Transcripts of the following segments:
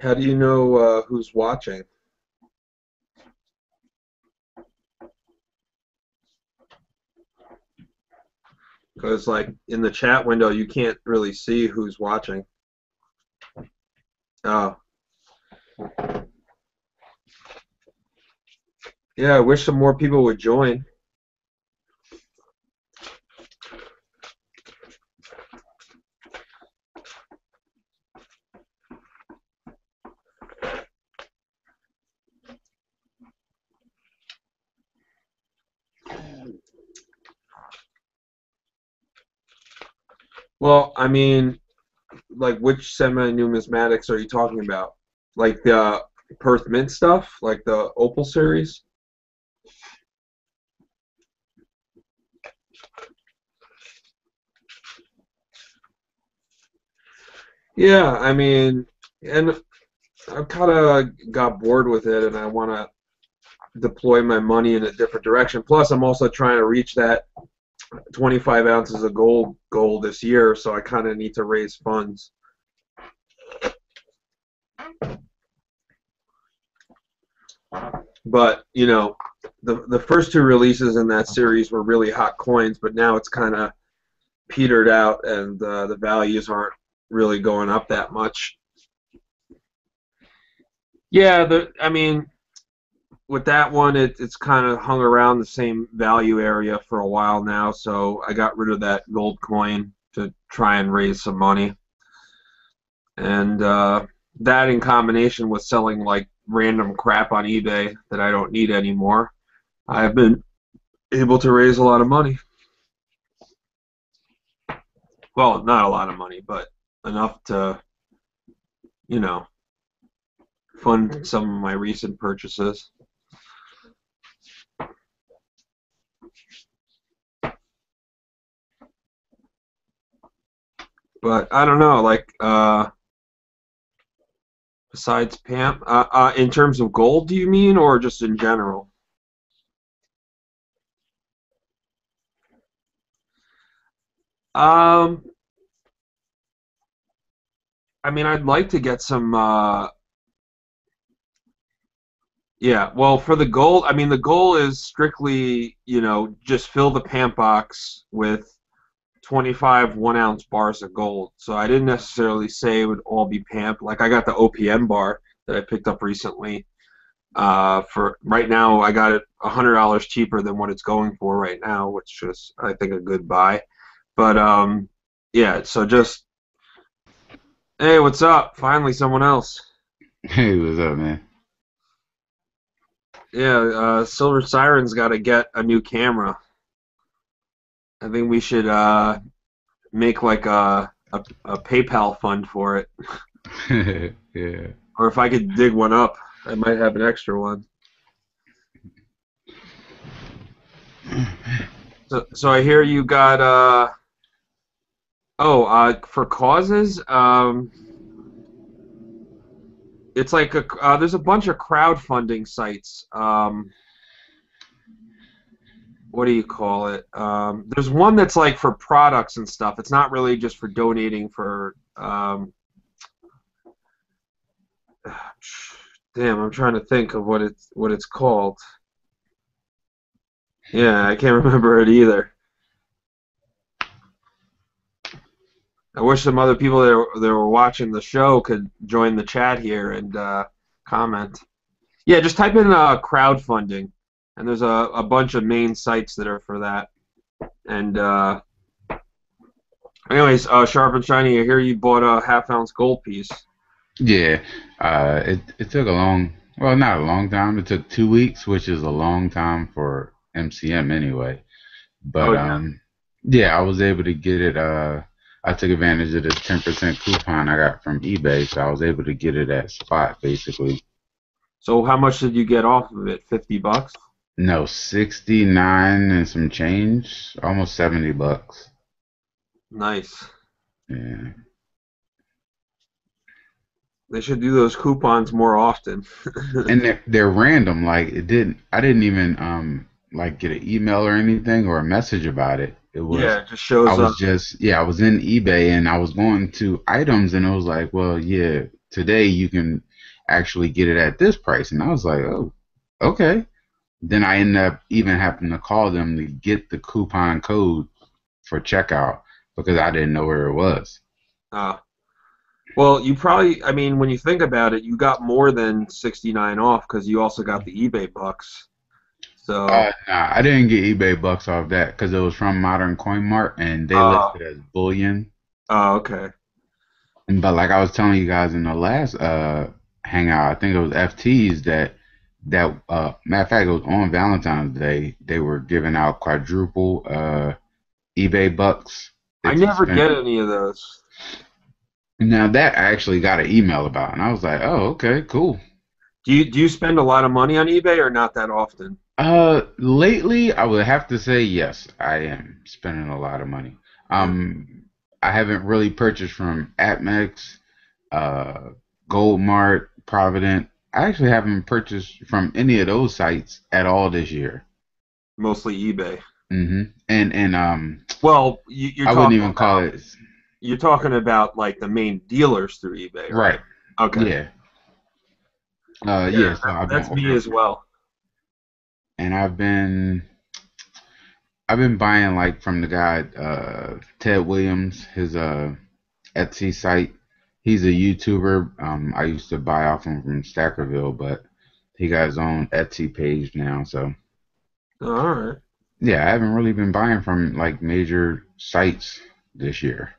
How do you know who's watching? Because like in the chat window, you can't really see who's watching. Oh, yeah. I wish some more people would join. Well, I mean, like which semi-numismatics are you talking about? Like the Perth Mint stuff, like the Opal series? Yeah, I mean, and I kind of got bored with it, and I want to deploy my money in a different direction. Plus, I'm also trying to reach that 25 ounces of gold goal this year, so I kind of need to raise funds. But you know, the first two releases in that series were really hot coins, but now it's kind of petered out, and the values aren't really going up that much. Yeah, I mean, with that one, it's kind of hung around the same value area for a while now, so I got rid of that gold coin to try and raise some money. And that in combination with selling like random crap on eBay that I don't need anymore, I've been able to raise a lot of money. Well, not a lot of money, but enough to, you know, fund some of my recent purchases. But I don't know, like besides Pam, in terms of gold, do you mean, or just in general? Um, I mean, I'd like to get some. Yeah, well, for the goal, I mean, the goal is strictly, you know, just fill the pant box with 25 1-ounce bars of gold. So I didn't necessarily say it would all be pamp. Like I got the OPM bar that I picked up recently. For right now, I got it $100 cheaper than what it's going for right now, which is, I think, a good buy. But yeah. So just, hey, what's up? Finally, someone else. Hey, what's up, man? Yeah, Silver Siren's got to get a new camera. I think we should make like a PayPal fund for it. Yeah. Or if I could dig one up, I might have an extra one. So I hear you got for causes, it's like there's a bunch of crowdfunding sites. What do you call it? There's one that's like for products and stuff. It's not really just for donating for damn, I'm trying to think of what it's called. Yeah, I can't remember it either. I wish some other people that were watching the show could join the chat here and comment. Yeah, just type in crowdfunding, and there's a bunch of main sites that are for that. And anyways, Sharp and Shiny, I hear you bought a half-ounce gold piece. Yeah. It took a long, well, not a long time. It took 2 weeks, which is a long time for MCM anyway. Oh But yeah. yeah, I was able to get it. I took advantage of the 10% coupon I got from eBay, so I was able to get it at spot basically. So how much did you get off of it? $50? No, 69 and some change, almost $70. Nice. Yeah. They should do those coupons more often. And they're random. Like I didn't even like get an email or anything or a message about it. It was Yeah, it just I shows up. was just yeah, I was in eBay and I was going to items and it was like, well, yeah, today you can actually get it at this price, and I was like, oh, okay. Then I ended up even having to call them to get the coupon code for checkout because I didn't know where it was. Uh, well, you probably, I mean, when you think about it, you got more than 69 off because you also got the eBay bucks. So, Nah, I didn't get eBay bucks off that because it was from Modern Coin Mart and they uh, listed as bullion. okay. But like I was telling you guys in the last hangout, I think it was FTs that matter of fact it was on Valentine's Day. They were giving out quadruple eBay bucks I if you never spent. get any of those. Now that I actually got an email about, and I was like, oh, okay, cool. Do you spend a lot of money on eBay or not that often? Lately, I would have to say yes, I am spending a lot of money. Yeah. Um, I haven't really purchased from APMEX, uh, Goldmart, Provident. I actually haven't purchased from any of those sites at all this year. Mostly eBay. And Well, you're I wouldn't talking even call about it like the main dealers through eBay, right? right. Okay. Yeah. Yeah, Yeah. So I've been that's me as ordering, well. and I've been buying like from the guy Ted Williams, his Etsy site. He's a YouTuber. I used to buy off him from Stackerville, but he got his own Etsy page now. So All right. yeah, I haven't really been buying from like major sites this year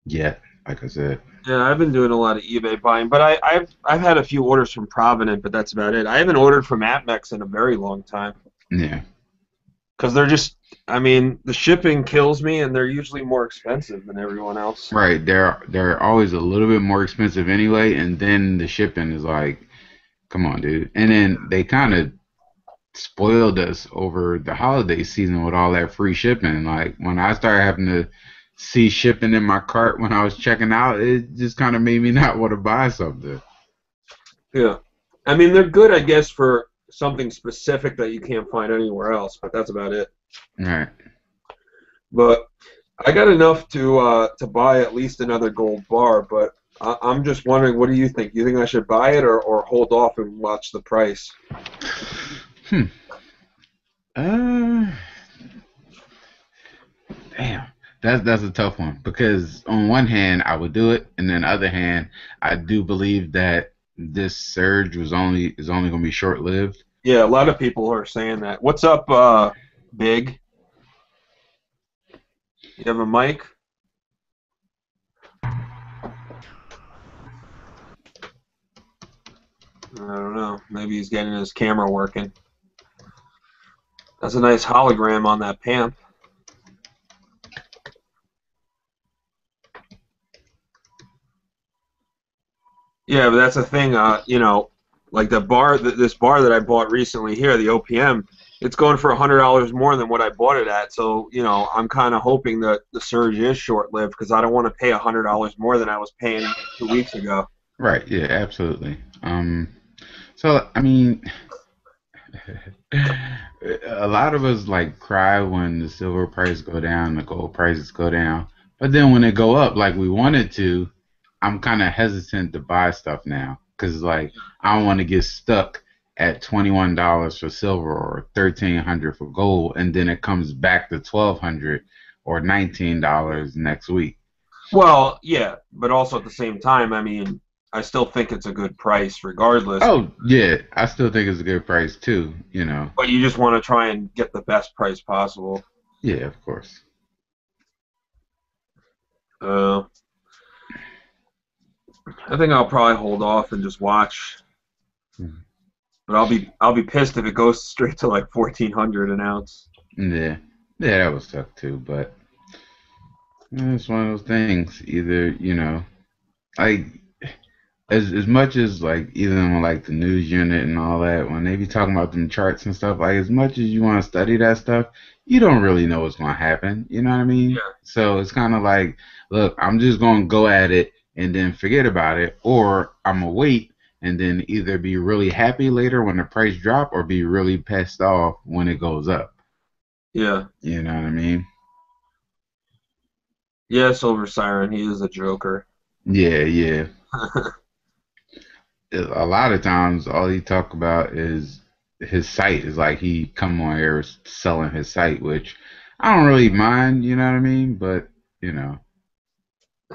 yet. Like I said, Yeah, I've been doing a lot of eBay buying, but I've had a few orders from Provident, but that's about it. I haven't ordered from APMEX in a very long time yeah, because they're just, I mean, the shipping kills me, and they're usually more expensive than everyone else. right. They're always a little bit more expensive anyway, and then the shipping is like, come on, dude. And then they kind of spoiled us over the holiday season with all that free shipping. Like when I started having to see shipping in my cart when I was checking out, it just kind of made me not want to buy something. Yeah, I mean, they're good, I guess, for something specific that you can't find anywhere else, but that's about it. Right. But I got enough to buy at least another gold bar, but I'm just wondering, what do you think? You think I should buy it or hold off and watch the price? Hmm. Uh, damn. That's a tough one because on one hand I would do it, and then the other hand I do believe that this surge is only going to be short lived. Yeah, a lot of people are saying that. What's up, Big? You have a mic? I don't know. Maybe he's getting his camera working. That's a nice hologram on that pamp. Yeah, but that's the thing. Like the bar, this bar that I bought recently here, the OPM, it's going for $100 more than what I bought it at. So, I'm kind of hoping that the surge is short-lived because I don't want to pay $100 more than I was paying 2 weeks ago. Right. Yeah. Absolutely. So I mean, a lot of us like cry when the silver price go down, the gold prices go down. But then when they go up like we wanted to, I'm kind of hesitant to buy stuff now because like I don't want to get stuck at $21 for silver or 1,300 for gold, and then it comes back to 1,200 or $19 next week. Well, yeah, but also at the same time, I mean, I still think it's a good price regardless. Oh yeah, I still think it's a good price too. You know. But you just want to try and get the best price possible. Yeah, of course. Uh, I think I'll probably hold off and just watch. Mhm. But I'll be pissed if it goes straight to like 1,400 an ounce. Yeah, yeah, that was tough too, but. It's one of those things. Either like as much as like even like the news unit and all that, when they be talking about them charts and stuff, like as much as you want to study that stuff, you don't really know what's gonna happen. You know what I mean? Yeah. So it's kind of like, look, I'm just gonna go at it and then forget about it, or I'm gonna wait and then either be really happy later when the price drop, or be really pissed off when it goes up. Yeah. You know what I mean? Yeah, Silver Siren, he is a joker. Yeah, yeah. A lot of times all he talk about is his site is like he come on here selling his site, which I don't really mind, you know what I mean? But you know,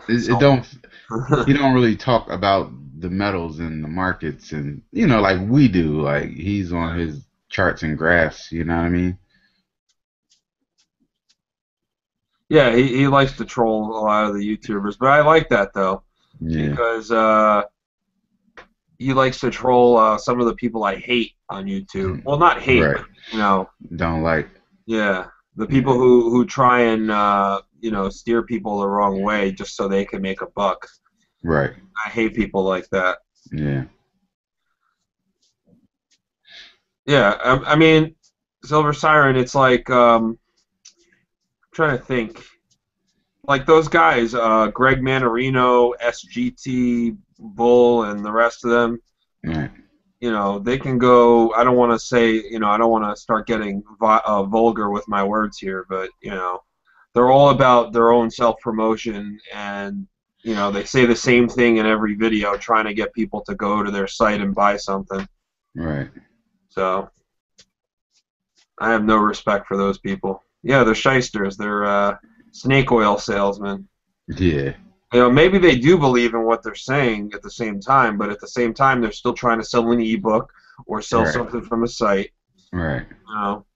it So don't. He don't really talk about the metals and the markets and like we do. Like he's on his charts and graphs. You know what I mean? yeah, he likes to troll a lot of the YouTubers, but I like that though Yeah. because he likes to troll some of the people I hate on YouTube. Well, not hate, Right. but you know, Don't like. yeah, the people Yeah. who try and steer people the wrong way just so they can make a buck. Right. I hate people like that. Yeah. Yeah, I mean, Silver Siren. It's like I'm trying to think. Like those guys, Greg Manarino, SGT, Bull, and the rest of them. Right. They can go. I don't want to say, I don't want to start getting vulgar with my words here, but they're all about their own self-promotion, and they say the same thing in every video, trying to get people to go to their site and buy something. Right. So I have no respect for those people. Yeah, they're shysters. They're snake oil salesmen. Yeah. Maybe they do believe in what they're saying at the same time, but at the same time, they're still trying to sell an ebook or sell Right. something from a site. Right.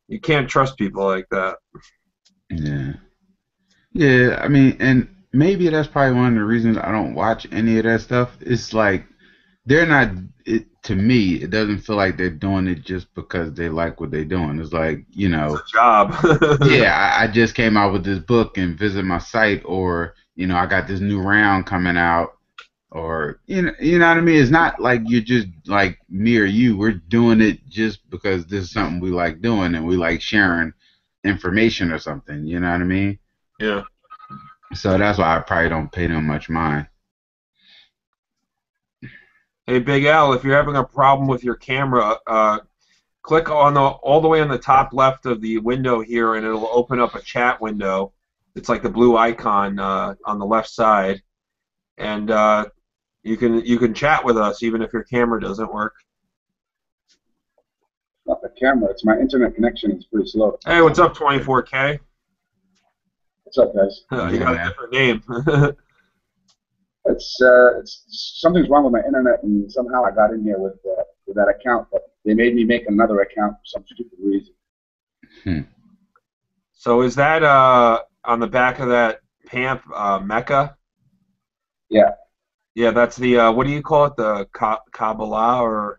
You can't trust people like that. Yeah. Yeah. I mean, and maybe that's probably one of the reasons I don't watch any of that stuff. It's like they're not. It to me, it doesn't feel like they're doing it just because they like what they're doing. It's like It's a job. yeah, I just came out with this book and visit my site, or I got this new round coming out, or you know what I mean. It's not like you're just like me or you. We're doing it just because this is something we like doing and we like sharing information or something. You know what I mean? Yeah. So that's why I probably don't pay them much mind. Hey, Big Al, if you're having a problem with your camera, click on all the way on the top left of the window here, and it'll open up a chat window. It's like the blue icon on the left side, and you can chat with us even if your camera doesn't work. Not the camera. It's my internet connection is pretty slow. Hey, what's up, 24K? What's up, guys? You Yeah, got a man. different name. It's something's wrong with my internet, and somehow I got in here with that account, but they made me make another account for some stupid reason. Hmm. So is that on the back of that Pamp Mecca? Yeah, Yeah, that's the what do you call it? The Kabbalah or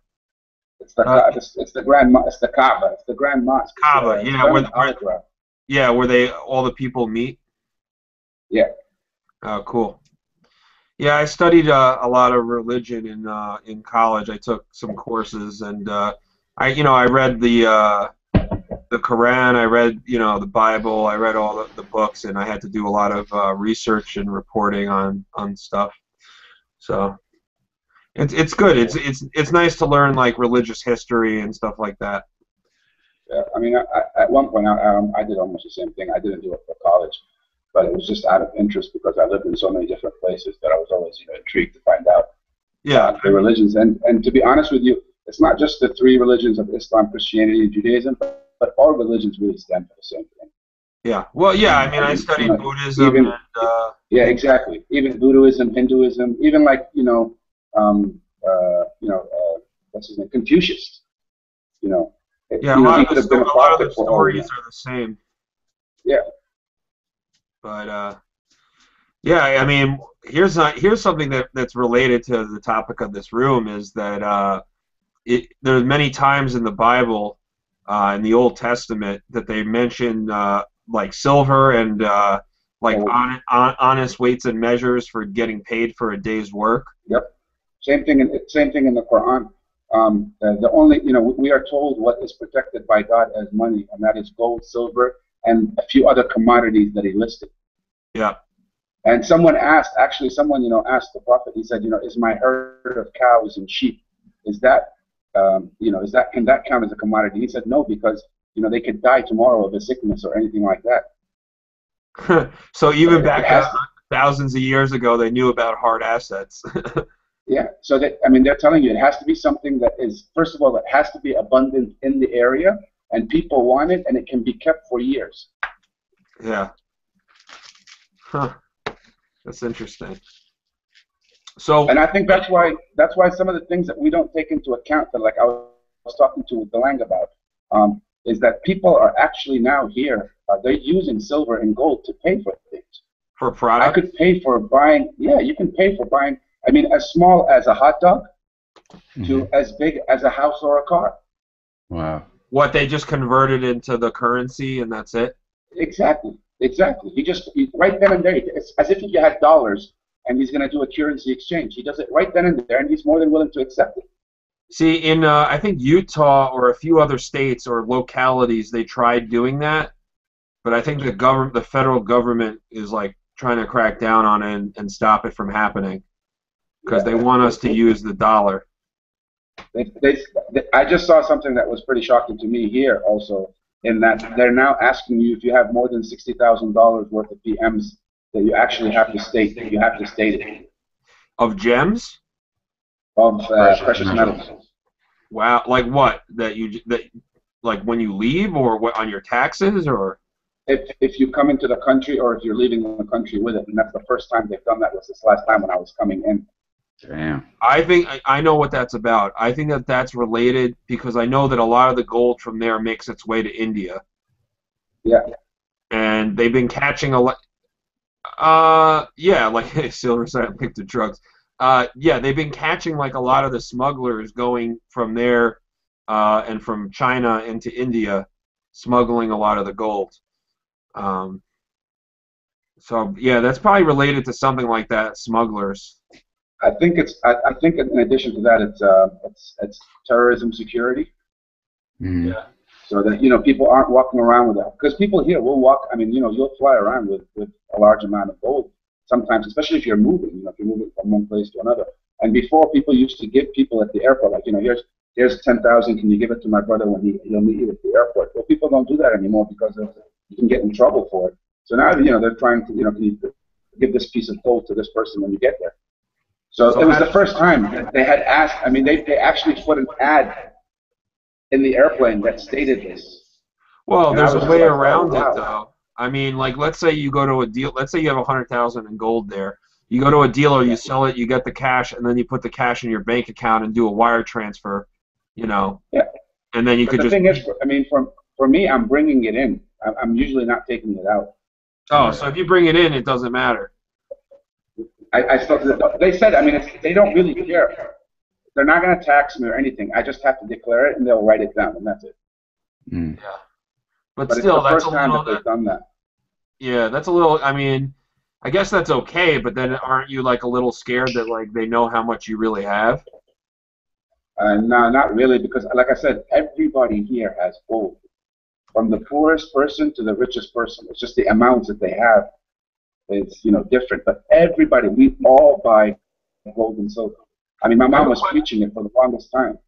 it's the uh, it's the grand it's the Kaaba. It's the Grand Mosque. Kaaba? It's Yeah, done where, in where autograph. yeah, where they all the people meet. Yeah, Oh, cool. Yeah, I studied a lot of religion in college. I took some courses, and I read the Quran. I read the Bible. I read all the books, and I had to do a lot of research and reporting on stuff. So it's good. It's nice to learn like religious history and stuff like that. yeah. I mean, at one point, I did almost the same thing. I didn't do it for college, but it was just out of interest because I lived in so many different places that I was always, intrigued to find out Yeah, the religions. And to be honest with you, it's not just the three religions of Islam, Christianity, and Judaism, but all religions really stand for the same thing. yeah. Well, yeah. I mean, I I mean, studied Buddhism even and yeah, exactly. Even Buddhism, Hinduism, even like um, what's his name, Confucius. You know, yeah. A lot he of could have been a a lot of the prophet for all we stories know. are the same, Yeah, but yeah. I mean, here's something that's related to the topic of this room is that there's many times in the Bible, in the Old Testament, that they mention like silver and like so honest weights and measures for getting paid for a day's work. yep. Same thing in the Quran. The only, we are told what is protected by God as money, and that is gold, silver, and a few other commodities that he listed. Yeah. And someone asked, actually, someone, asked the Prophet. He said, is my herd of cows and sheep, is that, can that count as a commodity? He said, no, because, they could die tomorrow of a sickness or anything like that. So So even it back has to, thousands of years ago, they knew about hard assets. yeah. So that, I mean, they're telling you it has to be something that is, first of all, it has to be abundant in the area, and people want it, and it can be kept for years. Yeah. Huh. That's interesting. So, And I think that's why some of the things that we don't take into account, that like I was talking to Delang about, is that people are actually now here. They're using silver and gold to pay for things. for I product, could pay for buying. Yeah, you can pay for buying. I mean, as small as a hot dog Hmm. to as big as a house or a car. Wow. what they just converted into the currency and that's it? Exactly, exactly. Right then and there. It's as if you had dollars and he's going to do a currency exchange. He does it right then and there, and he's more than willing to accept it. See, in I think Utah or a few other states or localities, they tried doing that, but I think the federal government is like trying to crack down on it and stop it from happening because Yeah. they want us to use the dollar. I just saw something that was pretty shocking to me here also, in that they're now asking you if you have more than $60,000 worth of PMs that you actually have to state. You have to state it Of gems? of Precious precious metals. metals. Wow, like what? That like when you leave or what on your taxes or? If you come into the country or if you're leaving the country with it, and that's the first time they've done that was this last time when I was coming in. Damn. I think I know what that's about. I think that that's related because I know that a lot of the gold from there makes its way to India, Yeah, and they've been catching a lot. Yeah, like silver side linked to drugs. Yeah, they've been catching like a lot of the smugglers going from there, and from China into India, smuggling a lot of the gold. Um, so yeah, that's probably related to something like that, smugglers. I think in addition to that, it's terrorism security. Mm. Yeah. So that people aren't walking around with that, because people here will walk. I mean, you'll fly around with a large amount of gold sometimes, especially if you're moving. If you're moving from one place to another. And before, people used to give people at the airport, like, here's 10,000. Can you give it to my brother when he'll meet you at the airport? Well, people don't do that anymore because you can get in trouble for it. So now, they're trying to, can you give this piece of gold to this person when you get there? So So it was how, the first time that they had asked. I mean, they actually put an ad in the airplane that stated this. well, And I there's a was just way like, oh, around it wow. though. I mean, like let's say you go to a deal. Let's say you have 100,000 in gold there. You go to a dealer, you Yeah. sell it, you get the cash, and then you put the cash in your bank account and do a wire transfer. You know, Yeah. and then you But could the just. thing is, I mean, for me, I'm bringing it in. I'm usually not taking it out. Oh, Right. so if you bring it in, it doesn't matter. I still, they said, I mean, they don't really care. They're not going to tax me or anything. I just have to declare it and they'll write it down and that's it. Mm. Yeah, but But it's still, the that's a first time little. that they've done that. Yeah, that's a little. I mean, I guess that's okay, but then aren't you like a little scared that like they know how much you really have? No, not really, because like I said, everybody here has gold. From the poorest person to the richest person. It's just the amounts that they have. It's different, but everybody, we all buy gold and silver. I mean, my I have mom a was preaching it for the longest time.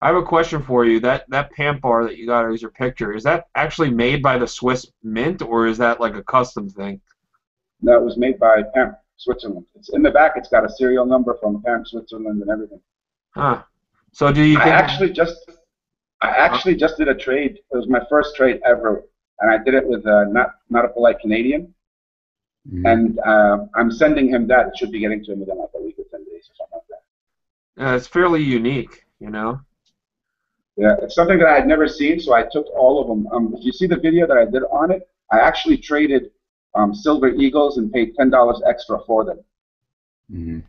I have a question for you. That pant bar that you got as your picture, is that actually made by the Swiss Mint or is that like a custom thing? That was made by PAMP Switzerland. It's in the back. It's got a serial number from PAMP Switzerland and everything. Huh. So do you I think? actually just, I actually just did a trade. It was my first trade ever, and I did it with not a polite Canadian. Mm. And I'm sending him that. It should be getting to him within like a week or 10 days or something like that. It's fairly unique, you know. Yeah, it's something that I had never seen, so I took all of them. If you see the video that I did on it, I actually traded Silver Eagles and paid $10 extra for them. Mm.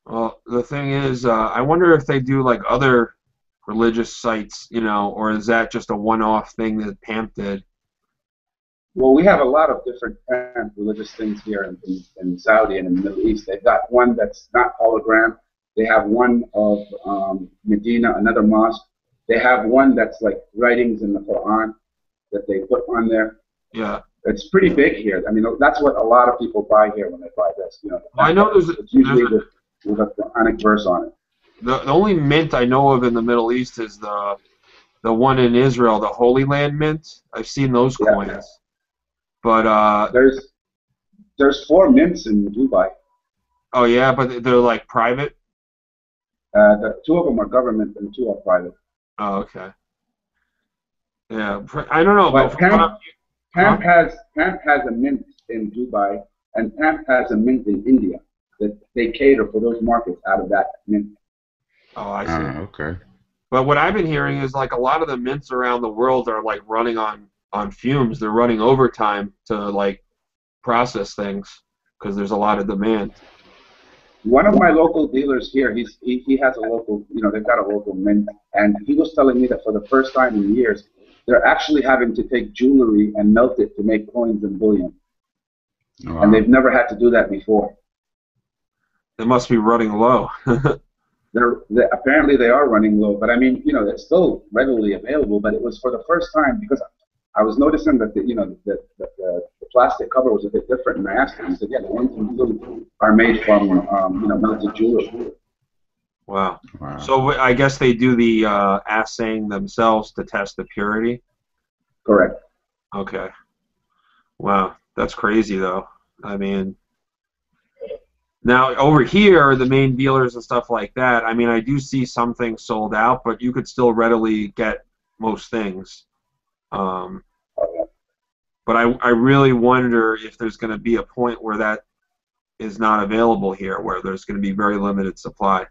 Well, the thing is, I wonder if they do like other religious sites, you know, or is that just a one-off thing that PAMP did? Well, we have a lot of different religious things here in Saudi and in the Middle East. They've got one that's not hologram. They have one of Medina, another mosque. They have one that's like writings in the Quran that they put on there. Yeah. It's pretty big here. I mean, that's what a lot of people buy here when they buy this. The Well, I know it's usually with a Quranic verse on it. the only mint I know of in the Middle East is the one in Israel, the Holy Land Mint. I've seen those Yeah. coins, but There's four mints in Dubai. oh yeah, but they're like private. The two of them are government and two are private. Oh, okay. Yeah, I don't know, but But from what huh? Pamp has a mint in Dubai, and Pamp has a mint in India that they cater for those markets out of that mint. Oh, I see. Okay. But what I've been hearing is like a lot of the mints around the world are like running on fumes. They're running overtime to like process things because there's a lot of demand. One of my local dealers here, he has a local, they've got a local mint, and he was telling me that for the first time in years, they're actually having to take jewelry and melt it to make coins and bullion, and Wow. they've never had to do that before. They must be running low. Apparently they are running low, but I mean, it's still readily available. But it was for the first time because I was noticing that the plastic cover was a bit different, and I asked him. He said, "Yeah, the ones in blue are made from melted jewelry." Wow. Wow. So I guess they do the assaying themselves to test the purity. Correct. Okay. Wow, that's crazy though. I mean, now over here, the main dealers and stuff like that. I mean, I do see some things sold out, but you could still readily get most things. Um, but I really wonder if there's going to be a point where that is not available here, where there's going to be very limited supply.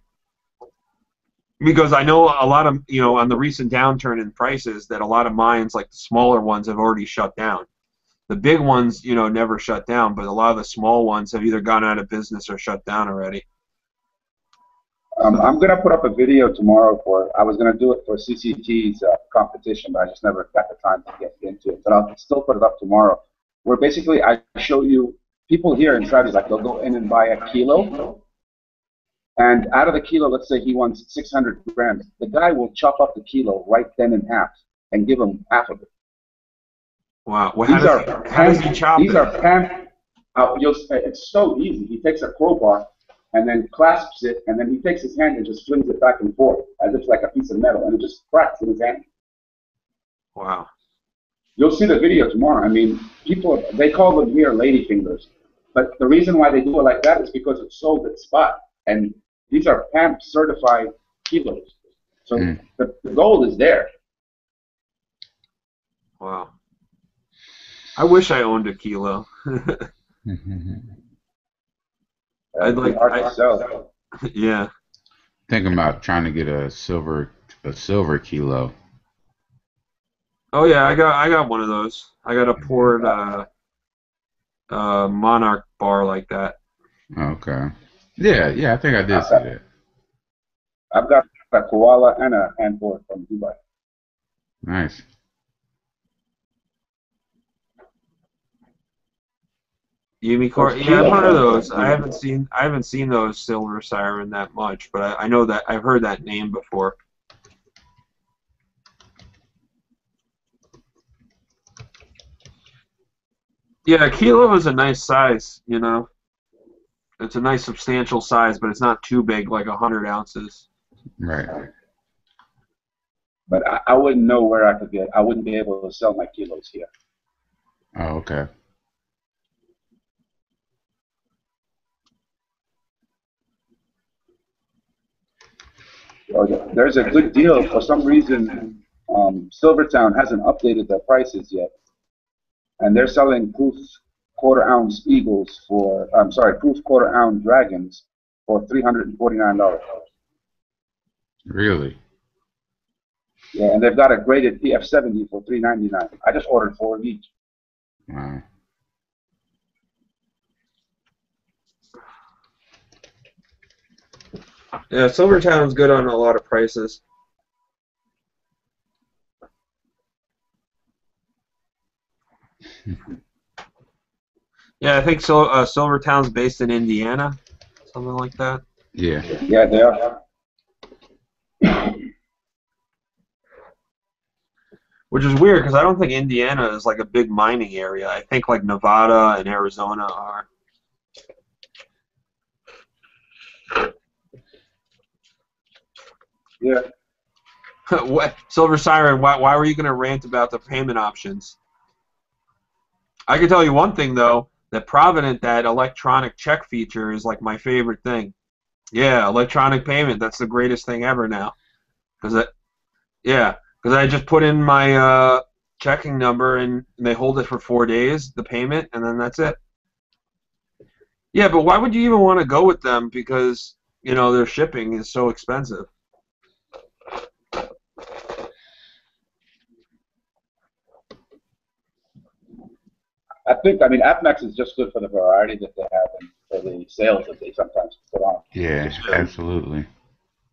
Because I know a lot of, on the recent downturn in prices, that a lot of mines, like the smaller ones, have already shut down. The big ones, never shut down, but a lot of the small ones have either gone out of business or shut down already. So, I'm gonna put up a video tomorrow I was gonna do it for CCT's competition, but I just never got the time to get into it. But I'll still put it up tomorrow, where basically I show you people here in Saudi, like they'll go in and buy a kilo, and out of the kilo, let's say he wants 600 grams, the guy will chop up the kilo right then in half and give him half of it. wow. Well, how does he chop These it? are pan. It's so easy. He takes a crowbar and then clasps it, and then he takes his hand and just flings it back and forth as if it's like a piece of metal, and it just cracks in his hand. Wow. You'll see the video tomorrow. I mean, they call them here lady fingers, but the reason why they do it like that is because it's sold at spot, and these are PAMP certified kilos. So the gold is there. Wow. I wish I owned a kilo. I'd like. Hard to sell. Yeah. Thinking about trying to get a silver kilo. Oh yeah, I got one of those. I got a poured Monarch bar like that. Okay. Yeah, I think I did see that. I've got a koala and a handboard from Dubai. Nice. Umicore. Yeah, I've heard of those. I haven't seen those Silver Siren that much, but I know that I've heard that name before. Yeah, a kilo is a nice size, It's a nice substantial size, but it's not too big, like 100 ounces. Right. But I wouldn't know where I wouldn't be able to sell my kilos here. Oh, okay. There's a good deal. For some reason, Silvertown hasn't updated their prices yet, and they're selling proof quarter-ounce eagles proof quarter-ounce dragons for $349. Really? Yeah, and they've got a graded PF70 for $399. I just ordered 4 of each. Wow. Yeah, Silvertown's good on a lot of prices. Yeah, I think Silvertown's based in Indiana, something like that. Yeah. Yeah, they are. Which is weird because I don't think Indiana is like a big mining area. I think like Nevada and Arizona are. Yeah. What, Silver Siren, why were you going to rant about the payment options? I can tell you one thing, though, that Provident, that electronic check feature is like my favorite thing. Yeah, electronic payment, that's the greatest thing ever now. Yeah, Because I just put in my checking number and they hold it for 4 days, the payment, and then that's it. Yeah, but why would you even want to go with them? Because, you know, their shipping is so expensive. I mean, AppMax is just good for the variety that they have and for the sales that they sometimes put on. Yeah, absolutely.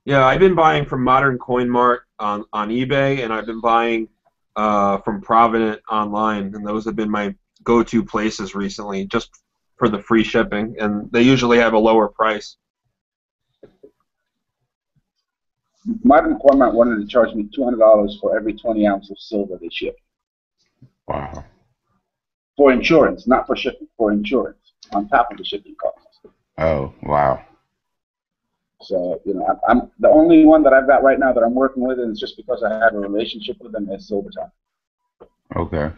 Yeah, I've been buying from Modern Coin Mart on eBay, and I've been buying from Provident online, and those have been my go-to places recently, just for the free shipping, and they usually have a lower price. Modern Cormorant wanted to charge me $200 for every 20 ounces of silver they ship. Wow. For insurance, not for shipping, for insurance, on top of the shipping costs. Oh, wow. So, you know, I'm the only one that I've got right now that I'm working with, and it's just because I have a relationship with them, is Silvertime. Okay.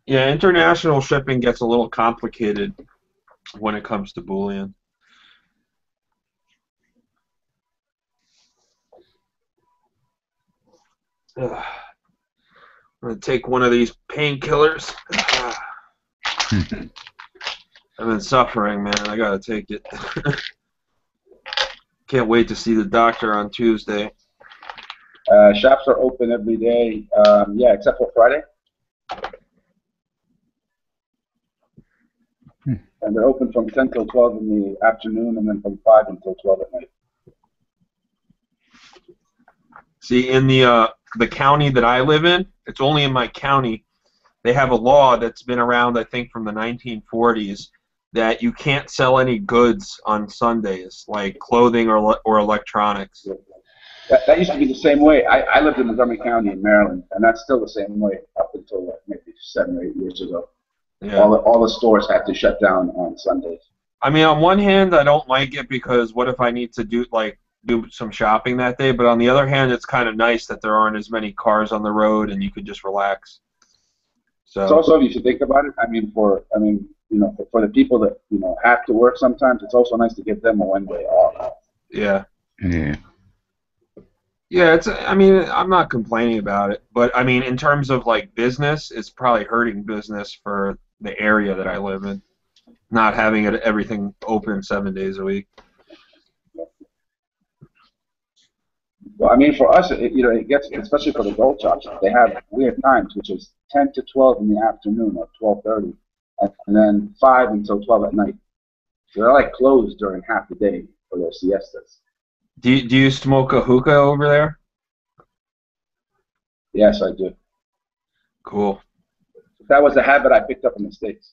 Yeah, international shipping gets a little complicated when it comes to bullion. Ugh. I'm going to take one of these painkillers. I've been suffering, man. I got to take it. Can't wait to see the doctor on Tuesday. Shops are open every day, yeah, except for Friday. And they're open from 10 till 12 in the afternoon, and then from 5 until 12 at night. See, in the county that I live in, it's only in my county, they have a law that's been around, I think, from the 1940s, that you can't sell any goods on Sundays, like clothing or electronics. That used to be the same way. I lived in Montgomery County in Maryland, and that's still the same way up until maybe 7 or 8 years ago. Yeah. All the stores had to shut down on Sundays. I mean, on one hand, I don't like it because what if I need to do some shopping that day? But on the other hand, it's kind of nice that there aren't as many cars on the road and you could just relax. So it's also, if you should think about it, you know, for the people that, you know, have to work sometimes, it's also nice to give them a 1 day off. Yeah. Yeah. Yeah, I mean, I'm not complaining about it, but I mean, in terms of like business, it's probably hurting business for the area that I live in, not having everything open 7 days a week. Well, I mean, for us, you know, it gets, especially for the gold shops, they have weird times, which is 10 to 12 in the afternoon or 12:30, and then 5 until 12 at night. So they're like closed during half the day for their siestas. Do you smoke a hookah over there? Yes, I do. Cool. That was a habit I picked up in the States.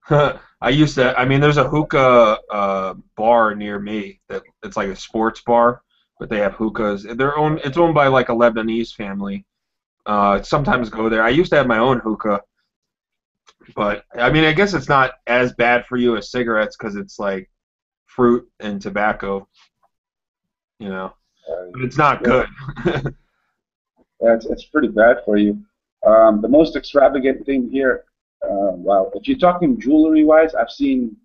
I used to. I mean, there's a hookah bar near me that it's like a sports bar, but they have hookahs. It's owned by like a Lebanese family. Sometimes go there. I used to have my own hookah, but I mean, I guess it's not as bad for you as cigarettes because it's like fruit and tobacco. You know, but it's not good. Yeah, it's pretty bad for you. The most extravagant thing here, wow, if you're talking jewelry-wise, I've seen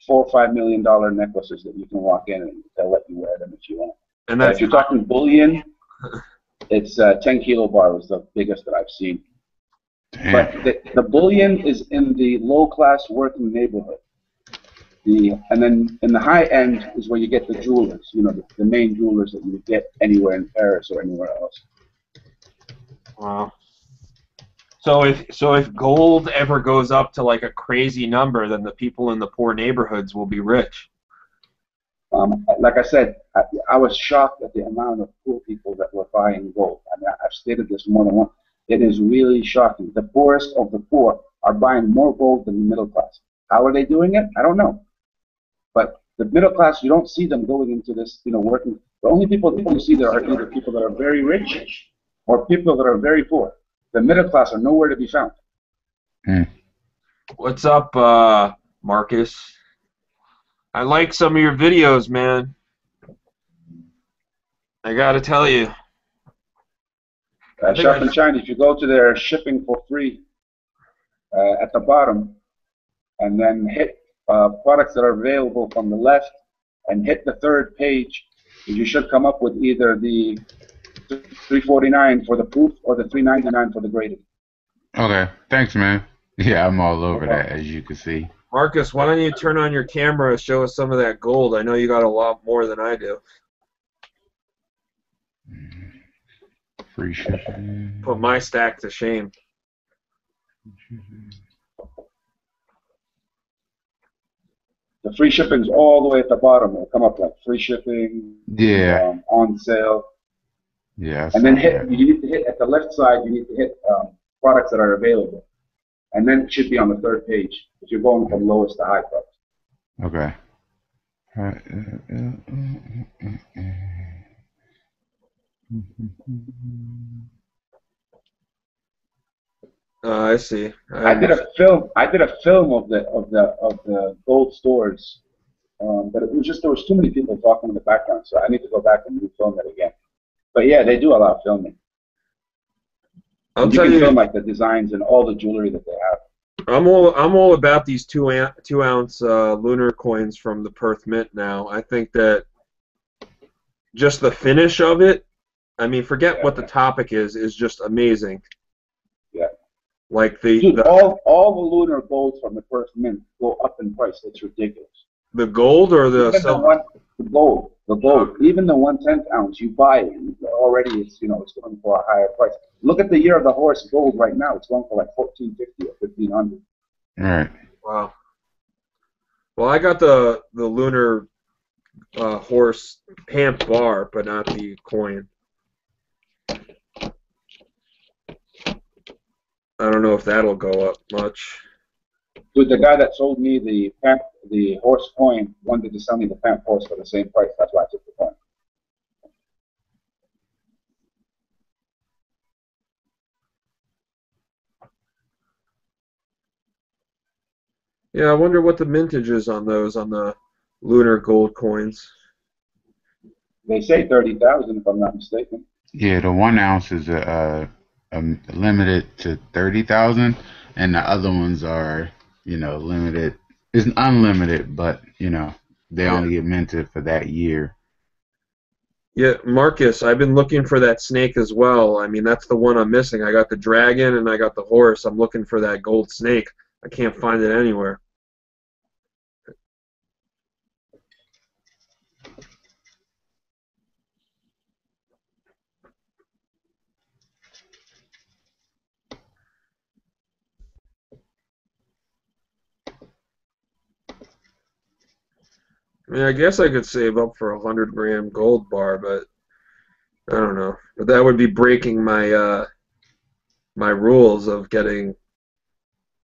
$4 or $5 million necklaces that you can walk in and they'll let you wear them if you want. And that's if you're talking bullion, it's 10 kilo bar was the biggest that I've seen. Damn. But the bullion is in the low-class working neighborhood. And then in the high end is where you get the jewelers, you know, the main jewelers that you would get anywhere in Paris or anywhere else. Wow. So if gold ever goes up to like a crazy number, then the people in the poor neighborhoods will be rich. Like I said, I was shocked at the amount of poor people that were buying gold. I mean, I've stated this more than once. It is really shocking. The poorest of the poor are buying more gold than the middle class. How are they doing it? I don't know. But the middle class, you don't see them going into this, you know, working. The only people that you see there are either people that are very rich or people that are very poor. The middle class are nowhere to be found. What's up, Marcus? I like some of your videos, man. I gotta tell you. Shop in China, if you go to their shipping for free at the bottom, and then hit products that are available from the left, and hit the third page, you should come up with either the $349 for the proof or the $399 for the graded. Okay, thanks, man. Yeah, I'm all No over that, problem. as you can see. Marcus, why don't you turn on your camera and show us some of that gold? I know you got a lot more than I do. Free shipping. Put my stack to shame. The free shipping's all the way at the bottom. It'll come up like free shipping, Yeah, on sale. yeah, I And saw then that. you need to hit at the left side, you need to hit products that are available. And then it should be on the third page if you're going from lowest to high price. Okay. I see. I did a film. I did a film of the gold stores, but it was just there was too many people talking in the background, so I need to go back and refilm it again. But yeah, they do allow filming. I'll And you tell can you, film like the designs and all the jewelry that they have. I'm all about these 2 ounce lunar coins from the Perth Mint now. I think that just the finish of it, I mean, forget what the topic is just amazing. Yeah. Like Dude, all the lunar golds from the Perth Mint go up in price. It's ridiculous. the gold or the Even silver? the gold. Even the 1/10 ounce, you buy it, and already it's it's going for a higher price. Look at the year of the horse gold right now. It's going for like $1,450 or $1,500. All right. Wow. Well, I got the lunar horse pamp bar, but not the coin. I don't know if that'll go up much. Dude, the guy that sold me the horse coin wanted to sell me the pamp horse for the same price. That's why I took the coin. Yeah, I wonder what the mintage is on those, on the lunar gold coins. They say 30,000 if I'm not mistaken. Yeah, the 1 ounce is limited to 30,000, and the other ones are, limited. It's unlimited, but they Yeah. only get minted for that year. Yeah, Marcus, I've been looking for that snake as well. I mean, that's the one I'm missing. I got the dragon and I got the horse. I'm looking for that gold snake. I can't find it anywhere. I mean, I guess I could save up for a 100-gram gold bar, but I don't know. But that would be breaking my rules of getting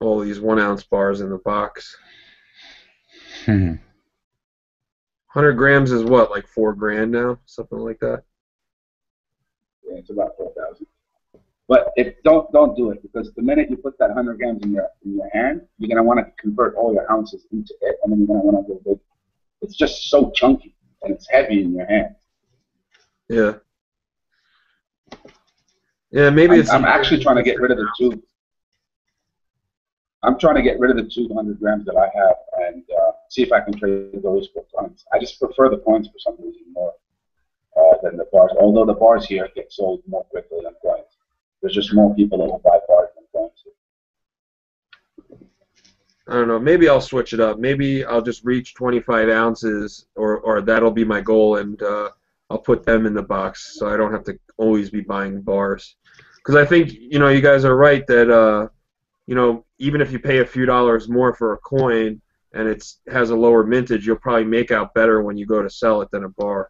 all these 1 ounce bars in the box. 100 grams is what, like $4 grand now, something like that. Yeah, it's about 4,000. But don't do it, because the minute you put that 100 grams in your hand, you're gonna want to convert all your ounces into it, and then you're gonna want to go big. It's just so chunky and it's heavy in your hand. Yeah. Yeah, maybe it's. I'm actually trying to get rid of the two. I'm trying to get rid of the 200 grams that I have and see if I can trade those for coins. I just prefer the coins for some reason more than the bars. Although the bars here get sold more quickly than coins. There's just more people that will buy bars than coins. I don't know. Maybe I'll switch it up. Maybe I'll just reach 25 ounces, or that'll be my goal, and I'll put them in the box so I don't have to always be buying bars. Because I think you guys are right that even if you pay a few dollars more for a coin and it has a lower mintage, you'll probably make out better when you go to sell it than a bar.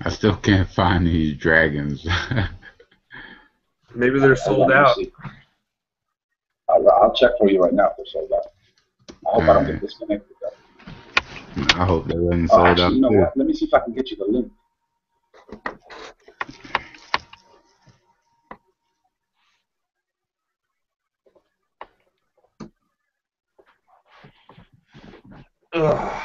I still can't find these dragons. Maybe they're sold out. I'll check for you right now if they're sold out. I hope I don't get disconnected though. I hope they wasn't sold actually, out you know too. what? Let me see if I can get you the link. Ugh.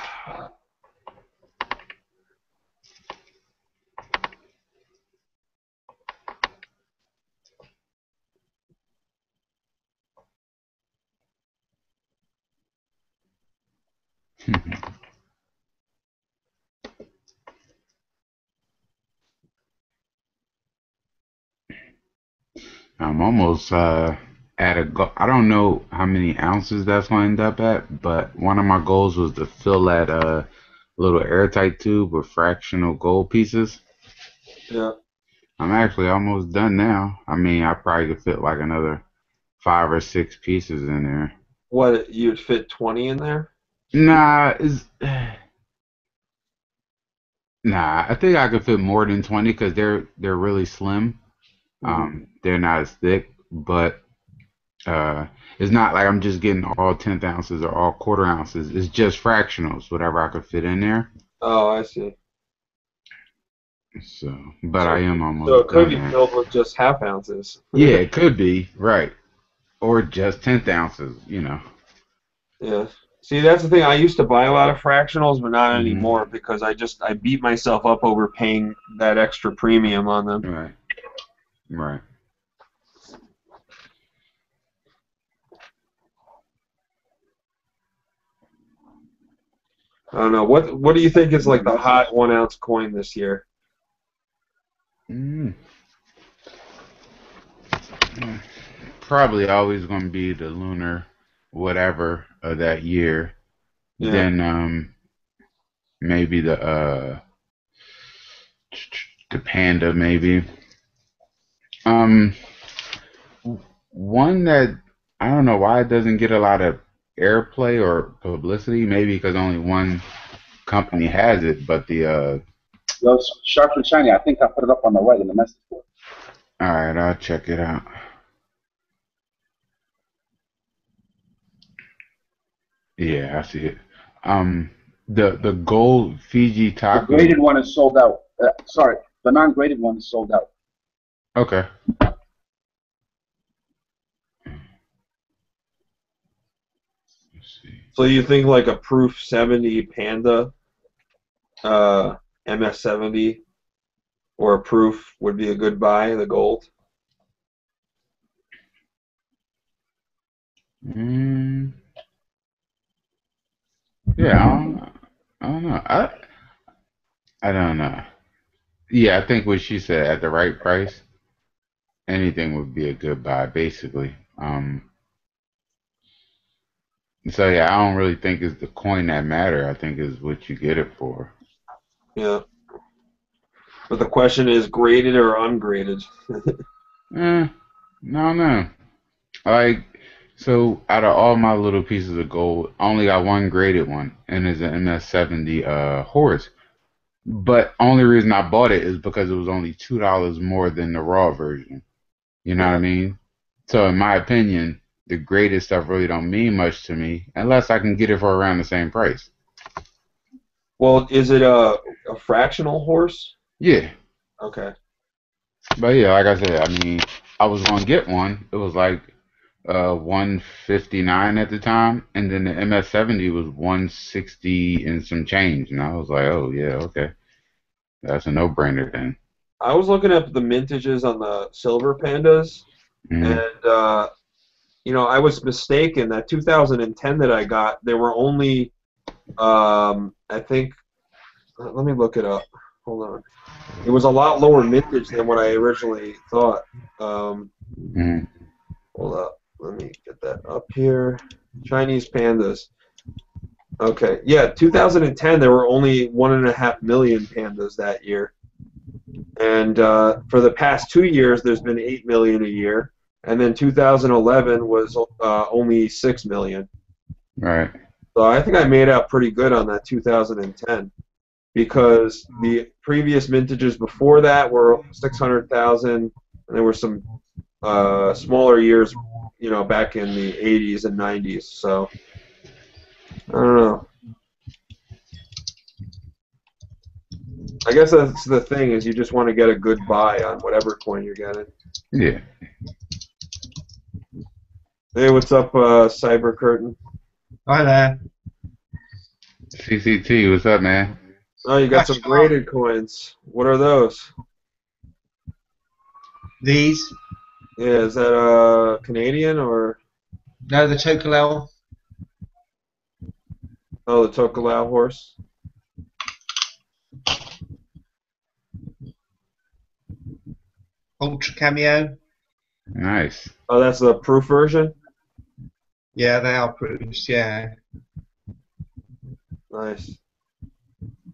I'm almost at a goal. I don't know how many ounces that's going to end up at, but one of my goals was to fill that little airtight tube with fractional gold pieces. Yeah. I'm actually almost done now. I mean, I probably could fit like another 5 or 6 pieces in there. What, you'd fit 20 in there? Nah, nah. I think I could fit more than 20 because they're really slim. They're not as thick, but uh, it's not like I'm just getting all tenth ounces or all quarter ounces. It's just fractionals, whatever I could fit in there. Oh, I see. So, but I So, am so it almost could done be there. filled with just half ounces. Yeah, it could be right, or just tenth ounces. You know. Yeah. See, that's the thing. I used to buy a lot of fractionals, but not Hmm. anymore because I beat myself up over paying that extra premium on them. Right. Right. I don't know. What do you think is like Good the hot message. 1 ounce coin this year? Mm. Probably always going to be the lunar whatever of that year. Yeah. Then maybe the panda maybe. Um One that I don't know why it doesn't get a lot of airplay or publicity, maybe because only one company has it, but the Those sharp and shiny. I think I put it up on the right in the message board. all right, I'll check it out. Yeah, I see it. Um the gold Fiji The Taku. graded one is sold out. Sorry, the non-graded one is sold out. Okay. Let's see. So you think like a Proof 70 Panda, MS70, or a Proof would be a good buy, the gold? Mm, yeah, I don't know. I don't know. Yeah, I think what she said at the right price, anything would be a good buy, basically. So yeah, I don't really think it's the coin that matter. I think it's what you get it for. Yeah. But the question is graded or ungraded? No, no. Like, so out of all my little pieces of gold, I only got one graded one, and it's an MS70 horse. But only reason I bought it is because it was only $2 more than the raw version. You know what I Yeah. mean? So in my opinion, the graded stuff really don't mean much to me unless I can get it for around the same price. Well, is it a fractional horse? Yeah. Okay. But yeah, like I said, I mean, I was gonna get one. It was like 159 at the time, and then the MS70 was 160 and some change, and I was like, oh yeah, okay, that's a no-brainer then. I was looking at the mintages on the silver pandas, Mm, and I was mistaken. That 2010 that I got, there were only, I think, let me look it up. Hold on. It was a lot lower mintage than what I originally thought. Um, mm, Hold up. Let me get that up here. Chinese pandas. Okay. Yeah, 2010, there were only 1.5 million pandas that year. And for the past 2 years, there's been 8 million a year. And then 2011 was only 6 million. right, So I think I made out pretty good on that 2010 because the previous vintages before that were 600,000, and there were some smaller years, back in the 80s and 90s. So I don't know. I guess that's the thing is you just want to get a good buy on whatever coin you're getting. yeah. Hey, what's up, Cyber Curtain? Hi there. CCT, what's up, man? Oh, you got some graded coins. What are those? These, Yeah, is that Canadian or no, the Tokelau the Tokelau horse? Ultra Cameo. Nice. Oh, that's the proof version? Yeah, they are proofs. Yeah. Nice.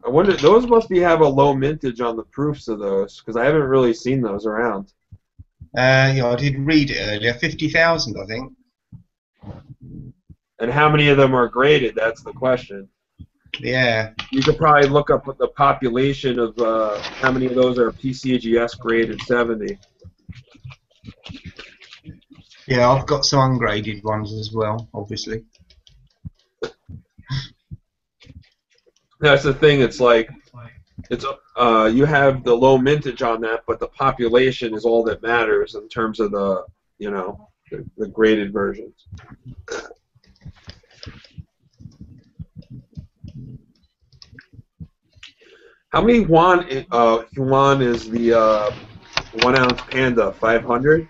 I wonder, those must be have a low mintage on the proofs of those, because I haven't really seen those around. Yeah, I did read it earlier. 50,000, I think. And how many of them are graded? That's the question. Yeah. You could probably look up the population of how many of those are PCGS graded 70. Yeah, I've got some ungraded ones as well, obviously. That's the thing. It's like it's you have the low mintage on that, but the population is all that matters in terms of the the graded versions. How many yuan is the 1 ounce panda? 500?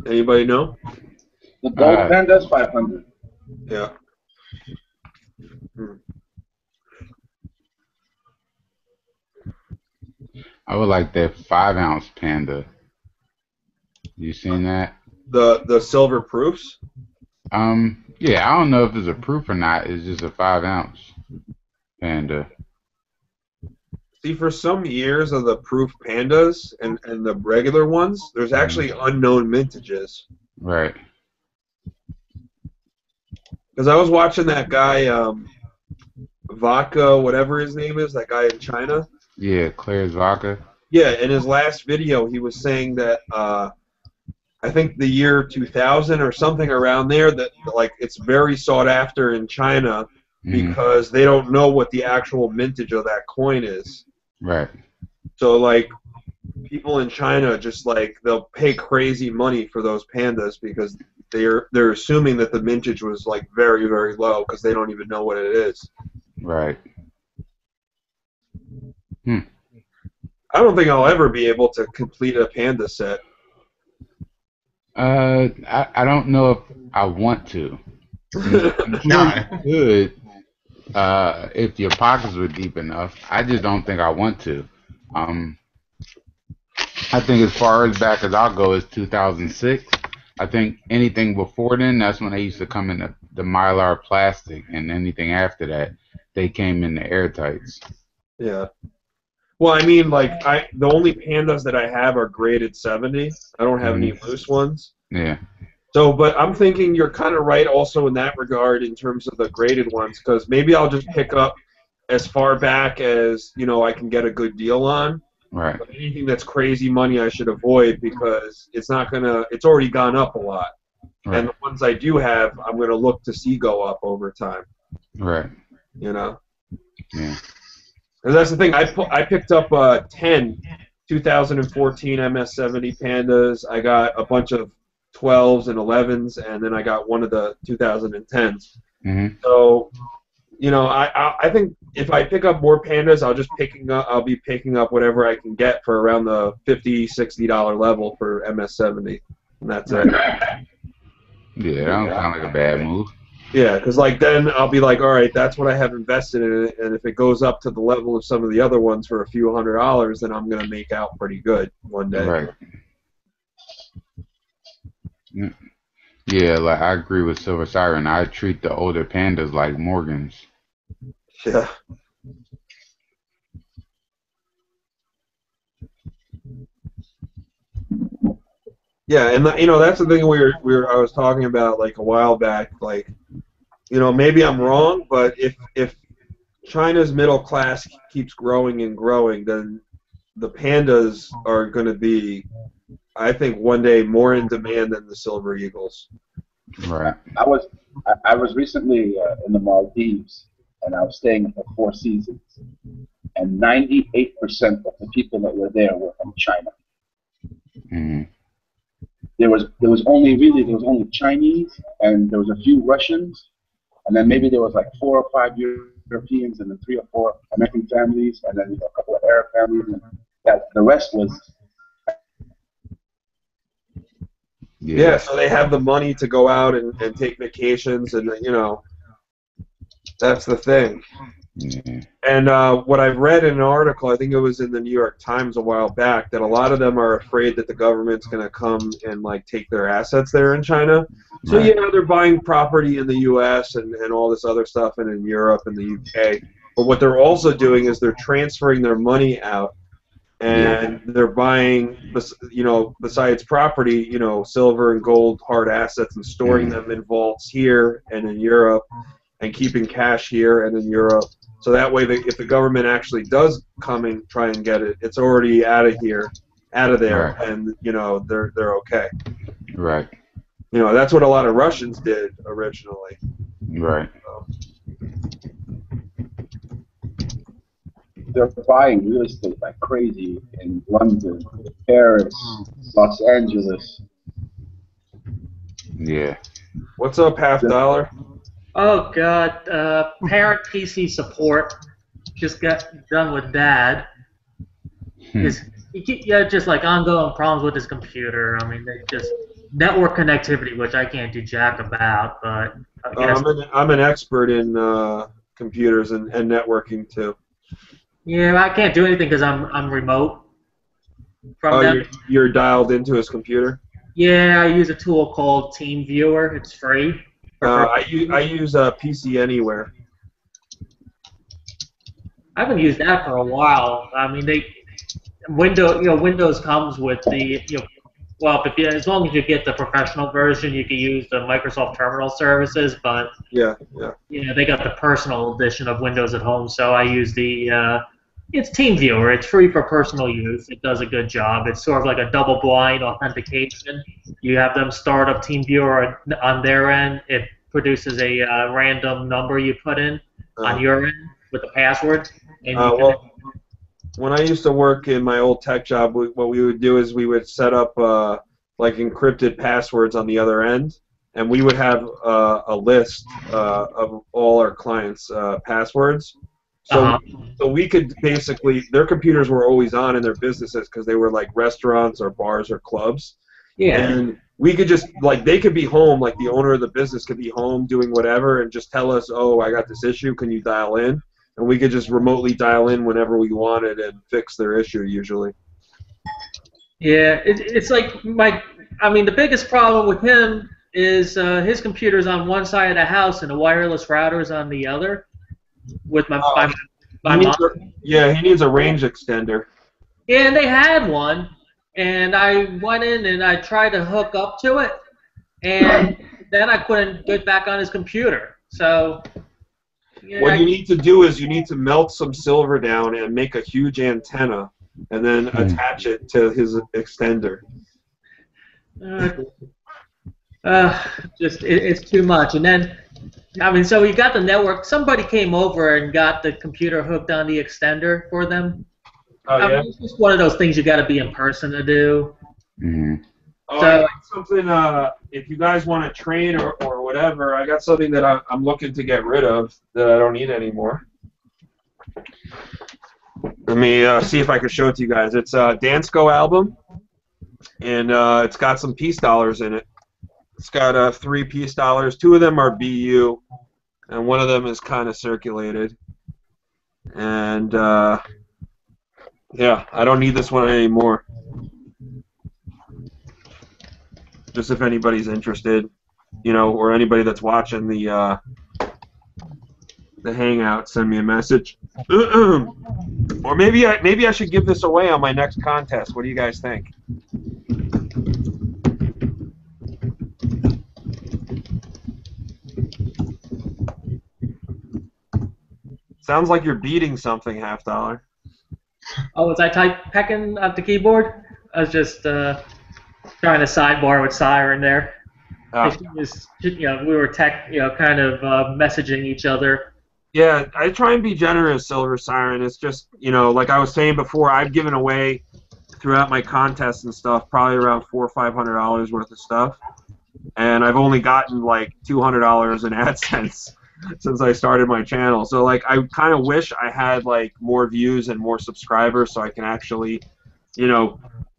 Anybody know? The gold Uh, panda's 500. Yeah. I would like that 5 ounce panda. You seen that? The silver proofs? Yeah, I don't know if it's a proof or not. It's just a 5 ounce panda. See, for some years of the proof pandas and the regular ones, there's actually unknown mintages. Right. Because I was watching that guy, Vodka, whatever his name is, that guy in China. Yeah, Claire's vodka. Yeah, in his last video, he was saying that I think the year 2000 or something around there, that like it's very sought after in China because they don't know what the actual mintage of that coin is. Right. So like people in China just like they'll pay crazy money for those pandas because they're assuming that the mintage was like very, very low because they don't even know what it is. Right. I don't think I'll ever be able to complete a panda set. I don't know if I want to. No. You could, if your pockets were deep enough. I just don't think I want to. I think as far as back as I'll go is 2006. I think anything before then, that's when they used to come in the Mylar plastic, and anything after that, they came in the airtights. Yeah. Well, I mean, like the only pandas that I have are graded 70. I don't have any loose ones. Yeah. So, but I'm thinking you're kind of right also in that regard in terms of the graded ones, because maybe I'll just pick up as far back as, I can get a good deal on. Right. But anything that's crazy money I should avoid because it's already gone up a lot. Right. And the ones I do have, I'm going to look to see go up over time. Right. Yeah. And that's the thing. I picked up 10 2014 MS-70 pandas. I got a bunch of 12s and 11s, and then I got one of the 2010s. So, I think if I pick up more pandas, I'll be picking up whatever I can get for around the $50, $60 level for MS-70, and that's it. Yeah, that don't sound like a bad move. Yeah, because then I'll be like, all right, that's what I have invested in it, and if it goes up to the level of some of the other ones for a few $100s, then I'm going to make out pretty good one day. Right. Yeah, like I agree with Silver Siren. I treat the older pandas like Morgans. Yeah. Yeah, and that's the thing I was talking about like a while back. Like, maybe I'm wrong, but if China's middle class keeps growing and growing, then the pandas are going to be, I think, one day more in demand than the silver eagles. Right. I was recently in the Maldives, and I was staying at the Four Seasons, and 98% of the people that were there were from China. There was only Chinese, and there was a few Russians, and then maybe there was like 4 or 5 Europeans, and then 3 or 4 American families, and then a couple of Arab families, and the rest was. Yeah, so they have the money to go out and take vacations, and That's the thing. Yeah. And what I've read in an article, I think it was in the New York Times a while back, that a lot of them are afraid that the government's going to come and like take their assets there in China. So Right. they're buying property in the U.S. and all this other stuff, and in Europe and the U.K. But what they're also doing is they're transferring their money out, and they're buying, besides property, silver and gold hard assets, and storing them in vaults here and in Europe, and keeping cash here and in Europe. So that way, if the government actually does come and try and get it, it's already out of here, out of there, Right. and they're okay. Right. That's what a lot of Russians did originally. Right. They're buying real estate like crazy in London, Paris, Los Angeles. Yeah. What's up, half dollar? Oh God, parent PC support just got done with Dad. Just like ongoing problems with his computer. I mean, they just network connectivity, which I can't do jack about. But I guess, I'm an expert in computers and networking too. yeah, I can't do anything because I'm remote from them. You're dialed into his computer? Yeah, I use a tool called TeamViewer. It's free. I use PC Anywhere. I haven't used that for a while. I mean, Windows comes with the as long as you get the professional version, you can use the Microsoft Terminal services. But yeah, they got the personal edition of Windows at home, so I use the it's TeamViewer. It's free for personal use. It does a good job. It's sort of like a double-blind authentication. You have them start up TeamViewer on their end. It produces a random number you put in on your end with the password. And when I used to work in my old tech job, what we would do is we would set up like encrypted passwords on the other end, and we would have a list of all our clients' passwords. So we could basically, their computers were always on in their businesses because they were like restaurants or bars or clubs. Yeah. And we could just, like, they could be home, like the owner of the business could be home doing whatever and just tell us, oh, I got this issue, can you dial in? And we could just remotely dial in whenever we wanted and fix their issue usually. Yeah, it's like the biggest problem with him is his computer's on one side of the house and the wireless router's on the other. With my mom. He needs a range extender. Yeah, and they had one, and I went in and I tried to hook up to it, and then I couldn't get back on his computer. So what you need to do is you need to melt some silver down and make a huge antenna, and then attach it to his extender. It's too much, and then. So we got the network. Somebody came over and got the computer hooked on the extender for them. It's just one of those things you got to be in person to do. Mm-hmm. So I got something. If you guys want to train or whatever, I got something that I'm looking to get rid of that I don't need anymore. Let me see if I can show it to you guys. It's a Dansko album, and it's got some peace dollars in it. It's got 3 peace dollars. 2 of them are BU, and 1 of them is kind of circulated. And I don't need this one anymore. Just if anybody's interested, or anybody that's watching the hangout, send me a message. Or maybe I should give this away on my next contest. What do you guys think? Sounds like you're beating something, half dollar. Oh, was I pecking at the keyboard? I was just trying to sidebar with Siren there. We were kind of messaging each other. Yeah, I try and be generous, Silver Siren. It's just, like I was saying before, I've given away throughout my contests and stuff probably around $400 or $500 worth of stuff, and I've only gotten like $200 in AdSense since I started my channel. So like I kind of wish I had like more views and more subscribers so I can actually,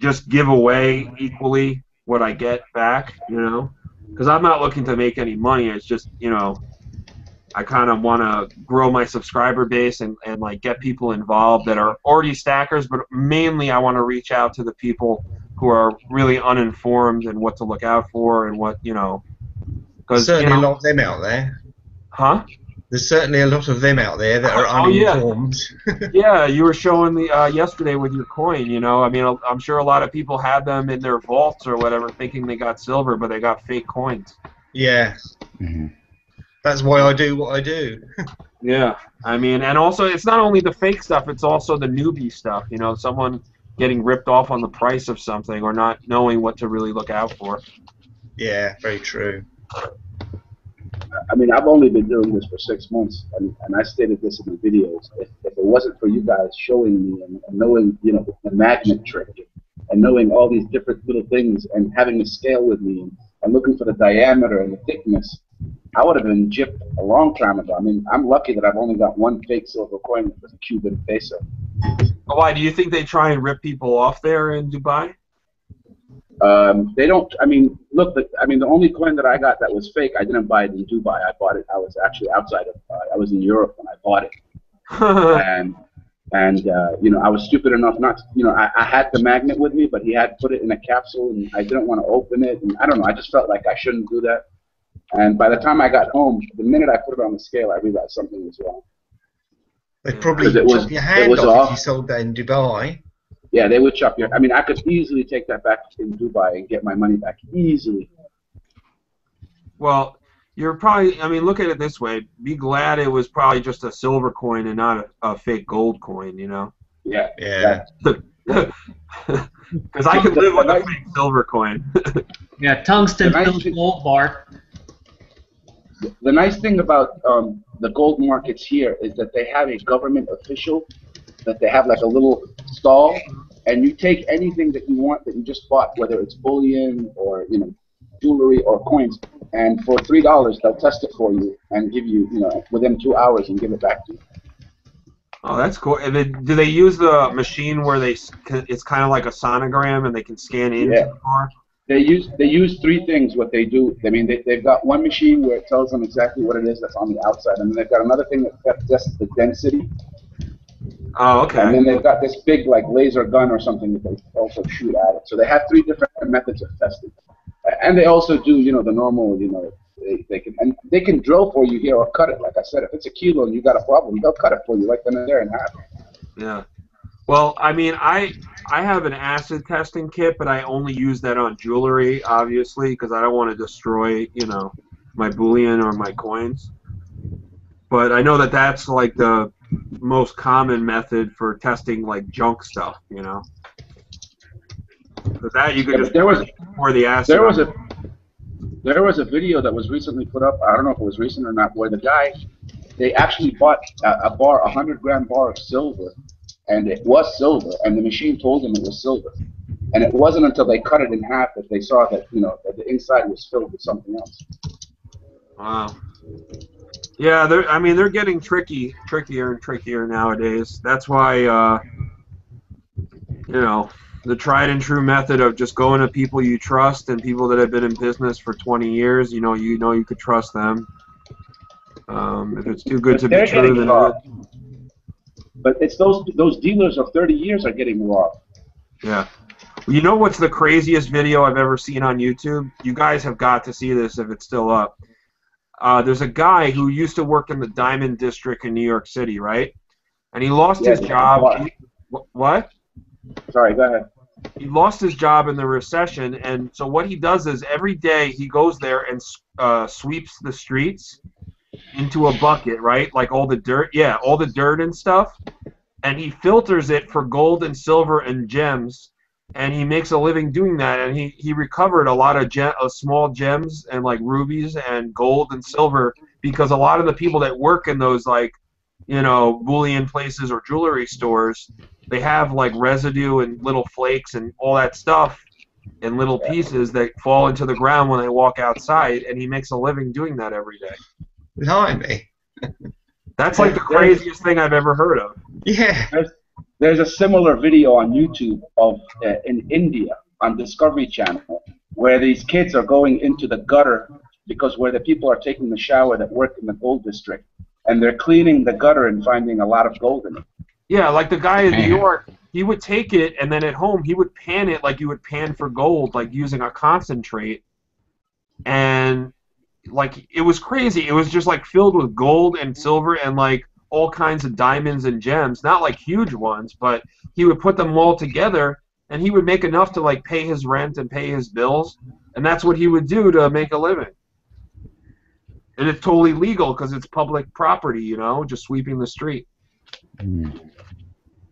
just give away equally what I get back, because I'm not looking to make any money. It's just, I kind of want to grow my subscriber base and like get people involved that are already stackers, but mainly I want to reach out to the people who are really uninformed and what to look out for and what, because, Certainly a lot of them out there. huh? There's certainly a lot of them out there that are Oh, yeah. uninformed. Yeah, you were showing the yesterday with your coin, I mean, I'm sure a lot of people had them in their vaults or whatever thinking they got silver, but they got fake coins. Yeah. Hmm. That's why I do what I do. Yeah, I mean, and also it's not only the fake stuff, it's also the newbie stuff, someone getting ripped off on the price of something or not knowing what to really look out for. Yeah, very true. I mean, I've only been doing this for 6 months, and I stated this in the videos. If it wasn't for you guys showing me and knowing, the magnet trick, and knowing all these different little things, and having the scale with me, and looking for the diameter and the thickness, I would have been gypped a long time ago. I mean, I'm lucky that I've only got one fake silver coin that was a Cuban peso. Why, do you think they try and rip people off there in Dubai? They don't. I mean, look. The only coin that I got that was fake, I didn't buy it in Dubai. I bought it. I was actually outside of. I was in Europe when I bought it, and I was stupid enough not. I had the magnet with me, but he had put it in a capsule, and I didn't want to open it. And I don't know. I just felt like I shouldn't do that. And by the time I got home, the minute I put it on the scale, I realized something was wrong. They'd probably chop your hand off if you sold that in Dubai. Yeah, they would chop your. I mean, I could easily take that back in Dubai and get my money back easily. Well, you're probably. I mean, look at it this way: be glad it was probably just a silver coin and not a fake gold coin. Yeah. Yeah. Because I could live with a fake silver coin. Yeah, tungsten filled gold bar. The nice thing about the gold markets here is that they have a government official, that they have like a little stall, and you take anything that you want that you just bought, whether it's bullion or jewelry or coins, and for $3 they'll test it for you and give you within 2 hours and give it back to you. Oh, that's cool. And then, do they use the machine where it's kind of like a sonogram and they can scan into the bar? They use three things. What they do, I mean, they've got one machine where it tells them exactly what it is that's on the outside, and then they've got another thing that tests the density. Oh, okay. And then they've got this big like laser gun or something that they also shoot at it. So they have three different methods of testing, and they also do the normal they can drill for you here or cut it. Like I said, if it's a kilo and you got a problem, they'll cut it for you right then and there in half. Yeah. Well, I mean, I have an acid testing kit, but I only use that on jewelry, obviously, because I don't want to destroy, my bullion or my coins. But I know that that's like the most common method for testing like junk stuff, But that you could just pour the acid. There was a video that was recently put up. I don't know if it was recent or not, where the guy, they actually bought a 100-gram bar of silver. And it was silver, and the machine told them it was silver. And it wasn't until they cut it in half that they saw that that the inside was filled with something else. Wow. Yeah, they're getting trickier and trickier nowadays. That's why the tried and true method of just going to people you trust and people that have been in business for 20 years, you could trust them. If it's too good to be true, then it is. But it's those dealers of 30 years are getting robbed. Yeah. Well, you know what's the craziest video I've ever seen on YouTube? You guys have got to see this if it's still up. There's a guy who used to work in the Diamond District in New York City, right? And he lost his job. What? Sorry, go ahead. He lost his job in the recession, and so what he does is every day he goes there and sweeps the streets into a bucket, right? Like all the dirt, all the dirt and stuff, and he filters it for gold and silver and gems, and he makes a living doing that. And he recovered a lot of small gems and like rubies and gold and silver, because a lot of the people that work in those like bullion places or jewelry stores, they have like residue and little flakes and all that stuff in little pieces that fall into the ground when they walk outside, and he makes a living doing that every day. Blimey. That's like the craziest thing I've ever heard of. Yeah. There's a similar video on YouTube of in India on Discovery Channel where these kids are going into the gutter because where the people are taking the shower that work in the gold district, and they're cleaning the gutter and finding a lot of gold in it. Yeah, like the guy in New York, he would take it, and then at home he would pan it like you would pan for gold, like using a concentrate. And like it was crazy. It was just like filled with gold and silver and like all kinds of diamonds and gems. Not like huge ones, but he would put them all together, and he would make enough to like pay his rent and pay his bills, and that's what he would do to make a living. And it's totally legal because it's public property, you know, just sweeping the street.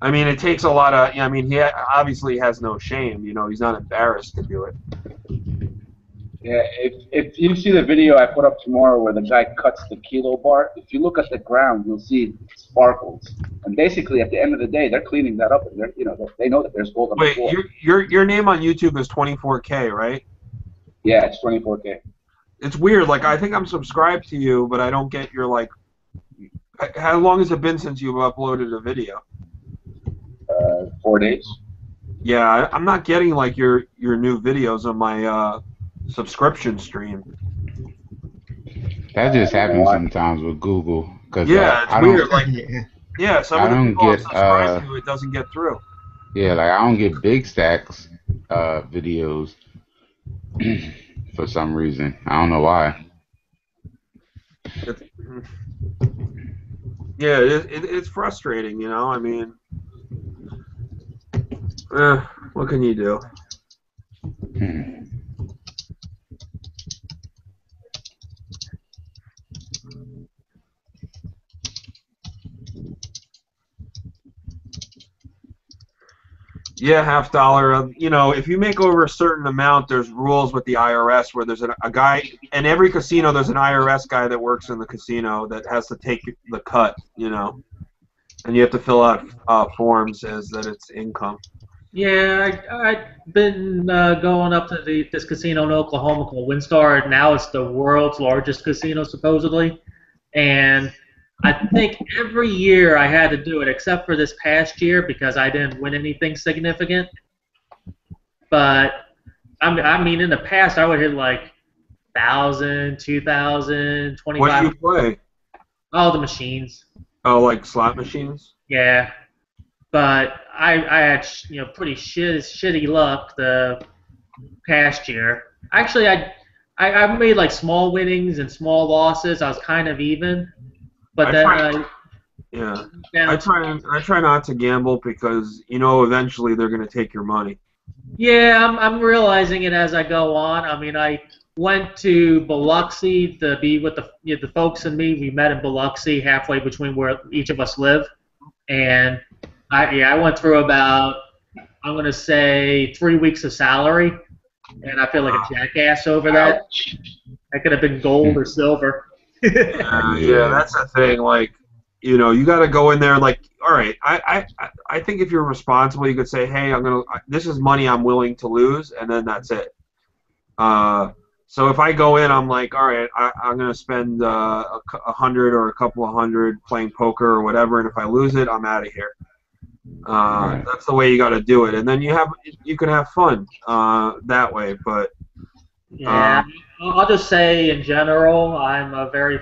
I mean, it takes a lot of. I mean, he obviously has no shame. You know, he's not embarrassed to do it. Yeah, if you see the video I put up tomorrow where the guy cuts the kilo bar, if you look at the ground, you'll see sparkles. And basically, at the end of the day, they're cleaning that up, and they're, you know, they know that there's gold on the floor. Wait, your name on YouTube is 24K, right? Yeah, it's 24K. It's weird. Like, I think I'm subscribed to you, but I don't get your like. How long has it been since you've uploaded a video? 4 days. Yeah, I'm not getting like your new videos on my subscription stream. That just happens sometimes with Google. Cause, yeah, it's weird. Like, yeah, some I of the don't people I'm get, subscribed to, it doesn't get through. Yeah, like I don't get Big Stacks videos for some reason. I don't know why. Yeah, it's frustrating, you know. I mean, what can you do? Yeah, $50. You know, if you make over a certain amount, there's rules with the IRS where there's a guy in every casino. There's an IRS guy that works in the casino that has to take the cut. You know, and you have to fill out forms as that it's income. Yeah, I've been going up to this casino in Oklahoma called WinStar, and now it's the world's largest casino supposedly. And I think every year I had to do it, except for this past year because I didn't win anything significant. But I mean, in the past I would hit like 1,000, 2,000, 25. What do you play? Oh, the machines. Oh, like slot machines? Yeah, but I had pretty shitty luck the past year. Actually, I made like small winnings and small losses. I was kind of even. But I try not to gamble because you know eventually they're going to take your money. Yeah, I'm realizing it as I go on. I mean, I went to Biloxi to be with the folks and me. We met in Biloxi, halfway between where each of us live, and I went through about, I'm going to say, 3 weeks of salary, and I feel like a jackass over that. That could have been gold or silver. Yeah, that's the thing. Like, you know, you got to go in there. Like, all right, I think if you're responsible, you could say, hey, this is money I'm willing to lose, and then that's it. So if I go in, I'm like, all right, I'm gonna spend 100 or a couple of hundred playing poker or whatever, and if I lose it, I'm out of here. That's the way you got to do it, and then you can have fun that way. But yeah. I'll just say, in general, I'm a very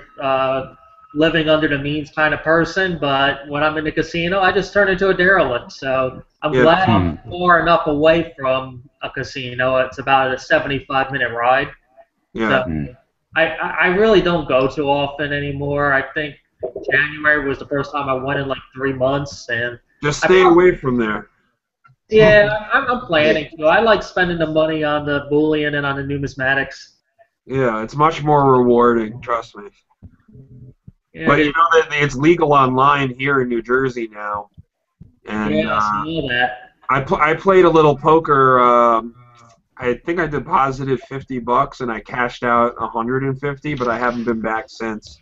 living under the means kind of person, but when I'm in the casino, I just turn into a derelict. So I'm glad I'm far enough away from a casino. It's about a 75-minute ride. Yeah. So I really don't go too often anymore. I think January was the first time I went in like 3 months. And just stay away from there. Yeah, I'm planning to. I like spending the money on the bullion and on the numismatics. Yeah, it's much more rewarding, trust me. Yeah, but you know that it's legal online here in New Jersey now. And yeah, I saw that. I played a little poker. I think I deposited $50 and I cashed out 150, but I haven't been back since.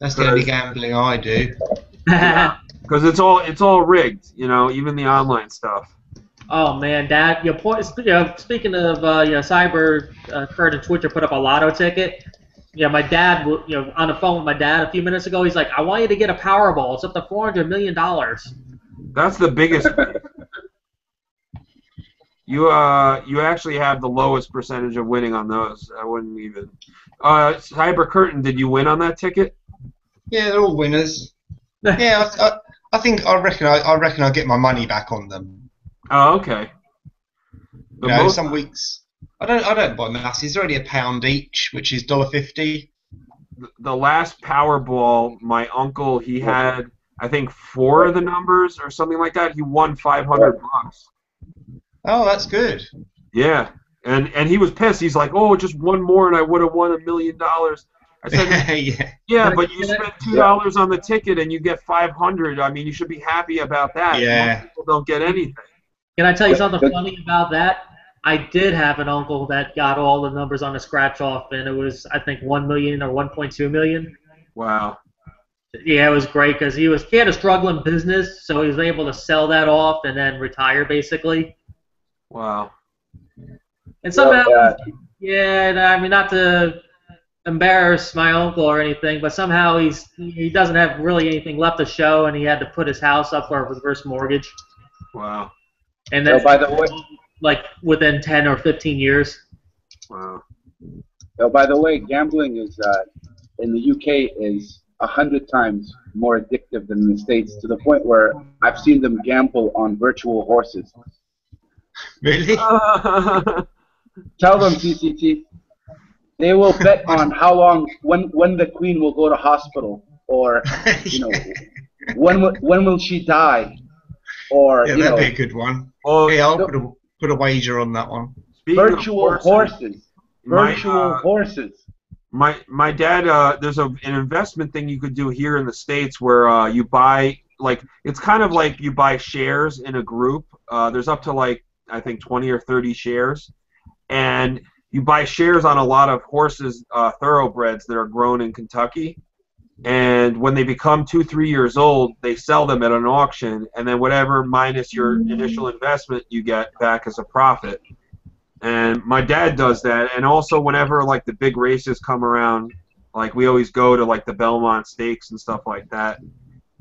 That's the only gambling I do. Because it's all rigged, you know, even the online stuff. Oh man, Dad! Speaking of cyber, Kurt and Twitcher put up a lotto ticket. Yeah, my dad, on the phone with my dad a few minutes ago, he's like, "I want you to get a Powerball. It's up to $400 million." That's the biggest. You actually have the lowest percentage of winning on those. I wouldn't even. Cyber Curtain, did you win on that ticket? Yeah, they're all winners. Yeah, I think I reckon I'll get my money back on them. Oh, okay. You know, some weeks I don't buy masses. They're only £1 each, which is $1.50. The last Powerball, my uncle, he had, I think, 4 of the numbers or something like that. He won $500. Oh, that's good. Yeah, and he was pissed. He's like, "Oh, just one more, and I would have won $1 million." I said, "Yeah, but you spent $2 on the ticket, and you get 500. I mean, you should be happy about that. Yeah. Most people don't get anything." Can I tell you something funny about that? I did have an uncle that got all the numbers on the scratch off, and it was, I think, 1 million or 1.2 million. Wow. Yeah, it was great because he had a struggling business, so he was able to sell that off and then retire basically. Wow. And somehow, yeah, I mean, not to embarrass my uncle or anything, but somehow he doesn't have really anything left to show, and he had to put his house up for a reverse mortgage. Wow. And then, by the way, like within 10 or 15 years. Wow. By the way, gambling is in the UK is 100 times more addictive than in the States, to the point where I've seen them gamble on virtual horses. Really? Tell them, CCT. They will bet on how long, when the Queen will go to hospital, or when will she die, or yeah, that'd be a good one. Well, yeah, I'll put a wager on that one. Virtual horses. Virtual horses. My dad, there's an investment thing you could do here in the States where you buy, like, it's kind of like you buy shares in a group. There's up to, like, I think 20 or 30 shares, and you buy shares on a lot of horses, thoroughbreds that are grown in Kentucky, and when they become 2-3 years old, they sell them at an auction, and then whatever minus your initial investment you get back as a profit. And my dad does that, and also whenever, like, the big races come around, like, we always go to, like, the Belmont Stakes and stuff like that.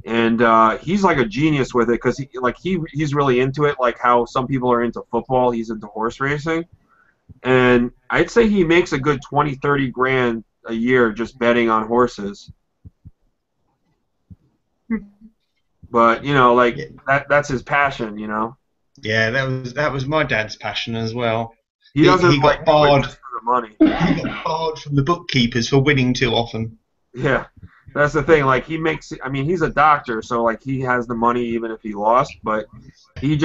And he's like a genius with it because he's really into it, like how some people are into football. He's into horse racing, and I'd say he makes a good 20-30 grand a year just betting on horses. But like that's his passion, Yeah, that was my dad's passion as well. He doesn't he got barred for the money. He got barred from the bookkeepers for winning too often. Yeah. That's the thing, like, he's a doctor, so, like, he has the money even if he lost, but he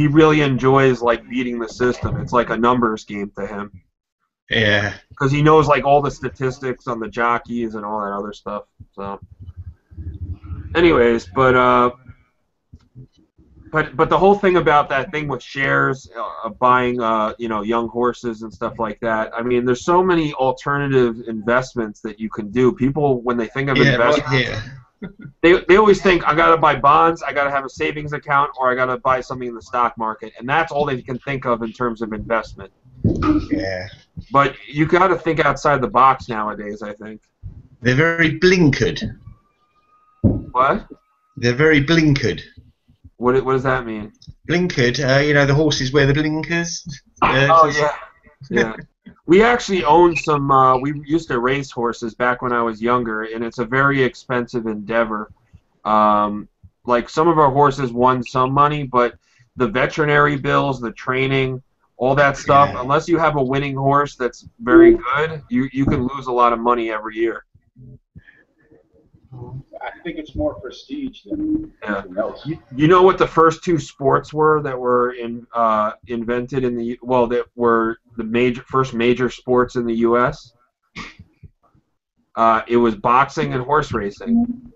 really enjoys, like, beating the system. It's like a numbers game to him. Yeah. Because he knows, like, all the statistics on the jockeys and all that other stuff, so. Anyways, but the whole thing about that thing with shares, buying, young horses and stuff like that. I mean, there's so many alternative investments that you can do. People, when they think of investments, they always think, I gotta buy bonds, I gotta have a savings account, or I gotta buy something in the stock market, and that's all they can think of in terms of investment. Yeah. But you gotta think outside the box nowadays, I think. They're very blinkered. What? They're very blinkered. What does that mean? Blinkered, the horses wear the blinkers. Yeah. We actually own some, we used to race horses back when I was younger, and it's a very expensive endeavor. Like, some of our horses won some money, but the veterinary bills, the training, all that stuff, unless you have a winning horse that's very good, you can lose a lot of money every year. I think it's more prestige than anything else. You know what the first 2 sports were that were invented that were the first major sports in the U.S.? It was boxing and horse racing.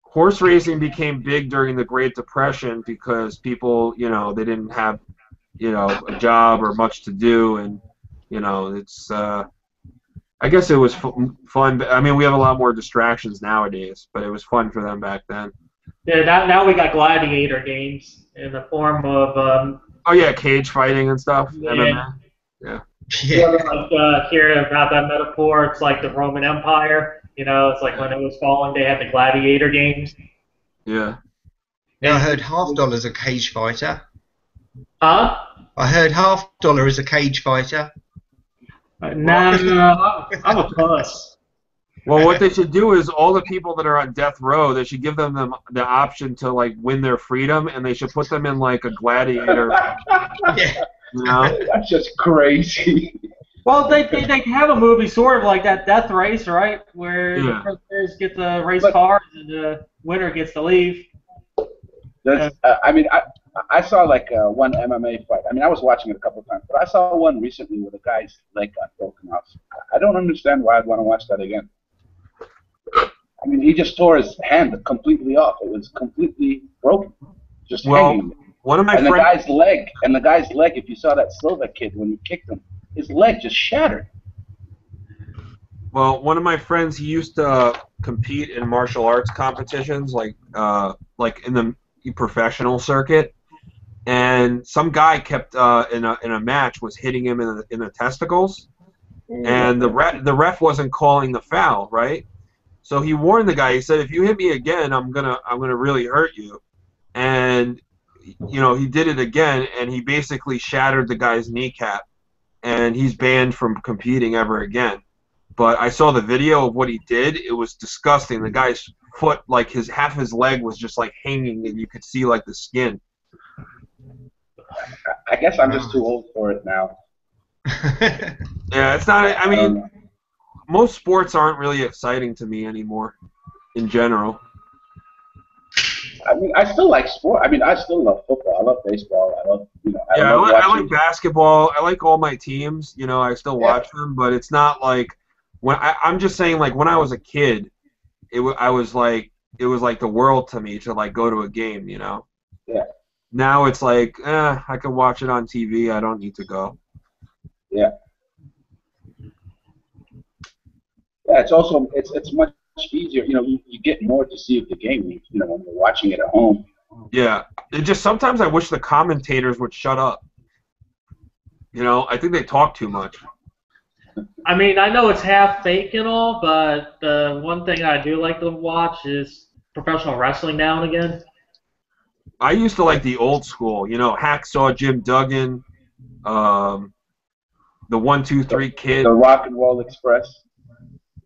Horse racing became big during the Great Depression because people, they didn't have, a job or much to do, and it's. I guess it was fun. I mean, we have a lot more distractions nowadays, but it was fun for them back then. Yeah, now we got gladiator games in the form of. Cage fighting and stuff. Yeah. MMA. Yeah. Like hear about that metaphor? It's like the Roman Empire. It's like when it was falling, they had the gladiator games. Yeah. Yeah, I heard $50 a cage fighter. Huh? I heard Half Dollar is a cage fighter. Nah, I'm a puss. Well, what they should do is all the people that are on death row, they should give them the option to like win their freedom, and they should put them in like a gladiator. Yeah. You know? That's just crazy. Well, they have a movie sort of like that, Death Race, right? Where the Yeah. prisoners get to race But- cars and the winner gets to leave. I mean, I saw like one MMA fight. I mean, I was watching it a couple of times, but I saw one recently where the guy's leg got broken off. I don't understand why I'd want to watch that again. I mean, he just tore his hand completely off. It was completely broken, just hanging. One of my And friends. the guy's leg. If you saw that Silva kid when he kicked him, his leg just shattered. Well, one of my friends, he used to compete in martial arts competitions, like in the professional circuit, and some guy kept in a match was hitting him in the testicles, and the ref wasn't calling the foul, right? So he warned the guy. He said, "If you hit me again, I'm gonna really hurt you." And he did it again, and he basically shattered the guy's kneecap, and he's banned from competing ever again. But I saw the video of what he did. It was disgusting. The guy's foot, like half his leg was just like hanging, and you could see like the skin. I guess I'm just too old for it now. Yeah, it's not. I mean, most sports aren't really exciting to me anymore, in general. I mean, I still like sport. I mean, I still love football. I love baseball. I love, Yeah, love I watching. like basketball. I like all my teams. I still watch them, but it's not like I'm just saying, like when I was a kid, it was like the world to me to like go to a game. Yeah. Now it's like, I can watch it on TV. I don't need to go. Yeah. Yeah, it's also it's much easier. You get more to see of the game. When you're watching it at home. Yeah, it just sometimes I wish the commentators would shut up. I think they talk too much. I mean, I know it's half fake and all, but the one thing I do like to watch is professional wrestling now and again. I used to like the old school, Hacksaw Jim Duggan, the 1, 2, 3 Kid, The Rock and Roll Express.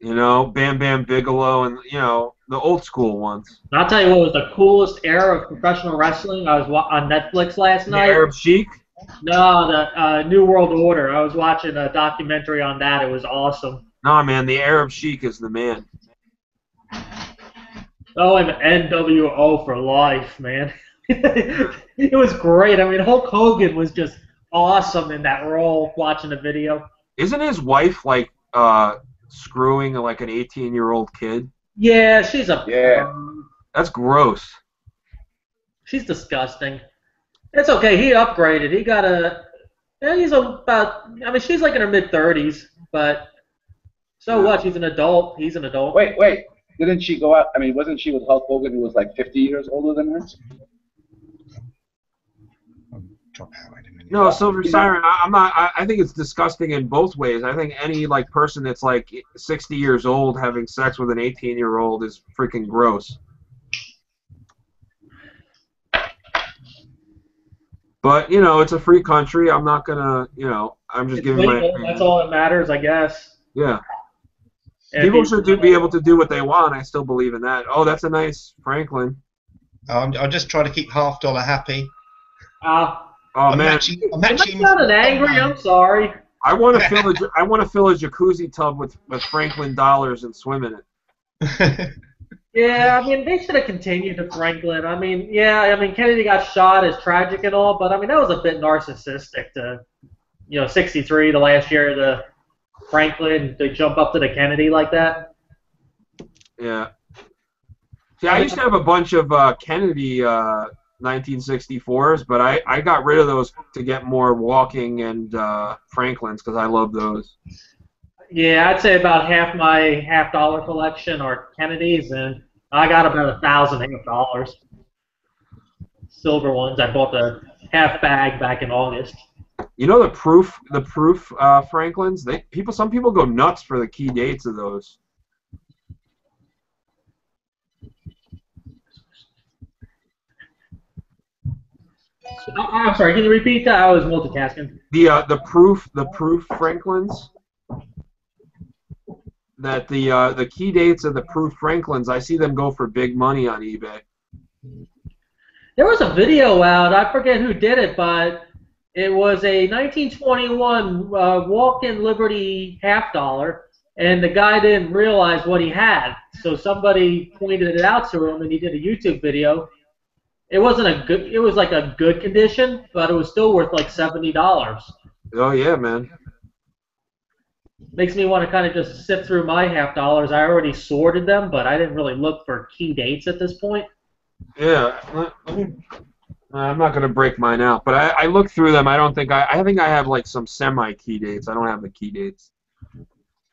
Bam Bam Bigelow, and the old school ones. And I'll tell you what was the coolest era of professional wrestling. I was on Netflix last The night. Arab Sheik. No, the New World Order. I was watching a documentary on that. It was awesome. Nah, man, the Arab Sheik is the man. Oh, and NWO for life, man. It was great. I mean, Hulk Hogan was just awesome in that role. Watching the video. Isn't his wife like screwing like an 18-year-old kid? Yeah, she's a. Yeah. That's gross. She's disgusting. It's okay. He upgraded. He got a. Yeah, he's about. I mean, she's like in her mid-30s, but so what? She's an adult. He's an adult. Wait. Didn't she go out? I mean, wasn't she with Hulk Hogan, who was like 50 years older than her? Drop out in a minute. No, Silver Siren. I'm not. I think it's disgusting in both ways. I think any like person that's like 60 years old having sex with an 18-year-old is freaking gross. But it's a free country. I'm not gonna. I'm just It's giving my legal. opinion. That's all that matters, I guess. Yeah. And People if should be able to do what they want. I still believe in that. Oh, that's a nice Franklin. I'll just try to keep $half dollar happy. Oh I'm man, matching. I sounded angry. I'm sorry. I want to fill a jacuzzi tub with Franklin dollars and swim in it. Yeah, I mean, they should have continued to Franklin. I mean, yeah, I mean, Kennedy got shot is tragic and all, but I mean, that was a bit narcissistic to, 63, the last year of the Franklin, to jump up to the Kennedy like that. Yeah. See, I used to have a bunch of Kennedy 1964s, but I got rid of those to get more walking and Franklins because I love those. Yeah, I'd say about half my $half-dollar collection are Kennedys, and I got about 1,000 $half-dollars. Silver ones. I bought the half bag back in August. The proof Franklins. Some people go nuts for the key dates of those. I'm sorry. Can you repeat that? I was multitasking. The proof Franklins. That the key dates of the proof Franklins, I see them go for big money on eBay. There was a video out. I forget who did it, but it was a 1921 walk-in Liberty half dollar, and the guy didn't realize what he had. So somebody pointed it out to him, and he did a YouTube video. It wasn't a good. It was like a good condition, but it was still worth like $70. Oh yeah, man. Makes me want to kind of just sift through my half dollars. I already sorted them, but I didn't really look for key dates at this point. Yeah. I'm not gonna break mine out, but I looked through them. I think I have like some semi key dates. I don't have the key dates,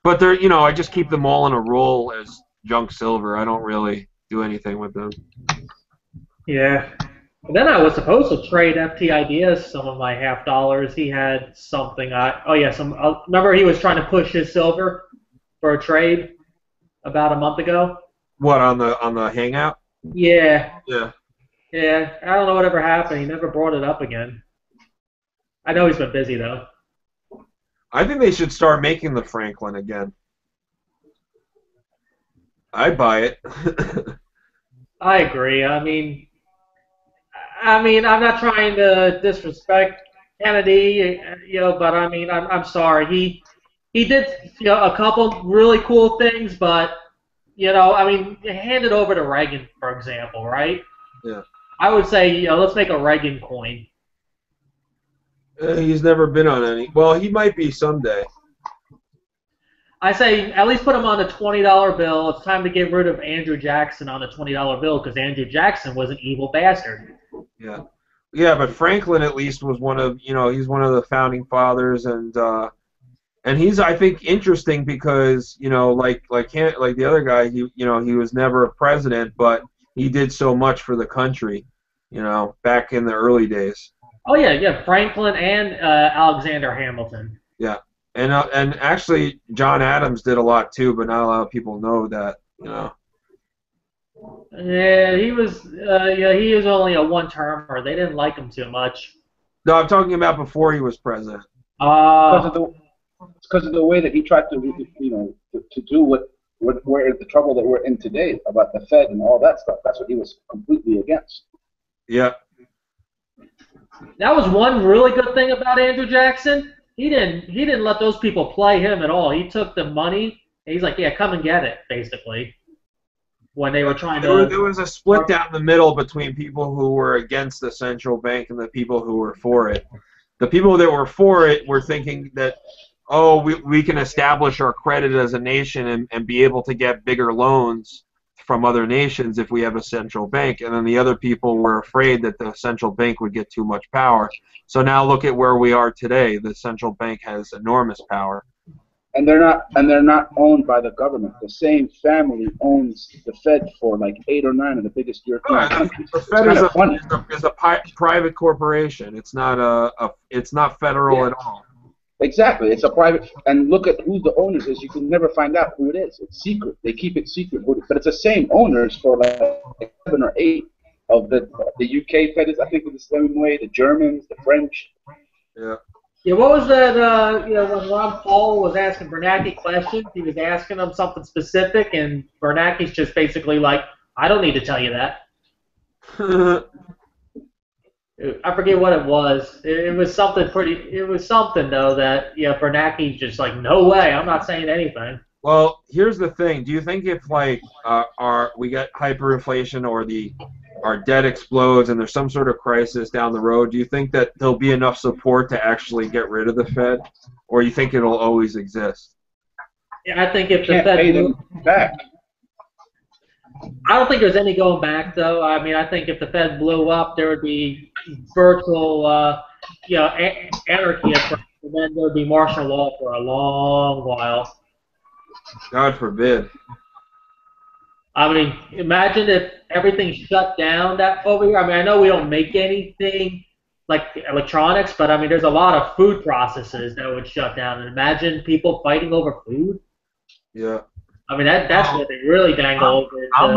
but they're I just keep them all in a roll as junk silver. I don't really do anything with them. Yeah. And then I was supposed to trade FT Ideas some of my half dollars. He had something. Remember he was trying to push his silver for a trade about a month ago. What on the hangout? Yeah. Yeah. Yeah. I don't know whatever happened. He never brought it up again. I know he's been busy though. I think they should start making the Franklin again. I'd buy it. I agree. I mean, I'm not trying to disrespect Kennedy, but I mean, I'm sorry. He did, a couple really cool things, but, I mean, hand it over to Reagan, for example, right? Yeah. I would say, let's make a Reagan coin. He's never been on any. Well, he might be someday. I say at least put him on the $20 bill. It's time to get rid of Andrew Jackson on the $20 bill because Andrew Jackson was an evil bastard. Yeah, yeah, but Franklin at least was one of he's one of the founding fathers, and he's I think interesting because like the other guy, he was never a president, but he did so much for the country, back in the early days. Oh yeah, Franklin and Alexander Hamilton. Yeah, and actually John Adams did a lot too, but not a lot of people know that. Yeah, he was only a one-termer. They didn't like him too much. No, I'm talking about before he was president. Because of the way that he tried to to do where the trouble that we're in today about the Fed and all that stuff. That's what he was completely against. Yeah. That was one really good thing about Andrew Jackson. He didn't let those people play him at all. He took the money and he's like, yeah, come and get it, basically. When they were trying to... There was a split down the middle between people who were against the central bank and the people who were for it. The people that were for it were thinking that, we can establish our credit as a nation and be able to get bigger loans from other nations if we have a central bank. And then the other people were afraid that the central bank would get too much power. So now look at where we are today. The central bank has enormous power. And they're not owned by the government. The same family owns the Fed for like 8 or 9 of the biggest European countries. The Fed is a private corporation. It's not it's not federal at all. Exactly. It's a private, and look at who the owners is. You can never find out who it is. It's secret. They keep it secret. But it's the same owners for like 7 or 8 of the UK Fed is, I think, the same way. The Germans, the French. Yeah. Yeah, what was that, when Ron Paul was asking Bernanke questions, he was asking him something specific, and Bernanke's just basically like, I don't need to tell you that. I forget what it was. It was something though, that, Bernanke's just like, no way, I'm not saying anything. Well, here's the thing. Do you think if, like, we get hyperinflation or our debt explodes and there's some sort of crisis down the road, do you think that there'll be enough support to actually get rid of the Fed? Or you think it'll always exist? Yeah, I think if the Can't Fed pay them back. I don't think there's any going back, though. I mean, I think if the Fed blew up, there would be virtual, anarchy at first, and then there would be martial law for a long while. God forbid. I mean, imagine if everything shut down over here. I mean, I know we don't make anything like electronics, but I mean, there's a lot of food processes that would shut down. And imagine people fighting over food. Yeah. I mean, that's what they really dangle over. I'm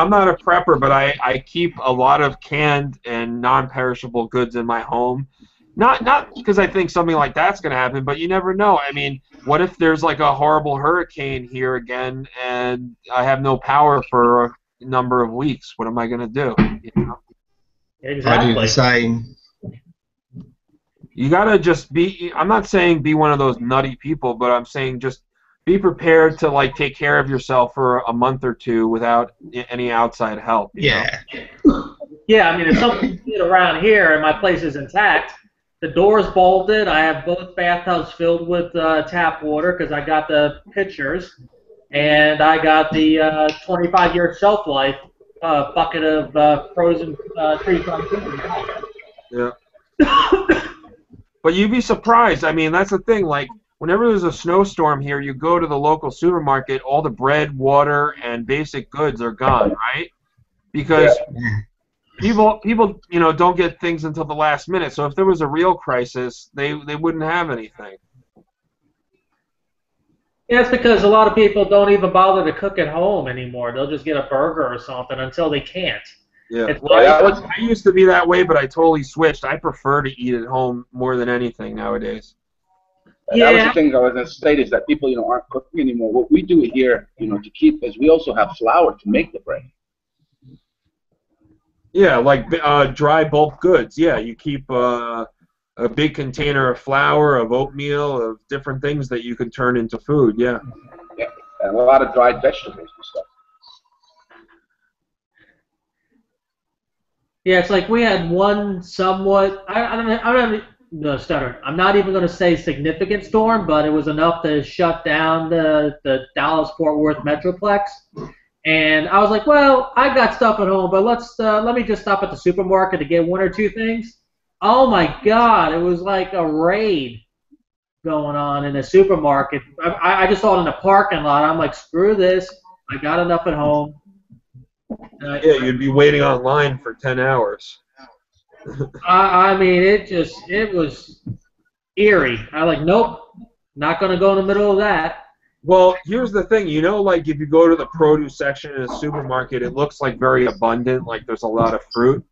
not a prepper, but I keep a lot of canned and non-perishable goods in my home. Not because I think something like that's going to happen, but you never know. I mean, what if there's like a horrible hurricane here again, and I have no power for a number of weeks? What am I going to do? You know? Exactly. I do the same. You got to just be. I'm not saying be one of those nutty people, but I'm saying just be prepared to like take care of yourself for a month or two without any outside help. You know? Yeah, I mean, if something's around here and my place is intact, the door's bolted, I have both bathtubs filled with tap water because I got the pitchers, and I got the 25-year shelf life bucket of frozen freeze-dried food. Yeah. But you'd be surprised. I mean, that's the thing. Like, whenever there's a snowstorm here, you go to the local supermarket, all the bread, water, and basic goods are gone, right? Because people, don't get things until the last minute. So if there was a real crisis, they wouldn't have anything. Yeah, it's because a lot of people don't even bother to cook at home anymore. They'll just get a burger or something until they can't. Yeah, well, I used to be that way, but I totally switched. I prefer to eat at home more than anything nowadays. That was the thing I was going to state is that people, aren't cooking anymore. What we do here, to keep is we also have flour to make the bread. Yeah, like dry bulk goods. Yeah, you keep a big container of flour, of oatmeal, of different things that you can turn into food. Yeah. Yeah, and a lot of dried vegetables and stuff. Yeah, it's like we had one somewhat. I'm not even going to say significant storm, but it was enough to shut down the Dallas-Fort Worth Metroplex. And I was like, well, I got stuff at home, but let me just stop at the supermarket to get one or two things. Oh my God, it was like a raid going on in the supermarket. I just saw it in the parking lot. I'm like, screw this. I got enough at home. Yeah, you'd be waiting online for 10 hours. I mean, it was eerie. I like, nope, not going to go in the middle of that. Well, here's the thing. Like if you go to the produce section in a supermarket, it looks like very abundant, like there's a lot of fruit.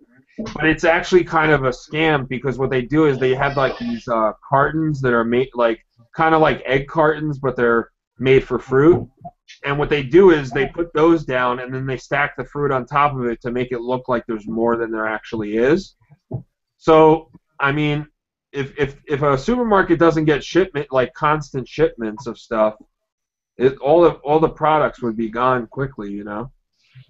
But it's actually kind of a scam because what they do is they have like these cartons that are made like kind of like egg cartons, but they're made for fruit. And what they do is they put those down and then they stack the fruit on top of it to make it look like there's more than there actually is. So, I mean, if a supermarket doesn't get constant shipments of stuff, all the products would be gone quickly,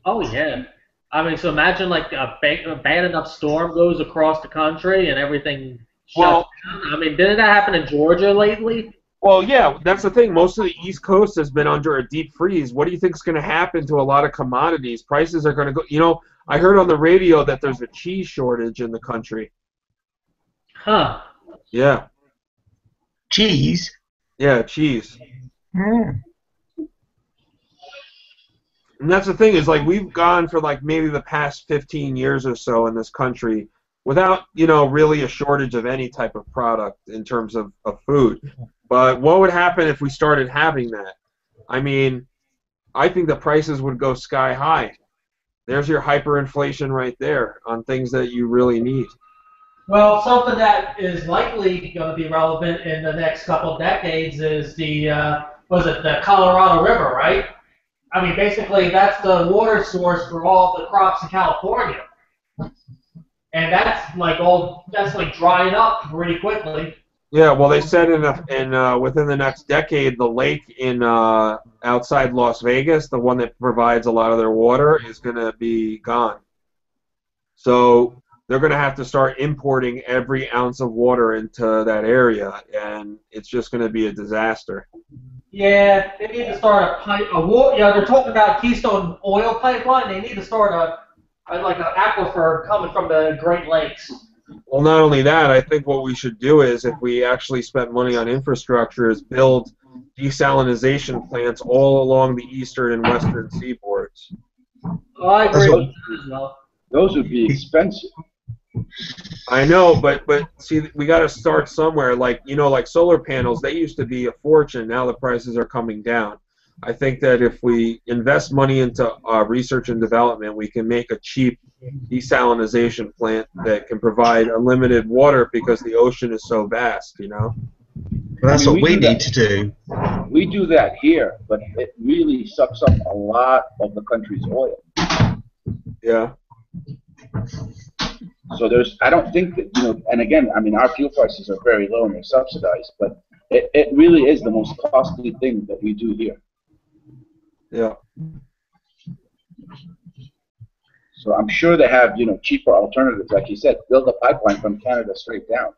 Oh yeah. I mean, so imagine like a bad enough storm goes across the country and everything shuts down. I mean, didn't that happen in Georgia lately? Well, yeah, that's the thing. Most of the East Coast has been under a deep freeze. What do you think is going to happen to a lot of commodities? Prices are going to go. I heard on the radio that there's a cheese shortage in the country. Huh. Yeah. Cheese? Yeah, cheese. Mm. And that's the thing is, like, we've gone for, like, maybe the past 15 years or so in this country without, really a shortage of any type of product in terms of food. But what would happen if we started having that? I mean, I think the prices would go sky high. There's your hyperinflation right there on things that you really need. Well, something that is likely going to be relevant in the next couple of decades is the Colorado River, right? I mean, basically, that's the water source for all the crops in California, and that's like drying up pretty quickly. Yeah, well, they said within the next decade, the lake in outside Las Vegas, the one that provides a lot of their water, is going to be gone. So they're going to have to start importing every ounce of water into that area, and it's just going to be a disaster. Yeah, they need to start they're talking about Keystone Oil Pipeline. They need to start an aquifer coming from the Great Lakes. Well, not only that, I think what we should do is, if we actually spent money on infrastructure, is build desalination plants all along the eastern and western seaboards. Oh, I agree with that as well. Those would be expensive. I know, but see, we got to start somewhere. Like solar panels, they used to be a fortune. Now the prices are coming down. I think that if we invest money into research and development, we can make a cheap desalination plant that can provide unlimited water because the ocean is so vast, you know? Well, that's what we need to do. We do that here, but it really sucks up a lot of the country's oil. Yeah. So I don't think that, and again, I mean, our fuel prices are very low and they're subsidized, but it really is the most costly thing that we do here. Yeah. So I'm sure they have, cheaper alternatives. Like you said, build a pipeline from Canada straight down.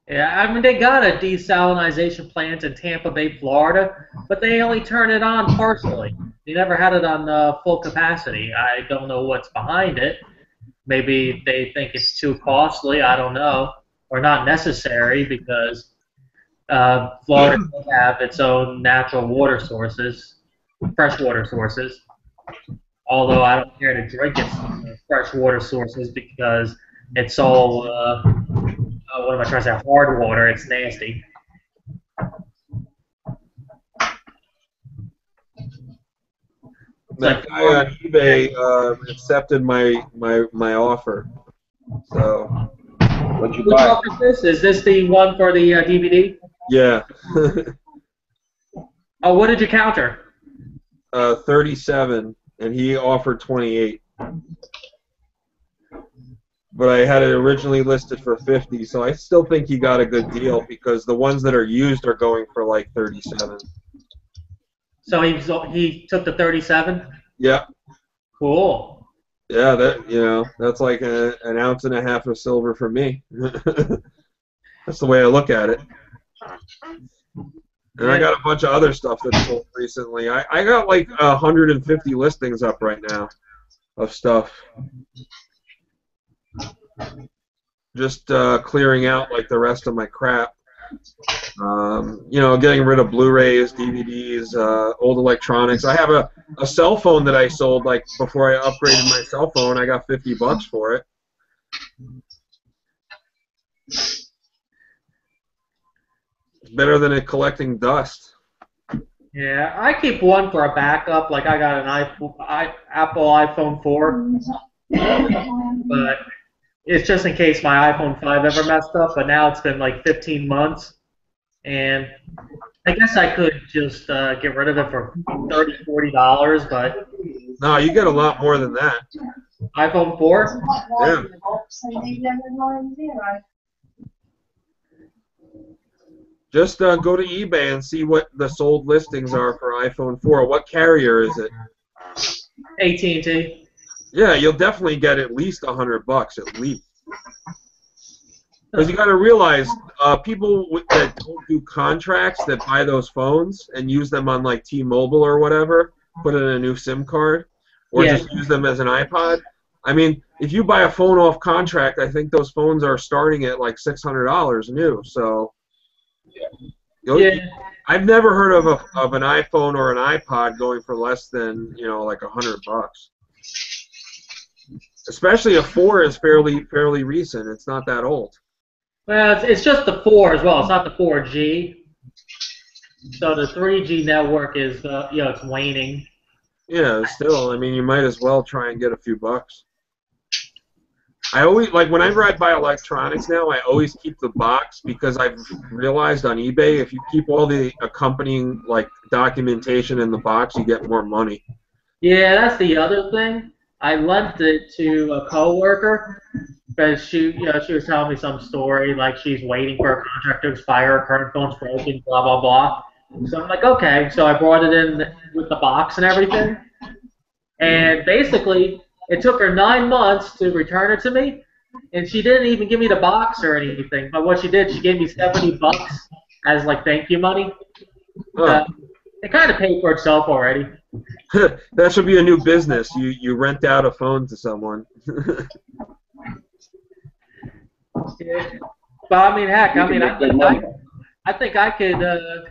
Yeah, I mean, they got a desalination plant in Tampa Bay, Florida, but they only turn it on partially. They never had it on full capacity. I don't know what's behind it. Maybe they think it's too costly, I don't know, or not necessary because Florida does have its own natural water sources, freshwater sources, although I don't care to drink its freshwater sources because it's all, what am I trying to say, hard water, it's nasty. That guy on eBay accepted my offer. So. What'd you Which buy? one is this? Is this the one for the DVD? Yeah. Oh, what did you counter? 37, and he offered 28. But I had it originally listed for 50, so I still think he got a good deal because the ones that are used are going for like 37. So he took the 37? Yeah. Cool. Yeah, that's like an ounce and a half of silver for me. That's the way I look at it. And I got a bunch of other stuff that's sold recently. I got like 150 listings up right now of stuff. Just clearing out like the rest of my crap. Getting rid of Blu-rays, DVDs, old electronics. I have a cell phone that I sold like before I upgraded my cell phone. I got $50 for it. It's better than it collecting dust. Yeah, I keep one for a backup. Like I got an Apple iPhone 4, but it's just in case my iPhone 5 ever messed up. But now it's been like 15 months, and I guess I could just get rid of it for $30, $40. But no, you get a lot more than that. iPhone 4? Yeah. Just go to eBay and see what the sold listings are for iPhone 4. What carrier is it? AT&T. Yeah, you'll definitely get at least $100 at least. Because you got to realize, people that don't do contracts that buy those phones and use them on like T-Mobile or whatever, put in a new SIM card, or just use them as an iPod. I mean, if you buy a phone off contract, I think those phones are starting at like $600 new. So. I've never heard of an iPhone or an iPod going for less than like $100. Especially a 4 is fairly recent. It's not that old. Well, it's just the 4 as well. It's not the 4G. So the 3G network is it's waning. Yeah, still. I mean, you might as well try and get a few bucks. I always, like, whenever I buy electronics now, I always keep the box because I've realized on eBay if you keep all the accompanying, like, documentation in the box, you get more money. Yeah, that's the other thing. I lent it to a coworker because she was telling me some story, like she's waiting for a contract to expire, her current phone's broken, blah, blah, blah. So I'm like, okay. So I brought it in with the box and everything. And basically, it took her 9 months to return it to me, and she didn't even give me the box or anything. But what she did, she gave me $70 as like thank you money. It kind of paid for itself already. That should be a new business. You rent out a phone to someone. Yeah. But I mean, heck, I think I could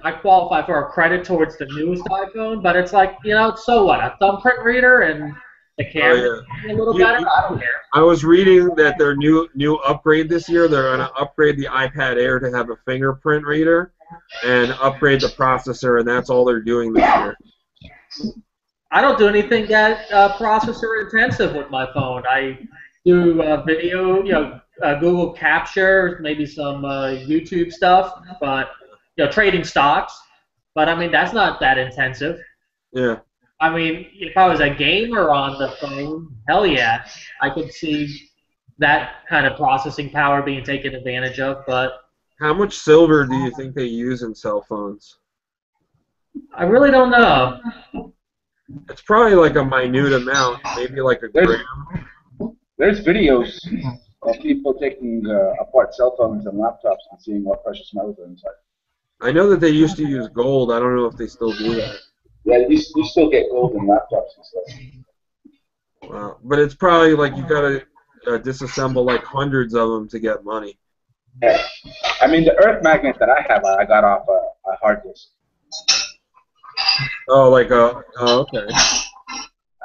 I qualify for a credit towards the newest iPhone, but it's like so what? A thumbprint reader and the Oh camera yeah. a little better. I don't care. I was reading that their new upgrade this year, they're going to upgrade the iPad Air to have a fingerprint reader and upgrade the processor, and that's all they're doing this year. I don't do anything that processor intensive with my phone. I do video, Google Capture, maybe some YouTube stuff, but trading stocks. But I mean, that's not that intensive. Yeah. I mean, if I was a gamer on the phone, hell yeah, I could see that kind of processing power being taken advantage of. But How much silver do you think they use in cell phones? I really don't know. It's probably like a minute amount, maybe like a gram. There's videos of people taking apart cell phones and laptops and seeing what precious metals are inside. I know that they used to use gold. I don't know if they still do that. Yeah, you still get gold in laptops and stuff. Wow. But it's probably like you got to disassemble like hundreds of them to get money. Yeah. I mean, the earth magnet that I have, I got off a hard disk. Oh, like oh, okay.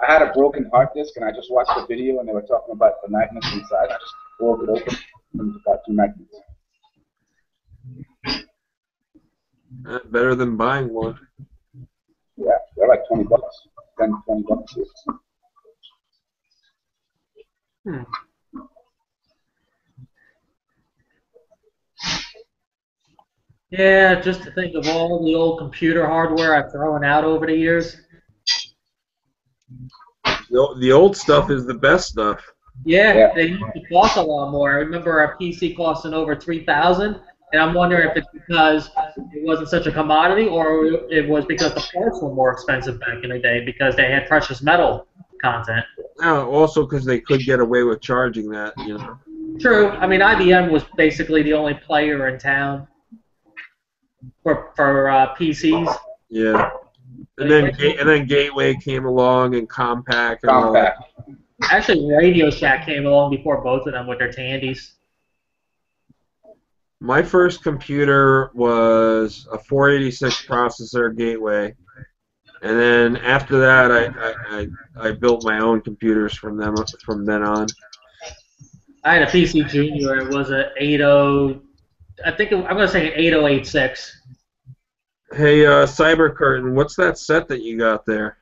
I had a broken hard disk, and I just watched the video, and they were talking about the magnets inside. I just broke it open and got 2 magnets. Better than buying one. Yeah, they're like $20, 10, $20. Yeah, just to think of all the old computer hardware I've thrown out over the years. The old stuff is the best stuff. Yeah, they used to cost a lot more. I remember a PC costing over $3,000, and I'm wondering if it's because it wasn't such a commodity, or it was because the parts were more expensive back in the day because they had precious metal content. Also because they could get away with charging that, you know. True. I mean, IBM was basically the only player in town for PCs. Yeah. And then Gateway came along and Compaq and all that. Actually, Radio Shack came along before both of them with their Tandies. My first computer was a 486 processor Gateway, and then after that, I built my own computers from then on. I had a PC Junior. It was a 80. I'm gonna say an 8086. Hey, Cyber Curtain, what's that set that you got there?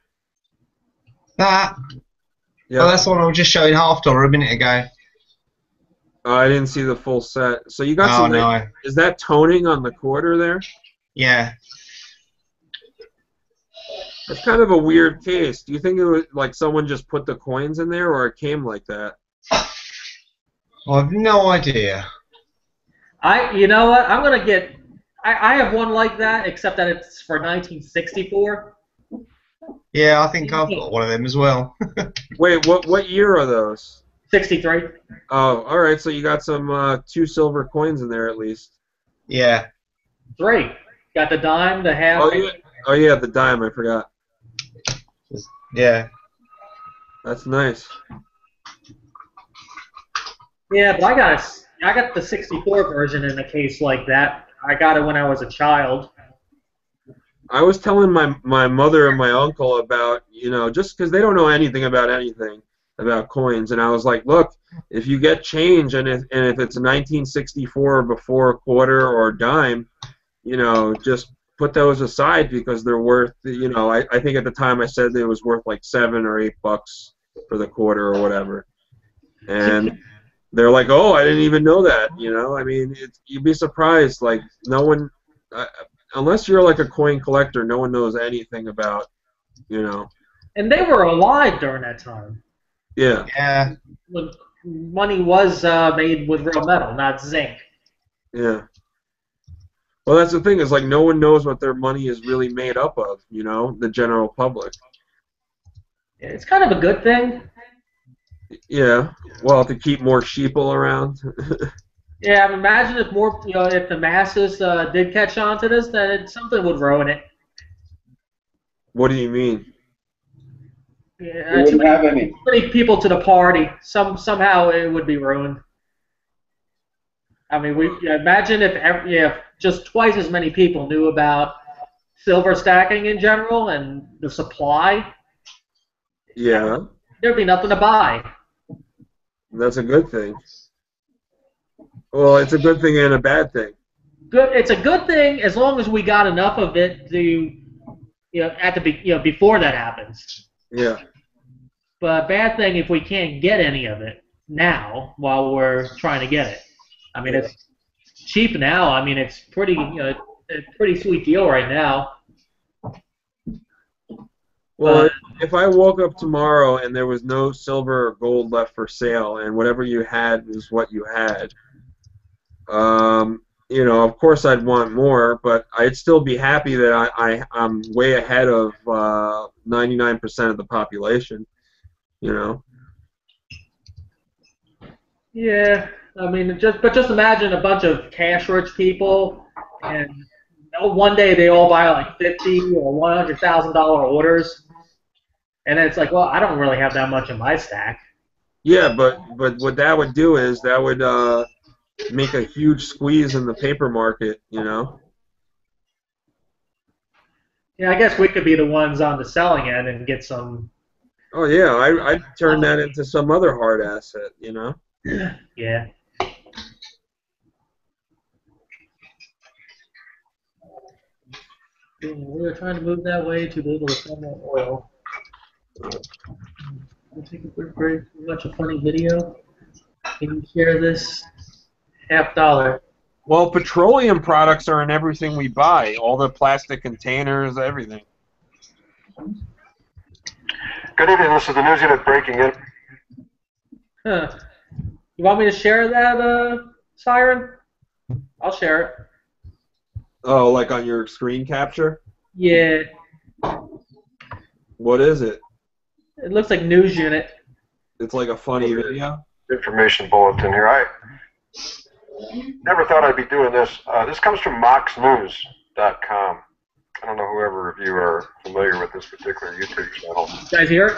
That. Yeah. Oh, that's the one I was just showing $half a minute ago. Oh, I didn't see the full set. So you got some. No. Is that toning on the quarter there? Yeah. That's kind of a weird case. Do you think it was like someone just put the coins in there, or it came like that? I have no idea. You know what? I'm gonna get. I have one like that, except that it's for 1964. Yeah, I think I've got one of them as well. Wait, what year are those? 63. Oh, all right. So you got some 2 silver coins in there at least. Yeah. 3. Got the dime, the half. Oh yeah, the dime. I forgot. Yeah. That's nice. Yeah, but I got the 64 version in a case like that. I got it when I was a child. I was telling my mother and my uncle about, just because they don't know anything about coins, and I was like, look, if you get change and if it's 1964 before a quarter or a dime, just put those aside because they're worth, I think at the time I said it was worth like $7 or $8 for the quarter or whatever, and they're like, oh, I didn't even know that, I mean, you'd be surprised, like no one. Unless you're like a coin collector, no one knows anything about, And they were alive during that time. Yeah. Yeah. When money was made with real metal, not zinc. Yeah. Well, that's the thing is like no one knows what their money is really made up of, the general public. It's kind of a good thing. Yeah. Well, to keep more sheeple around. Yeah, imagine if more, if the masses did catch on to this, then something would ruin it. What do you mean? Yeah, too many people to the party. Somehow it would be ruined. I mean, imagine if just twice as many people knew about silver stacking in general and the supply. Yeah. there'd be nothing to buy. That's a good thing. Well, it's a good thing and a bad thing. Good. It's a good thing as long as we got enough of it to, before that happens. Yeah. But bad thing if we can't get any of it now while we're trying to get it. I mean, it's cheap now. I mean, it's pretty, a pretty sweet deal right now. Well, if I woke up tomorrow and there was no silver or gold left for sale, and whatever you had was what you had, of course I'd want more, but I'd still be happy that I'm way ahead of 99% of the population. Yeah, I mean, just imagine a bunch of cash-rich people, and one day they all buy like $50,000 or $100,000 orders, and it's like, well, I don't really have that much in my stack. Yeah, but what that would do is that would make a huge squeeze in the paper market, Yeah, I guess we could be the ones on the selling end and get some. Oh yeah, I'd turn that into some other hard asset, Yeah. We were trying to move that way to be able to sell more oil. We'll take a quick break. Watch a funny video. Can you share this? $50. Well, petroleum products are in everything we buy. All the plastic containers, everything. Good evening. This is the news unit breaking in. Huh. You want me to share that, Siren? I'll share it. Oh, like on your screen capture? Yeah. What is it? It looks like news unit. It's like a funny video? Information bulletin here. I never thought I'd be doing this. This comes from moxnews.com. I don't know whoever of you are familiar with this particular YouTube channel. You guys hear it?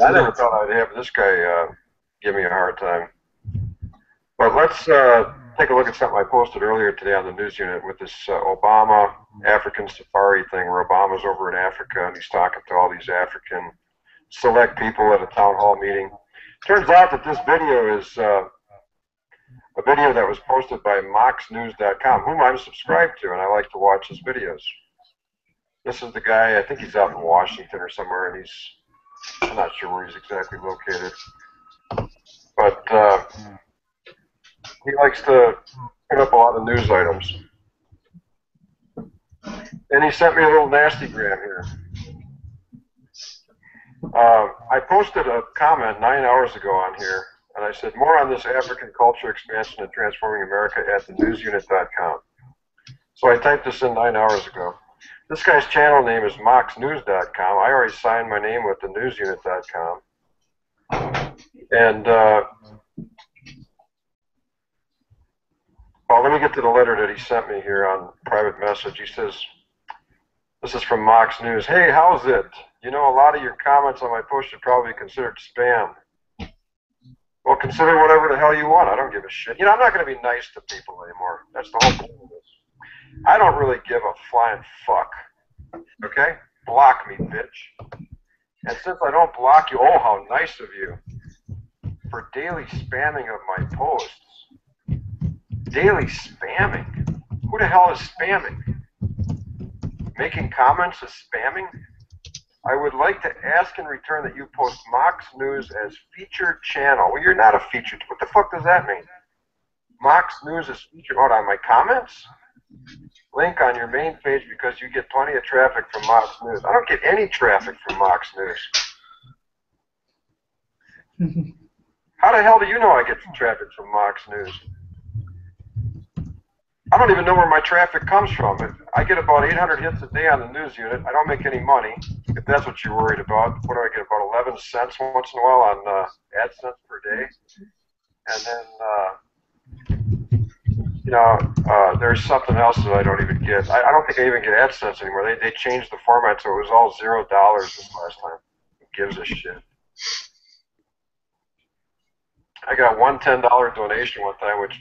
I never thought I'd have this guy give me a hard time. But let's take a look at something I posted earlier today on the news unit with this Obama African safari thing, where Obama's over in Africa and he's talking to all these African select people at a town hall meeting. Turns out that this video is a video that was posted by moxnews.com, whom I'm subscribed to, and I like to watch his videos. This is the guy, I think he's out in Washington or somewhere, and I'm not sure where he's exactly located. But he likes to put up a lot of news items. And he sent me a little nastygram here. I posted a comment 9 hours ago on here, and I said, more on this African culture expansion and transforming America at thenewsunit.com. So I typed this in 9 hours ago. This guy's channel name is moxnews.com. I already signed my name with thenewsunit.com. And, well, let me get to the letter that he sent me here on private message. He says, this is from Mox News. Hey, how's it? You know, a lot of your comments on my post are probably considered spam. Well, consider whatever the hell you want. I don't give a shit. I'm not going to be nice to people anymore. That's the whole point of this. I don't really give a flying fuck. Okay? Block me, bitch. And since I don't block you, oh, how nice of you. For daily spamming of my posts. Daily spamming? Who the hell is spamming? Making comments is spamming? I would like to ask in return that you post Mox News as featured channel. Well, you're not a featured. What the fuck does that mean? Mox News is featured. What, on my comments? Link on your main page because you get plenty of traffic from Mox News. I don't get any traffic from Mox News. How the hell do you know I get traffic from Mox News? I don't even know where my traffic comes from. I get about 800 hits a day on the news unit. I don't make any money, if that's what you're worried about. What do I get, about 11 cents once in a while on AdSense per day? And then, there's something else that I don't even get. I don't think I even get AdSense anymore. They changed the format so it was all $0 this last time. Who gives a shit? I got one $10 donation one time, which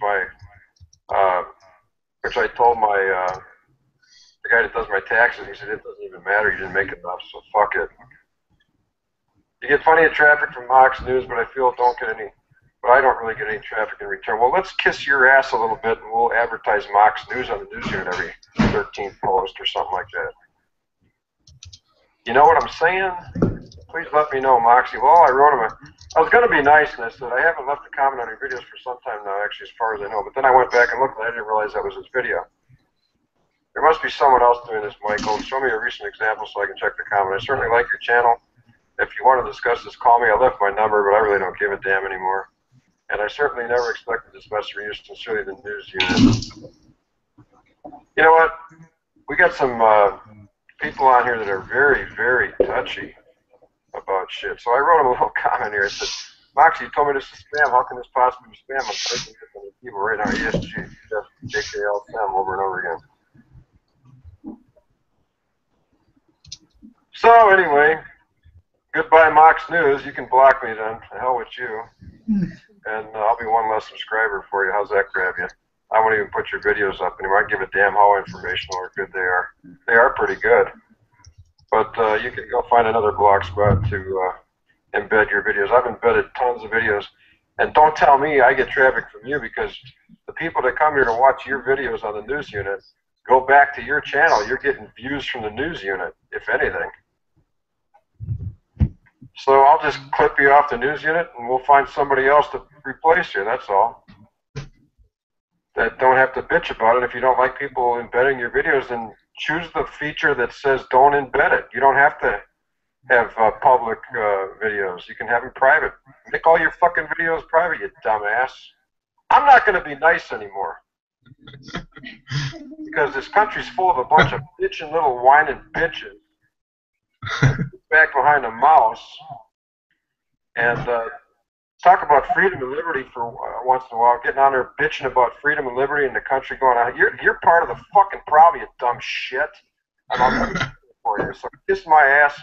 I told the guy that does my taxes, he said, it doesn't even matter, you didn't make enough, so fuck it. You get plenty of traffic from Mox News, but I feel I don't really get any traffic in return. Well, let's kiss your ass a little bit, and we'll advertise Mox News on the news unit every 13th post or something like that. You know what I'm saying? Please let me know, Moxie. Well, I wrote him I was going to be nice, and I said, I haven't left a comment on your videos for some time now, actually, as far as I know. But then I went back and looked, and I didn't realize that was his video. There must be someone else doing this, Michael. Show me a recent example so I can check the comment. I certainly like your channel. If you want to discuss this, call me. I left my number, but I really don't give a damn anymore. And I certainly never expected this message from you. Sincerely, the news unit. You know what? We got some people on here that are very, very touchy about shit. So I wrote him a little comment here. I said, Moxie, you told me this is spam. How can this possibly be spam? I'm typing it on the keyboard right now. ESG, JKL, Sam, over and over again. So anyway, goodbye Mox News. You can block me then. To hell with you. And I'll be one less subscriber for you. How's that grab you? I won't even put your videos up anymore. I give a damn how informational or good they are. They are pretty good. But you can go find another blog spot to embed your videos. I've embedded tons of videos. And don't tell me I get traffic from you, because the people that come here to watch your videos on the news unit go back to your channel. You're getting views from the news unit, if anything. So I'll just clip you off the news unit, and we'll find somebody else to replace you, that's all. That don't have to bitch about it. If you don't like people embedding your videos, then choose the feature that says don't embed it. You don't have to have public videos. You can have them private. Make all your fucking videos private, you dumbass. I'm not going to be nice anymore. Because this country's full of a bunch of bitching little whining bitches back behind a mouse, and talk about freedom and liberty for once in a while, getting on there bitching about freedom and liberty in the country going on. You're part of the fucking problem, you dumb shit. And I'll never do it for you. So kiss my ass.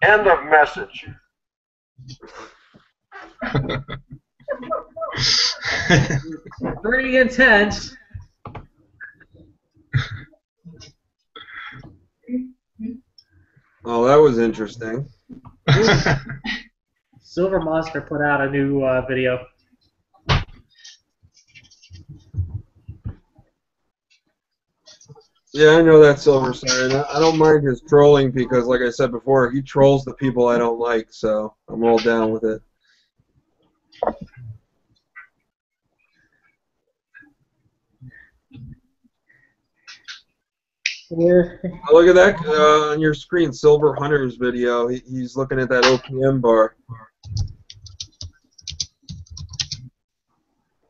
End of message. Pretty intense. Oh, that was interesting. Silver Monster put out a new video. Yeah, I know that Silver Siren. I don't mind his trolling because, like I said before, he trolls the people I don't like, so I'm all down with it. Yeah. Oh, look at that on your screen, Silver Hunter's video. He's looking at that OPM bar.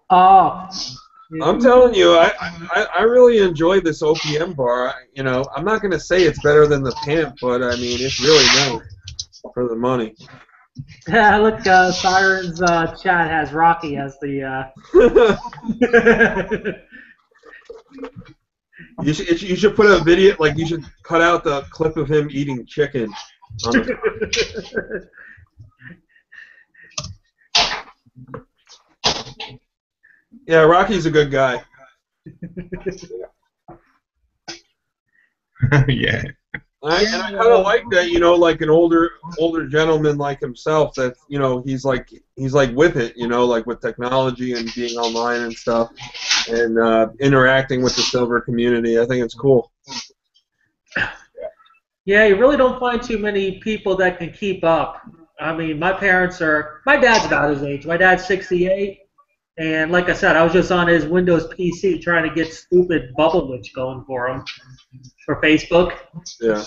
Oh. I'm telling you, I really enjoy this OPM bar. You know, I'm not going to say it's better than the Pimp, but I mean, it's really nice for the money. Yeah, look, Siren's chat has Rocky as the... You should put a video, like, you should cut out the clip of him eating chicken. On the yeah, Rocky's a good guy. Yeah. And I kind of like that, you know, like an older gentleman like himself. That, you know, he's like with it, you know, like with technology and being online and stuff, and interacting with the Silver community. I think it's cool. Yeah, you really don't find too many people that can keep up. I mean, my dad's about his age. My dad's 68. And like I said, I was just on his Windows PC trying to get stupid Bubble Witch going for him for Facebook. Yeah.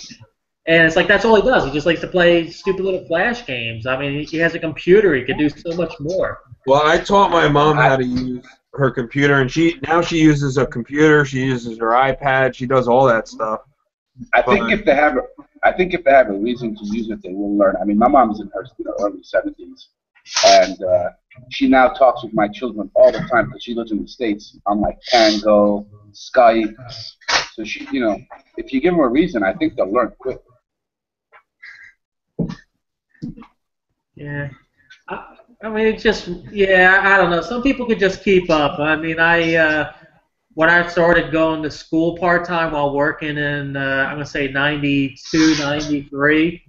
And it's like that's all he does. He just likes to play stupid little Flash games. I mean, he has a computer. He can do so much more. Well, I taught my mom how to use her computer, and now she uses a computer. She uses her iPad. She does all that stuff. I think if they have a reason to use it, they will learn. I mean, my mom's in her early 70s, and she now talks with my children all the time because she lives in the States on like Tango, Skype. So she, you know, if you give them a reason, I think they'll learn quick. Yeah. I mean, it's just, yeah, I don't know. Some people could just keep up. I mean, when I started going to school part-time while working in, I'm going to say 92, 93,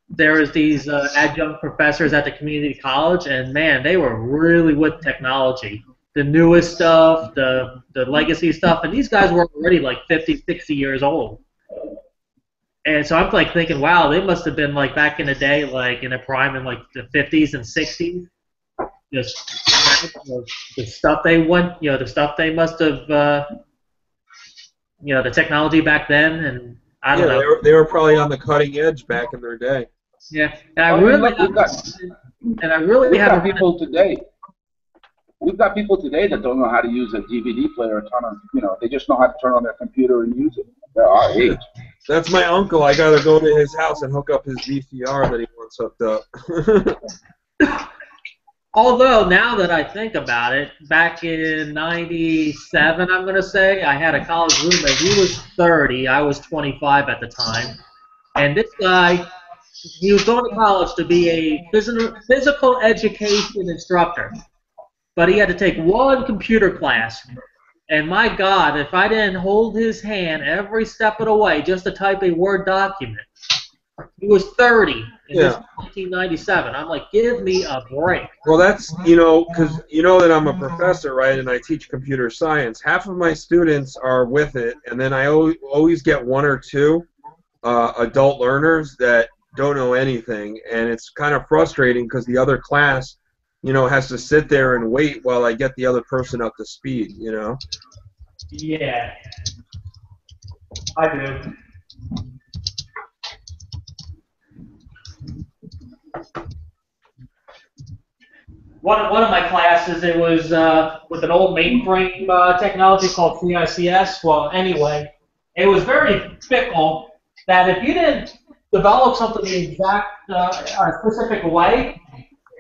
there was these adjunct professors at the community college, and man, they were really with technology. The newest stuff, the legacy stuff, and these guys were already like 50, 60 years old. And so I'm like thinking, wow, they must have been like back in the day, like in a prime in like the 50s and 60s. Just the stuff they went, the stuff they must have, the technology back then, and I don't know. They were probably on the cutting edge back in their day. Yeah, and I really have people today. We've got people today that don't know how to use a DVD player or turn on, they just know how to turn on their computer and use it. They're our age. That's my uncle. I gotta go to his house and hook up his VCR that he wants hooked up. Although, now that I think about it, back in '97, I'm going to say, I had a college roommate. He was 30. I was 25 at the time. And this guy, he was going to college to be a physical education instructor. But he had to take one computer class. And my God, if I didn't hold his hand every step of the way just to type a Word document, he was 30 in 1997. I'm like, give me a break. Well, that's, because you know that I'm a professor, right, and I teach computer science. Half of my students are with it, and then I always get one or two adult learners that don't know anything, and it's kind of frustrating because the other class, has to sit there and wait while I get the other person up to speed, Yeah, I do. One of my classes, it was with an old mainframe technology called CICS. Well, anyway, it was very fickle that if you didn't develop something the exact specific way,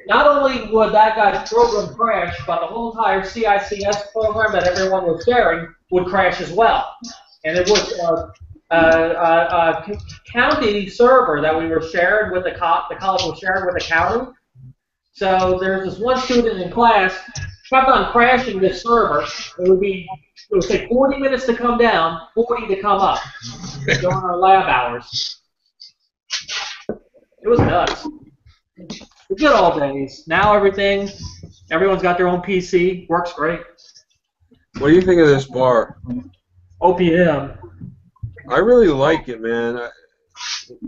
not only would that guy's program crash, but the whole entire CICS program that everyone was sharing would crash as well. And it was a county server that we were sharing with the college was sharing with the county. So there's this one student in class kept on crashing this server. It would take 40 minutes to come down, 40 to come up during our lab hours. It was nuts. The good old days. Now everyone's got their own PC. Works great. What do you think of this bar? OPM. I really like it, man.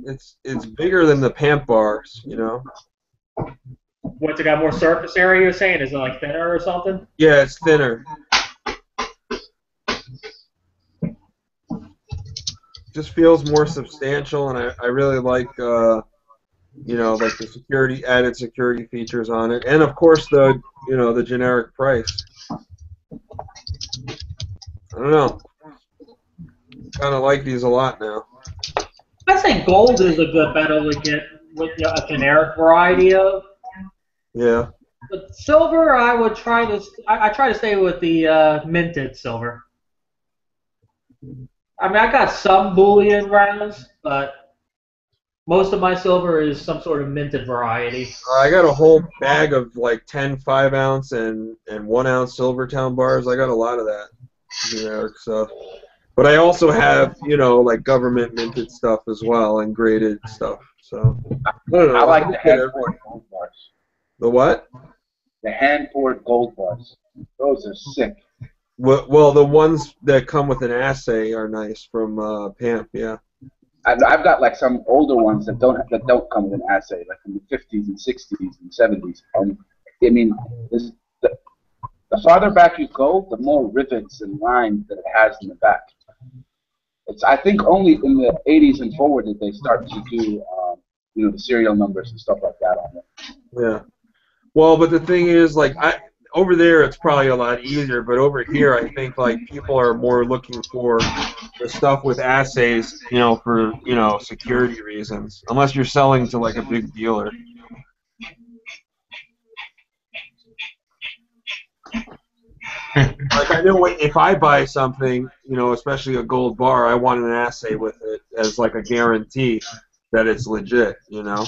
It's bigger than the Pamp bars, What's it got more surface area, you're saying? Is it like thinner or something? Yeah, it's thinner. Just feels more substantial, and I really like, like the added security features on it, and of course the generic price. I don't know. Kind of like these a lot now. I think gold is a good metal to get with a generic variety of. Yeah. But silver, I would try to. I try to stay with the minted silver. I mean, I got some bullion rounds, but most of my silver is some sort of minted variety. I got a whole bag of like 10 5-ounce and 1-ounce Silvertown bars. I got a lot of that generic stuff. But I also have, like government minted stuff as well and graded stuff. So I don't know. I like the hand-poured gold bars. The what? The hand-poured gold bars. Those are sick. Well, the ones that come with an assay are nice from Pamp, yeah. I've got like some older ones that don't come with an assay, like in the 50s and 60s and 70s. And I mean, the farther back you go, the more rivets and lines that it has in the back. It's I think only in the 80s and forward that they start to do the serial numbers and stuff like that on it. Yeah. Well, but the thing is, like, over there it's probably a lot easier, but over here I think like people are more looking for the stuff with assays, for security reasons. Unless you're selling to like a big dealer. Like I know if I buy something, especially a gold bar, I want an assay with it as like a guarantee that it's legit, Yeah.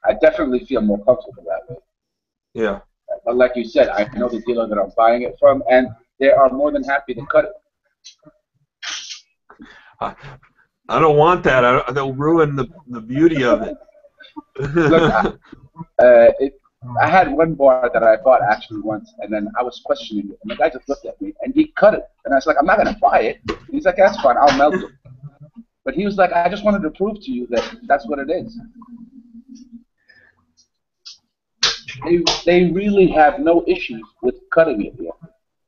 I definitely feel more comfortable that way. Yeah. But like you said, I know the dealer that I'm buying it from, and they are more than happy to cut it. I don't want that. They'll ruin the beauty of it. Look, I had one bar that I bought actually once, and then I was questioning it, and the guy just looked at me, and he cut it, and I was like, I'm not going to buy it. He's like, that's fine, I'll melt it. But he was like, I just wanted to prove to you that that's what it is. They really have no issues with cutting it here.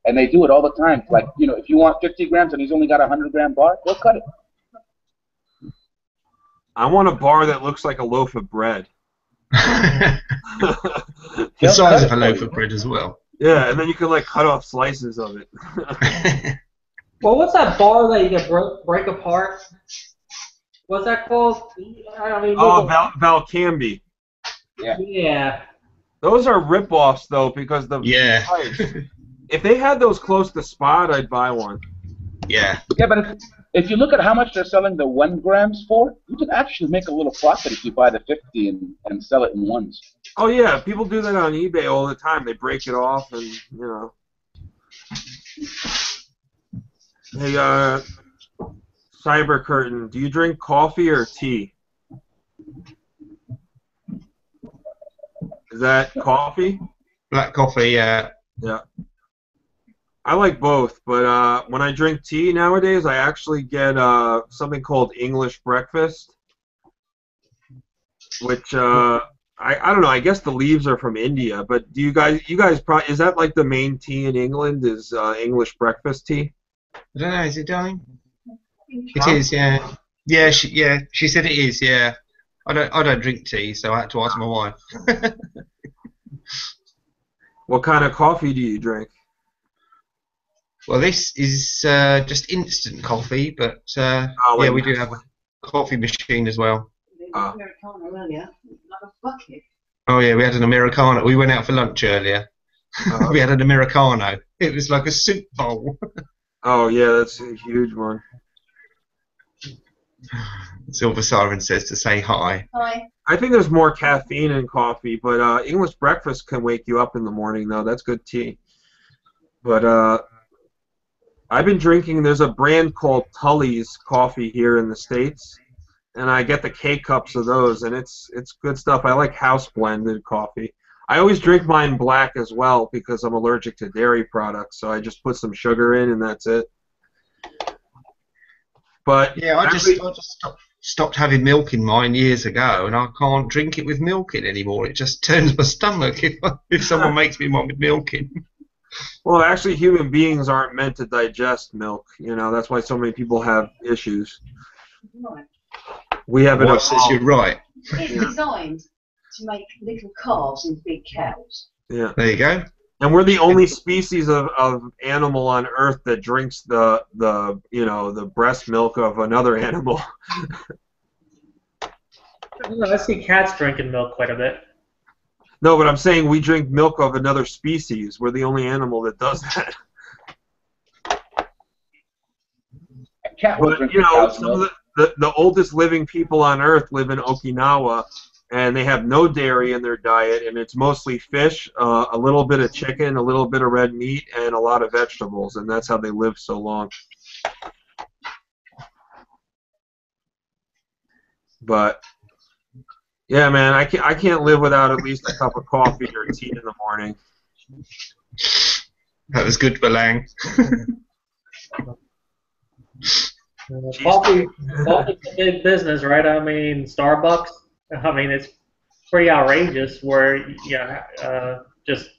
And they do it all the time. Like, you know, if you want 50 grams and he's only got a 100-gram bar, they'll cut it. I want a bar that looks like a loaf of bread. The size of a loaf of bread as well. Yeah, and then you can like cut off slices of it. Well, what's that bar that you can break apart? What's that called? I mean, Valcambi. Yeah. Yeah. Those are rip-offs though, because the price. If they had those close to spot, I'd buy one. Yeah. Yeah, but if you look at how much they're selling the 1 grams for, you can actually make a little profit if you buy the 50 and sell it in ones. Oh yeah, people do that on eBay all the time. They break it off and, you know. Hey, Cyber Curtain, do you drink coffee or tea? Is that coffee? Black coffee, yeah. Yeah. I like both, but when I drink tea nowadays, I actually get something called English breakfast, which I don't know. I guess the leaves are from India, but do you guys probably, is that like the main tea in England? Is English breakfast tea? I don't know. Is it, darling? It is, yeah. Yeah, she said it is, yeah. I don't drink tea, so I had to ask my wife. What kind of coffee do you drink? Well, this is just instant coffee, but yeah, we do have a coffee machine as well. Americano earlier, like a bucket. Oh yeah, we had an Americano. We went out for lunch earlier. We had an Americano. It was like a soup bowl. Oh yeah, that's a huge one. Silver Siren says to say hi. Hi. I think there's more caffeine in coffee, but English breakfast can wake you up in the morning, though. That's good tea. But I've been drinking, there's a brand called Tully's coffee here in the States, and I get the K-cups of those, and it's good stuff. I like house-blended coffee. I always drink mine black as well because I'm allergic to dairy products, so I just put some sugar in, and that's it. But yeah, I just stopped having milk in mine years ago, and I can't drink it with milk in anymore. It just turns my stomach if someone makes me one with milk in. Well, actually, human beings aren't meant to digest milk. You know, that's why so many people have issues. Right. We have Wife says you're right. It's designed to make little calves into big cows. Yeah. There you go. And we're the only species of animal on Earth that drinks the breast milk of another animal. I see cats drinking milk quite a bit. No, but I'm saying we drink milk of another species. We're the only animal that does that. But, you know, some of the oldest living people on Earth live in Okinawa, and they have no dairy in their diet, and it's mostly fish, a little bit of chicken, a little bit of red meat, and a lot of vegetables, and that's how they live so long. But yeah, man, I can't live without at least a cup of coffee or tea in the morning. That was good, Balang. Coffee's a big business, right? I mean, Starbucks. I mean, it's pretty outrageous where just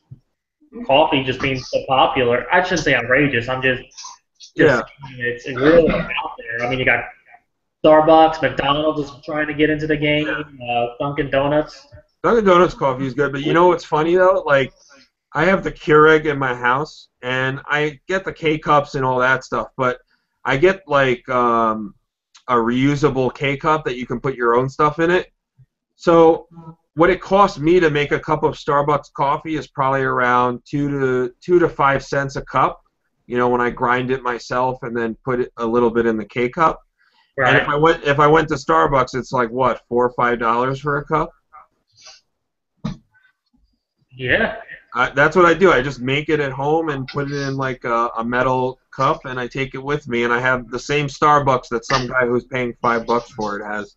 coffee just being so popular. I shouldn't say outrageous. I'm just it's really out there. I mean, you got Starbucks, McDonald's is trying to get into the game, Dunkin' Donuts. Dunkin' Donuts coffee is good, but you know what's funny though? Like, I have the Keurig in my house, and I get the K-cups and all that stuff, but I get like a reusable K-cup that you can put your own stuff in it. So what it costs me to make a cup of Starbucks coffee is probably around 2 to 5 cents a cup. You know, when I grind it myself and then put a little bit in the K-cup. Right. And if I went to Starbucks, it's like what, $4 or $5 for a cup? Yeah. That's what I do. I just make it at home and put it in like a metal cup and I take it with me, and I have the same Starbucks that some guy who's paying $5 for it has.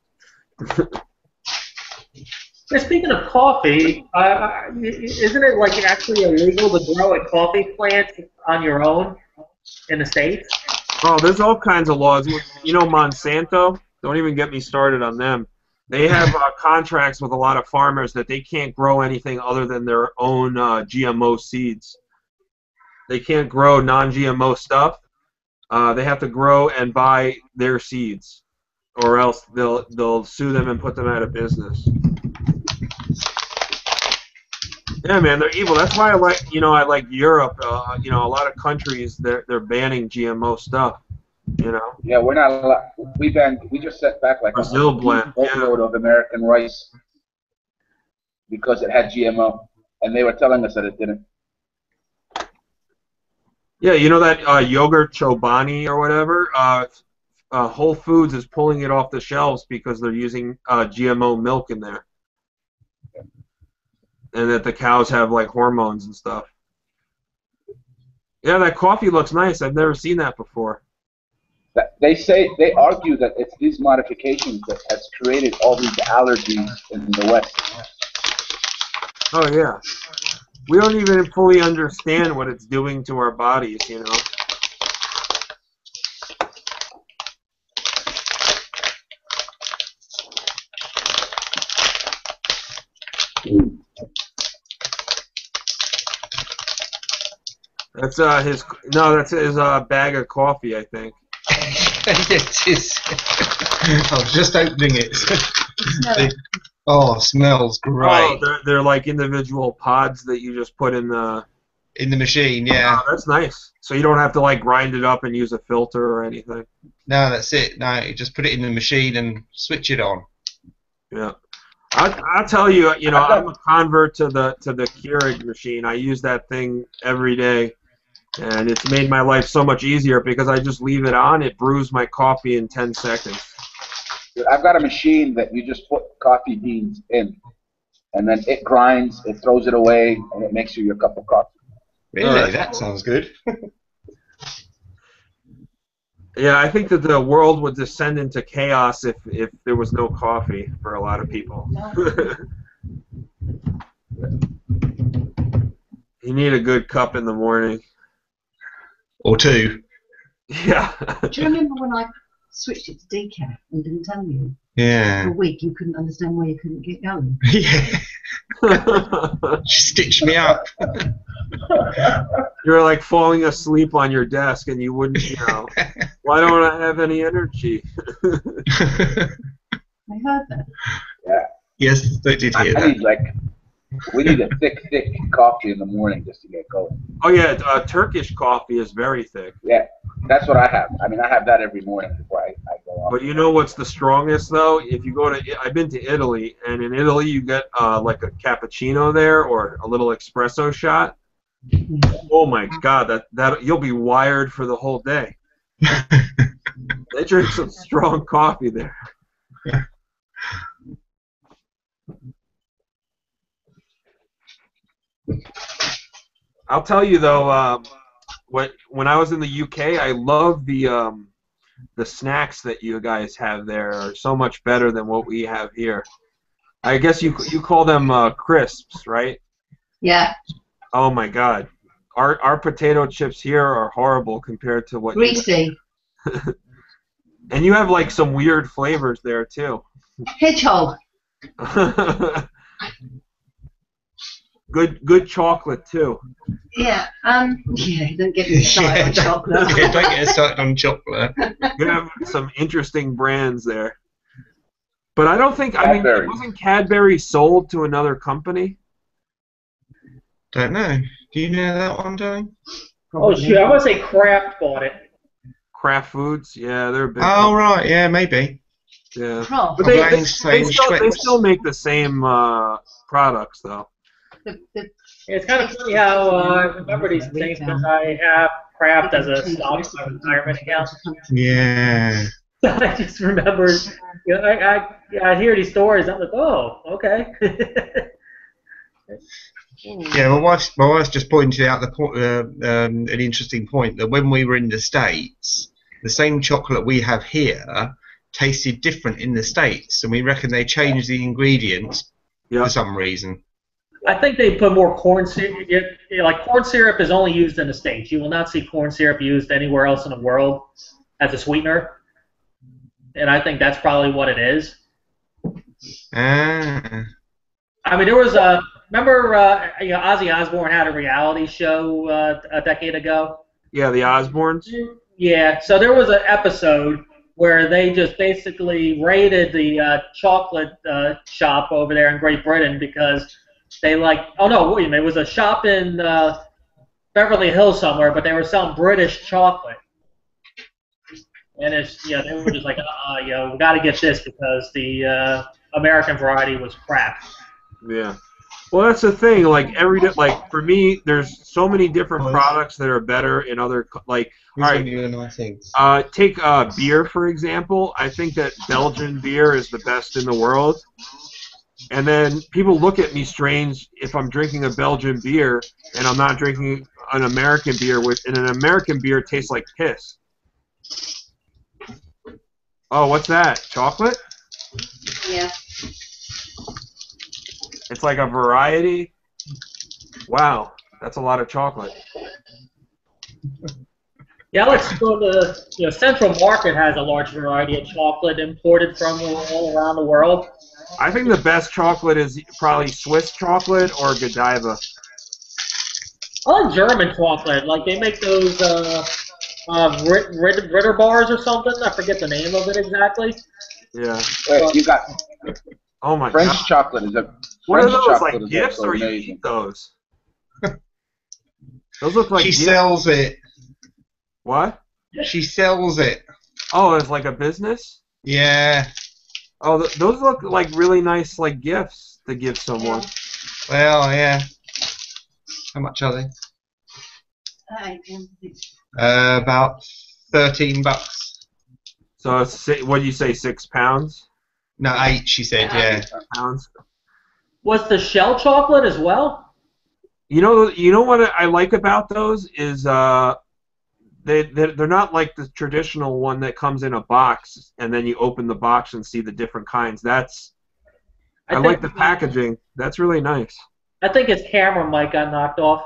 Yeah, speaking of coffee, isn't it like actually illegal to grow a coffee plant on your own in the States? Oh, there's all kinds of laws. You know, Monsanto? Don't even get me started on them. They have contracts with a lot of farmers that they can't grow anything other than their own GMO seeds. They can't grow non-GMO stuff. They have to grow and buy their seeds, or else they'll sue them and put them out of business. Yeah, man, they're evil. That's why I like Europe. A lot of countries they're banning GMO stuff. Yeah, we're not allowed. We just set back like Brazil blend, boatload of American rice because it had GMO, and they were telling us that it didn't. Yeah, you know that yogurt Chobani or whatever. Whole Foods is pulling it off the shelves because they're using GMO milk in there, and that the cows have like hormones and stuff. Yeah, that coffee looks nice. I've never seen that before. They argue that it's these modifications that has created all these allergies in the West. Oh yeah, we don't even fully understand what it's doing to our bodies, That's his bag of coffee, I think. It is. I was just opening it. Smells great. Oh, they're like individual pods that you just put in the machine, yeah. Oh, that's nice. So you don't have to like grind it up and use a filter or anything. No, that's it. No, you just put it in the machine and switch it on. Yeah. I'll tell you, I'm a convert to the Keurig machine. I use that thing every day. And it's made my life so much easier because I just leave it on. It brews my coffee in 10 seconds. I've got a machine that you just put coffee beans in, and then it grinds, it throws it away, and it makes you your cup of coffee. Really? That sounds good. Yeah, I think that the world would descend into chaos if there was no coffee for a lot of people. You need a good cup in the morning. Or two. Yeah. Do you remember when I switched it to decaf and didn't tell you? Yeah. For a week you couldn't understand why you couldn't get going. Yeah. Stitch me up. You're like falling asleep on your desk and you wouldn't, why don't I have any energy? I heard that. Yeah. Yes, they did hear that. We need a thick coffee in the morning just to get going. Oh yeah, Turkish coffee is very thick. Yeah, that's what I have. I mean, I have that every morning before I go off. But you know what's the strongest though? If you go to, I've been to Italy, and in Italy you get like a cappuccino there or a little espresso shot. Oh my God, that you'll be wired for the whole day. They drink some strong coffee there. I'll tell you though, when I was in the UK, I love the snacks that you guys have there are so much better than what we have here. I guess you call them crisps, right? Yeah. Oh my God, our potato chips here are horrible compared to what. Greasy. And you have like some weird flavors there too. Hedgehog. Good chocolate too. Yeah. Yeah. Don't get me started on chocolate. Yeah, don't get us started on chocolate. You have some interesting brands there. But I don't think. I mean, wasn't Cadbury sold to another company? Don't know. Do you know that one, Joey? Oh shoot! I want to say Kraft bought it. Kraft Foods, yeah, they're a big. Oh right, yeah, maybe. Yeah, Oh. but they still make the same products though. It's kind of funny how I remember these things because I have Kraft as a stock in my retirement account. Yeah. I just remember, I hear these stories. I'm like, oh, okay. Yeah, my wife's just pointed out an interesting point that when we were in the States, the same chocolate we have here tasted different in the States, and we reckon they changed the ingredients for some reason. I think they put more corn syrup. Like corn syrup is only used in the States. You will not see corn syrup used anywhere else in the world as a sweetener, and I think that's probably what it is. Ah. I mean, there was remember Ozzy Osbourne had a reality show a decade ago. Yeah, the Osbournes. Yeah, so there was an episode where they just basically raided the chocolate shop over there in Great Britain because they oh no, wait a minute, it was a shop in Beverly Hills somewhere, but they were selling British chocolate. And they were just like, we got to get this because the American variety was crap. Yeah. Well, that's the thing. Like for me, there's so many different products that are better in other all right. Take beer for example. I think that Belgian beer is the best in the world. And then people look at me strange if I'm drinking a Belgian beer and I'm not drinking an American beer, and an American beer tastes like piss. Oh, what's that? Chocolate? Yeah. It's like a variety. Wow, that's a lot of chocolate. Yeah, let's go to Central Market has a large variety of chocolate imported from all around the world. I think the best chocolate is probably Swiss chocolate or Godiva. I like German chocolate. Like they make those Ritter bars or something. I forget the name of it exactly. Yeah. Wait, you got oh my French God. chocolate is a What French are those, chocolate like gifts, or you eat those? Those look like She gifts. sells it. What? She sells it. Oh, it's like a business? Yeah. Oh, those look like really nice, like gifts to give someone. Well, yeah. How much are they? About $13. So it's, what do you say, 6 pounds? No, 8. She said, yeah. Pounds. Was the shell chocolate as well? You know what I like about those is they're not like the traditional one that comes in a box and then you open the box and see the different kinds. I like the packaging. That's really nice. I think his camera mic got knocked off.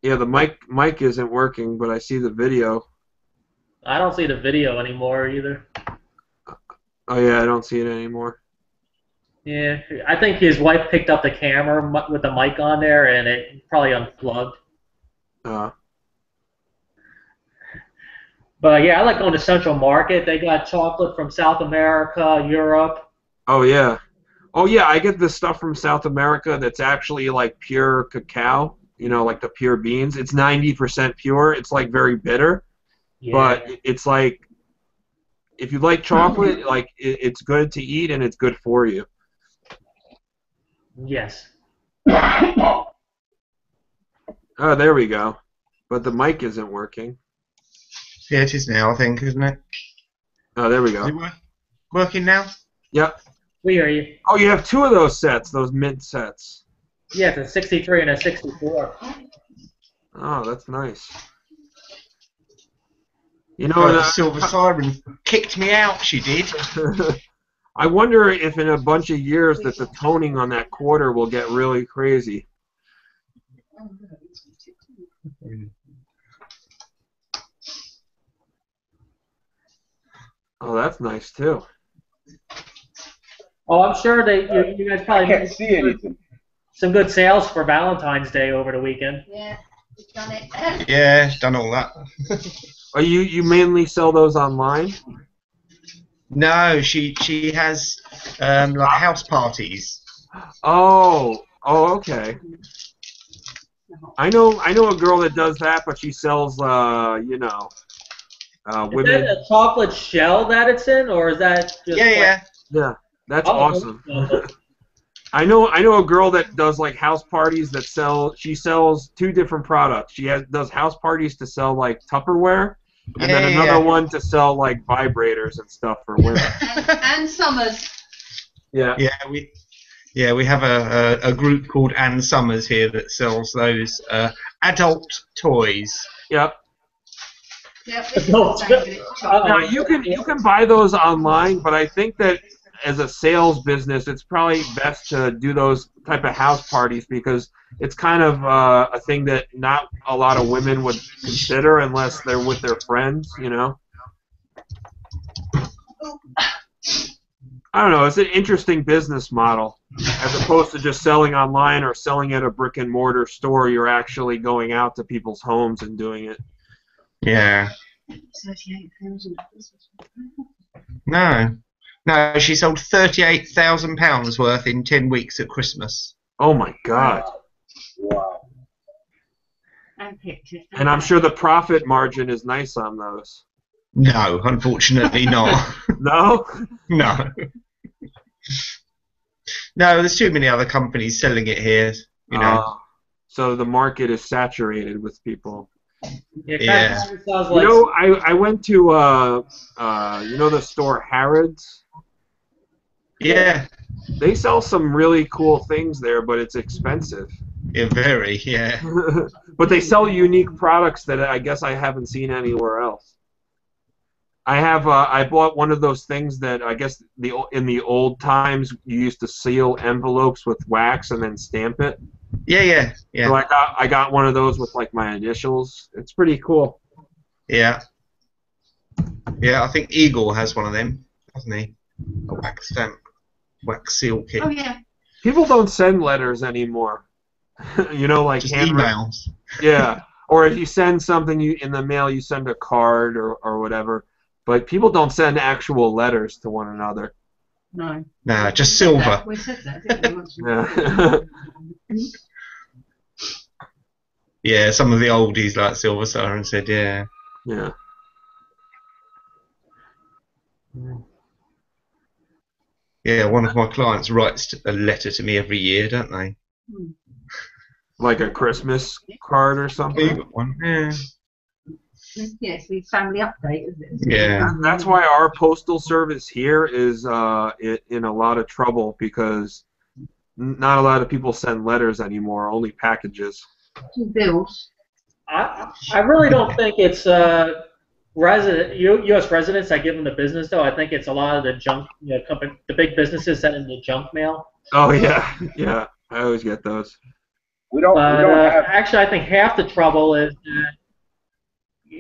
Yeah, the mic isn't working, but I see the video. I don't see the video anymore either. Oh yeah, I don't see it anymore. Yeah, I think his wife picked up the camera with the mic on there, and it probably unplugged. But yeah, I like going to Central Market. They got chocolate from South America, Europe. Oh yeah. Oh yeah, I get this stuff from South America that's actually like pure cacao, like the pure beans. It's 90% pure. It's like very bitter. Yeah. But it's like, if you like chocolate, like it's good to eat and it's good for you. Yes. Oh, there we go. But the mic isn't working. Yeah, it is now, I think, isn't it? Oh, there we go. Is it working now? Yep. We hear you. Oh, you have 2 of those sets, those mint sets. Yeah, it's a 63 and a 64. Oh, that's nice. The Silver Siren kicked me out, she did. I wonder if in a bunch of years that the toning on that quarter will get really crazy. Oh, that's nice too. Oh, I'm sure you guys probably can't see anything. Some good sales for Valentine's Day over the weekend. Yeah, we've done it. Yeah, done all that. Are you mainly sell those online? No, she has like house parties. Oh, okay. I know a girl that does that, but she sells women. Is that a chocolate shell that it's in, or is that just Yeah, that's awesome. I know a girl that does like house parties she sells 2 different products. She does house parties to sell like Tupperware, and then another one to sell like vibrators and stuff for women. and Summers. Yeah. Yeah, Yeah, we have a group called Ann Summers here that sells those adult toys. Yep. Yeah, this is the same, but it's chocolate. Now you can buy those online, but I think that as a sales business, it's probably best to do those type of house parties because it's kind of a thing that not a lot of women would consider unless they're with their friends, you know. I don't know. It's an interesting business model as opposed to just selling online or selling at a brick and mortar store. You're actually going out to people's homes and doing it. Yeah. 38,000. No, she sold £38,000 worth in 10 weeks at Christmas. Oh my God. Wow. And pictures. And I'm sure the profit margin is nice on those. No, unfortunately not. No? No. No, there's too many other companies selling it here, you know. So the market is saturated with people. Yeah. Sounds You like know, I went to you know the store Harrods? Yeah. They sell some really cool things there, but it's expensive. Yeah, very, yeah. But they sell unique products that I guess I haven't seen anywhere else. I bought one of those things that I guess in the old times you used to seal envelopes with wax and then stamp it. Yeah. So I got one of those with like my initials. It's pretty cool. Yeah. Yeah, I think Eagle has one of them, doesn't he? A wax stamp, wax seal kit. Oh, yeah. People don't send letters anymore. You know, like Just handwritten. emails. Yeah. Or if you send something in the mail, you send a card or whatever. But people don't send actual letters to one another. No. No, just silver. We said that, didn't we? Yeah. Yeah, some of the oldies like Silver Siren said, yeah. Yeah. Yeah, one of my clients writes a letter to me every year, don't they? Like a Christmas card or Oh, you something. got one? Yeah. Yes, the family update, isn't it? Yeah. That's why our postal service here is in a lot of trouble because not a lot of people send letters anymore, only packages. Bills. I really don't think it's U.S. residents that give them the business, though. I think it's a lot of the junk, company, the big businesses sending the junk mail. Oh yeah, yeah. I always get those. We don't have. Actually, I think half the trouble is that Do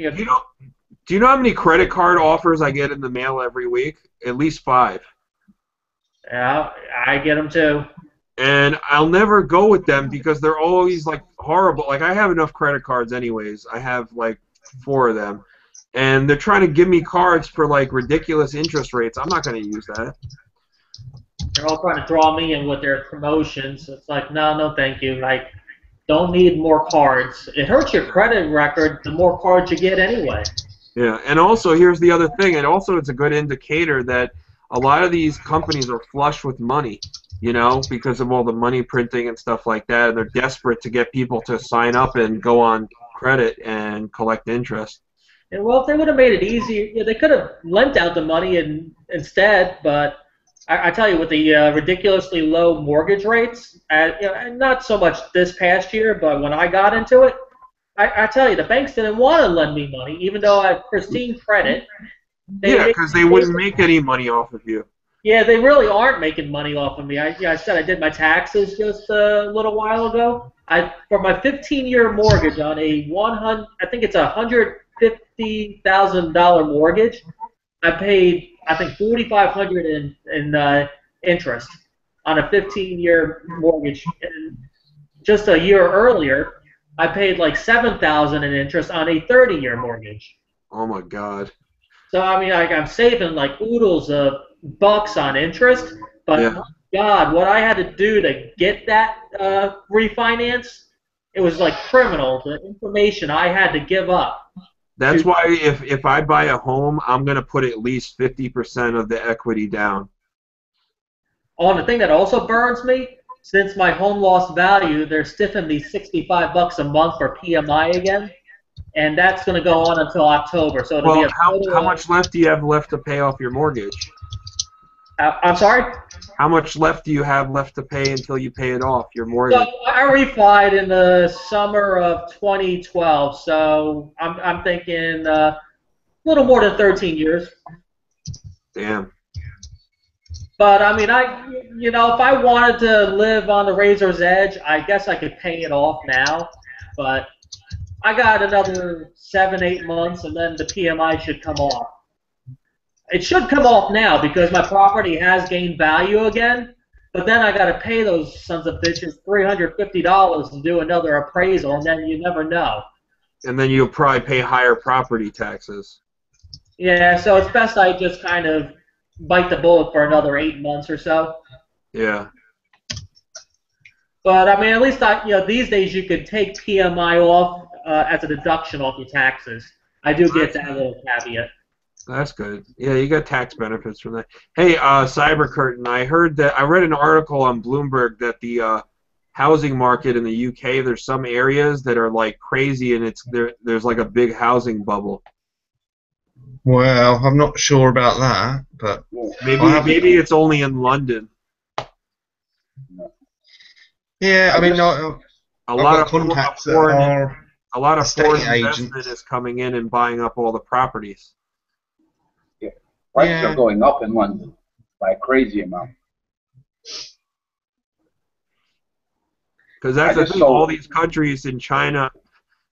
you know how many credit card offers I get in the mail every week? At least 5. Yeah, I get them too. And I'll never go with them because they're always like horrible. Like I have enough credit cards anyways. I have like 4 of them. And they're trying to give me cards for like ridiculous interest rates. I'm not going to use that. They're all trying to draw me in with their promotions. It's like, no, thank you. Like, don't need more cards. It hurts your credit record the more cards you get anyway. Yeah, and also here's the other thing. And also it's a good indicator that a lot of these companies are flush with money, because of all the money printing and stuff like that. And they're desperate to get people to sign up and go on credit and collect interest. And well, if they would have made it easier, they could have lent out the money instead. But I tell you, with the ridiculously low mortgage rates, and not so much this past year, but when I got into it, I tell you, the banks didn't want to lend me money, even though I have pristine credit. Yeah, because they wouldn't make any money off of you. Yeah, they really aren't making money off of me. I said I did my taxes just a little while ago. For my 15-year mortgage on I think it's a $150,000 mortgage, I paid $4,500 in interest on a 15-year mortgage. And just a year earlier, I paid like $7,000 in interest on a 30-year mortgage. Oh my God. So I mean, I'm saving like oodles of bucks on interest, but yeah. God, what I had to do to get that refinance, it was like criminal. The information I had to give up. That's why if I buy a home, I'm going to put at least 50% of the equity down. Oh, and the thing that also burns me, since my home lost value, they're stiffing me $65 a month for PMI again, and that's going to go on until October. So it'll be how much left do you have left to pay off your mortgage? I'm sorry? How much left do you have left to pay until you pay it off, your So mortgage? I refied in the summer of 2012, so I'm thinking a little more than 13 years. Damn. But I mean, if I wanted to live on the razor's edge, I guess I could pay it off now. But I got another 7, 8 months, and then the PMI should come off. It should come off now because my property has gained value again. But then I got to pay those sons of bitches $350 to do another appraisal, and then you never know. And then you'll probably pay higher property taxes. Yeah, so it's best I just kind of bite the bullet for another 8 months or so. Yeah. But I mean, at least these days you could take PMI off as a deduction off your taxes. I do get that little caveat. That's good. Yeah, you got tax benefits from that. Hey, Cyber Curtain, I read an article on Bloomberg that the housing market in the UK, there's some areas that are like crazy, and there's like a big housing bubble. Well, I'm not sure about that, but Maybe it's only in London. yeah, I mean, A lot of contacts that foreign are investment is coming in and buying up all the properties. Prices are going up in London by a crazy amount. Because that's the thing, all these countries in China,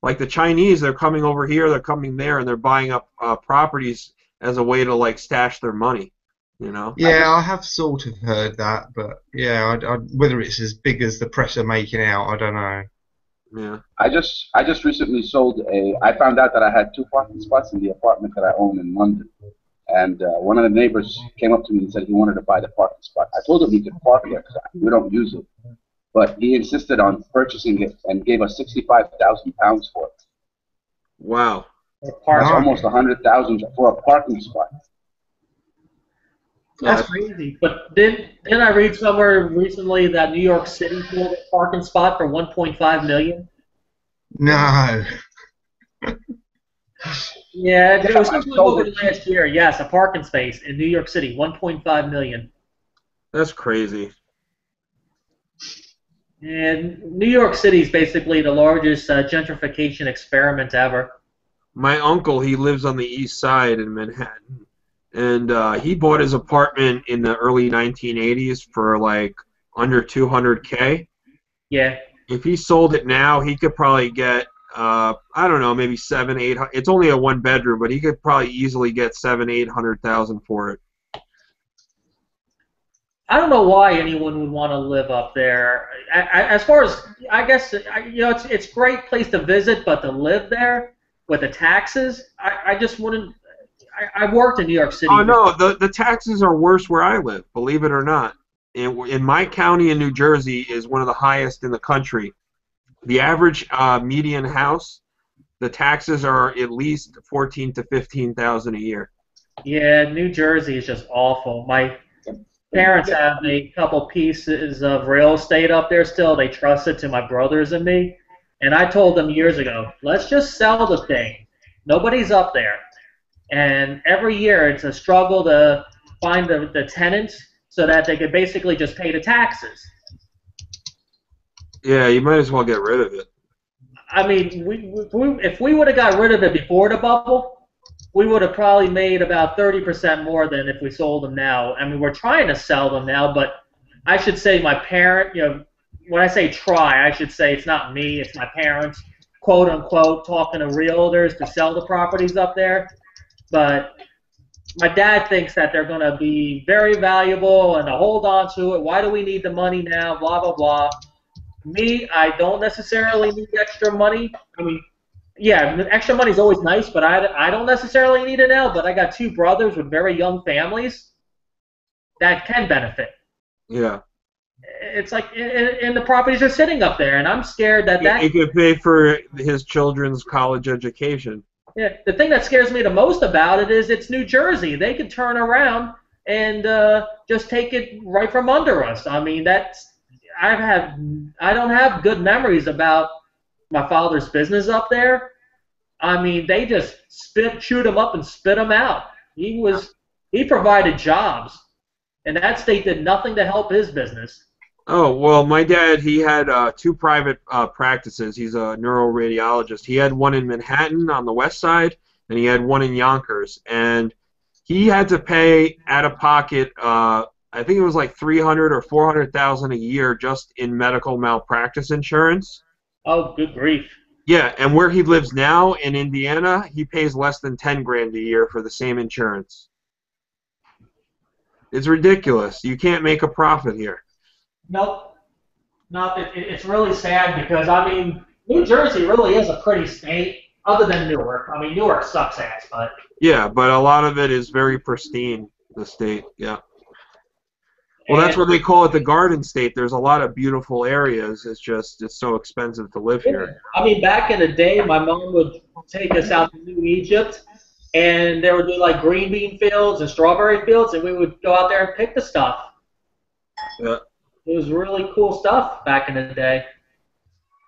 like the Chinese, they're coming over here, they're coming there, and they're buying up properties as a way to like stash their money, you know? Yeah, I have sort of heard that, but yeah, whether it's as big as the press are making out, I don't know. Yeah. I just recently sold I found out that I had 2 parking spots in the apartment that I own in London. And one of the neighbors came up to me and said he wanted to buy the parking spot. I told him he could park there because we don't use it. But he insisted on purchasing it and gave us £65,000 for it. Wow. That's almost $100,000 for a parking spot. That's crazy. But didn't I read somewhere recently that New York City sold a parking spot for $1.5 million? No. Yeah, it was something over last year. Yes, a parking space in New York City, $1.5 million. That's crazy. And New York City is basically the largest gentrification experiment ever. My uncle, he lives on the east side in Manhattan, and he bought his apartment in the early 1980s for like under $200K. Yeah. If he sold it now, he could probably get I don't know, maybe 700-800. It's only a 1-bedroom, but he could probably easily get 700,000-800,000 for it. I don't know why anyone would want to live up there. As far as I guess, it's a great place to visit, but to live there with the taxes, I just wouldn't. I've worked in New York City. Oh no, the taxes are worse where I live. Believe it or not, in my county in New Jersey is one of the highest in the country. The average median house, the taxes are at least $14,000 to $15,000 a year. Yeah, New Jersey is just awful. My parents have a couple pieces of real estate up there still. They trust it to my brothers and me. And I told them years ago, let's just sell the thing. Nobody's up there. And every year it's a struggle to find the tenants so that they could basically just pay the taxes. Yeah, you might as well get rid of it. I mean, if we would have got rid of it before the bubble, we would have probably made about 30% more than if we sold them now. I mean, we're trying to sell them now, but I should say my parent, when I say try, I should say it's not me, it's my parents, quote unquote, talking to realtors to sell the properties up there. But my dad thinks that they're going to be very valuable and to hold on to it. Why do we need the money now? Blah, blah, blah. Me, I don't necessarily need extra money. I mean, yeah, extra money is always nice, but I don't necessarily need it now. But I got 2 brothers with very young families that can benefit. Yeah. It's like, and the properties are sitting up there, and I'm scared that He could pay for his children's college education. Yeah, the thing that scares me the most about it is it's New Jersey. They could turn around and just take it right from under us. I mean, I don't have good memories about my father's business up there. I mean, they just chewed him up and spit him out. He provided jobs. and that state did nothing to help his business. Oh, well, my dad, he had two private practices. He's a neuroradiologist. He had one in Manhattan on the west side, and he had one in Yonkers. And he had to pay out of pocket, I think it was like 300 or 400,000 a year just in medical malpractice insurance. Oh, good grief. Yeah, and where he lives now in Indiana, he pays less than 10 grand a year for the same insurance. It's ridiculous. You can't make a profit here. Nope. No, it's really sad because, I mean, New Jersey really is a pretty state, other than Newark. I mean, Newark sucks ass, but... Yeah, but a lot of it is very pristine, the state, yeah. Well, that's what they call it, the Garden State. There's a lot of beautiful areas. It's just, it's so expensive to live here. I mean, back in the day, my mom would take us out to New Egypt, and there would be, like, green bean fields and strawberry fields, and we would go out there and pick the stuff. Yeah. It was really cool stuff back in the day.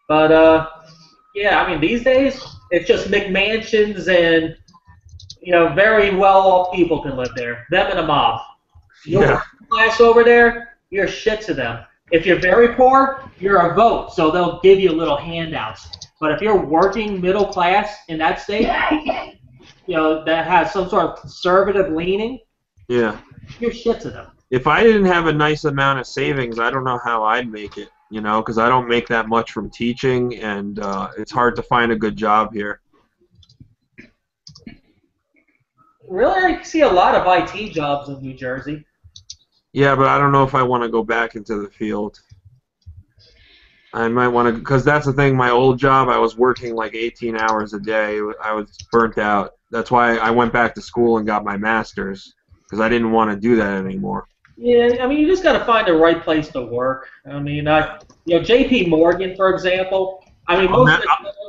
But, yeah, I mean, these days, it's just McMansions and, you know, very well-off people can live there. Them and a mob. Yeah. Class over there, you're shit to them. If you're very poor, you're a vote, so they'll give you little handouts. But if you're working middle class in that state, you know, that has some sort of conservative leaning, Yeah. you're shit to them. If I didn't have a nice amount of savings, I don't know how I'd make it, you know, because I don't make that much from teaching, and it's hard to find a good job here. Really, I see a lot of IT jobs in New Jersey. Yeah, but I don't know if I want to go back into the field. I might want to, because that's the thing, my old job, I was working like 18 hours a day. I was burnt out. That's why I went back to school and got my master's, because I didn't want to do that anymore. Yeah, I mean, you just got to find the right place to work. I mean, you know, J.P. Morgan, for example. I mean,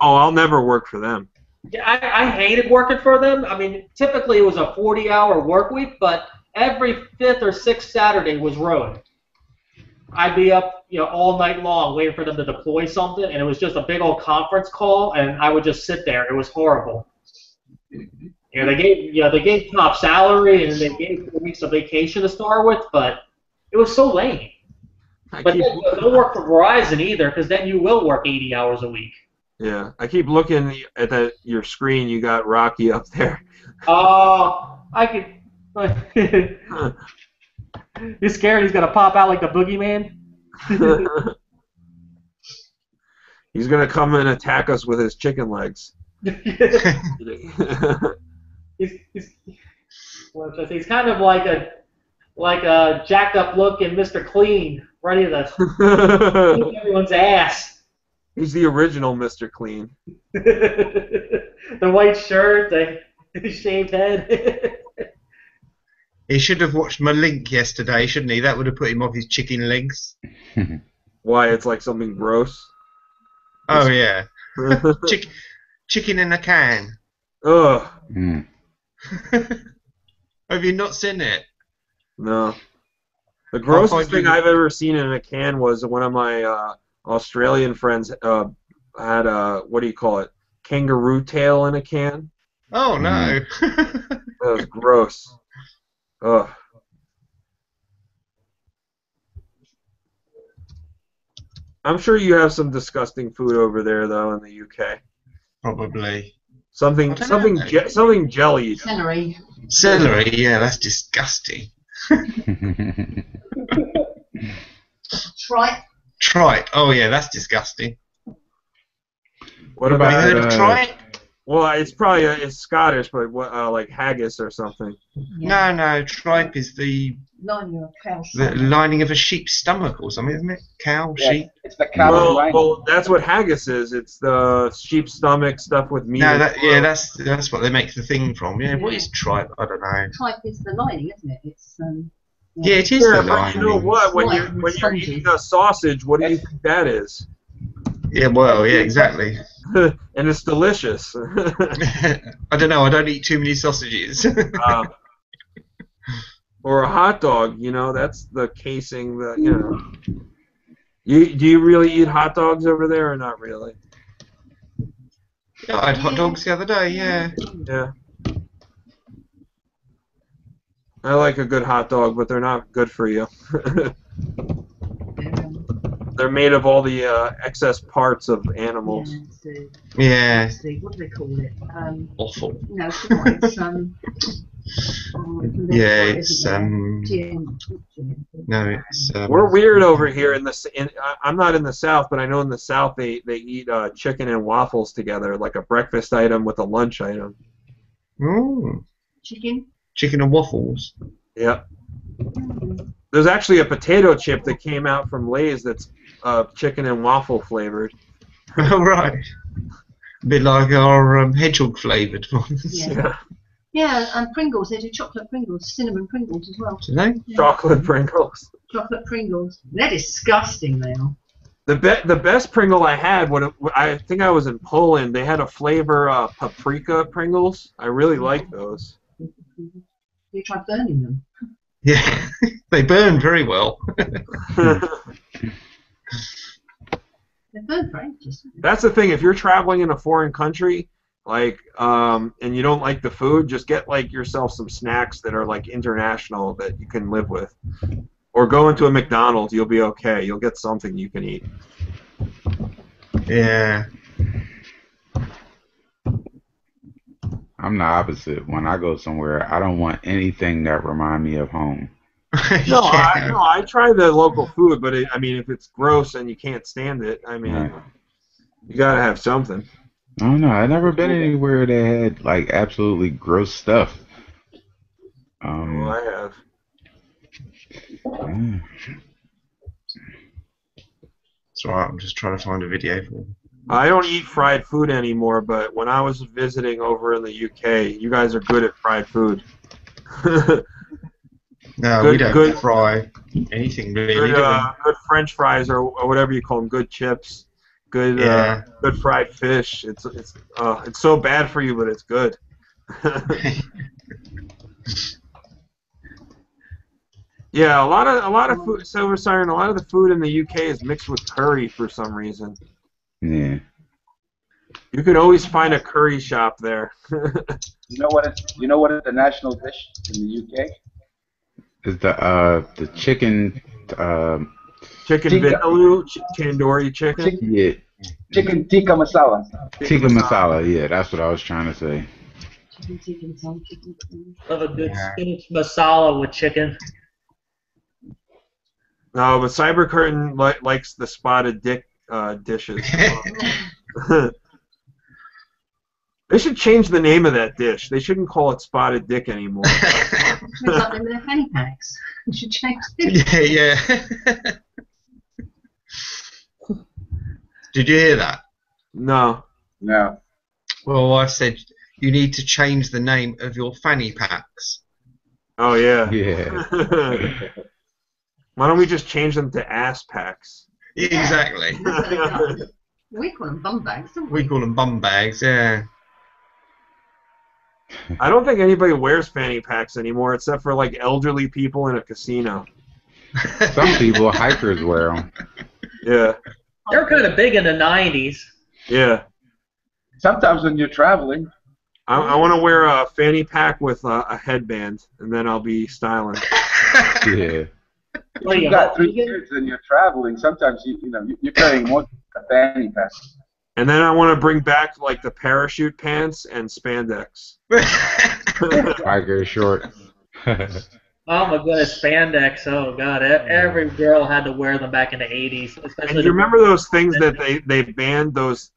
I'll never work for them. Yeah, I hated working for them. I mean, typically it was a 40-hour work week, but every fifth or sixth Saturday was ruined. I'd be up, you know, all night long waiting for them to deploy something, and it was just a big old conference call, and I would just sit there. It was horrible. You know, they gave top salary, and they gave 4 weeks of vacation to start with, but it was so lame. But then, don't work for Verizon either, because then you will work 80 hours a week. Yeah, I keep looking at your screen. You got Rocky up there. Oh, I could. You scared he's gonna pop out like the boogeyman? He's gonna come and attack us with his chicken legs. He's kind of like a jacked up looking Mr. Clean, ready to beat everyone's ass. He's the original Mr. Clean. The white shirt, the shaved head. He should have watched my link yesterday, shouldn't he? That would have put him off his chicken legs. Why? It's like something gross? Oh, yeah. Chicken in a can. Ugh. Mm. Have you not seen it? No. The grossest thing I've ever seen in a can was one of my Australian friends had a, what do you call it, kangaroo tail in a can. Oh, no. That was gross. Ugh. I'm sure you have some disgusting food over there, though, in the UK. Probably. Something jellied. Celery. Celery, yeah, that's disgusting. Tripe. Tripe, oh yeah, that's disgusting. What Have you about? heard of tripe? Well, it's probably it's Scottish, but what like haggis or something. Yeah. No, tripe is the Lining of a cow's the stomach. lining of a sheep's stomach or something, isn't it? Cow, Yeah, sheep. it's the cow lining. Well, that's what haggis is. It's the sheep's stomach stuff with meat. No, that's what they make the thing from. Yeah, what is tripe? I don't know. Tripe is the lining, isn't it? It's Yeah, it is Yeah, the but you know lining. what? When Right, you're spongy. eating a sausage, what do you think that is? Yeah, well, yeah, exactly. And it's delicious. I don't know. I don't eat too many sausages. Or a hot dog, you know, that's the casing. The you know. Do you really eat hot dogs over there or not really? Yeah, I had hot dogs the other day. Yeah. Yeah. I like a good hot dog, but they're not good for you. They're made of all the excess parts of animals. Yeah. What do they call it? Awful. No, it's not. It's Yeah, it's no, it's We're weird over here in the. I'm not in the South, but I know in the South they eat chicken and waffles together, like a breakfast item with a lunch item. chicken. Chicken and waffles. Yep. There's actually a potato chip that came out from Lay's that's chicken and waffle flavored. Oh, right. A bit like our hedgehog flavoured ones. Yeah. Yeah, and Pringles. They do chocolate Pringles, cinnamon Pringles as well. Do they? Yeah. Chocolate Pringles. Chocolate Pringles. They're disgusting, they are. The best Pringle I had, I think I was in Poland. They had a flavor paprika Pringles. I really like those. You try burning them. Yeah, they burn very well. They burn for ages. That's the thing. If you're traveling in a foreign country, like, and you don't like the food, just get like yourself some snacks that are like international that you can live with, or go into a McDonald's. You'll be okay. You'll get something you can eat. Yeah. I'm the opposite. When I go somewhere, I don't want anything that remind me of home. No, I try the local food, but I mean, if it's gross and you can't stand it, I mean, Right. you gotta have something. I don't know. I've never been anywhere that had like absolutely gross stuff. Well, I have. Yeah. It's alright, I'm just trying to find a video for them. I don't eat fried food anymore, but when I was visiting over in the UK, you guys are good at fried food. No, Good- we don't good- fry anything really, Good, do we? good French fries or whatever you call them, good chips, good Yeah. good fried fish. It's so bad for you, but it's good. Yeah, a lot of food, Silver Siren. A lot of the food in the UK is mixed with curry for some reason. Yeah. You can always find a curry shop there. You know what is the national dish in the UK? Is the chicken Chicken Tikka. vindaloo, tandoori chicken. yeah, Chicken tikka masala. tikka masala, yeah, that's what I was trying to say. Chicken, some chicken. Love a good Yeah. spinach masala with chicken. No, but Cyber Curtain likes the spotted dick dishes. They should change the name of that dish. They shouldn't call it spotted dick anymore. It's like them with their fanny packs. You should change it. Yeah. Did you hear that? No. No. Well, I said you need to change the name of your fanny packs. Oh yeah. Yeah. Why don't we just change them to ass packs? Exactly. We call them bum bags, don't we? We call them bum bags, yeah. I don't think anybody wears fanny packs anymore, except for like elderly people in a casino. Some people, hikers wear them. Yeah. They were kind of big in the 90s. Yeah. Sometimes when you're traveling, I want to wear a fanny pack with a headband, and then I'll be styling. Yeah. What if are you, you've got hot 3 vegan? kids and you're traveling, sometimes you're carrying more than a fanny pack. And then I want to bring back like the parachute pants and spandex. Tiger short. Oh my goodness, spandex. Oh god, every girl had to wear them back in the 80s. And Especially you remember those things that they banned, those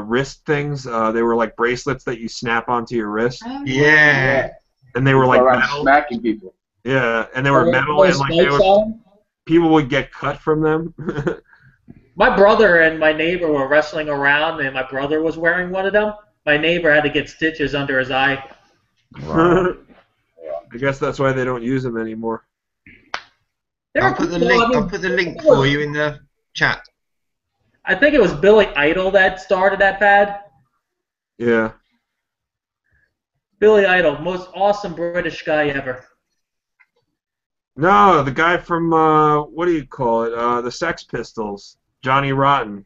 wrist things? They were like bracelets that you snap onto your wrist, Oh, Yeah. and they were Go like around metal. smacking people. Yeah, and they were metal, and like people would get cut from them. My brother and my neighbor were wrestling around, and my brother was wearing one of them. My neighbor had to get stitches under his eye. Wow. I guess that's why they don't use them anymore. There I'll were put the people- I link. mean, I'll put the link for you in the chat. I think it was Billy Idol that started that fad. Yeah. Billy Idol, most awesome British guy ever. No, the guy from what do you call it? The Sex Pistols, Johnny Rotten.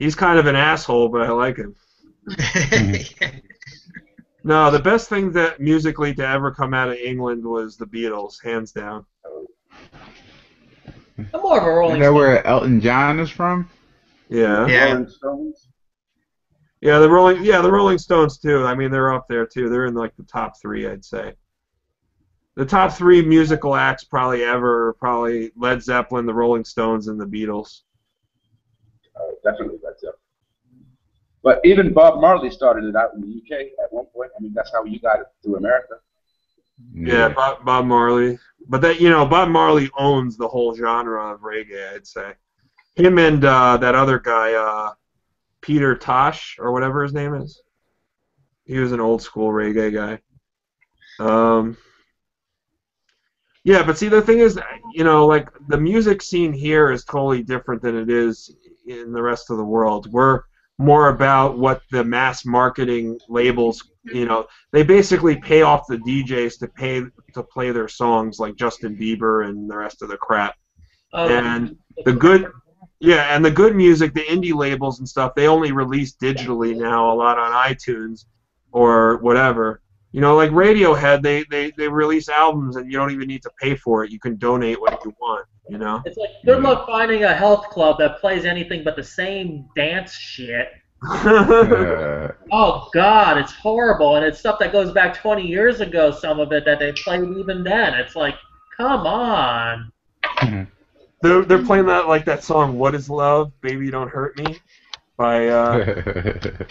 He's kind of an asshole, but I like him. No, the best thing that musically to ever come out of England was the Beatles, hands down. I'm more of a Is Rolling that Stone. where Elton John is from? Yeah. Yeah. Rolling Stones. Yeah, the Rolling Stones too. I mean, they're up there too. They're in like the top three, I'd say. The top three musical acts probably ever are probably Led Zeppelin, the Rolling Stones, and the Beatles. Definitely that's it. But even Bob Marley started it out in the UK at one point. I mean, that's how you got it to America. Yeah, Bob Marley. But that Bob Marley owns the whole genre of reggae, I'd say. Him and that other guy, Peter Tosh or whatever his name is. He was an old school reggae guy. Yeah, but see, the thing is, like the music scene here is totally different than it is in the rest of the world. We're more about what the mass marketing labels, they basically pay off the DJs to play their songs like Justin Bieber and the rest of the crap. And the good music, the indie labels and stuff, they only release digitally now a lot on iTunes or whatever. Like Radiohead, they release albums and you don't even need to pay for it. You can donate what you want, It's like good luck finding a health club that plays anything but the same dance shit. Oh God, it's horrible, and it's stuff that goes back 20 years ago. Some of it that they played even then. It's like, come on. They're playing that song "What Is Love, Baby Don't Hurt Me" by the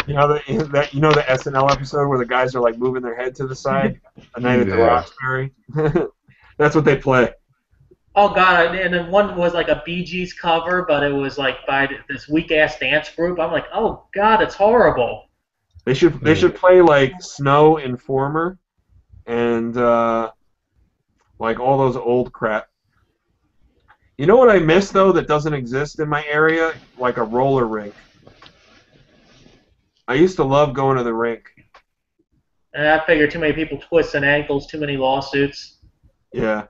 SNL episode where the guys are like moving their head to the side, A Night at the Roxbury. That's what they play. Oh God, and then one was like a Bee Gees cover, but it was like by this weak ass dance group. I'm like, oh God, it's horrible. They should play like Snow Informer and like all those old crap. You know what I miss though that doesn't exist in my area? Like a roller rink. I used to love going to the rink. And I figure too many people twisting ankles, too many lawsuits. Yeah.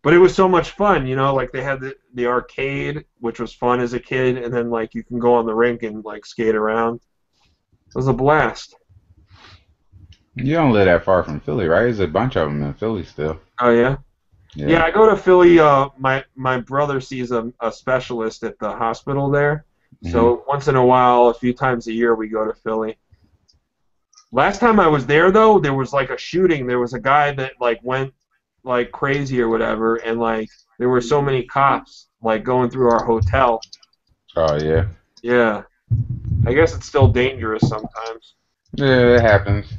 But it was so much fun, like they had the arcade, which was fun as a kid, and then like you can go on the rink and like skate around. It was a blast. You don't live that far from Philly, right? There's a bunch of them in Philly still. Oh yeah? Yeah, I go to Philly. My brother sees a specialist at the hospital there. So once in a while, a few times a year, we go to Philly. Last time I was there, though, there was like a shooting. There was a guy that like went like crazy or whatever, and like there were so many cops like going through our hotel. Oh yeah. Yeah. I guess it's still dangerous sometimes. Yeah, it happens.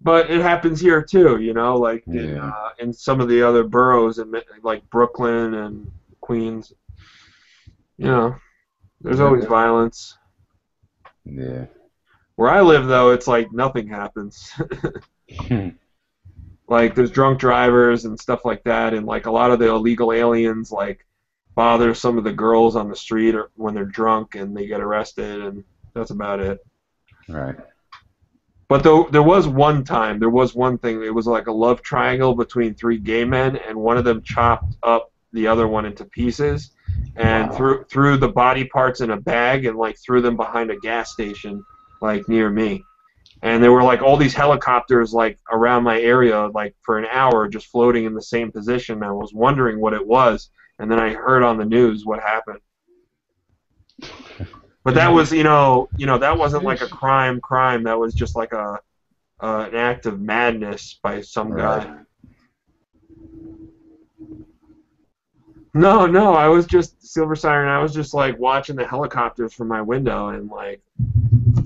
But it happens here too, like in some of the other boroughs, like Brooklyn and Queens. There's always violence. Yeah. Where I live, though, it's like nothing happens. Like there's drunk drivers and stuff like that, and like a lot of the illegal aliens like bother some of the girls on the street or when they're drunk and they get arrested, and that's about it. Right. But there was one thing. It was like a love triangle between three gay men, and one of them chopped up the other one into pieces and threw the body parts in a bag and like threw them behind a gas station like near me. And there were like all these helicopters like around my area like for an hour just floating in the same position. I was wondering what it was, and then I heard on the news what happened. But that was, that wasn't like a crime. That was just like an act of madness by some guy. No, I was just Silver Siren. I was just like watching the helicopters from my window and like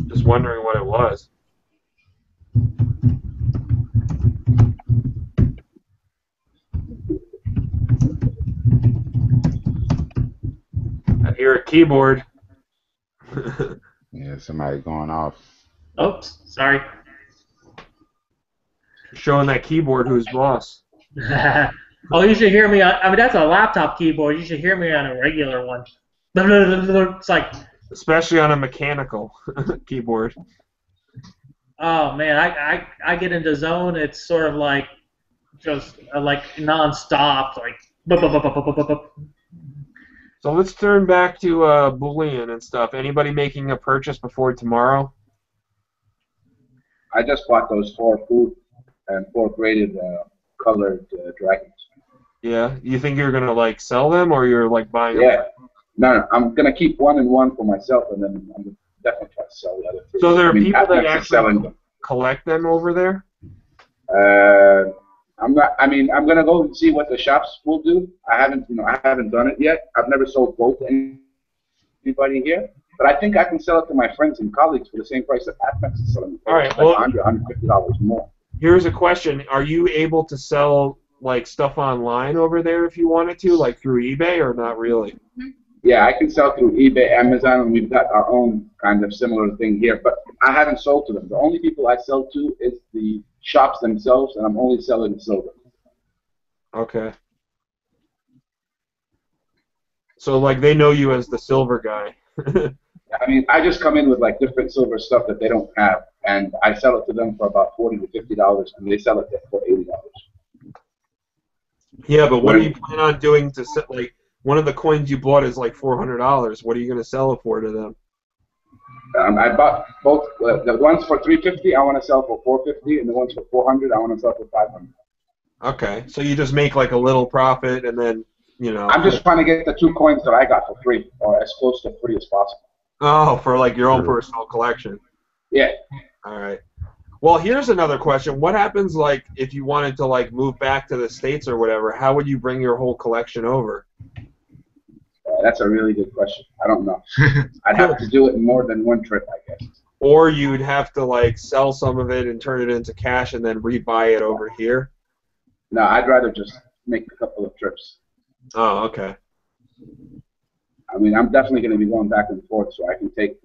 just wondering what it was. I hear a keyboard. Yeah, somebody going off. Oops, sorry. Showing that keyboard who's boss. Oh, you should hear me on. I mean, that's a laptop keyboard. You should hear me on a regular one. It's like. Especially on a mechanical keyboard. Oh man, I get into zone. It's sort of like just like non-stop, like. So let's turn back to bullying and stuff. Anybody making a purchase before tomorrow? I just bought those 4 food and 4 graded colored dragons. Yeah. You think you're gonna like sell them, or you're like buying them? Yeah. No, I'm gonna keep 1 and 1 for myself, and then I'm gonna definitely try to sell the other 3. So there are I mean, people that Atmex is selling actually them. collect them over there? I'm not. I mean, I'm gonna go and see what the shops will do. I haven't done it yet. I've never sold gold to anybody here, but I think I can sell it to my friends and colleagues for the same price that Atmex is selling it for. All right, Like well, $150 more. Here's a question: are you able to sell like stuff online over there if you wanted to, like through eBay, or not really? Yeah, I can sell through eBay, Amazon, and we've got our own kind of similar thing here. But I haven't sold to them. The only people I sell to is the shops themselves, and I'm only selling silver. Okay. So like they know you as the silver guy. I mean, I just come in with like different silver stuff that they don't have, and I sell it to them for about $40 to $50, and they sell it for $80. Yeah, but what do you plan on doing to set like one of the coins you bought is like $400? What are you going to sell it for to them? I bought both. The ones for $350 I want to sell for $450, and the ones for $400 I want to sell for $500. Okay, so you just make like a little profit, and then I'm just trying to get the 2 coins that I got for free, or as close to free as possible. Oh, for like your own personal collection. Yeah. All right. Well, here's another question. What happens like if you wanted to like move back to the States or whatever? How would you bring your whole collection over? That's a really good question. I don't know. I'd have to do it in more than one trip, I guess. Or you'd have to like sell some of it and turn it into cash and then rebuy it over here. No, I'd rather just make a couple of trips. Oh, okay. I mean, I'm definitely going to be going back and forth, so I can take,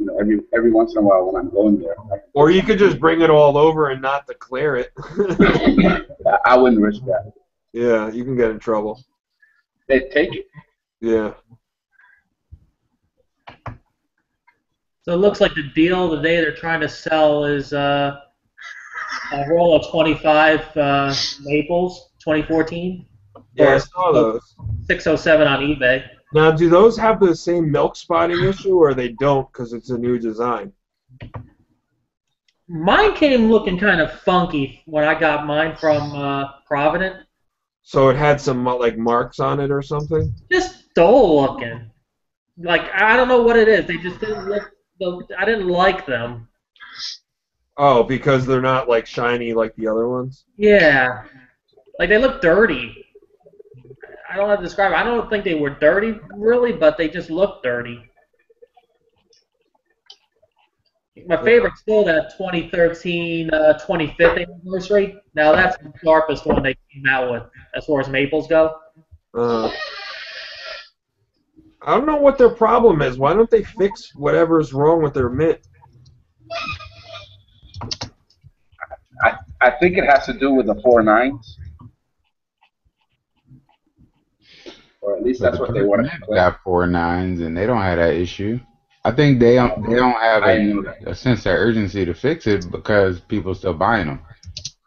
every once in a while when I'm going there. Or you could just bring it all over and not declare it. I wouldn't risk that. Yeah, you can get in trouble. They'd take it. Yeah. So it looks like the deal today they're trying to sell is a roll of 25 Maples, 2014. Yeah, I saw those. $607 on eBay. Now, do those have the same milk spotting issue, or they don't because it's a new design? Mine came looking kind of funky when I got mine from Provident. So it had some like marks on it or something? Just dull looking. Like, I don't know what it is. They just didn't look. I didn't like them. Oh, because they're not like shiny like the other ones? Yeah. Like, they look dirty. I don't know how to describe it. I don't think they were dirty, really, but they just looked dirty. My favorite's still that 2013 25th anniversary. Now, that's the sharpest one they came out with as far as Maples go. I don't know what their problem is. Why don't they fix whatever's wrong with their mint? I think it has to do with the 4 nines. Or at least that's what they want to play. Got 4 nines, and they don't have that issue. I think they don't have a sense of urgency to fix it because people are still buying them.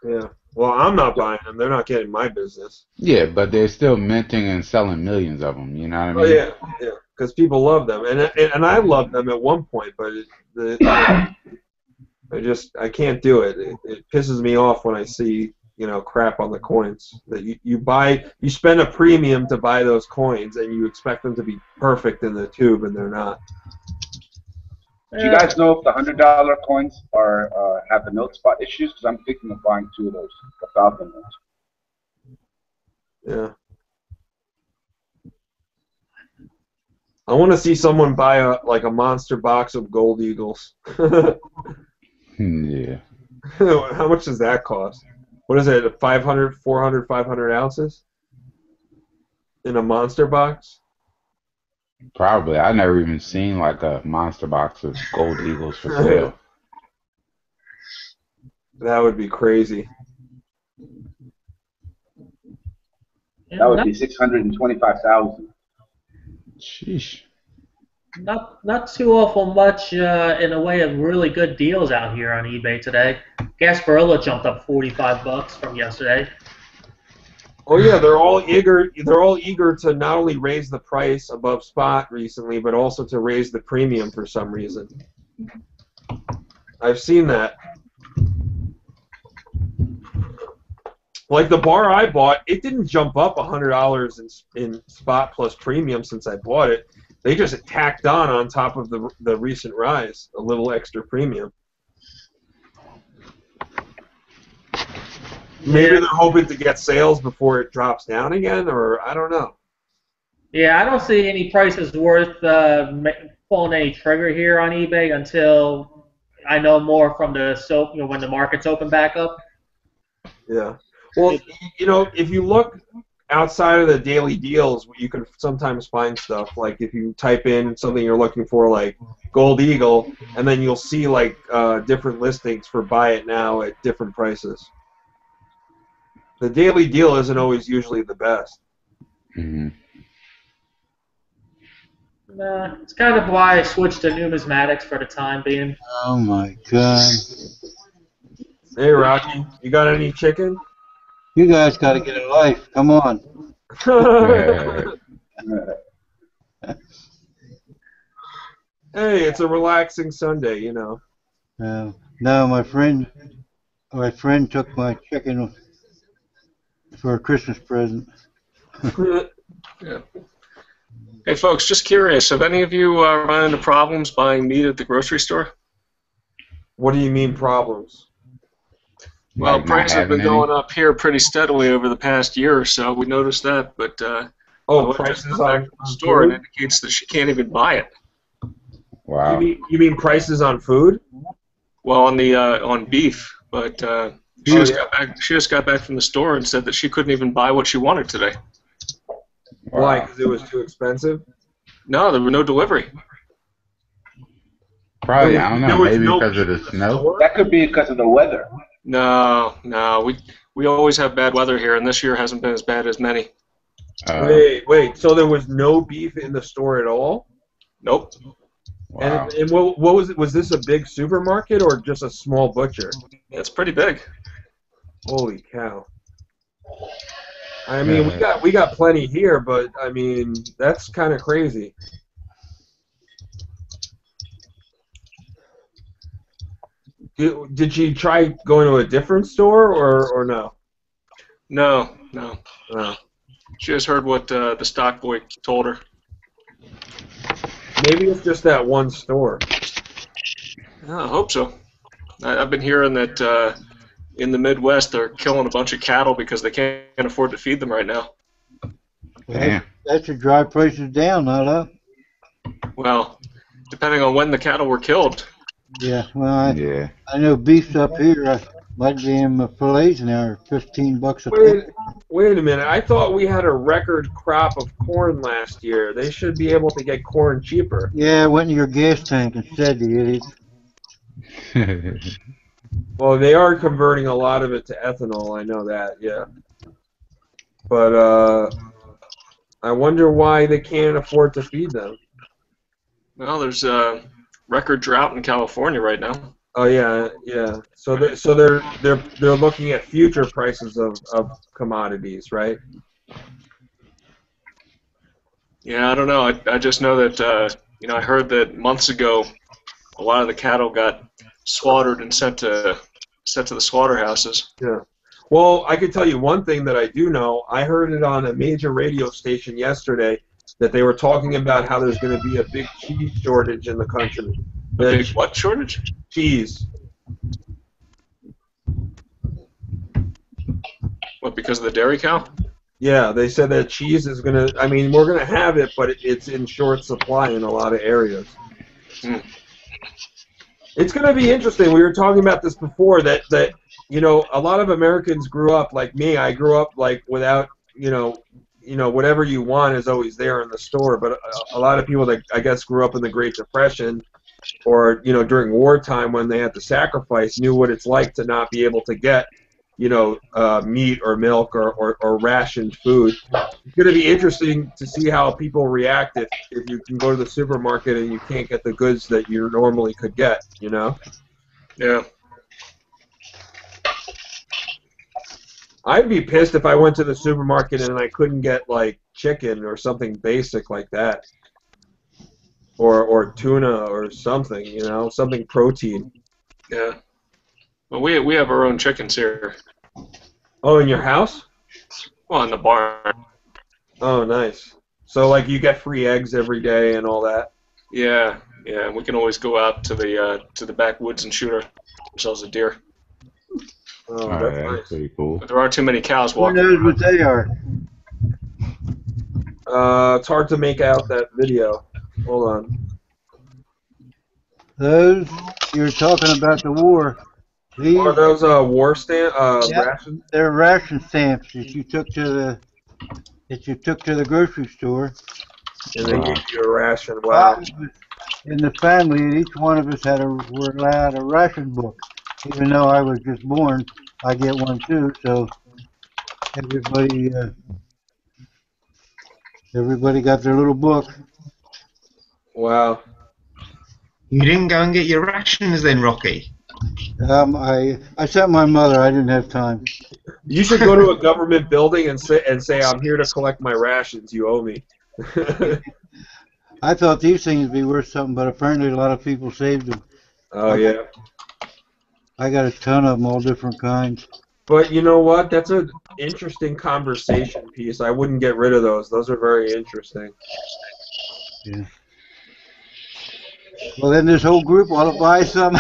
Yeah. Well, I'm not buying them. They're not getting my business. Yeah, but they're still minting and selling millions of them. You know what I mean? Oh yeah, yeah. Because people love them, and I loved them at one point, but I can't do it. It pisses me off when I see crap on the coins that you spend a premium to buy those coins and you expect them to be perfect in the tube and they're not. Do you guys know if the $100 coins have the milk spot issues? Because I'm thinking of buying 2 of those, the Falcon ones. Yeah. I want to see someone buy a monster box of gold eagles. Yeah. How much does that cost? What is it, 500, 400, 500 ounces? In a monster box? Probably. I've never even seen like a monster box of gold eagles for sale. That would be crazy. That would be 625,000. Sheesh. Not too awful much in the way of really good deals out here on eBay today. Gasparilla jumped up $45 from yesterday. Oh yeah, they're all eager. They're all eager to not only raise the price above spot recently, but also to raise the premium for some reason. I've seen that. Like the bar I bought, it didn't jump up $100 in spot plus premium since I bought it. They just tacked on top of the recent rise, a little extra premium. Maybe they're hoping to get sales before it drops down again, or I don't know. Yeah, I don't see any prices worth pulling any trigger here on eBay until I know more from when the markets open back up. Yeah. Well, if you look outside of the daily deals, you can sometimes find stuff. Like if you type in something you're looking for, like Gold Eagle, and then you'll see like different listings for buy it now at different prices. The daily deal isn't always usually the best. Mm-hmm. It's kind of why I switched to numismatics for the time being. Oh my God! Hey Rocky, you got any chicken? You guys got to get a life. Come on. Hey, it's a relaxing Sunday, you know. No, my friend took my chicken for a Christmas present. Yeah. Hey, folks, just curious, have any of you run into problems buying meat at the grocery store? What do you mean problems? Well, Like prices not have been having going up here pretty steadily over the past year or so. We noticed that, but Prices back on to the store food? and indicates that she can't even buy it. Wow. You mean prices on food? Well, on beef, but she just got back from the store and said that she couldn't even buy what she wanted today. Wow. Why? Because it was too expensive? No, there was no delivery. Probably, I don't know, There was maybe no because of the snow. That could be because of the weather. No, we always have bad weather here, and this year hasn't been as bad as many. Wait, so there was no beef in the store at all? Nope. Wow. And what was it? Was this a big supermarket or just a small butcher? It's pretty big. Holy cow! I mean, we got plenty here, but I mean that's kind of crazy. Did she try going to a different store or no? No. Oh. She just heard what the stock boy told her. Maybe it's just that one store. I hope so. I've been hearing that in the Midwest they're killing a bunch of cattle because they can't afford to feed them right now. Damn. That should drive prices down, not up. Well, depending on when the cattle were killed. Yeah, well, Yeah. I know beef's up here. Might be in fillets now, are $15 a pound. Wait a minute. I thought we had a record crop of corn last year. They should be able to get corn cheaper. Yeah, it went in your gas tank instead, the idiots. Well, they are converting a lot of it to ethanol. I know that, yeah. But I wonder why they can't afford to feed them. Well, there's a record drought in California right now. Oh yeah. So they're looking at future prices of commodities, right? Yeah, I don't know. I just know that I heard that months ago a lot of the cattle got slaughtered and sent to the slaughterhouses. Yeah. Well, I could tell you one thing that I do know. I heard it on a major radio station yesterday that they were talking about how there's going to be a big cheese shortage in the country. A big what shortage? Cheese. What, because of the dairy cow? Yeah, they said that cheese is going to, I mean, we're going to have it, but it's in short supply in a lot of areas. It's going to be interesting. We were talking about this before, that a lot of Americans grew up, like me, I grew up like without, whatever you want is always there in the store, but a lot of people that I guess grew up in the Great Depression or, during wartime when they had to sacrifice knew what it's like to not be able to get meat or milk or rationed food. It's going to be interesting to see how people react if you can go to the supermarket and you can't get the goods that you normally could get, Yeah. I'd be pissed if I went to the supermarket and I couldn't get, like, chicken or something basic like that. Or tuna or something, something protein. Yeah. Well, we have our own chickens here. Oh, in your house? Well, in the barn. Oh, nice. So like you get free eggs every day and all that. Yeah, yeah. We can always go out to the backwoods and shoot ourselves a deer. Oh, Oh, that's yeah, that's nice. pretty cool. But there aren't too many cows Who walking knows what around. they are? It's hard to make out that video. Hold on. Those you're talking about the war. Are These, those war stand yep, rations? they're ration stamps that you took to the grocery store. And they gave Wow. you a ration. Wow. Five of us in the family, and each one of us were allowed a ration book. Even though I was just born, I get one too. So everybody, everybody got their little book. Wow. You didn't go and get your rations then, Rocky? I sent my mother. I didn't have time. You should go to a government building and say I'm here to collect my rations. You owe me. I thought these things would be worth something, but apparently a lot of people saved them. Oh yeah. I got a ton of them, all different kinds. But you know what? That's an interesting conversation piece. I wouldn't get rid of those. Those are very interesting. Yeah. Well, then this whole group ought to buy some.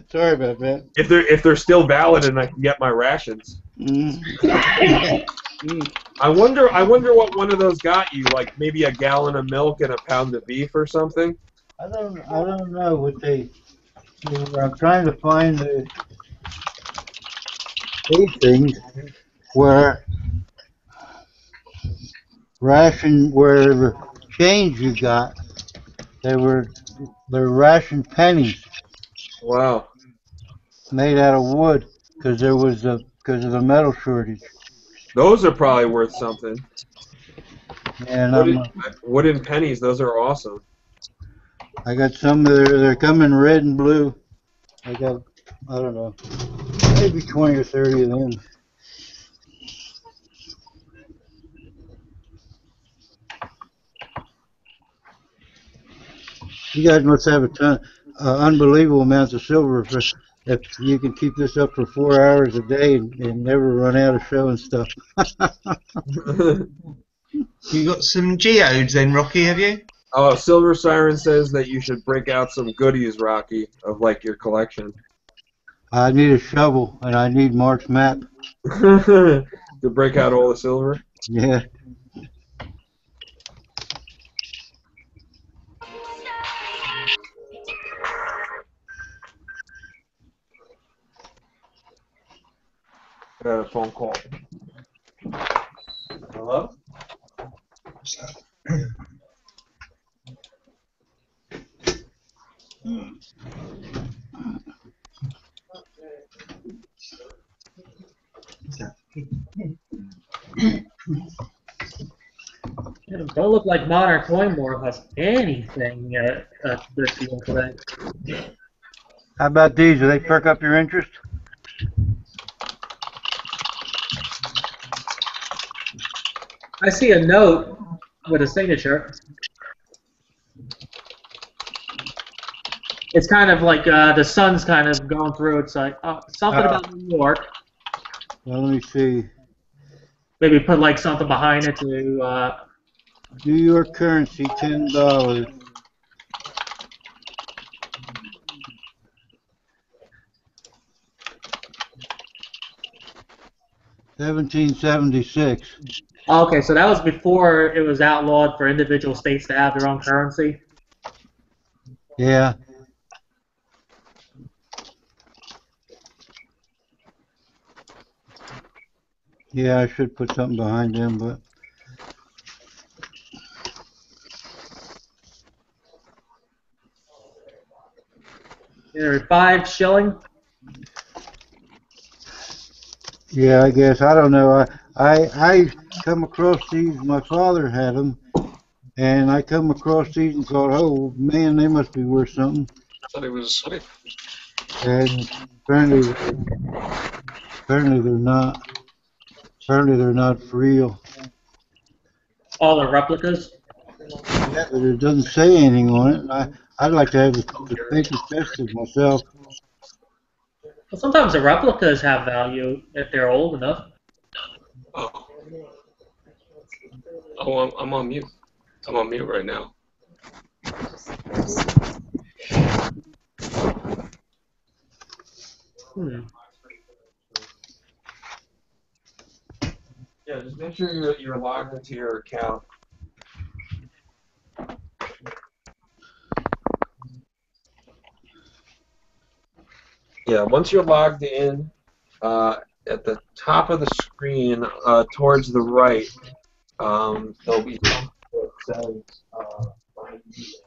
Sorry about that. If they're still valid and I can get my rations. I wonder what one of those got you. Like maybe a gallon of milk and a pound of beef or something. I don't know what I'm trying to find these things where where change you got, they're ration pennies Wow. made out of wood because of the metal shortage. Those are probably worth something. And Wooden pennies. Those are awesome. I got some that they're coming red and blue. I don't know, maybe 20 or 30 of them. You guys must have a ton, unbelievable amounts of silver if you can keep this up for 4 hours a day and never run out of showing stuff. You got some geodes then, Rocky, have you? Oh, Silver Siren says that you should break out some goodies, Rocky, of like your collection. I need a shovel and I need Mark's map. To break out all the silver? Yeah. Got a phone call. Hello? Don't look like Modern Coin War has anything this year today. How about these? Do they perk up your interest? I see a note with a signature. It's kind of like the sun's kind of going through. It's like something about New York. Well, let me see. Maybe put like something behind it to. New York currency, $10. $17.76. Okay, so that was before it was outlawed for individual states to have their own currency. Yeah. Yeah, I should put something behind them, but They're 5 shilling. yeah, I guess I don't know. I come across these. My father had them, and I come across these and thought, oh man, they must be worth something. I thought it was. And apparently they're not. Apparently they're not for real. All the replicas. Yeah, but it doesn't say anything on it. I'd like to have the paper tested myself. Well, sometimes the replicas have value if they're old enough. Oh, I'm on mute. I'm on mute right now. Yeah, just make sure you're logged into your account. Yeah, once you're logged in, at the top of the screen, towards the right, there'll be something that says find user.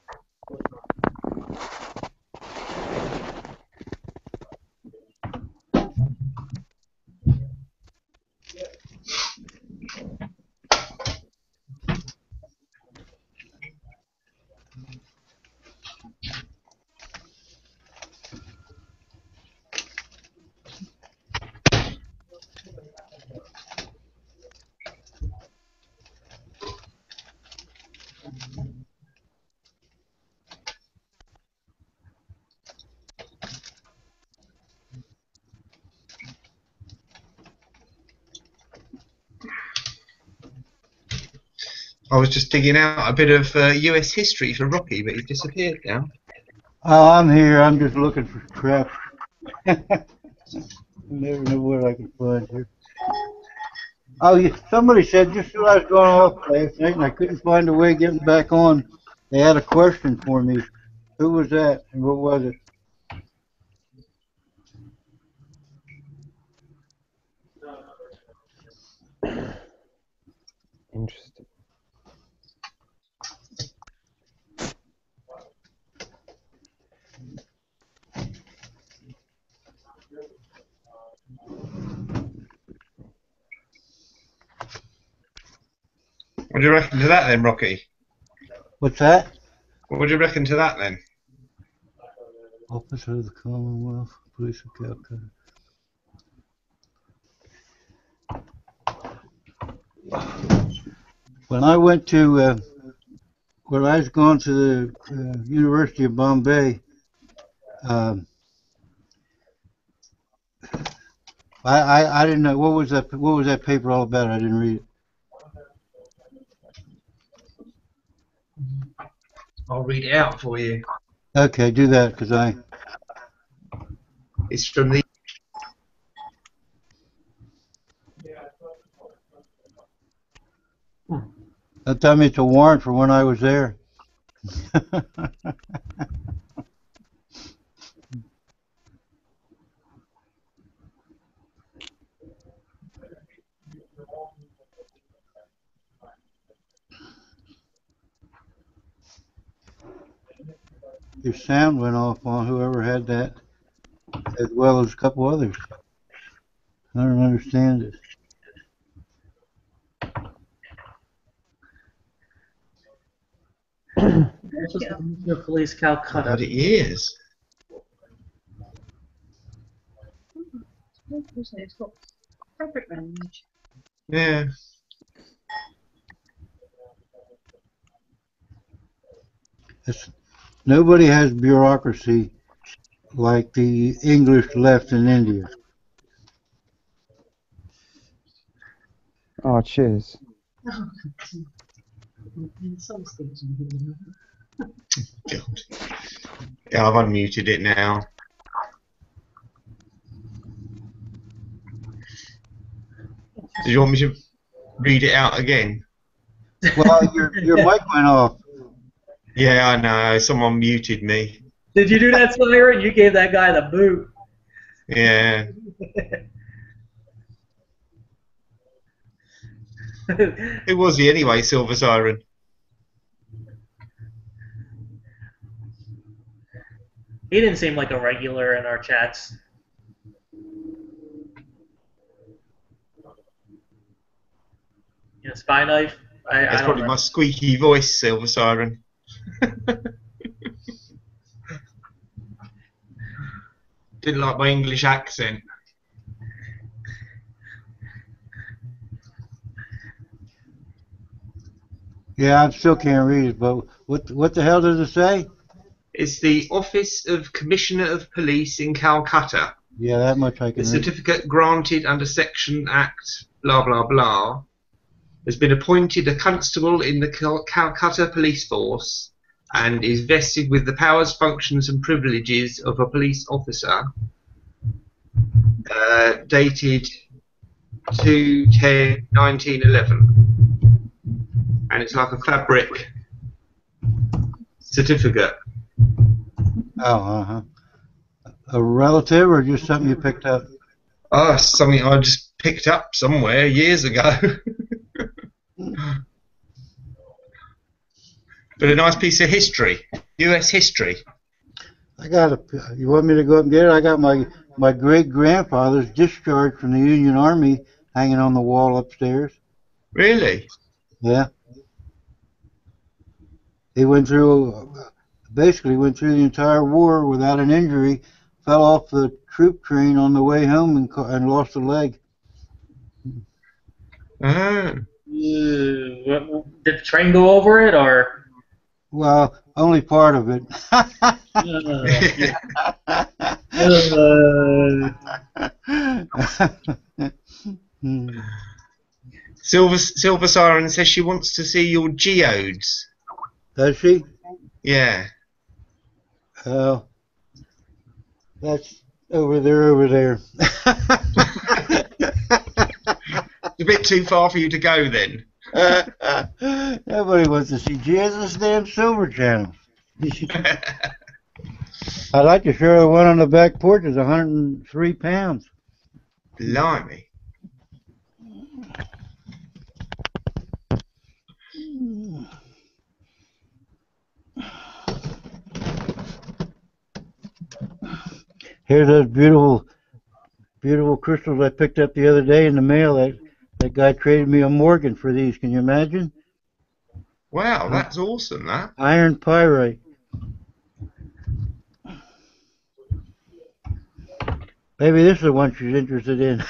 I was just digging out a bit of US history for Rocky, but he's disappeared now. Oh, I'm here. I'm just looking for crap. I never know what I can find here. Oh, somebody said just as I was going off last night and I couldn't find a way of getting back on, they had a question for me. Who was that and what was it? Interesting. What do you reckon to that then, Rocky? What's that? What do you reckon to that then? Officer of the Commonwealth Police of Calcutta. When I went to, when I was going to the University of Bombay, I didn't know what was that paper all about. I didn't read it. I'll read it out for you. Okay, do that because It's from the. Don't tell me it's a warrant for when I was there. Your sound went off on whoever had that, as well as a couple others. I don't understand it. This was the Commissioner of Police Calcutta. But it is. It's got perfect range. Yeah. Nobody has bureaucracy like the English left in India. Oh, cheers. God. Yeah, I've unmuted it now. Do you want me to read it out again? Well, your mic went off. Yeah, I know. Someone muted me. Did you do that, Sawyer? You gave that guy the boot. Yeah. Who was he anyway, Silver Siren? He didn't seem like a regular in our chats. Spy knife? That's probably my squeaky voice, Silver Siren. Didn't like my English accent. Yeah, I still can't read it, but what the hell does it say? It's the Office of Commissioner of Police in Calcutta. Yeah, that much I The can read. certificate granted under Section Act blah blah blah has been appointed a constable in the Calcutta Police Force and is vested with the powers, functions and privileges of a police officer. Dated 2/10/1911, and it's like a fabric certificate. Oh, a relative or just something you picked up? Oh, something I just picked up somewhere years ago. But a nice piece of history, U.S. history. I got a. You want me to go up and get it? I got my great grandfather's discharge from the Union Army hanging on the wall upstairs. Really? Yeah. He went through, basically went through the entire war without an injury. Fell off the troop train on the way home and lost a leg. Ah. Did the train go over it, or? Well, only part of it. Silver Siren says she wants to see your geodes. Does she? Yeah. That's over there. It's a bit too far for you to go then. Nobody wants to see Jesus' damn Silver Channel. I'd like to show the one on the back porch is 103 pounds. Blimey. Here's those beautiful crystals I picked up the other day in the mail. That guy traded me a Morgan for these. Can you imagine? Wow, that's awesome, that. Iron pyrite. Maybe this is the one she's interested in.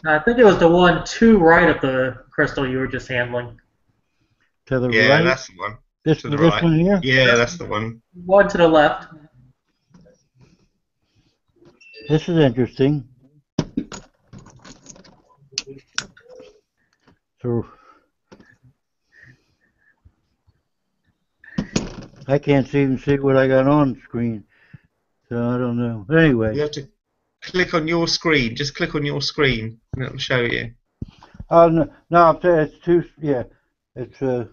I think it was the one to right of the crystal you were just handling. To the Yeah, right? that's the one. This To the right. one here? Yeah, that's the one. One to the left. This is interesting. So I can't even see what I got on screen, so I don't know. But anyway. You have to click on your screen. Just click on your screen, and it'll show you. Oh no, I'm saying it's too. Yeah, it's too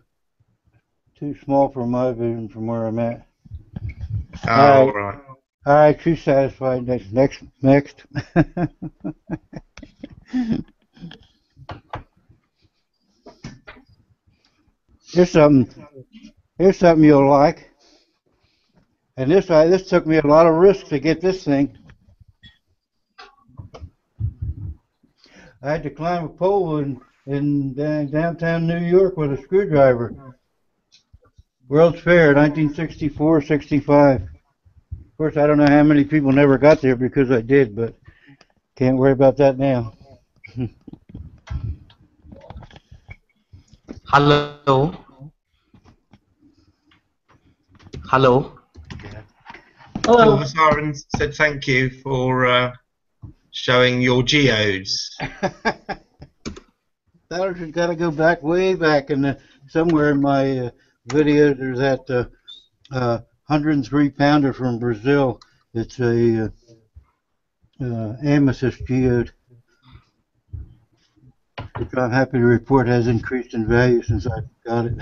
small for my vision from where I'm at. Oh, All right. All right, she's satisfied. Next. Here's something you'll like. And this took me a lot of risk to get this thing. I had to climb a pole in downtown New York with a screwdriver. World's Fair, 1964-65. Of course, I don't know how many people never got there because I did, but can't worry about that now. Hello. Hello. Silver Siren said thank you for showing your geodes. That got to go back, way back, and somewhere in my video there's that 103 pounder from Brazil. It's a amethyst geode, which I'm happy to report has increased in value since I got it.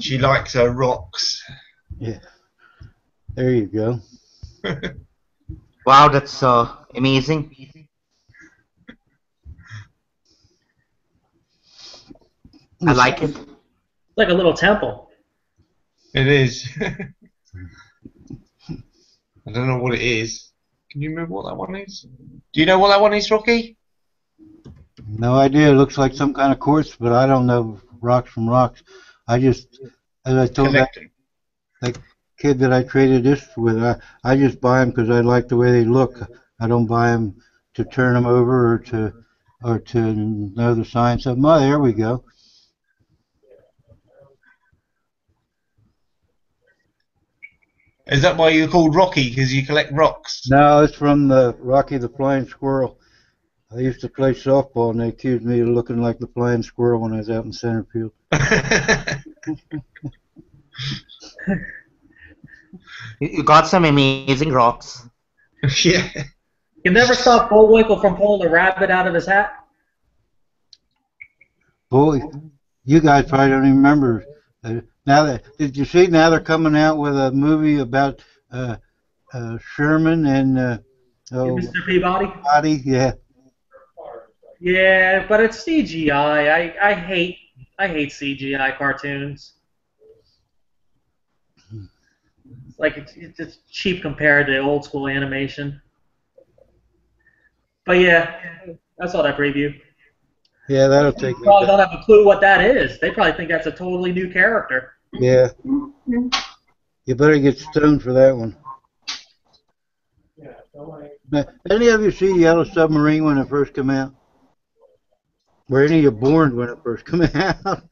She likes her rocks. Yeah. There you go. Wow, that's amazing. I like it. Like a little temple. It is. I don't know what it is. Can you remember what that one is? Do you know what that one is, Rocky? No idea. It looks like some kind of quartz, but I don't know rocks from rocks. I just, as I told that kid that I traded this with, I just buy them because I like the way they look. I don't buy them to turn them over or to know the science of them. Oh, there we go. Is that why you're called Rocky? Because you collect rocks? No, it's from the Rocky the Flying Squirrel. I used to play softball, and they accused me of looking like the flying squirrel when I was out in center field. You got some amazing rocks. Yeah. You never stop Bullwinkle from pulling a rabbit out of his hat? Boy, you guys probably don't even remember. Did you see? Now they're coming out with a movie about Sherman and Mr. Peabody? Peabody. Yeah. Yeah, but it's CGI. I hate CGI cartoons. Like it's cheap compared to old school animation. But yeah, I saw that preview. Yeah, that'll take They me probably back. don't have a clue what that is. They probably think that's a totally new character. Yeah. You better get stoned for that one. Now, any of you see Yellow Submarine when it first came out? Were any of you born when it first came out?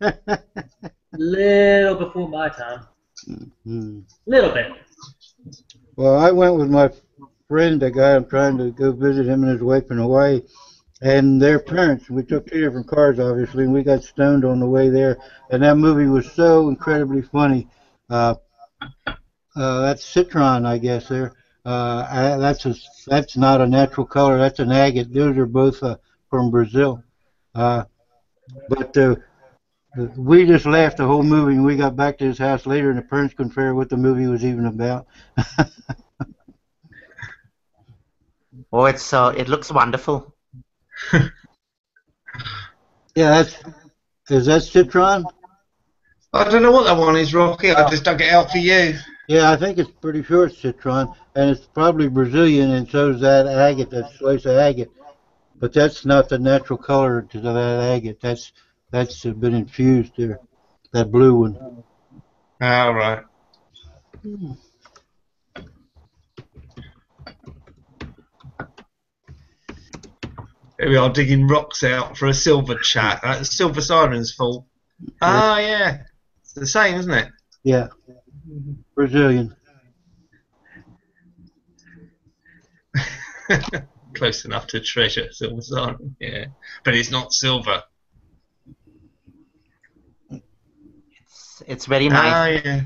Little before my time. Hmm. Little bit. Well, I went with my friend, the guy I'm trying to go visit him and his wife in Hawaii, and their parents. We took two different cars, obviously, and we got stoned on the way there. And that movie was so incredibly funny. That's citron, I guess. There. That's not a natural color. That's an agate. Those are both from Brazil. Uh, but we just laughed the whole movie, and we got back to his house later, and the parents couldn't figure out what the movie was even about. Oh, it looks wonderful. Yeah, is that citron? I don't know what that one is, Rocky. I just dug it out for you. Yeah, I think it's pretty sure it's citron, and it's probably Brazilian, and so is that agate, that slice of agate. But that's not the natural color to that agate. That's been infused there, that blue one. All right. Here we are digging rocks out for a silver chat. That's Silver Siren's fault. Ah, yeah. It's the same, isn't it? Yeah, Brazilian. Close enough to treasure, Silver Siren. Yeah. But it's not silver. It's very Ah, nice. yeah.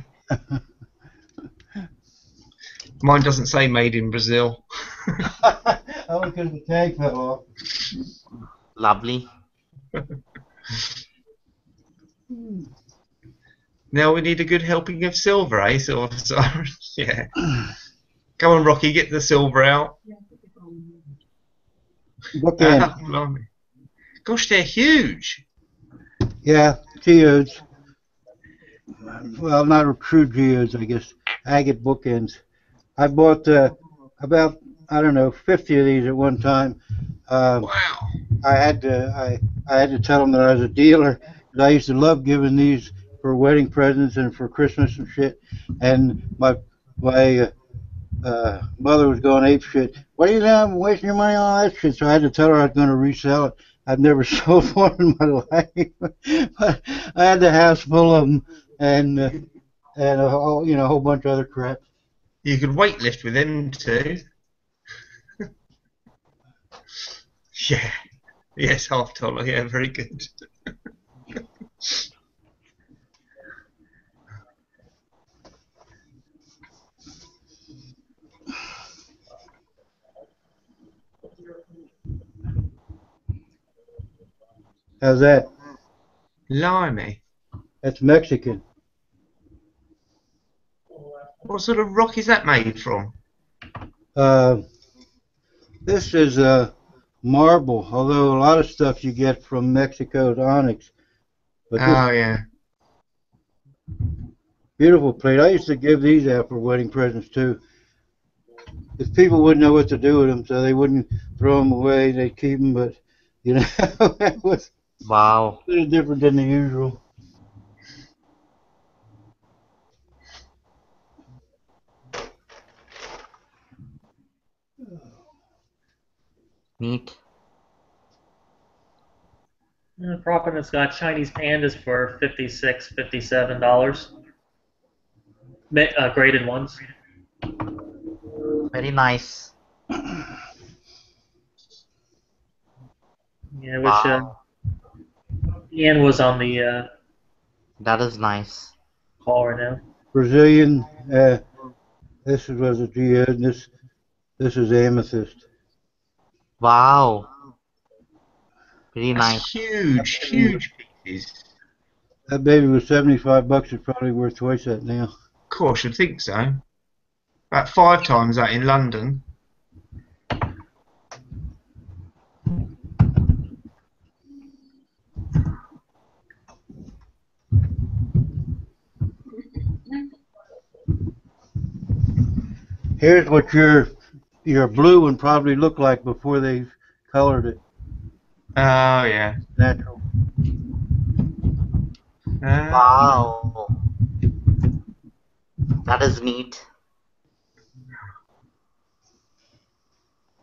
Mine doesn't say made in Brazil. Oh, because the tag fell off. Lovely. Now we need a good helping of silver, eh, Silver Siren? Yeah. Come on, Rocky, get the silver out. Bookend. Ah, blimey. Gosh, they're huge. Yeah, geodes. Well, not true geodes, I guess. Agate bookends. I bought about, I don't know, 50 of these at one time. Wow. I had to tell them that I was a dealer. 'Cause I used to love giving these for wedding presents and for Christmas and shit. And my mother was going ape shit. What are you doing? Wasting your money on all that shit. So I had to tell her I was going to resell it. I've never sold one in my life, but I had the house full of them and a whole bunch of other crap. You could weightlift with them too. Yeah. Yes, $half. Yeah, very good. How's that? Blimey. That's Mexican. What sort of rock is that made from? This is marble, although a lot of stuff you get from Mexico is onyx. But this Yeah. beautiful plate. I used to give these out for wedding presents too. If people wouldn't know what to do with them, so they wouldn't throw them away, they'd keep them. But it was Wow. a little different than the usual. Neat. Prophet's got Chinese pandas for $56, $57. Graded ones. Very nice. Yeah, I wish Wow. Ian was on the That is nice. call right now. Brazilian. This was a geode, and this is amethyst. Wow. Very That's nice. huge, huge pieces. That baby was $75. It's probably worth twice that now. Of course, you'd think so. About 5 times that in London. Here's what your blue one probably looked like before they colored it Oh yeah. natural. Wow. That is neat.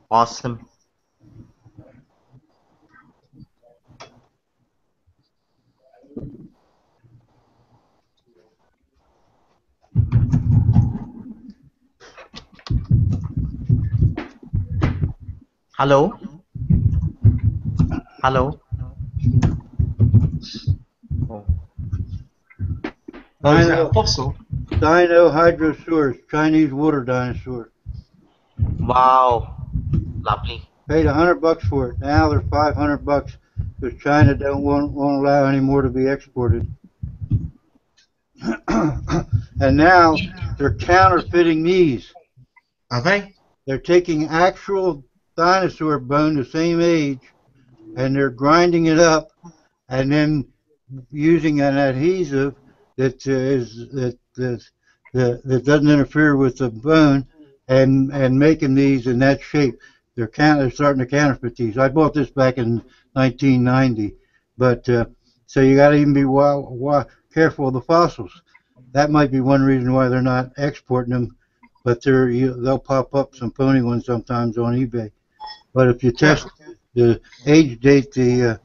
Awesome. Hello? Hello? Oh. Oh, is that a Dino, fossil? Dinohydrosaurus, Chinese water dinosaur. Wow. Lovely. Paid $100 for it. Now they're $500 because China won't allow any more to be exported. And now they're counterfeiting these. Are they? They're taking actual dinosaur bone, the same age, and they're grinding it up, and then using an adhesive that that doesn't interfere with the bone, and making these in that shape. They're starting to counterfeit these. I bought this back in 1990, but so you got to even be careful of the fossils. That might be one reason why they're not exporting them, but they'll pop up some phony ones sometimes on eBay. But if you Yeah. test the age date, the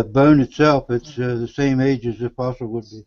bone itself, it's the same age as the fossil would be.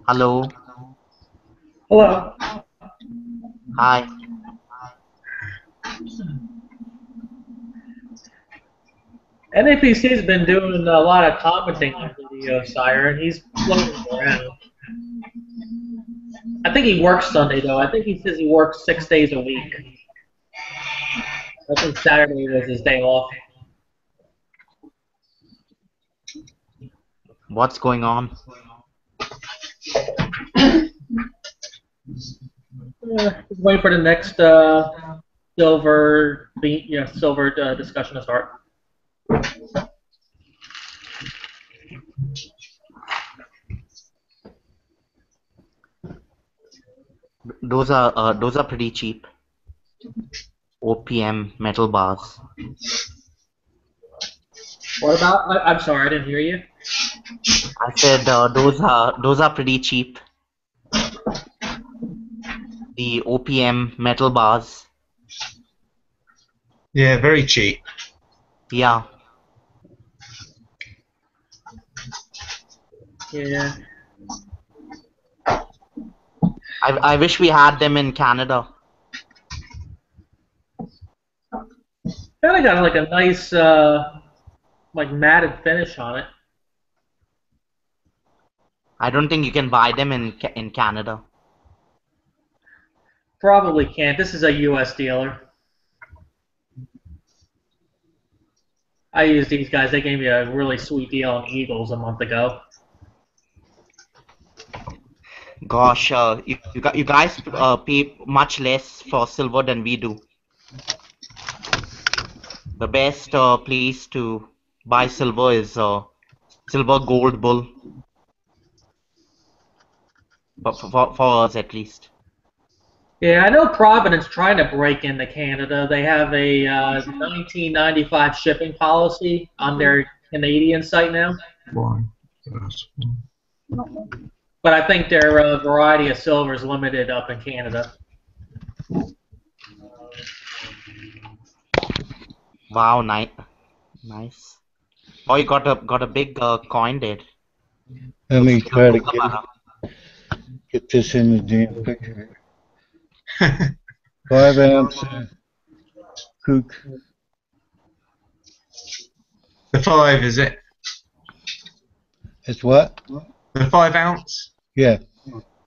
Hello. Hello. Hi. NAPC's been doing a lot of commenting on video, Sire, and he's floating around. I think he works Sunday, though. I think he says he works 6 days a week. I think Saturday was his day off. What's going on? Just wait for the next silver discussion to start. Those are pretty cheap. OPM metal bars. What about? I'm sorry, I didn't hear you. I said those are pretty cheap. The OPM metal bars. Yeah, very cheap. Yeah. Yeah. I wish we had them in Canada. Kind of got like a nice like matted finish on it. I don't think you can buy them in Canada. Probably can't. This is a U.S. dealer. I use these guys. They gave me a really sweet deal on Eagles a month ago. Gosh, you guys pay much less for silver than we do. The best place to buy silver is Silver Gold Bull. For us, at least. Yeah, I know Providence trying to break into Canada. They have a 1995 shipping policy on their Canadian site now. But I think their variety of silver is limited up in Canada. Wow, nice. Oh, you got a big coin there. Let me try to get this in the damn picture. 5 ounce kook. The 5, is it? It's what? The 5 ounce? Yeah.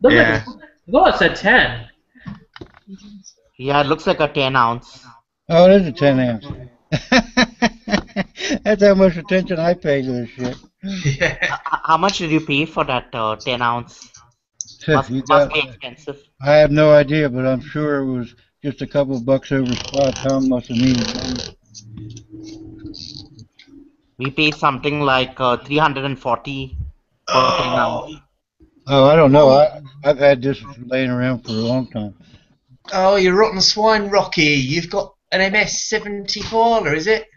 Yeah. No, it said 10. Yeah, it looks like a 10 ounce. Oh, it is a 10 ounce. That's how much attention I pay to this shit. Yeah. How much did you pay for that 10 ounce? Must be expensive. I have no idea, but I'm sure it was just a couple of bucks over spot. Tom must have needed money. We paid something like 340 for a 10 ounce. Oh, I don't know. I've had this laying around for a long time. Oh, you rotten swine, Rocky. You've got an MS-70 koala, is it?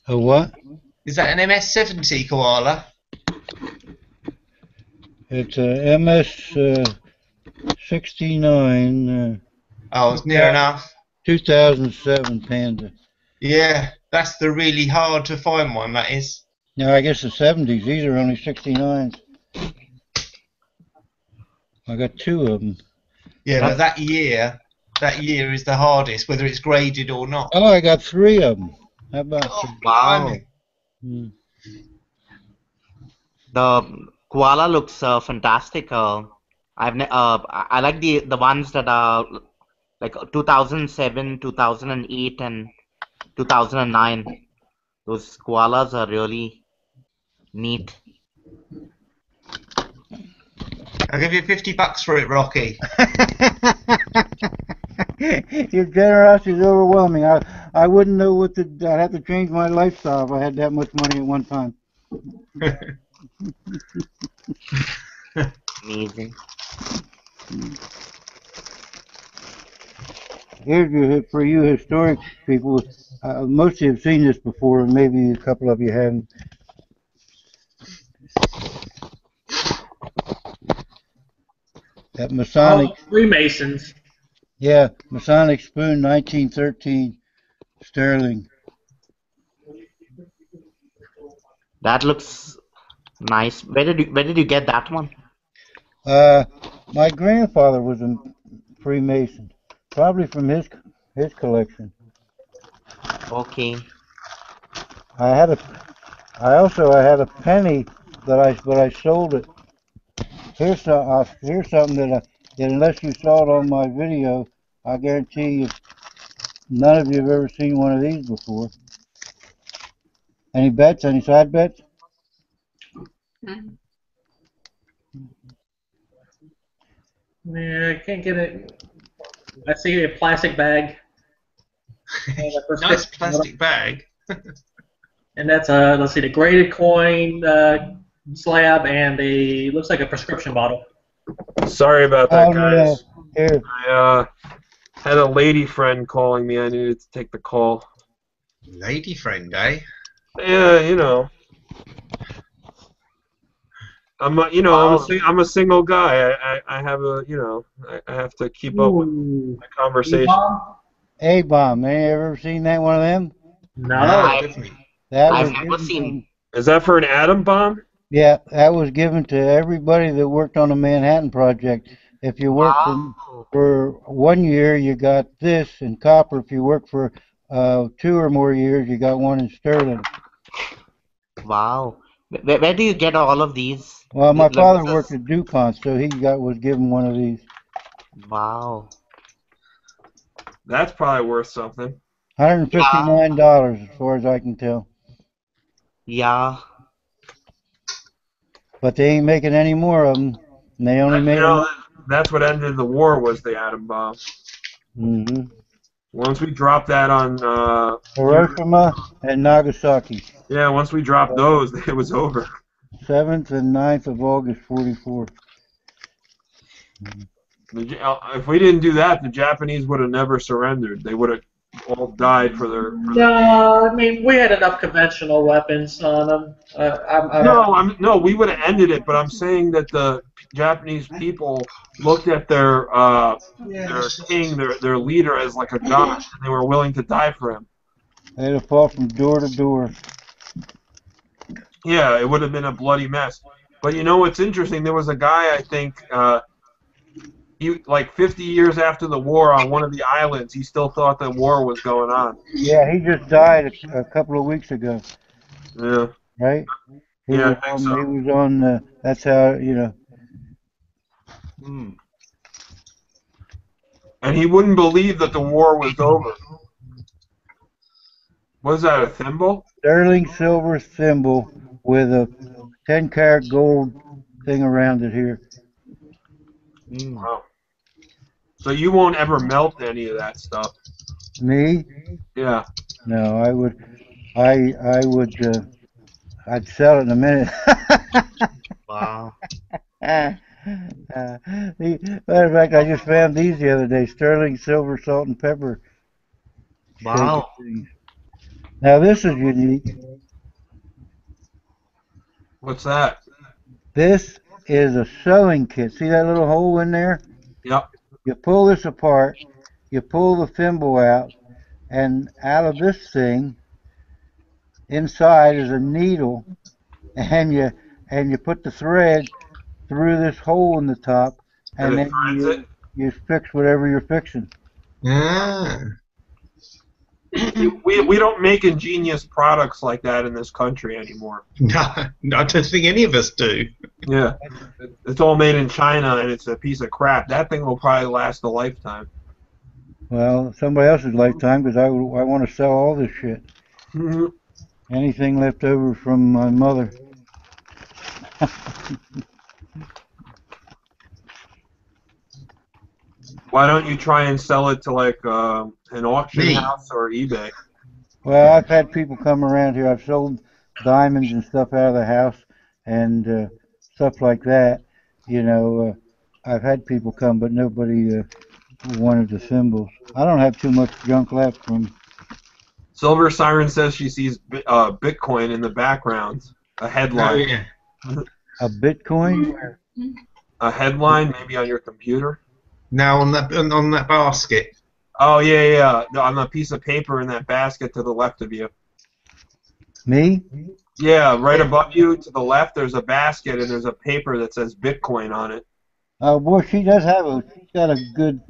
A what? Is that an MS-70 koala? It's a MS-69. Oh, it's near enough. 2007 Panda. Yeah, that's the really hard to find one, that is. No, I guess the 70s. These are only 69s. I got 2 of them. Yeah, but that year is the hardest, whether it's graded or not. Oh, I got 3 of them. How about wow. The koala looks fantastic. I like the ones that are like 2007, 2008, and 2009. Those koalas are really neat. I'll give you $50 for it, Rocky. Your generosity is overwhelming. I wouldn't know what to. I'd have to change my lifestyle if I had that much money at one time. Amazing. Here's for you historic people. Most of you have seen this before, and maybe a couple of you haven't. That Masonic. Oh, Freemasons. Yeah, Masonic spoon, 1913, sterling. That looks nice. Where did you get that one? My grandfather was a Freemason, probably from his collection. Okay. I also had a penny but I sold it. Here's something that unless you saw it on my video, I guarantee you none of you have ever seen one of these before. Any bets? Any side bets? Yeah, I can't get it. I see a plastic bag. Nice plastic bag. And that's let's see, the graded coin slab and looks like a prescription bottle. Sorry about that, guys. Here. I had a lady friend calling me. I needed to take the call. Lady friend, eh? Yeah, you know. Wow. I'm a single guy. I have I have to keep up with Ooh. my conversation. E-bomb? A-bomb, man, you ever seen that one of them? No, No. I definitely. That I've was never given seen. to, Is that for an atom bomb? yeah, that was given to everybody that worked on the Manhattan Project. If you worked Wow. for 1 year, you got this in copper. If you worked for 2 or more years, you got one in sterling. Wow. Where do you get all of these? Well, my Like, father this worked is. at DuPont, so he was given one of these. Wow. That's probably worth something. Yeah. $159, as far as I can tell. Yeah. But they ain't making any more of them. And they only You made them. know, that's what ended the war was the atom bomb. Mm-hmm. Once we dropped that on Hiroshima and Nagasaki, yeah, once we dropped those, it was over. 7th and 9th of August, 44. If we didn't do that, the Japanese would have never surrendered. They would have all died for their. No, I mean we had enough conventional weapons on them. No, we would have ended it. But I'm saying that the Japanese people looked at their king, their leader, as like a god, and they were willing to die for him. They'd have fought from door to door. Yeah, it would have been a bloody mess. But you know what's interesting? There was a guy, I think, he like 50 years after the war on one of the islands, he still thought the war was going on. Yeah, he just died a couple of weeks ago, Yeah, right? He yeah, was I think on. so. He was on. That's how Hmm. And he wouldn't believe that the war was over. Was that a thimble? sterling silver thimble with a 10-karat gold thing around it here. Hmm. Wow. So you won't ever melt any of that stuff. Me? Yeah. No, I would. I would. I'd sell it in a minute. Wow. Matter of fact, I just found these the other day. Sterling silver, salt, and pepper shaker Wow. things. Now this is unique. What's that? This is a sewing kit. See that little hole in there? Yep. You pull this apart, you pull the thimble out, and out of this thing, inside is a needle, and you put the thread through this hole in the top, And and it then threads it. you fix whatever you're fixing. Ah. We don't make ingenious products like that in this country anymore. No, I don't think any of us do. Yeah. It's all made in China and it's a piece of crap. That thing will probably last a lifetime. Well, somebody else's lifetime, because I want to sell all this shit. Mm-hmm. Anything left over from my mother. Why don't you try and sell it to like an auction Me? house or eBay? Well, I've had people come around here. I've sold diamonds and stuff out of the house and stuff like that. I've had people come, but nobody wanted the symbols. I don't have too much junk left from. Silver Siren says she sees Bitcoin in the background. A Oh, headline. yeah. A Bitcoin? A headline, maybe on your computer. Now on that basket. Oh yeah. On the piece of paper in that basket to the left of you. Me? Yeah, right above you to the left. There's a basket and there's a paper that says Bitcoin on it. Oh, boy, she's got a good.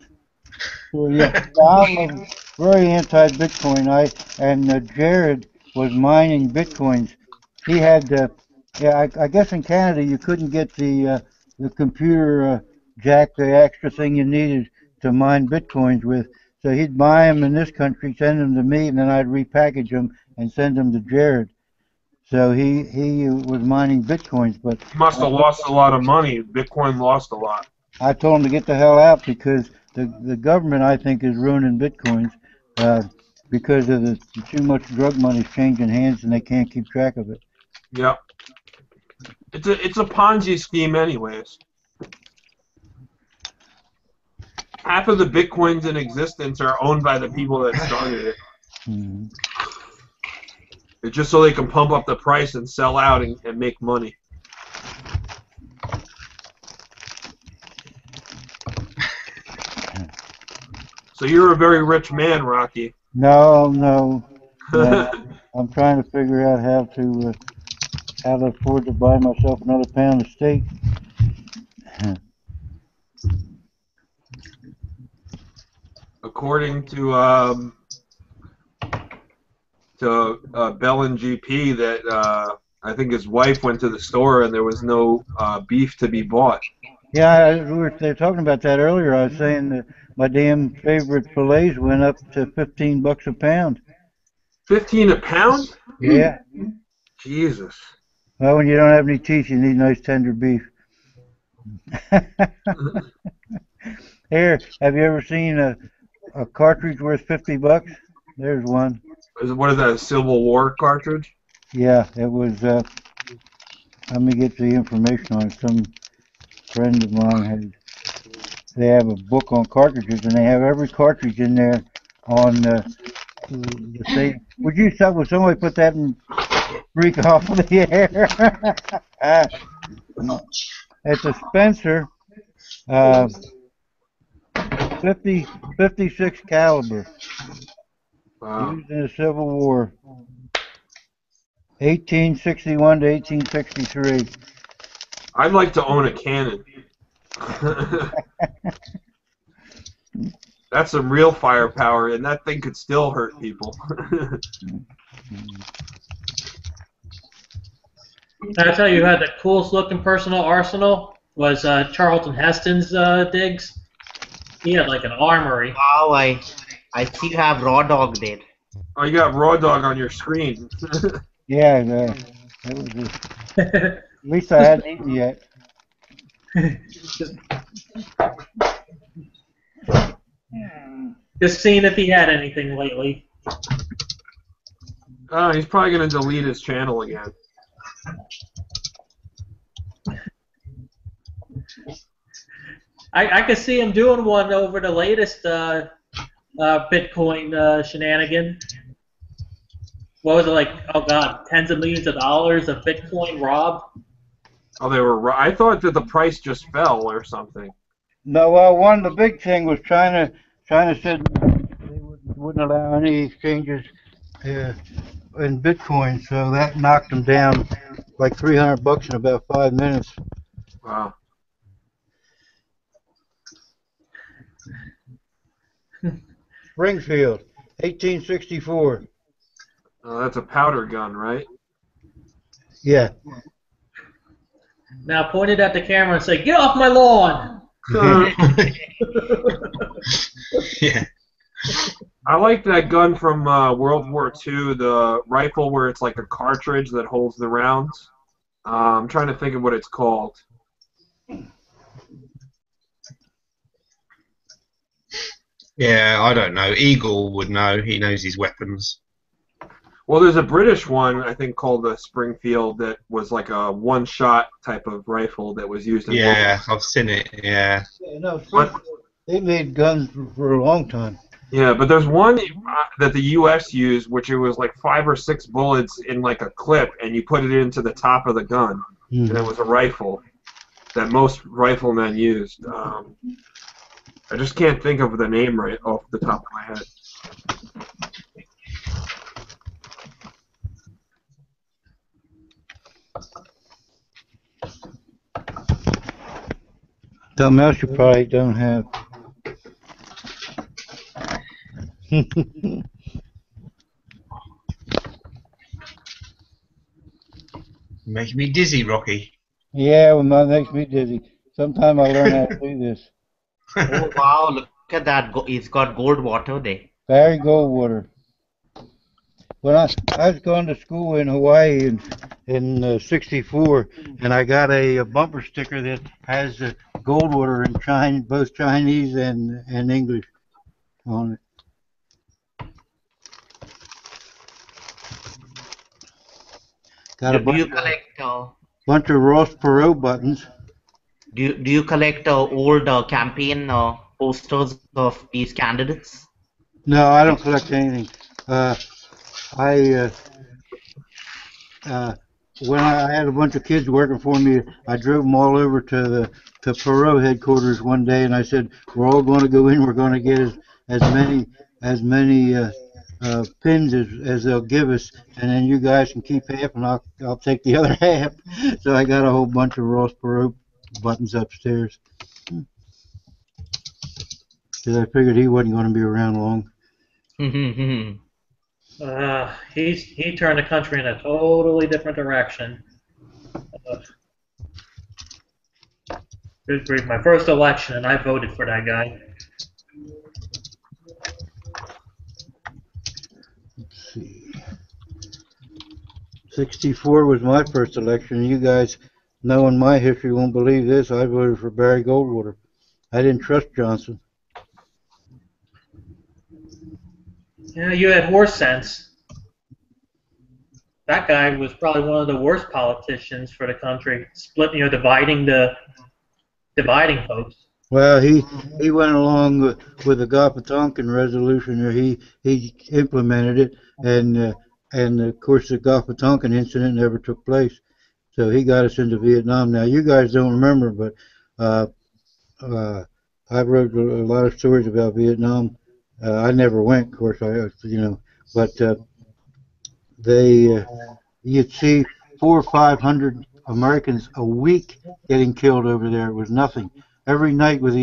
Well, yeah, I'm very anti-Bitcoin. Jared was mining Bitcoins. He had, yeah, I guess in Canada you couldn't get the computer jack, the extra thing you needed to mine Bitcoins with. So he'd buy them in this country, send them to me, and then I'd repackage them and send them to Jared. So he was mining Bitcoins, but He must have lost a lot of money. Bitcoin lost a lot. I told him to get the hell out because the government, I think, is ruining Bitcoins because of the too much drug money changing hands and they can't keep track of it. Yep. It's a Ponzi scheme, anyways. Half of the Bitcoins in existence are owned by the people that started it. Mm-hmm. It's just so they can pump up the price and sell out and make money. So you're a very rich man, Rocky. No, no. I'm trying to figure out how to afford to buy myself another pound of steak. According to Bell and GP, that I think his wife went to the store and there was no beef to be bought. Yeah, they were talking about that earlier. I was saying that my damn favorite fillets went up to $15 a pound. 15 a pound? Yeah. Jesus. Well, when you don't have any teeth, you need nice tender beef. Here, have you ever seen a cartridge worth $50? There's one. What is that, a Civil War cartridge? Yeah, it was. Let me get the information on it. Some friend of mine had. They have a book on cartridges, and they have every cartridge in there on the same. Would somebody put that in freak off of the air? It's a Spencer 56 caliber. Wow. Used in the Civil War. 1861 to 1863. I'd like to own a cannon. That's some real firepower, and that thing could still hurt people. I tell you who had the coolest looking personal arsenal was Charlton Heston's digs. He had like an armory. Wow, I see you have raw dog there. Oh, you got Raw Dog on your screen. Yeah, that was just, at least I hadn't eaten yet. Just seeing if he had anything lately. He's probably going to delete his channel again. I could see him doing one over the latest Bitcoin shenanigan. What was it like? Oh God, tens of millions of dollars of Bitcoin robbed. Oh, they were. I thought that the price just fell or something. No, well, the big thing was China said they wouldn't allow any exchanges in Bitcoin, so that knocked them down like $300 in about 5 minutes. Wow. Springfield, 1864. That's a powder gun, right? Yeah. Now point it at the camera and say, "Get off my lawn!" Yeah. I like that gun from World War II, the rifle where it's like a cartridge that holds the rounds. I'm trying to think of what it's called. Yeah, I don't know. Eagle would know. He knows his weapons. Well, there's a British one, I think, called the Springfield that was like a one-shot type of rifle that was used in Yeah, I've seen it, yeah. No, they made guns for a long time. Yeah, but there's one that the U.S. used, which it was like 5 or 6 bullets in like a clip, and you put it into the top of the gun, and it was a rifle that most riflemen used. I just can't think of the name right off the top of my head. Something else you probably don't have. Making me dizzy, Rocky. Yeah, well, that makes me dizzy. Sometime I'll learn how to do this. Oh wow, look at that. It's got gold water there. Barry Goldwater. When I was going to school in Hawaii in '64, and I got a bumper sticker that has Goldwater in both Chinese and English on it. Got a Do you collect? bunch of Ross Perot buttons. Do you collect old campaign posters of these candidates? No, I don't collect anything. uh, when I had a bunch of kids working for me, I drove them all over to Perot headquarters one day, and I said, "We're all going to go in. We're going to get as many pins as they'll give us, and then you guys can keep half, and I'll take the other half." So I got a whole bunch of Ross Perot buttons upstairs because I figured he wasn't going to be around long. He turned the country in a totally different direction. Good grief, my first election, and I voted for that guy. Let's see. 64 was my first election. You guys, knowing my history, won't believe this. I voted for Barry Goldwater. I didn't trust Johnson. Yeah, you had horse sense. That guy was probably one of the worst politicians for the country, dividing folks. Well, he went along with the Goppatonkin resolution, or he implemented it, and of course the Goppatonkin incident never took place. So he got us into Vietnam. Now you guys don't remember, but uh, I wrote a lot of stories about Vietnam. I never went, of course, but they you'd see 400 or 500 Americans a week getting killed over there. It was nothing. Every night was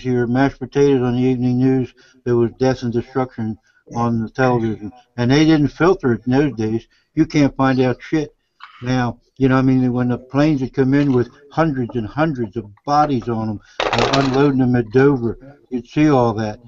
your mashed potatoes on the evening news. There was death and destruction on the television, and they didn't filter it in those days. You can't find out shit now. I mean, when the planes would come in with hundreds and hundreds of bodies on them, unloading them at Dover, you'd see all that.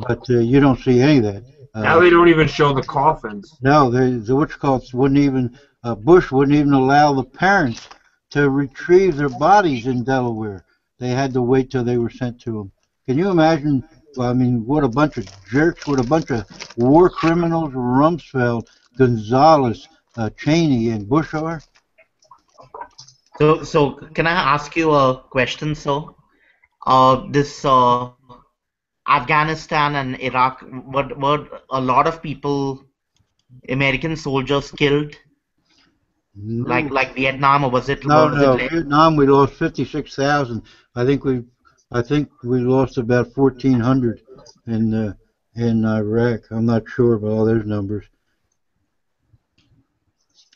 But you don't see any of that. Now they don't even show the coffins. No, the witch-cults wouldn't even, Bush wouldn't even allow the parents to retrieve their bodies in Delaware. They had to wait till they were sent to them. Can you imagine? I mean, what a bunch of jerks, what a bunch of war criminals Rumsfeld, Gonzalez, Cheney, and Bush are? So can I ask you a question, sir? This Afghanistan and Iraq, were a lot of people, American soldiers killed? No. Like Vietnam, or was it? No. Vietnam, we lost 56,000. I think we lost about 1,400 in Iraq. I'm not sure about all those numbers.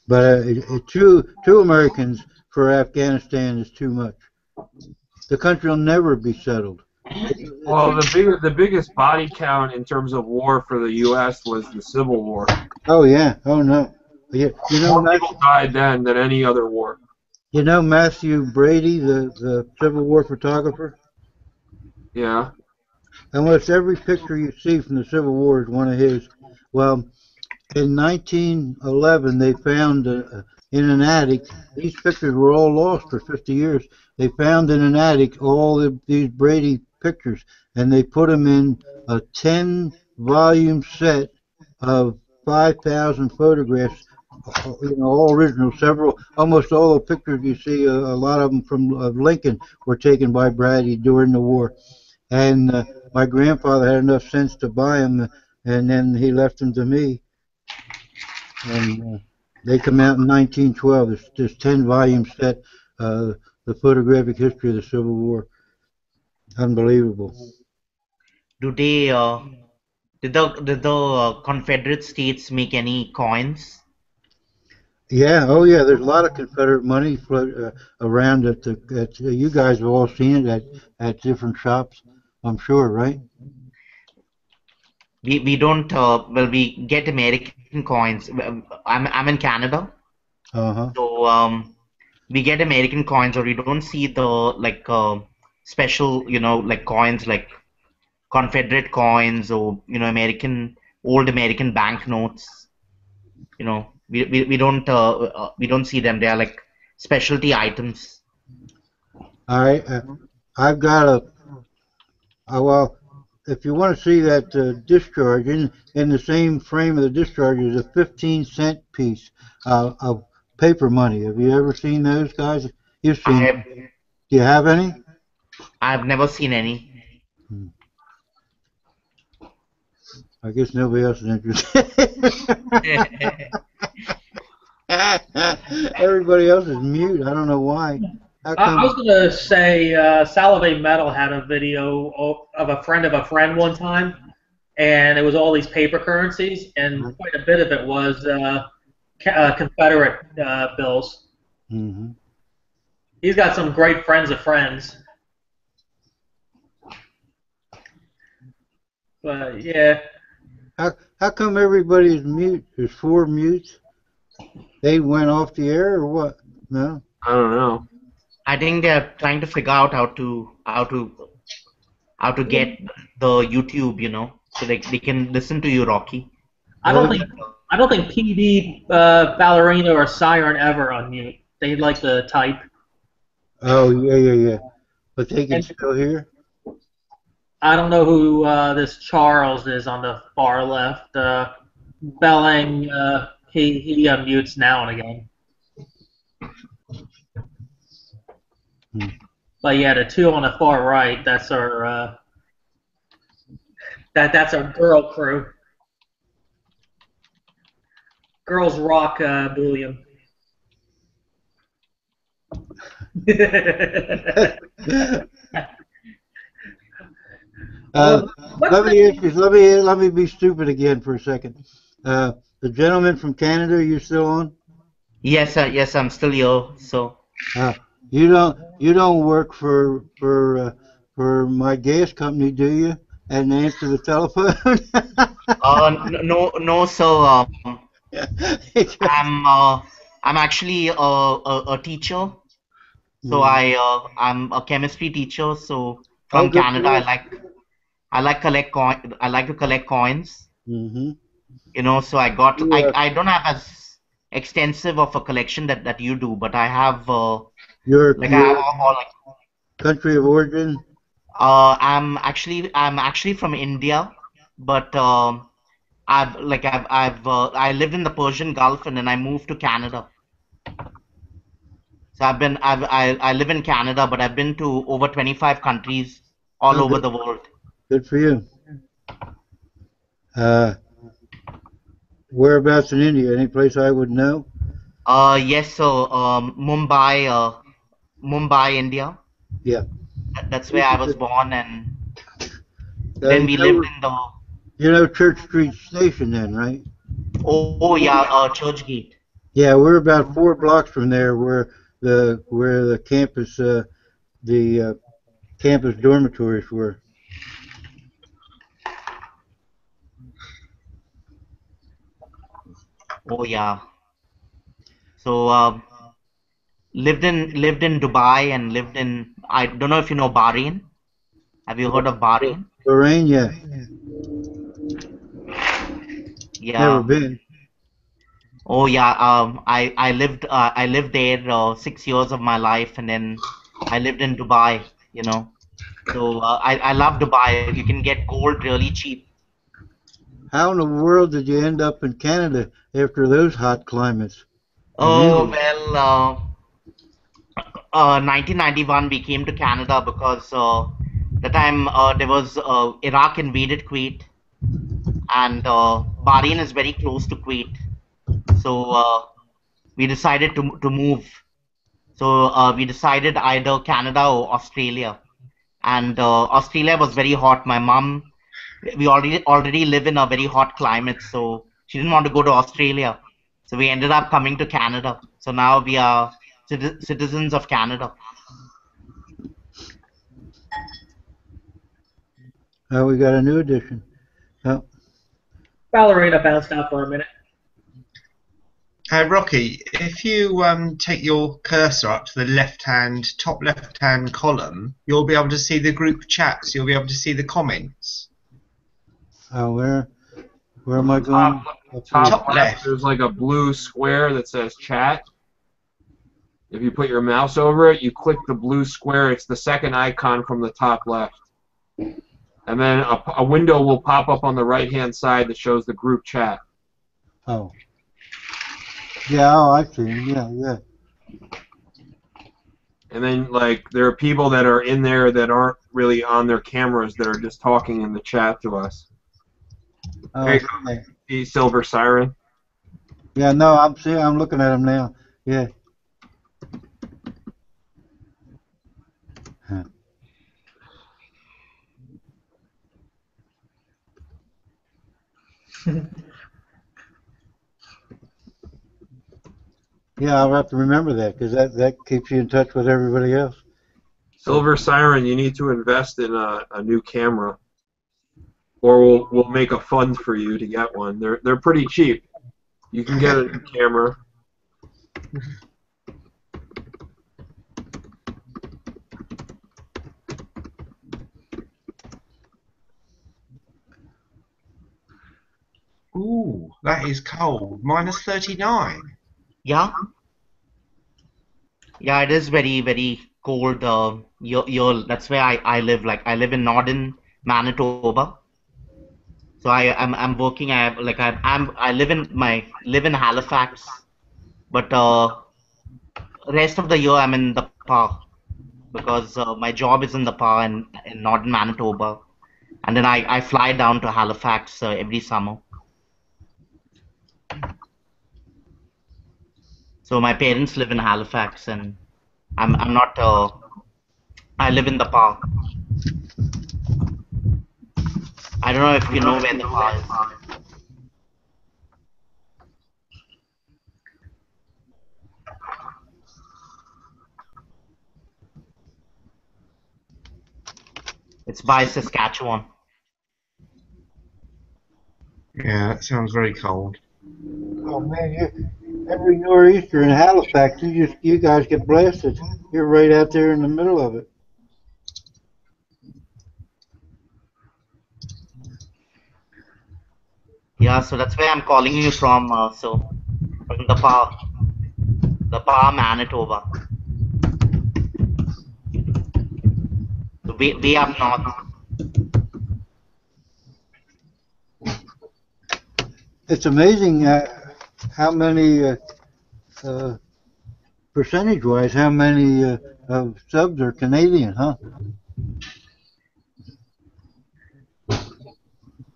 But two Americans for Afghanistan is too much. The country will never be settled. Well, the biggest body count in terms of war for the U.S. was the Civil War. Oh yeah. Oh no. Yeah. More people died then than any other war. You know Matthew Brady, the Civil War photographer? Yeah. Almost every picture you see from the Civil War is one of his. Well, in 1911, they found in an attic, these pictures were all lost for 50 years. They found in an attic all these Brady pictures, and they put them in a 10-volume set of 5,000 photographs, all original. Almost all the pictures you see, a lot of them of Lincoln, were taken by Brady during the war. And my grandfather had enough sense to buy them, and then he left them to me. And they come out in 1912. This 10-volume set, the photographic history of the Civil War. Unbelievable. Do they? Did the Confederate States make any coins? Yeah. Oh yeah. There's a lot of Confederate money around. You guys have all seen it at different shops, I'm sure, right? We don't. We get American coins. I'm in Canada. So we get American coins, or we don't see the special, like coins like Confederate coins, or old American banknotes. We don't see them. They are like specialty items. All right. I've got well, if you want to see that discharge, in the same frame of the discharge is a 15-cent piece of paper money. Have you ever seen those, guys? You've seen them. Do you have any? I've never seen any. I guess nobody else is interested. Everybody else is mute. I don't know why. How I was come? gonna say Salivate Metal had a video of a friend one time, and it was all these paper currencies, and quite a bit of it was Confederate bills. Mm-hmm. He's got some great friends of friends. But yeah. How come everybody is mute? There's 4 mutes. They went off the air or what? No. I don't know. I think they're trying to figure out how to get the YouTube, so they can listen to you, Rocky. I don't think PD, Ballerina, or Siren ever unmute. They like to type. Oh yeah. But they can still hear. I don't know who this Charles is on the far left. Belling, he unmutes now and again. But yeah, the 2 on the far right, that's our that's our girl crew. Girls rock bullion. Let me be stupid again for a second. The gentleman from Canada, you still on? Yes, sir. Yes, I'm still here. So. You don't work for my gas company, do you? And answer the telephone. No, sir. I'm actually a teacher. So I'm a chemistry teacher. So from Canada, I like to collect coins. Mm-hmm. So I don't have as extensive of a collection that you do, but I have your I have all country of origin. I'm actually from India, but I lived in the Persian Gulf and then I moved to Canada. So I live in Canada, but I've been to over 25 countries all over the world. Good for you. Whereabouts in India? Any place I would know? Yes, so Mumbai, India. Yeah. That's where I was born, and then we lived in the. You know Church Street Station, then, right? Oh yeah, Churchgate. Yeah, we're about 4 blocks from there, where the campus campus dormitories were. Oh yeah. So lived in Dubai and lived in, I don't know if you know Bahrain. Have you heard of Bahrain? Bahrain, yeah. Yeah. Never been. Oh yeah. I lived there 6 years of my life, and then I lived in Dubai. So I love Dubai. You can get gold really cheap. How in the world did you end up in Canada after those hot climates? Oh well, 1991 we came to Canada because the time there was Iraq invaded Kuwait, and Bahrain is very close to Kuwait, so we decided to move. So we decided either Canada or Australia, and Australia was very hot. My mom, we already live in a very hot climate, so she didn't want to go to Australia. So we ended up coming to Canada. So now we are citizens of Canada. Oh, we got a new addition. Oh. Ballerina bounced out for a minute. Rocky, if you take your cursor up to the top left-hand column, you'll be able to see the group chats. You'll be able to see the comments. Oh, where am I going? Top left. There's like a blue square that says chat. If you put your mouse over it, you click the blue square. It's the second icon from the top left. And then a window will pop up on the right-hand side that shows the group chat. Oh. Yeah, I see. Yeah. And then, like, there are people that are in there that aren't really on their cameras that are just talking in the chat to us. Oh, There you go. Silver Siren. Yeah, no, I'm looking at them now. Yeah. Huh. Yeah, I'll have to remember that because that keeps you in touch with everybody else. Silver Siren, you need to invest in a new camera, or we'll make a fund for you to get one. They're pretty cheap. You can get a new camera. Ooh, that is cold. -39. Yeah, yeah, it is very, very cold. That's where I live. Like I live in northern Manitoba. So I'm working. I live in Halifax, but rest of the year I'm in the PA because my job is in the PA in northern Manitoba, and then I fly down to Halifax every summer. So my parents live in Halifax, and I'm not. I live in the PA. I don't know if you know where the PA is. It's by Saskatchewan. Yeah, that sounds very cold. Oh man, every nor'easter in Halifax, you guys get blasted. You're right out there in the middle of it. Yeah, so that's where I'm calling you from. So from the PA, Manitoba. So way up north. It's amazing how many uh, percentage-wise, how many of subs are Canadian, huh?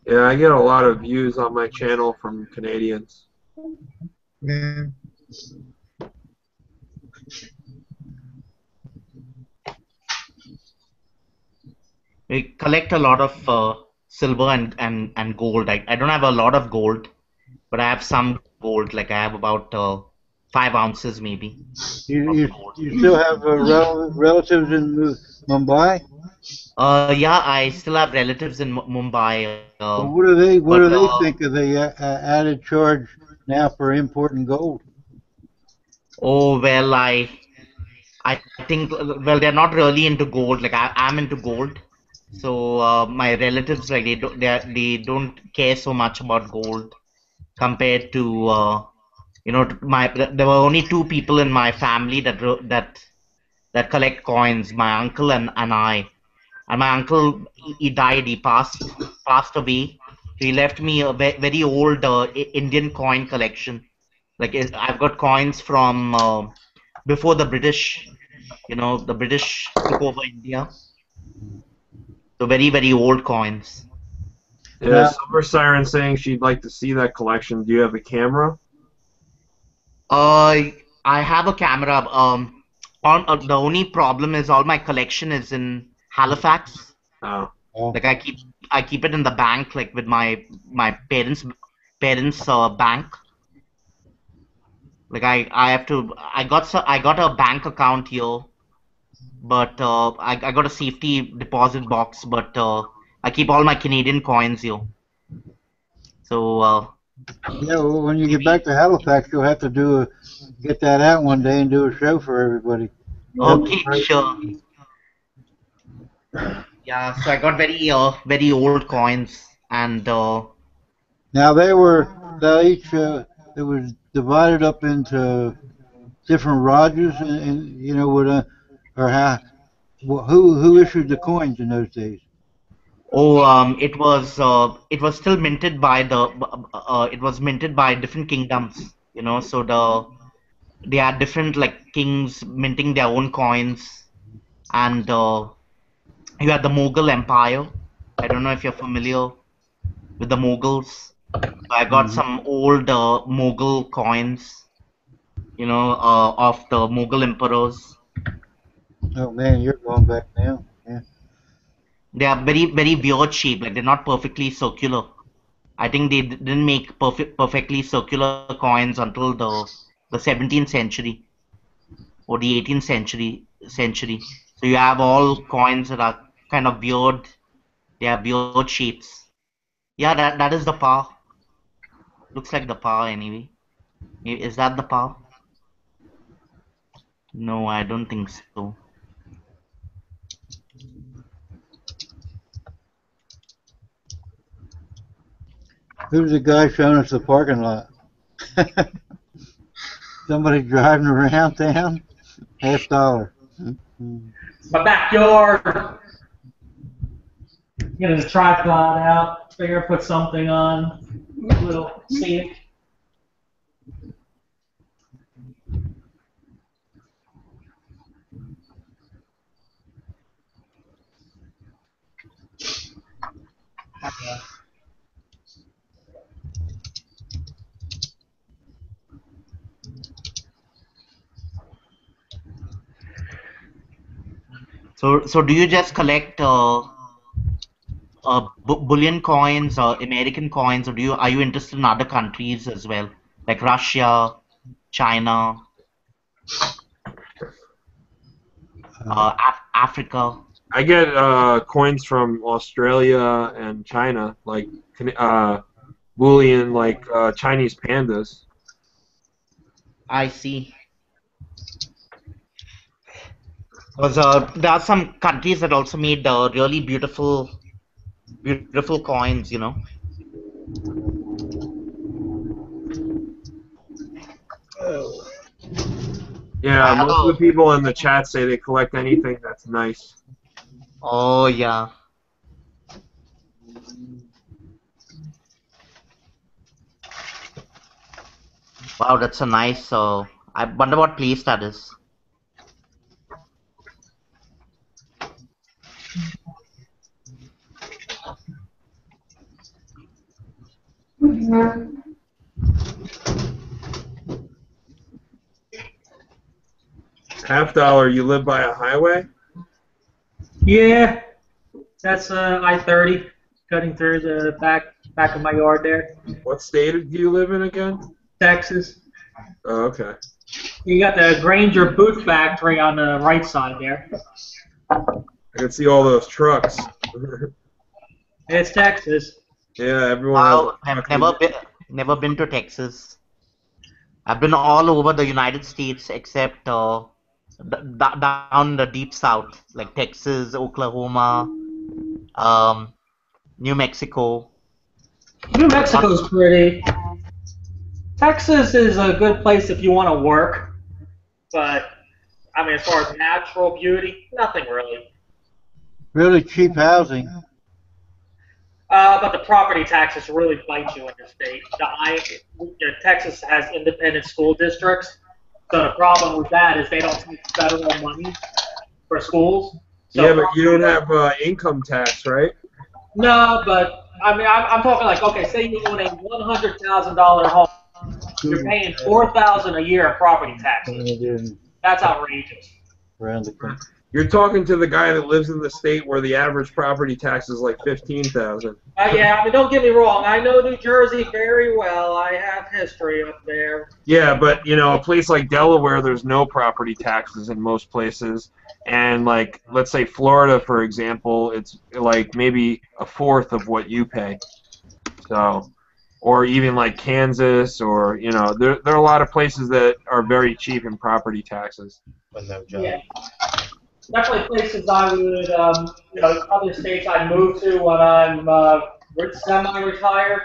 Yeah, I get a lot of views on my channel from Canadians. Yeah. We collect a lot of silver and gold. I don't have a lot of gold, but I have some gold. Like I have about 5 ounces maybe You of you, gold. you still have relatives in Mumbai? Yeah, I still have relatives in Mumbai. Well, what do they But think of the added charge now for importing gold? oh well, I think well they're not really into gold. Like I'm into gold. So my relatives like they don't care so much about gold compared to there were only two people in my family that collect coins, my uncle and I. And my uncle he died, he passed away. He left me a very old Indian coin collection. Like I've got coins from before the British, the British took over India. So very, very old coins. Yeah, Now, Silver Siren saying she'd like to see that collection. Do you have a camera? I have a camera. The only problem is all my collection is in Halifax. Oh. Like I keep it in the bank, like with my parents bank. Like I have to I got a bank account here, but I got a safety deposit box, but I keep all my Canadian coins here. So yeah, well, when you get back maybe to Halifax, you'll have to get that out one day and do a show for everybody. That'd be okay, great. sure. Yeah, so I got very old coins and Now it was divided up into different Rogers, and or how who issued the coins in those days? oh it was still minted by it was minted by different kingdoms, so they had different like kings minting their own coins, and you had the Mughal Empire. I don't know if you're familiar with the Mughals. I got some old Mughal coins, of the Mughal emperors. Oh man, you're going back now. Yeah. They are very, very weird shape. Like they're not perfectly circular. I think they didn't make perfectly circular coins until the 17th century or the 18th century. So you have all coins that are kind of weird. They have weird shapes. Yeah, that is the power. Looks like the power anyway. Is that the power? No, I don't think so. Who's the guy showing us the parking lot? Somebody driving around town? $50. My backyard. Get his tripod out. Figure put something on. A little scenic. So do you just collect bullion coins or American coins, or are you interested in other countries as well, like Russia, China, Africa? I get coins from Australia and China, like bullion, like Chinese pandas. I see. Because there are some countries that also made really beautiful coins, Yeah, most of the people in the chat say they collect anything that's nice. Oh yeah. Wow, that's a nice. I wonder what place that is. $50. You live by a highway? Yeah, that's I-30 cutting through the back of my yard there. What state do you live in again? Texas. Oh, okay. You got the Granger boot factory on the right side there. I can see all those trucks. It's Texas. Yeah, everyone Wow, has I've never been to Texas. I've been all over the United States except down the deep south, like Texas, Oklahoma, New Mexico. New Mexico's pretty. Texas is a good place if you want to work, but I mean, as far as natural beauty, nothing really. Really cheap housing. But the property taxes really bite you in your state. Texas has independent school districts, so the problem with that is they don't take federal money for schools. So yeah, but you don't have income tax, right? No, but I mean, I'm talking like, okay, say you own a $100,000 home, you're paying $4,000 a year in property taxes. That's outrageous. Around the country. You're talking to the guy that lives in the state where the average property tax is like $15,000. Yeah, I mean, don't get me wrong. I know New Jersey very well. I have history up there. Yeah, but a place like Delaware, there's no property taxes in most places, and like let's say Florida, for example, it's like maybe a fourth of what you pay. So, or even like Kansas, or there are a lot of places that are very cheap in property taxes. But no job. Yeah. Definitely places I would, other states I'd move to when I'm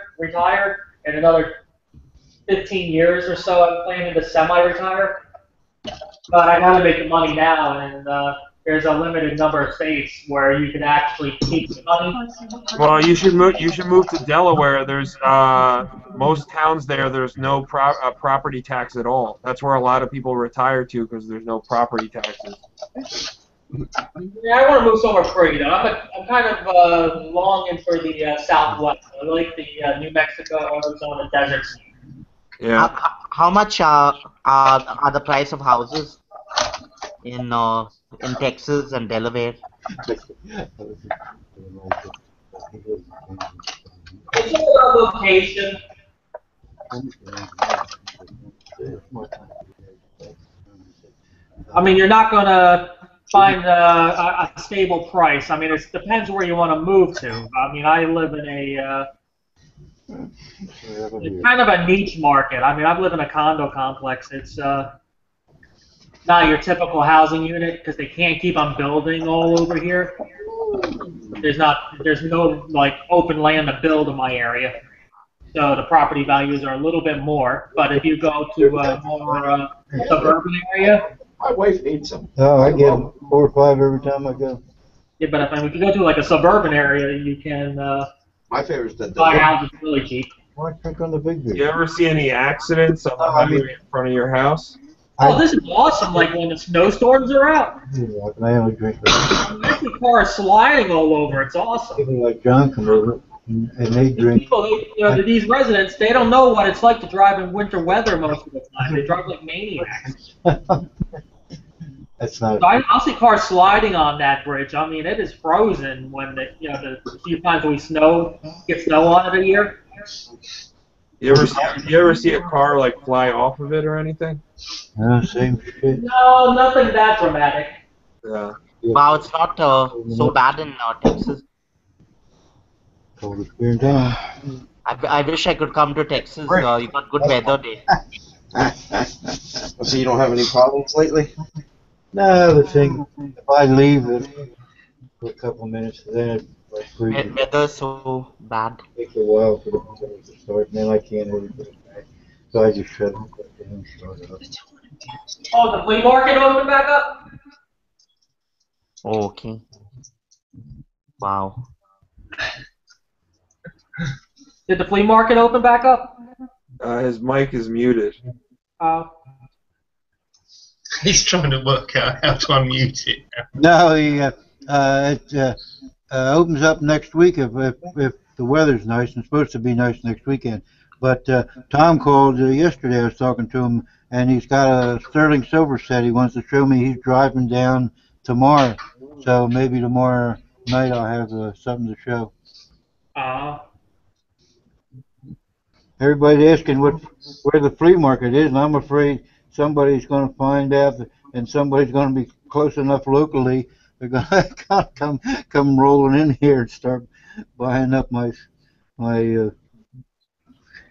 retired. In another 15 years or so, I'm planning to semi-retire. But I gotta make the money now, and there's a limited number of states where you can actually keep the money. Well, you should move. You should move to Delaware. There's most towns there. There's no property tax at all. That's where a lot of people retire to because there's no property taxes. Yeah, I want to move somewhere pretty though. I'm kind of longing for the Southwest. I like the New Mexico, Arizona deserts. Yeah. How much are the price of houses in Texas and Delaware? It's all about location. I mean, you're not going to find a stable price. I mean, it depends where you want to move to. I mean, I live in it's kind of a niche market. I mean, I live in a condo complex. It's not your typical housing unit because they can't keep on building all over here. There's no like open land to build in my area. So the property values are a little bit more. But if you go to a more suburban area, my wife needs them. Oh, I get 4 or 5 every time I go. yeah. But if you go to like a suburban area, you can My favorite's the buy houses really cheap. Why click on the big You ever see any accidents on the highway in front of your house? Oh, this is awesome! Like when the snowstorms are out, I only drink I see cars sliding all over. It's awesome. people like John come over and they drink. People, these residents, they don't know what it's like to drive in winter weather most of the time. They drive like maniacs. That's not. So I'll see cars sliding on that bridge. I mean, it is frozen when the few times we get snow on it a year. You ever see a car like fly off of it or anything? Same shit. No, nothing that dramatic. Yeah. Wow, it's not so bad in Texas. Coldest beer in town. I wish I could come to Texas. You got good weather there. So you don't have any problems lately? No, the thing, if I leave it for a couple of minutes, then it's like freezing. Weather's so bad. It takes a while for the motor to start, and then I can't really put it back. So I just shut it down and start it up. Oh, the flea market open back up? Okay. Wow. Did the flea market open back up? His mic is muted. He's trying to work out how to unmute it. No, it opens up next week if the weather's nice, and it's supposed to be nice next weekend. But Tom called yesterday. I was talking to him, and he's got a sterling silver set he wants to show me. He's driving down tomorrow, so maybe tomorrow night I'll have something to show. Everybody's asking where the flea market is, and I'm afraid somebody's going to find out, and somebody's going to be close enough locally. They're going to come rolling in here and start buying up my.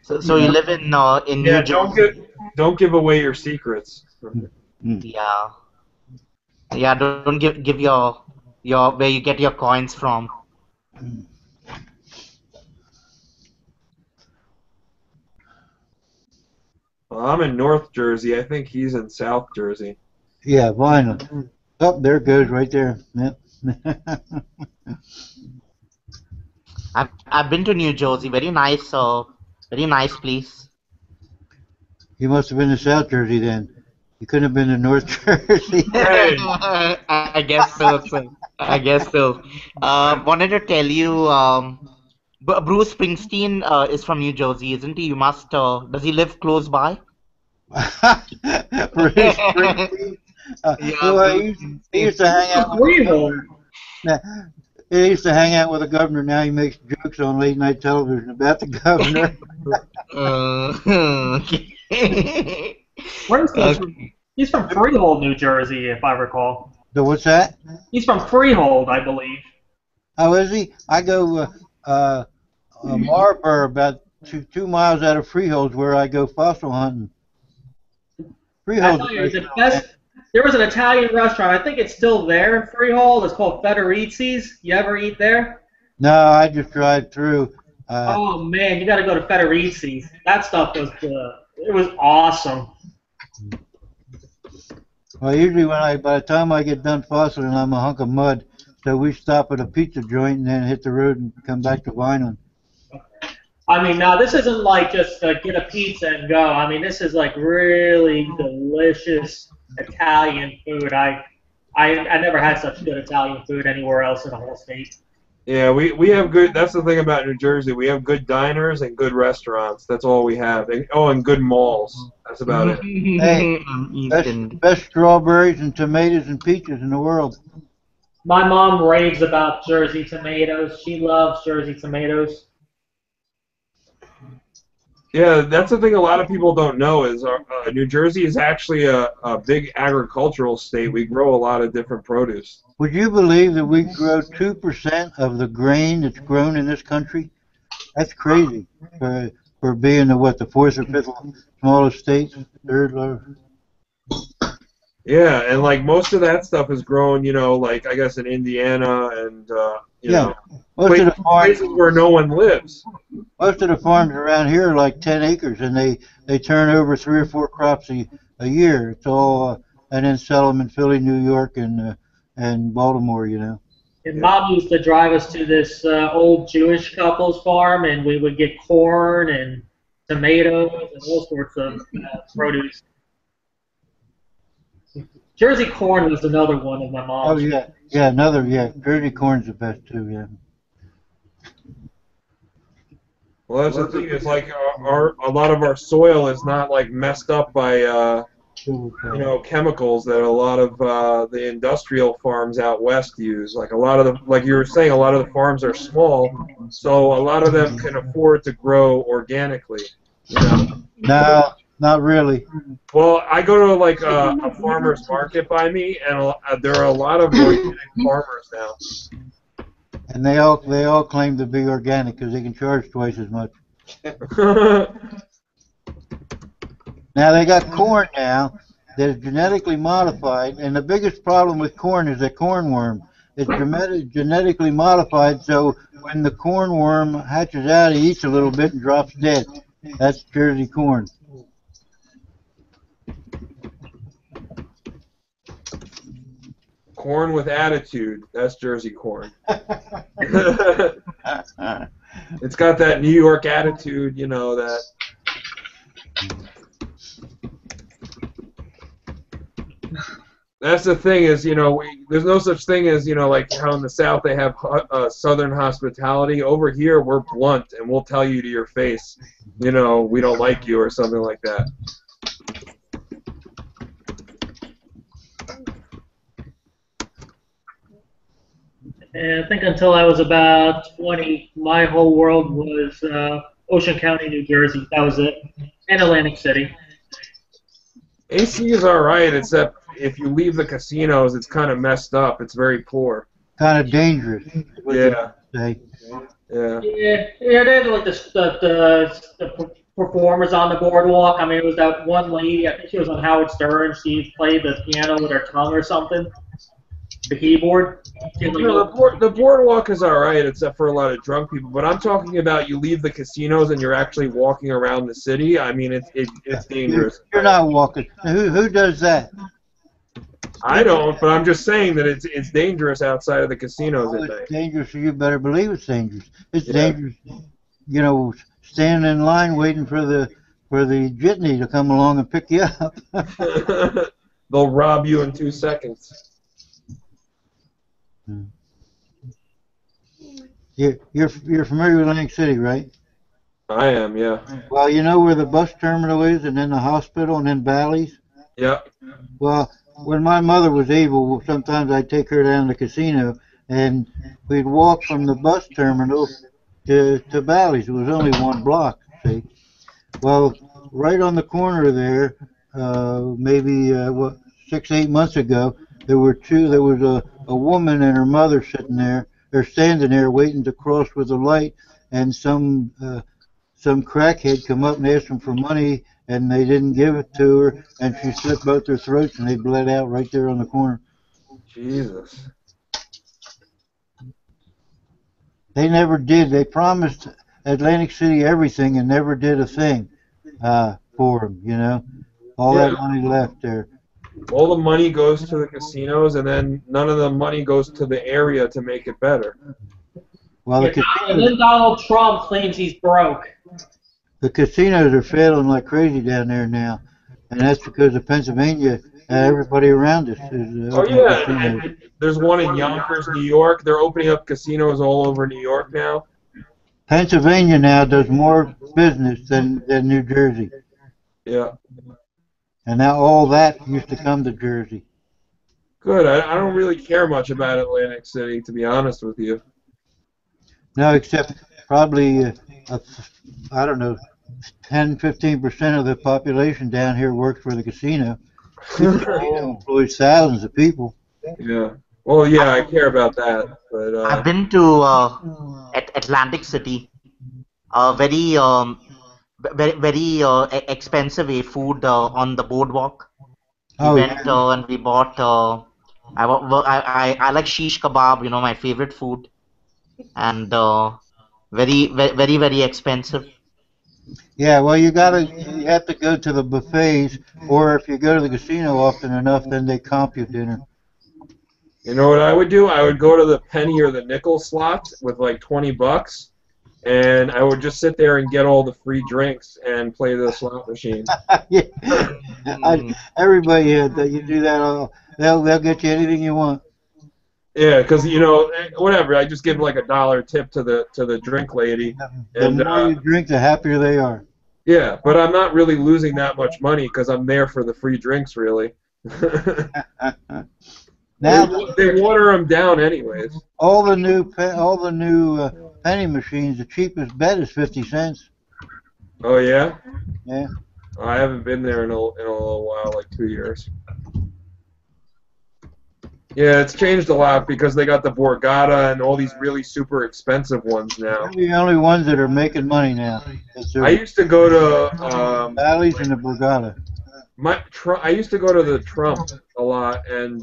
So you live in New Jersey? Don't give away your secrets. Yeah. Yeah. Don't give your where you get your coins from. Well, I'm in North Jersey. I think he's in South Jersey. Yeah, vinyl. Oh, there it goes right there. Yep. I've been to New Jersey. Very nice place. You must have been to South Jersey then. You couldn't have been to North Jersey. I guess so. I guess so. Wanted to tell you, Bruce Springsteen is from New Jersey, isn't he? You must. Does he live close by? Bruce Springsteen. He used to hang out. He used to hang out with the governor. Now he makes jokes on late night television about the governor. Where's he's from Freehold, New Jersey, if I recall. So what's that? He's from Freehold, I believe. Oh, is he? I go Marlborough, about 2 miles out of Freehold, where I go fossil hunting. Freehold. There was an Italian restaurant. I think it's still there in Freehold. It's called Federici's. You ever eat there? No, I just drive through. Oh man, you got to go to Federici's. That stuff was it was awesome. Well, usually by the time I get done fossiling, I'm a hunk of mud. So we stop at a pizza joint and then hit the road and come back to Vineland. I mean, now this isn't like just get a pizza and go. I mean, this is like really delicious Italian food. I never had such good Italian food anywhere else in the whole state. Yeah, we have good. That's the thing about New Jersey. We have good diners and good restaurants. That's all we have. And good malls. That's about it. Hey, best strawberries and tomatoes and peaches in the world. My mom raves about Jersey tomatoes. She loves Jersey tomatoes. Yeah, that's the thing a lot of people don't know is New Jersey is actually a big agricultural state. We grow a lot of different produce. Would you believe that we grow 2% of the grain that's grown in this country? That's crazy for being the fourth or fifth smallest state, third largest. Yeah, and like most of that stuff is grown, like I guess in Indiana and you know, most of the farms, places where no one lives. Most of the farms around here are like 10 acres, and they turn over 3 or 4 crops a year. It's all and then sell them in Philly, New York, and Baltimore. And Mom used to drive us to this old Jewish couple's farm, and we would get corn and tomatoes and all sorts of produce. Jersey corn was another one of my mom's. Oh yeah. Jersey corn's the best too. Yeah. Well, that's the thing. Is like a lot of our soil is not like messed up by chemicals that a lot of the industrial farms out west use. Like like you were saying, a lot of the farms are small, so a lot of them can afford to grow organically. No, not really. Well, I go to like a farmer's market by me, and there are a lot of organic farmers now. And they all claim to be organic because they can charge twice as much. Now they got corn now that is genetically modified, and the biggest problem with corn is the cornworm. It's genetically modified, so when the cornworm hatches out, he eats a little bit and drops dead. That's Jersey corn. Corn with attitude. That's Jersey corn. It's got that New York attitude, that. That's the thing is, there's no such thing as, like how in the South they have Southern hospitality. Over here, we're blunt and we'll tell you to your face, we don't like you or something like that. And I think until I was about 20, my whole world was Ocean County, New Jersey. That was it. And Atlantic City. AC is alright, except if you leave the casinos, it's kind of messed up. It's very poor. Kind of dangerous. Yeah. Yeah. Yeah, they had like the performers on the boardwalk. I mean, it was that one lady, I think she was on Howard Stern. She played the piano with her tongue or something. The keyboard. The boardwalk is alright, except for a lot of drunk people. But I'm talking about you leave the casinos and you're actually walking around the city. I mean, it's dangerous. You're not walking. Who does that? I don't, but I'm just saying that it's dangerous outside of the casinos at night. It's dangerous, so you better believe it's dangerous. It's dangerous, standing in line waiting for the jitney to come along and pick you up. They'll rob you in 2 seconds. You're familiar with Atlantic City, right? I am, yeah. Well, you know where the bus terminal is, and then the hospital, and then Bally's? Yeah. Well, when my mother was able, sometimes I'd take her down to the casino, and we'd walk from the bus terminal to Bally's. It was only 1 block, see? Well, right on the corner there, maybe 6, 8 months ago, there was a woman and her mother sitting there, or standing there waiting to cross with a light, and some crackhead come up and asked them for money, and they didn't give it to her, and she slit both their throats, and they bled out right there on the corner. Jesus. They never did. They promised Atlantic City everything and never did a thing for them, All that money left there. All the money goes to the casinos, and then none of the money goes to the area to make it better. Well, and then Donald Trump claims he's broke. The casinos are failing like crazy down there now, and that's because of Pennsylvania everybody around us is Oh opening yeah, casinos. and there's one in Yonkers, New York. They're opening up casinos all over New York now. Pennsylvania now does more business than New Jersey. Yeah. And now all that used to come to Jersey. Good. I don't really care much about Atlantic City, to be honest with you. No, except probably, I don't know, 10–15% of the population down here works for the casino. The casino employs thousands of people. Yeah. Well, yeah, I care about that, but I've been to Atlantic City. Very expensive food on the boardwalk. We Oh, went and we bought. I like shish kebab. You know, my favorite food, and very expensive. yeah. Well, you have to go to the buffets, or if you go to the casino often enough, then they comp you dinner. you know what I would do? I would go to the penny or the nickel slots with like $20, and I would just sit there and get all the free drinks and play the slot machine. Yeah. Everybody had that. You do that, they'll get you anything you want. Yeah, because whatever. I just give like $1 tip to the drink lady, The and more you drink, the happier they are. yeah, but I'm not really losing that much money because I'm there for the free drinks, really. Now they water them down anyways. all the new penny machines, the cheapest bet is 50 cents. Oh yeah. Yeah. I haven't been there in a little while, like 2 years. Yeah, it's changed a lot because they got the Borgata and all these really super expensive ones now. They're the only ones that are making money now. I used to go to Bally's and the Borgata. I used to go to the Trump a lot, and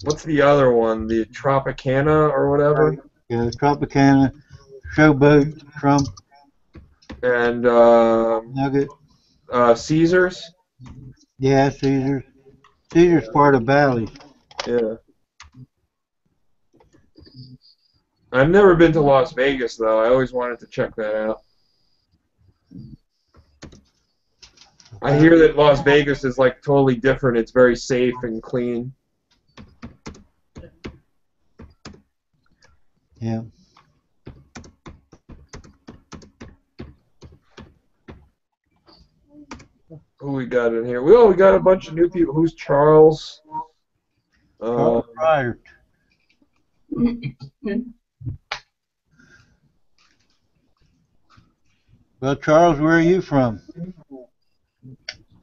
what's the other one? The Tropicana or whatever. Yeah, the Tropicana, Showboat, Trump, and Nugget. Caesars. Yeah, Caesars. Caesars part of Bally's. Yeah. I've never been to Las Vegas though. I always wanted to check that out. I hear that Las Vegas is like totally different. It's very safe and clean. Yeah. Who we got in here? We got a bunch of new people. Who's Charles? Charles Pryor. Well, Charles, where are you from?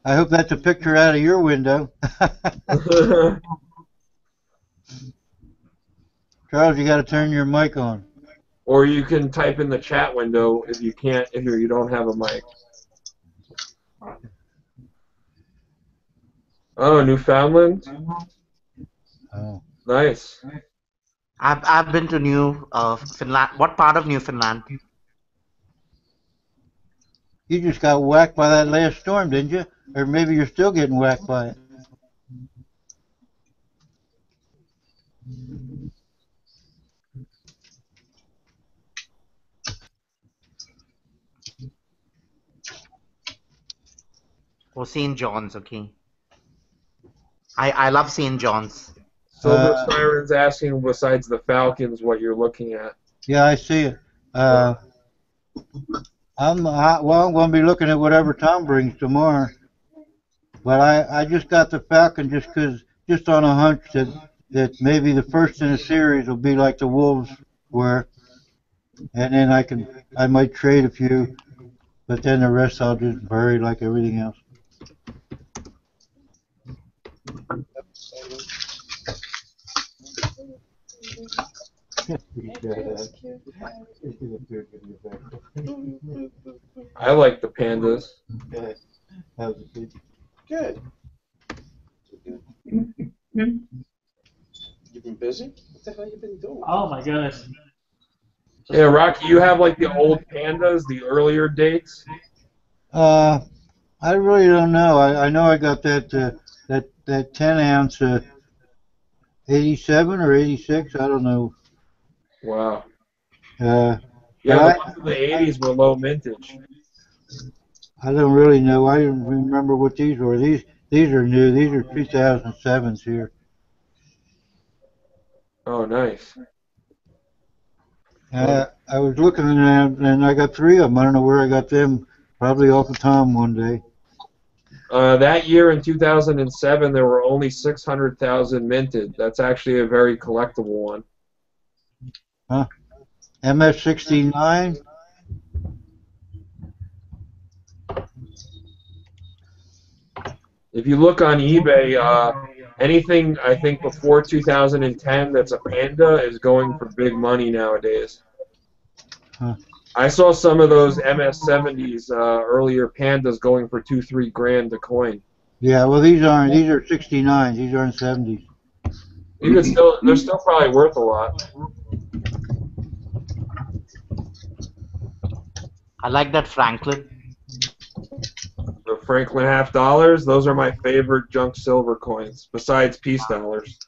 I hope that's a picture out of your window. Charles, you got to turn your mic on. Or you can type in the chat window if you can't, if you don't have a mic. Oh, Newfoundland. Oh. Nice. I've been to Finland. What part of Newfoundland? You just got whacked by that last storm, didn't you? Or maybe you're still getting whacked by it. Oh, St. John's, okay. I love St. John's. Silver Siren's asking, besides the Falcons, what you're looking at. Yeah, I see it. I'm going to be looking at whatever Tom brings tomorrow. But I just got the Falcon just on a hunch that maybe the first in the series will be like the Wolves were, and then I might trade a few, but then the rest I'll just bury like everything else. I like the pandas. Okay. How's it be? Good. You been busy? What the hell you been doing? Oh my goodness. Yeah, Rocky, you have like the old pandas, the earlier dates? I really don't know. I know I got that 10-ounce 87 or 86. I don't know. Wow. Yeah, the ones in the 80s were low mintage. I don't really know. I don't remember what these were. These These are new. These are 2007s here. Oh, nice. I was looking and I got 3 of them. I don't know where I got them. Probably off of Tom one day. That year in 2007, there were only 600,000 minted. That's actually a very collectible one. Huh? MS69? If you look on eBay, anything I think before 2010 that's a Panda is going for big money nowadays. Huh. I saw some of those MS70s earlier Pandas going for 2-3 grand a coin. Yeah, well these aren't. These are 69s. These aren't 70s. You could they're still probably worth a lot. I like that Franklin. The Franklin $half, those are my favorite junk silver coins, besides peace dollars.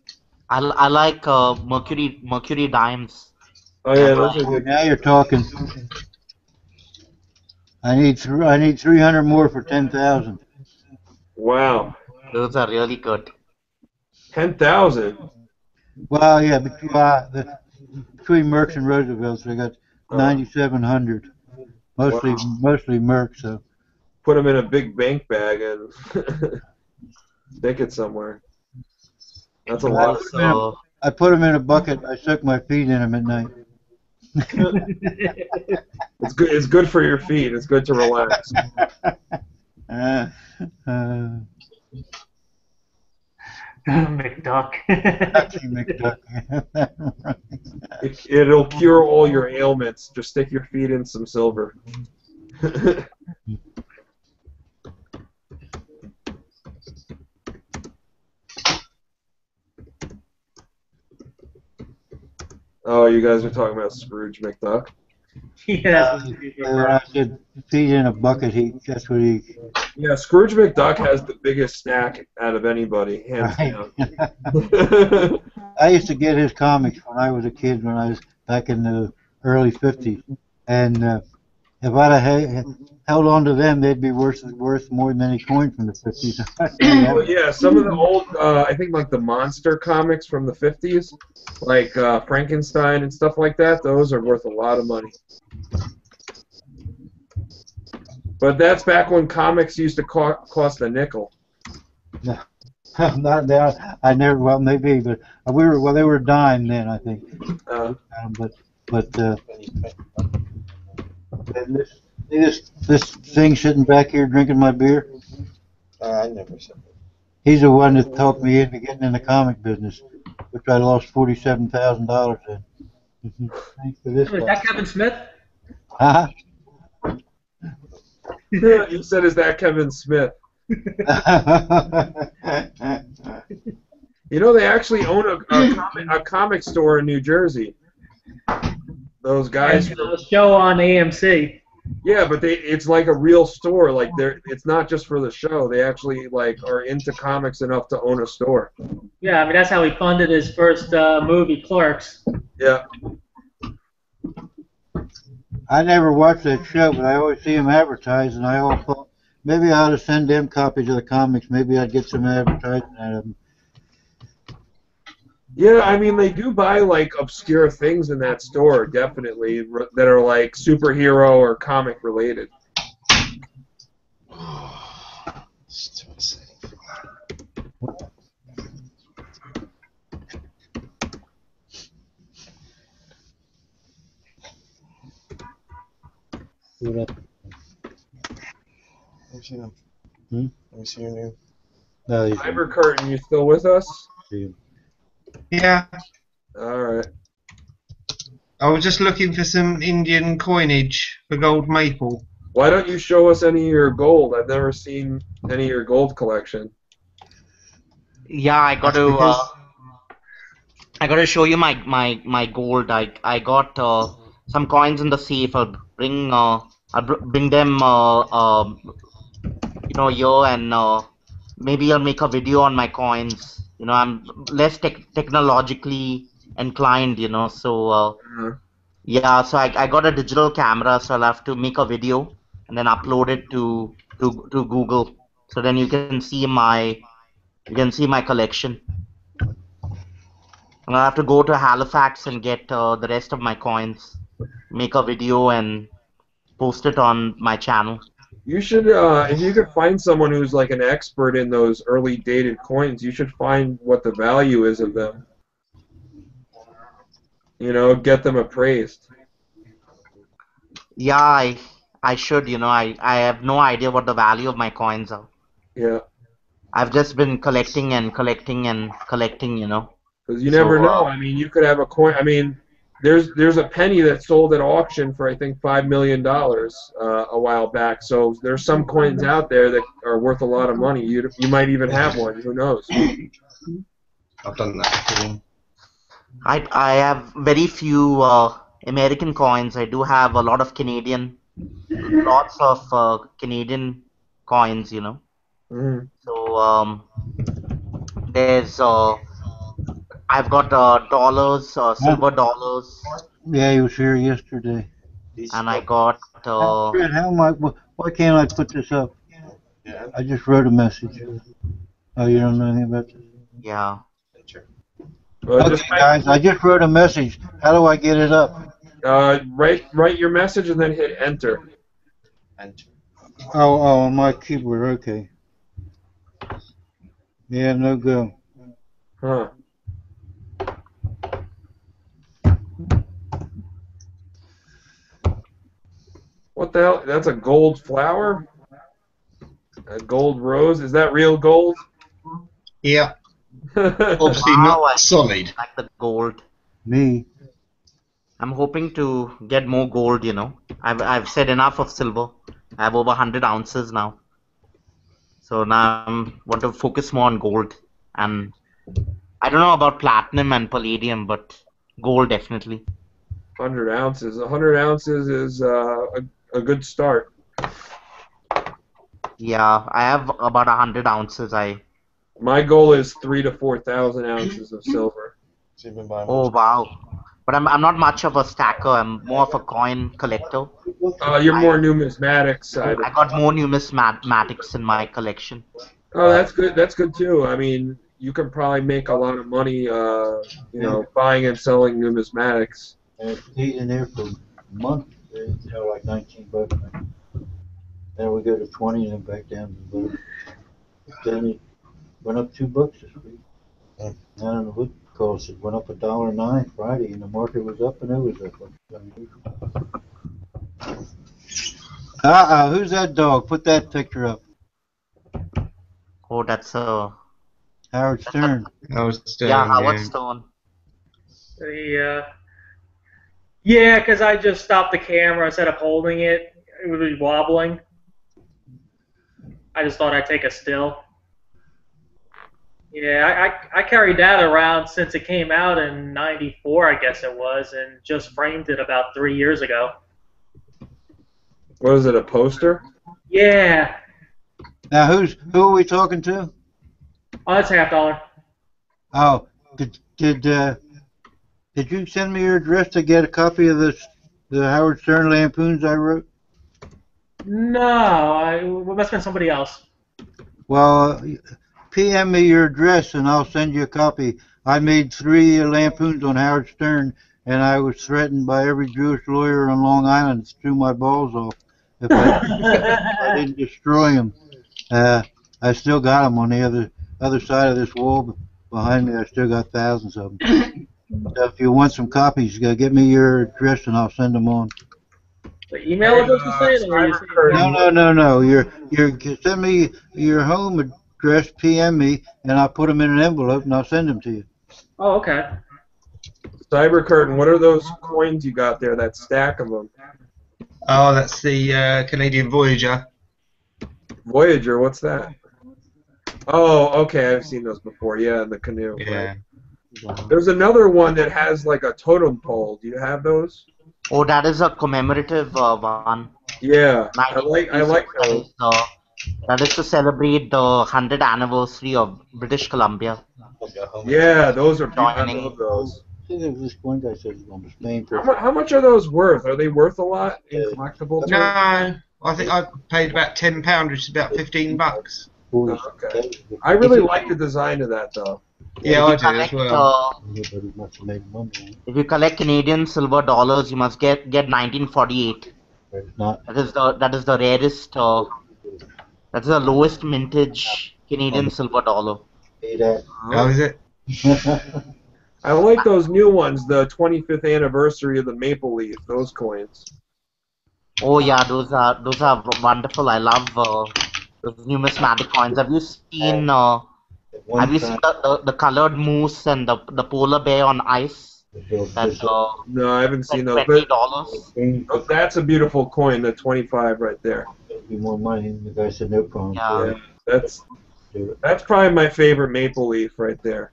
I like Mercury dimes. Oh yeah, those are good. Now you're talking. I need 300 more for 10,000. Wow. Those are really good. 10,000. Well, yeah, between Mercs and Roosevelt's, I got 9,700. Mostly Mercs. So. Put them in a big bank bag and stick it somewhere. That's a lot. I put them in a bucket. I soak my feet in them at night. It's good. It's good for your feet. It's good to relax. McDuck. It'll cure all your ailments. Just stick your feet in some silver. Oh, you guys are talking about Scrooge McDuck? Yeah, I said feet in a bucket. That's what he. Yeah, Scrooge McDuck has the biggest snack out of anybody, hands down. I used to get his comics when I was a kid, when I was back in the early '50s, and if I'd have held on to them, they'd be worth more than any coin from the '50s. Well, yeah, some of the old, I think like the monster comics from the '50s, like Frankenstein and stuff like that, those are worth a lot of money. But that's back when comics used to cost a nickel. No, not now. I never. Well, maybe, but they were a dime then, I think. This thing sitting back here drinking my beer. I never said that. He's the one that talked me into getting in the comic business, which I lost $47,000 in. Thanks to this. Is that Kevin Smith? Huh? You said, "Is that Kevin Smith?" You know, they actually own a comic store in New Jersey. Those guys. A show on AMC. Yeah, but it's like a real store. Like it's not just for the show. They actually like are into comics enough to own a store. Yeah, I mean that's how he funded his first movie, Clerks. Yeah. I never watched that show, but I always see them advertised, and I always thought maybe I ought to send them copies of the comics. Maybe I'd get some advertising out of them. Yeah, I mean, they do buy, like, obscure things in that store, definitely, that are, like, superhero or comic related. Let me see them. Let me see your name. Cyber Curtain, you still with us? Yeah. All right. I was just looking for some Indian coinage for gold maple. Why don't you show us any of your gold? I've never seen any of your gold collection. Yeah, I got to show you my gold. I got some coins in the safe. I'll bring them here, and maybe I'll make a video on my coins. You know, I'm less technologically inclined, you know, so yeah, so I got a digital camera, so I'll have to make a video and then upload it to Google. so then you can see my collection. I'm gonna have to go to Halifax and get the rest of my coins, make a video and post it on my channel. You should, if you could find someone who's like an expert in those early dated coins, you should find what the value is of them. You know, get them appraised. Yeah, I should, you know, I have no idea what the value of my coins are. Yeah. I've just been collecting and collecting and collecting, you know. Because you never know. I mean, you could have a coin. I mean, there's a penny that sold at auction for I think $5 million a while back. So there's some coins out there that are worth a lot of money. You might even have one. Who knows? I've done that. I have very few American coins. I do have a lot of Canadian, lots of Canadian coins, you know. Mm. So there's I've got dollars, silver dollars. Yeah, he was here yesterday. And I got. Fred, how am I? Why can't I put this up? I just wrote a message. Oh, you don't know anything about this? Yeah. Okay, guys, I just wrote a message. How do I get it up? Write your message and then hit enter. Enter. Oh, on my keyboard. Okay. Yeah, no go. Huh. What the hell? That's a gold flower? A gold rose? Is that real gold? Yeah. Obviously not solid. Like the gold. Me. I'm hoping to get more gold, you know. I've said enough of silver. I have over 100 ounces now. So now I want to focus more on gold. And I don't know about platinum and palladium, but gold definitely. 100 ounces. 100 ounces is a good start. Yeah, I have about 100 ounces. My goal is 3,000 to 4,000 ounces of silver. Oh wow! But I'm not much of a stacker. I'm more of a coin collector. You're more numismatic side. I got more numismatics in my collection. Oh, that's good. That's good too. I mean, you can probably make a lot of money, you know, buying and selling numismatics. And it stayed in there for a month. You know, like $19. Then we go to 20 and then back down to $11. Then it went up $2 this week. I don't know what caused it. Went up $1.09 Friday, and the market was up and it was up. Who's that dog? Put that picture up. Oh, that's Howard Stern. Howard Stern. Yeah, Howard Stern. Yeah, because I just stopped the camera instead of holding it. It would be wobbling. I just thought I'd take a still. Yeah, I carried that around since it came out in '94, I guess it was, and just framed it about 3 years ago. What is it, a poster? Yeah. Now, who are we talking to? Oh, that's $50. Oh, did you send me your address to get a copy of the Howard Stern lampoons I wrote? No, it must have been somebody else. Well, PM me your address and I'll send you a copy. I made 3 lampoons on Howard Stern, and I was threatened by every Jewish lawyer on Long Island to chew my balls off if I didn't destroy them. I still got them on the other side of this wall behind me. I still got thousands of them. So if you want some copies, get me your address and I'll send them on. The email address you saying? No. You send me your home address, PM me, and I'll put them in an envelope and I'll send them to you. Oh, okay. Cyber Curtain, what are those coins you got there, that stack of them? Oh, that's the Canadian Voyager. Voyager, what's that? Oh, okay, I've seen those before. Yeah, in the canoe. Yeah. Right. There's another one that has like a totem pole. Do you have those? Oh, that is a commemorative one. Yeah, I like those. That is to celebrate the 100th anniversary of British Columbia. Yeah, those are. I love those. This one guy says he's going to Spain. How much are those worth? Are they worth a lot in collectible terms? No, I think I paid about £10, which is about $15. 40. Okay. I really like the design of that though. Yeah, If I you do as collect, well. Everybody must have made money. if you collect Canadian silver dollars, you must get 1948. It's not. That is the rarest. That's the lowest mintage Canadian silver dollar. See that? How is it? I like those new ones, the 25th anniversary of the Maple Leaf, those coins. Oh yeah, those are wonderful. I love those numismatic coins. Have you seen One time, the colored moose and the polar bear on ice? That No, I haven't seen those. $20. But that's a beautiful coin, the 25 right there. it'd be more money. And the guy said no problem. Yeah. Yeah, that's probably my favorite Maple Leaf right there.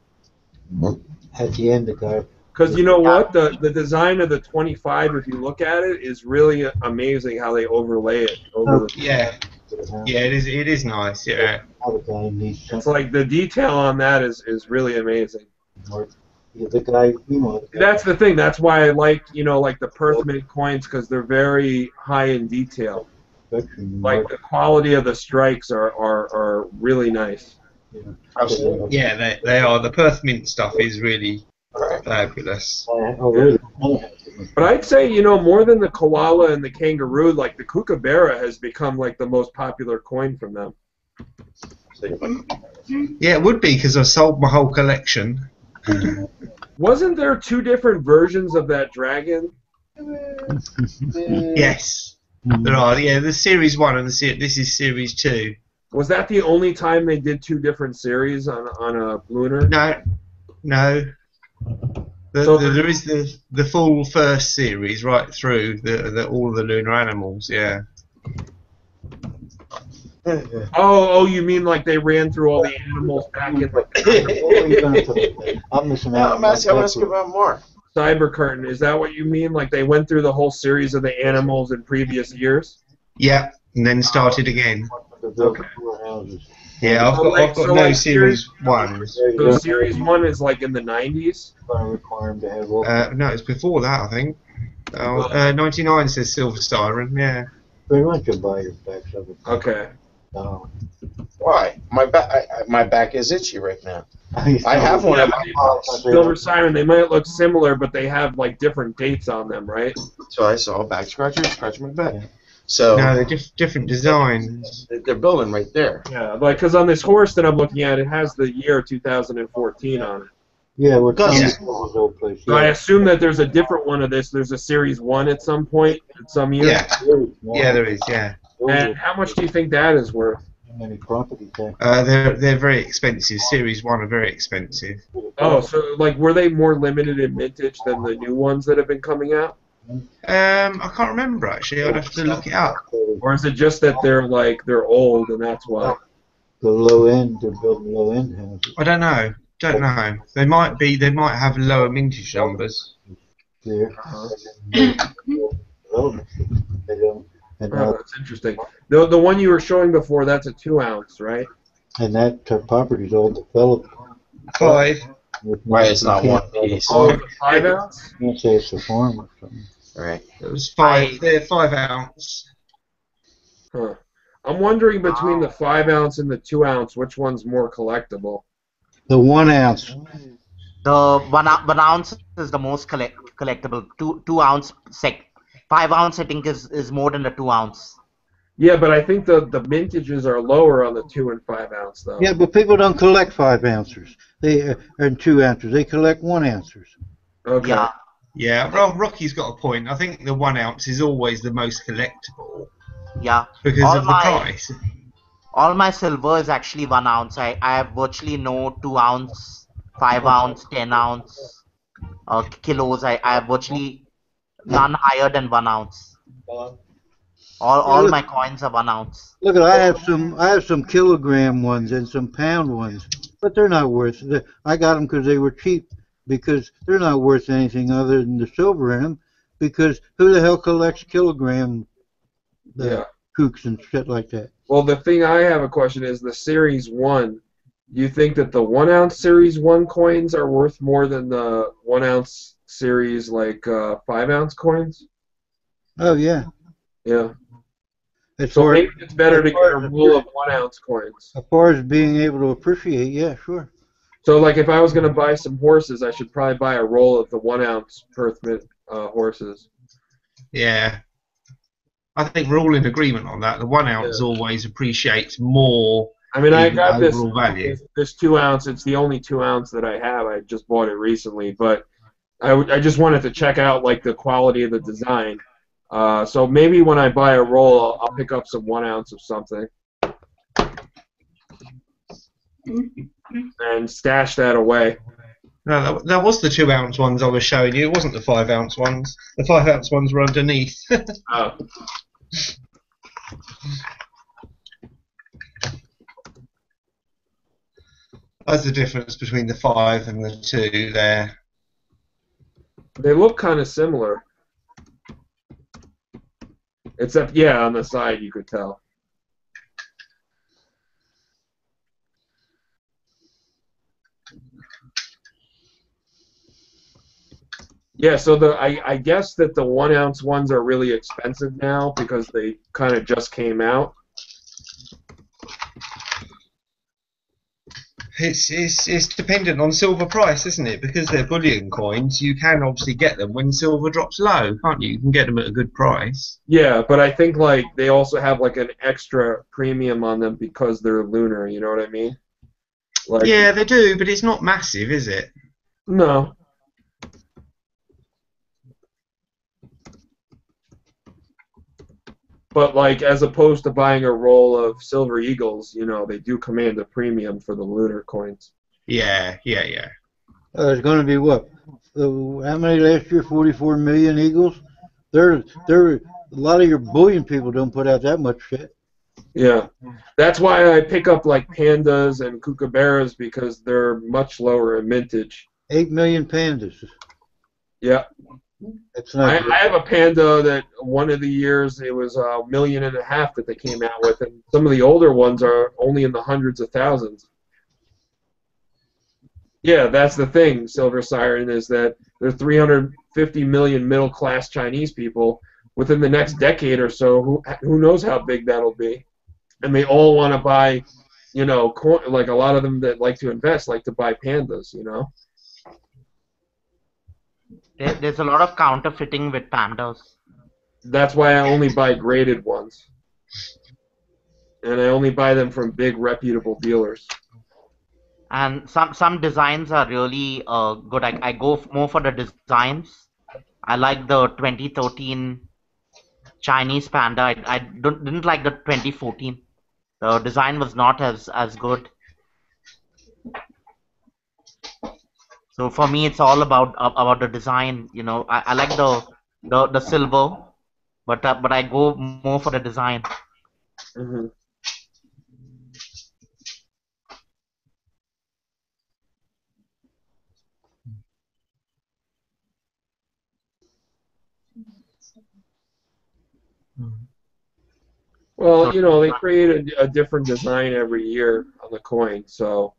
At the end, the guy. Because you know what? The design of the 25, if you look at it, is really amazing how they overlay it over the. Yeah. Yeah, it is nice. Yeah. It's like the detail on that is really amazing. Yeah, the guy, That's the thing. That's why I like like the Perth Mint coins because they're very high in detail. Like the quality of the strikes are really nice. Absolutely. Yeah, they are. The Perth Mint stuff is really fabulous. But I'd say, more than the koala and the kangaroo, like the kookaburra has become like the most popular coin from them. Yeah, it would be because I sold my whole collection. Wasn't there two different versions of that dragon? Yes, there are. Yeah, there's Series 1 and this is Series 2. Was that the only time they did two different series on a lunar? No. There is the full first series right through all the lunar animals. Yeah. Oh, you mean like they ran through all the animals back in like I'm missing out. I'm asking about more. Cyber Curtain? Is that what you mean? Like they went through the whole series of the animals in previous years? Yeah, and then started again. Okay. Yeah, I've got no Series 1s. So Series 1 is like in the 90s? No, it's before that, I think. 99 says Silver Siren, yeah. Very much a buy your back of it. Okay. Why? My back is itchy right now. I have one of my box. Silver Siren, they might look similar, but they have like different dates on them, right? So I saw a back scratcher, scratch my back. So no, they're different designs. They're building right there. Yeah, like because on this horse that I'm looking at, it has the year 2014 on it. Yeah, we're So I assume that there's a different one of this. There's a Series 1 at some point, at some year. Yeah, there is. Yeah. And how much do you think that is worth? Many properties there. They're very expensive. Series 1 are very expensive. Oh, so like were they more limited in mintage than the new ones that have been coming out? I can't remember actually. I'd have to look it up. Or is it just that they're old and that's why? The low end, they're building low end houses. I don't know. They might have lower mintage numbers. There. That's interesting. The one you were showing before, that's a 2-ounce, right? And that property's all developed. 5. Right, it's not one piece. Oh, it's a 5-ounce? You can't say it's a farm or something. Right. It was 5. They're 5-ounce. Huh. I'm wondering between the 5-ounce and the 2-ounce, which one's more collectible? The 1 ounce. The one ounce is the most collectible. 2 ounce 5 ounce I think is more than the 2 ounce. Yeah, but I think the mintages are lower on the 2 and 5 ounce though. Yeah, but people don't collect 5 ounces. And 2 ounces. They collect 1 ounces. Okay. Yeah. Rocky's got a point. I think the 1 ounce is always the most collectible. Yeah. Because of the price. All my silver is actually 1 ounce. I have virtually no 2 ounce, 5 ounce, 10 ounce kilos. I have virtually none higher than 1 ounce. All my coins are 1 ounce. Look, I have some kilogram ones and some pound ones, but they're not worth it. I got them because they were cheap, because they're not worth anything other than the silver in them. Because who the hell collects kilogram kooks and shit like that? Well, the thing I have a question is the Series 1. Do you think that the 1 ounce Series 1 coins are worth more than the 1 ounce series 5 ounce coins? Oh yeah. Yeah. So maybe it's better to get a roll of 1 ounce coins. As far as being able to appreciate, yeah, sure. So like if I was going to buy some horses, I should probably buy a roll of the 1 ounce Perth Mint horses. Yeah. I think we're all in agreement on that. The 1 ounce always appreciates more. I mean, I in got overall value. this 2 ounce. It's the only 2 ounce that I have. I just bought it recently, but I just wanted to check out like the quality of the design. So maybe when I buy a roll, I'll pick up some 1 ounce of something and stash that away. No, that was the 2 ounce ones I was showing you. It wasn't the 5 ounce ones. The 5 ounce ones were underneath. Oh. That's the difference between the 5 and the 2 there. They look kind of similar. Except, yeah, on the side you could tell. Yeah, so I guess that the 1 ounce ones are really expensive now because they kind of just came out. It's dependent on silver price, isn't it? Because they're bullion coins, you can obviously get them when silver drops low, can't you? You can get them at a good price. Yeah, but I think like they also have like an extra premium on them because they're lunar. You know what I mean? Like, yeah, they do, but it's not massive, is it? No. But like, as opposed to buying a roll of silver eagles, you know, they do command a premium for the lunar coins. Yeah. It's going to be what? How many last year? 44 million eagles. There. A lot of your bullion people don't put out that much shit. Yeah, that's why I pick up like pandas and kookaburras because they're much lower in mintage. 8 million pandas. Yeah. That's not I have a panda that one of the years it was $1.5 million that they came out with, and some of the older ones are only in the hundreds of thousands. Yeah, that's the thing, Silver Siren, is that there's 350 million middle-class Chinese people. Within the next decade or so, who knows how big that'll be, and they all want to buy, you know, like a lot of them that like to invest like to buy pandas, you know. There's a lot of counterfeiting with pandas. That's why I only buy graded ones. And I only buy them from big reputable dealers. And some designs are really good. I go more for the designs. I like the 2013 Chinese panda. I didn't like the 2014. The design was not as good. So for me, it's all about the design. You know, I like the silver, but I go more for the design. Mm-hmm. Well, you know, they create a different design every year on the coin, so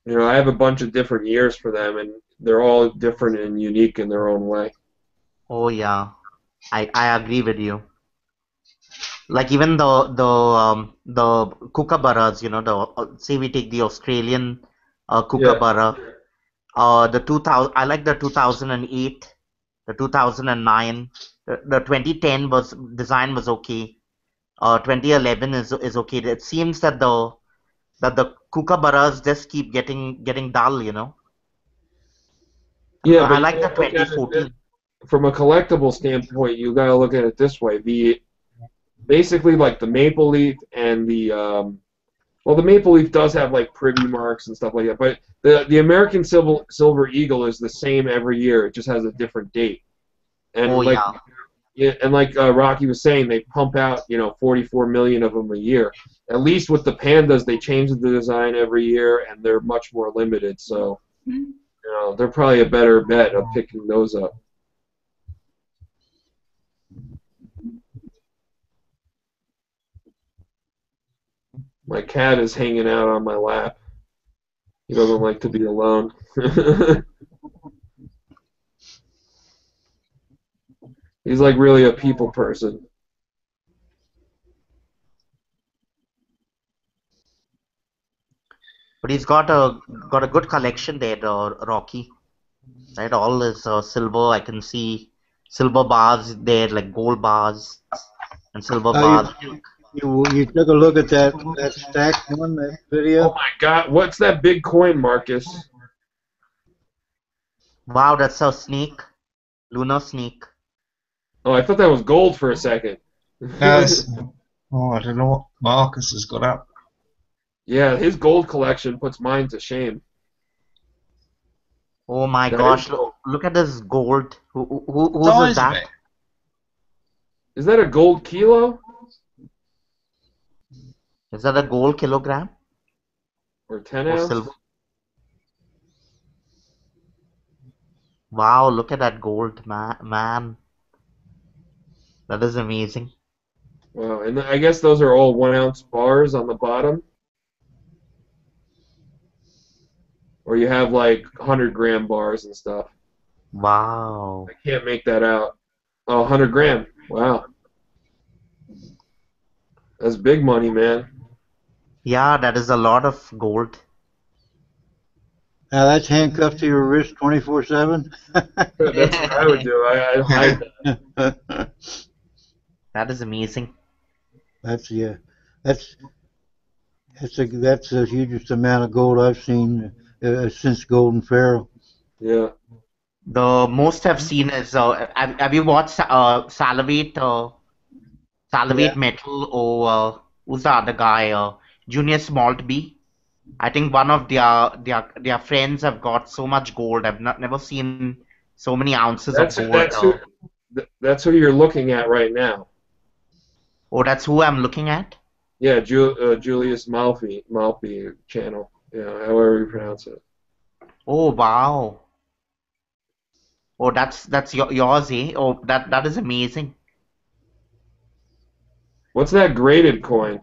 you know, I have a bunch of different years for them, and they're all different and unique in their own way. Oh yeah, I agree with you. Like even the kookaburras, you know, say we take the Australian kookaburra, the 2000. I like the 2008, the 2009, the 2010 design was okay. 2011 is okay. It seems that the kookaburras just keep getting dull, you know. Yeah, I like the 2014. From a collectible standpoint, you gotta look at it this way: basically like the maple leaf and the well, the maple leaf does have like privy marks and stuff like that, but the American silver eagle is the same every year. It just has a different date. And yeah, and like Rocky was saying, they pump out 44 million of them a year. At least with the pandas, they change the design every year, and they're much more limited. So they're probably a better bet of picking those up. My cat is hanging out on my lap. He doesn't like to be alone. He's like really a people person. But he's got a good collection there, Rocky. Right, all is silver. I can see silver bars there, like gold bars and silver bars. You took a look at that stack one, that video? Oh my God, what's that big coin, Marcus? Wow, that's a snake, lunar snake. Oh, I thought that was gold for a second. Oh, I don't know what Marcus has got up. Yeah, his gold collection puts mine to shame. Oh my That gosh, is gold. look at this gold. Whose Size is of that? it. Is that a gold kilo? Is that a gold kilogram Or 10 or ounce? silver? Wow, look at that gold, man. That is amazing. Wow, and I guess those are all 1 ounce bars on the bottom? Or you have like 100-gram bars and stuff. Wow. I can't make that out. Oh, 100-gram. Wow. That's big money, man. Yeah, that is a lot of gold. Now that's handcuffed to your wrist 24/7. That's what I would do. I hide that. That is amazing. That's the hugest amount of gold I've seen since Golden Pharaoh. Yeah. The most I've seen is have you watched Salivate Yeah. Metal or who's the other guy? Junius Maltby. I think one of their friends have got so much gold. I've never seen so many ounces of gold. That's who you're looking at right now. Oh, that's who I'm looking at? Yeah, Julius Malfi channel. Yeah, however you pronounce it. Oh wow. Oh, that's yours, eh? Oh, that is amazing. What's that graded coin?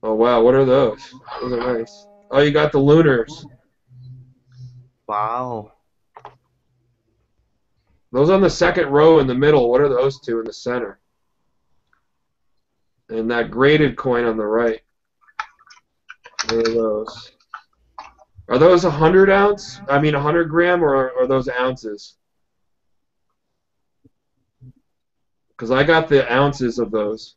Oh wow, what are those? Those are nice. Oh, you got the lunars. Wow. Those on the second row in the middle, what are those two in the center? And that graded coin on the right. What are those? Are those 100 ounce? I mean 100 gram, or are those ounces? Because I got the ounces of those.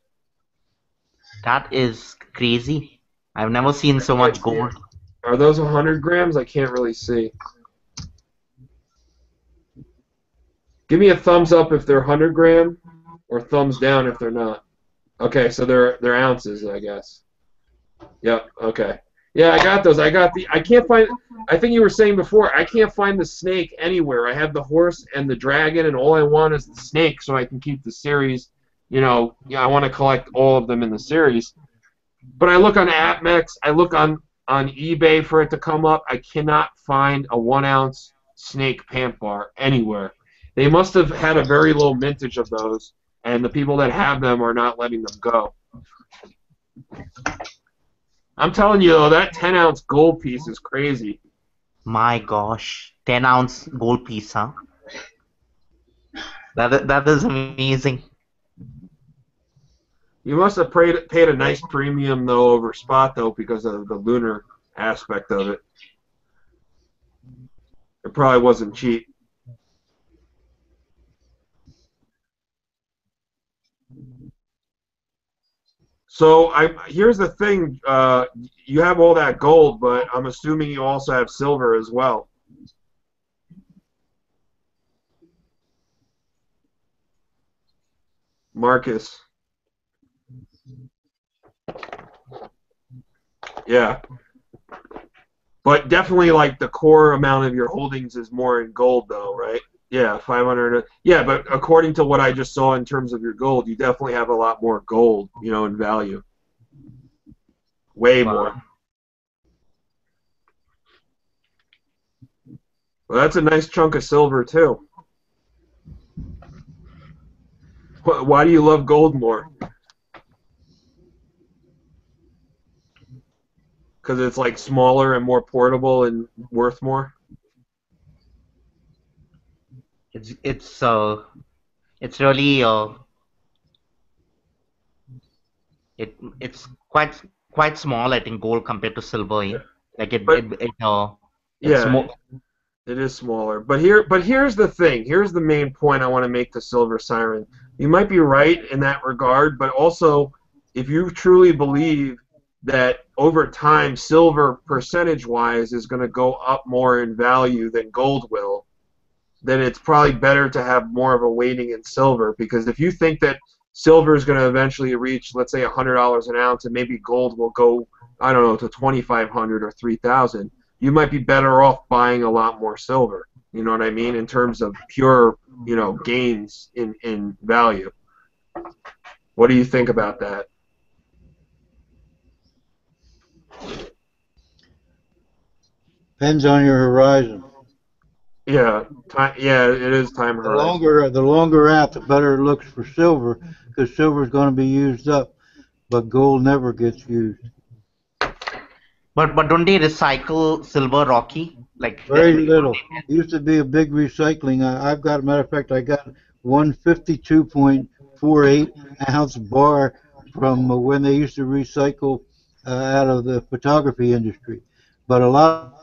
That is crazy. I've never seen so much gold. Are those 100 grams? I can't really see. Give me a thumbs up if they're 100 gram, or thumbs down if they're not. Okay, so they're ounces, I guess. Yep. Okay. Yeah, I got those. I can't find. I think you were saying before. I can't find the snake anywhere. I have the horse and the dragon, and all I want is the snake, so I can keep the series. Yeah, I want to collect all of them in the series. But I look on AppMex. I look on eBay for it to come up. I cannot find a 1 ounce snake pant bar anywhere. They must have had a very low mintage of those, and the people that have them are not letting them go. I'm telling you, though, that 10 ounce gold piece is crazy. My gosh, 10-ounce gold piece, huh? That is amazing. You must have paid a nice premium, though, over spot, though, because of the lunar aspect of it. It probably wasn't cheap. So here's the thing. You have all that gold, but I'm assuming you also have silver as well. Marcus. Yeah. But definitely, like, the core amount of your holdings is more in gold, though, right? Yeah, 500. Yeah, but according to what I just saw in terms of your gold, you definitely have a lot more gold, in value. Way more. Well, that's a nice chunk of silver, too. Why do you love gold more? Because it's like smaller and more portable and worth more? It's really it's quite quite small, I think, gold compared to silver. Eh? Like it's yeah, more. it is smaller. But here's the thing. Here's the main point I want to make to Silver Siren. You might be right in that regard, but also if you truly believe that over time silver percentage-wise is going to go up more in value than gold will, then it's probably better to have more of a weighting in silver, because if you think that silver is going to eventually reach, let's say, $100 an ounce, and maybe gold will go, I don't know, to 2,500 or 3,000, you might be better off buying a lot more silver. You know what I mean? In terms of pure, gains in value. What do you think about that? Depends on your horizon. Yeah, it is time horizon. The longer out, the better it looks for silver, because silver is going to be used up, but gold never gets used. But don't they recycle silver, Rocky? Like very little. It used to be a big recycling. I've got, matter of fact, I got 152.48 ounce bar from when they used to recycle out of the photography industry. But a lot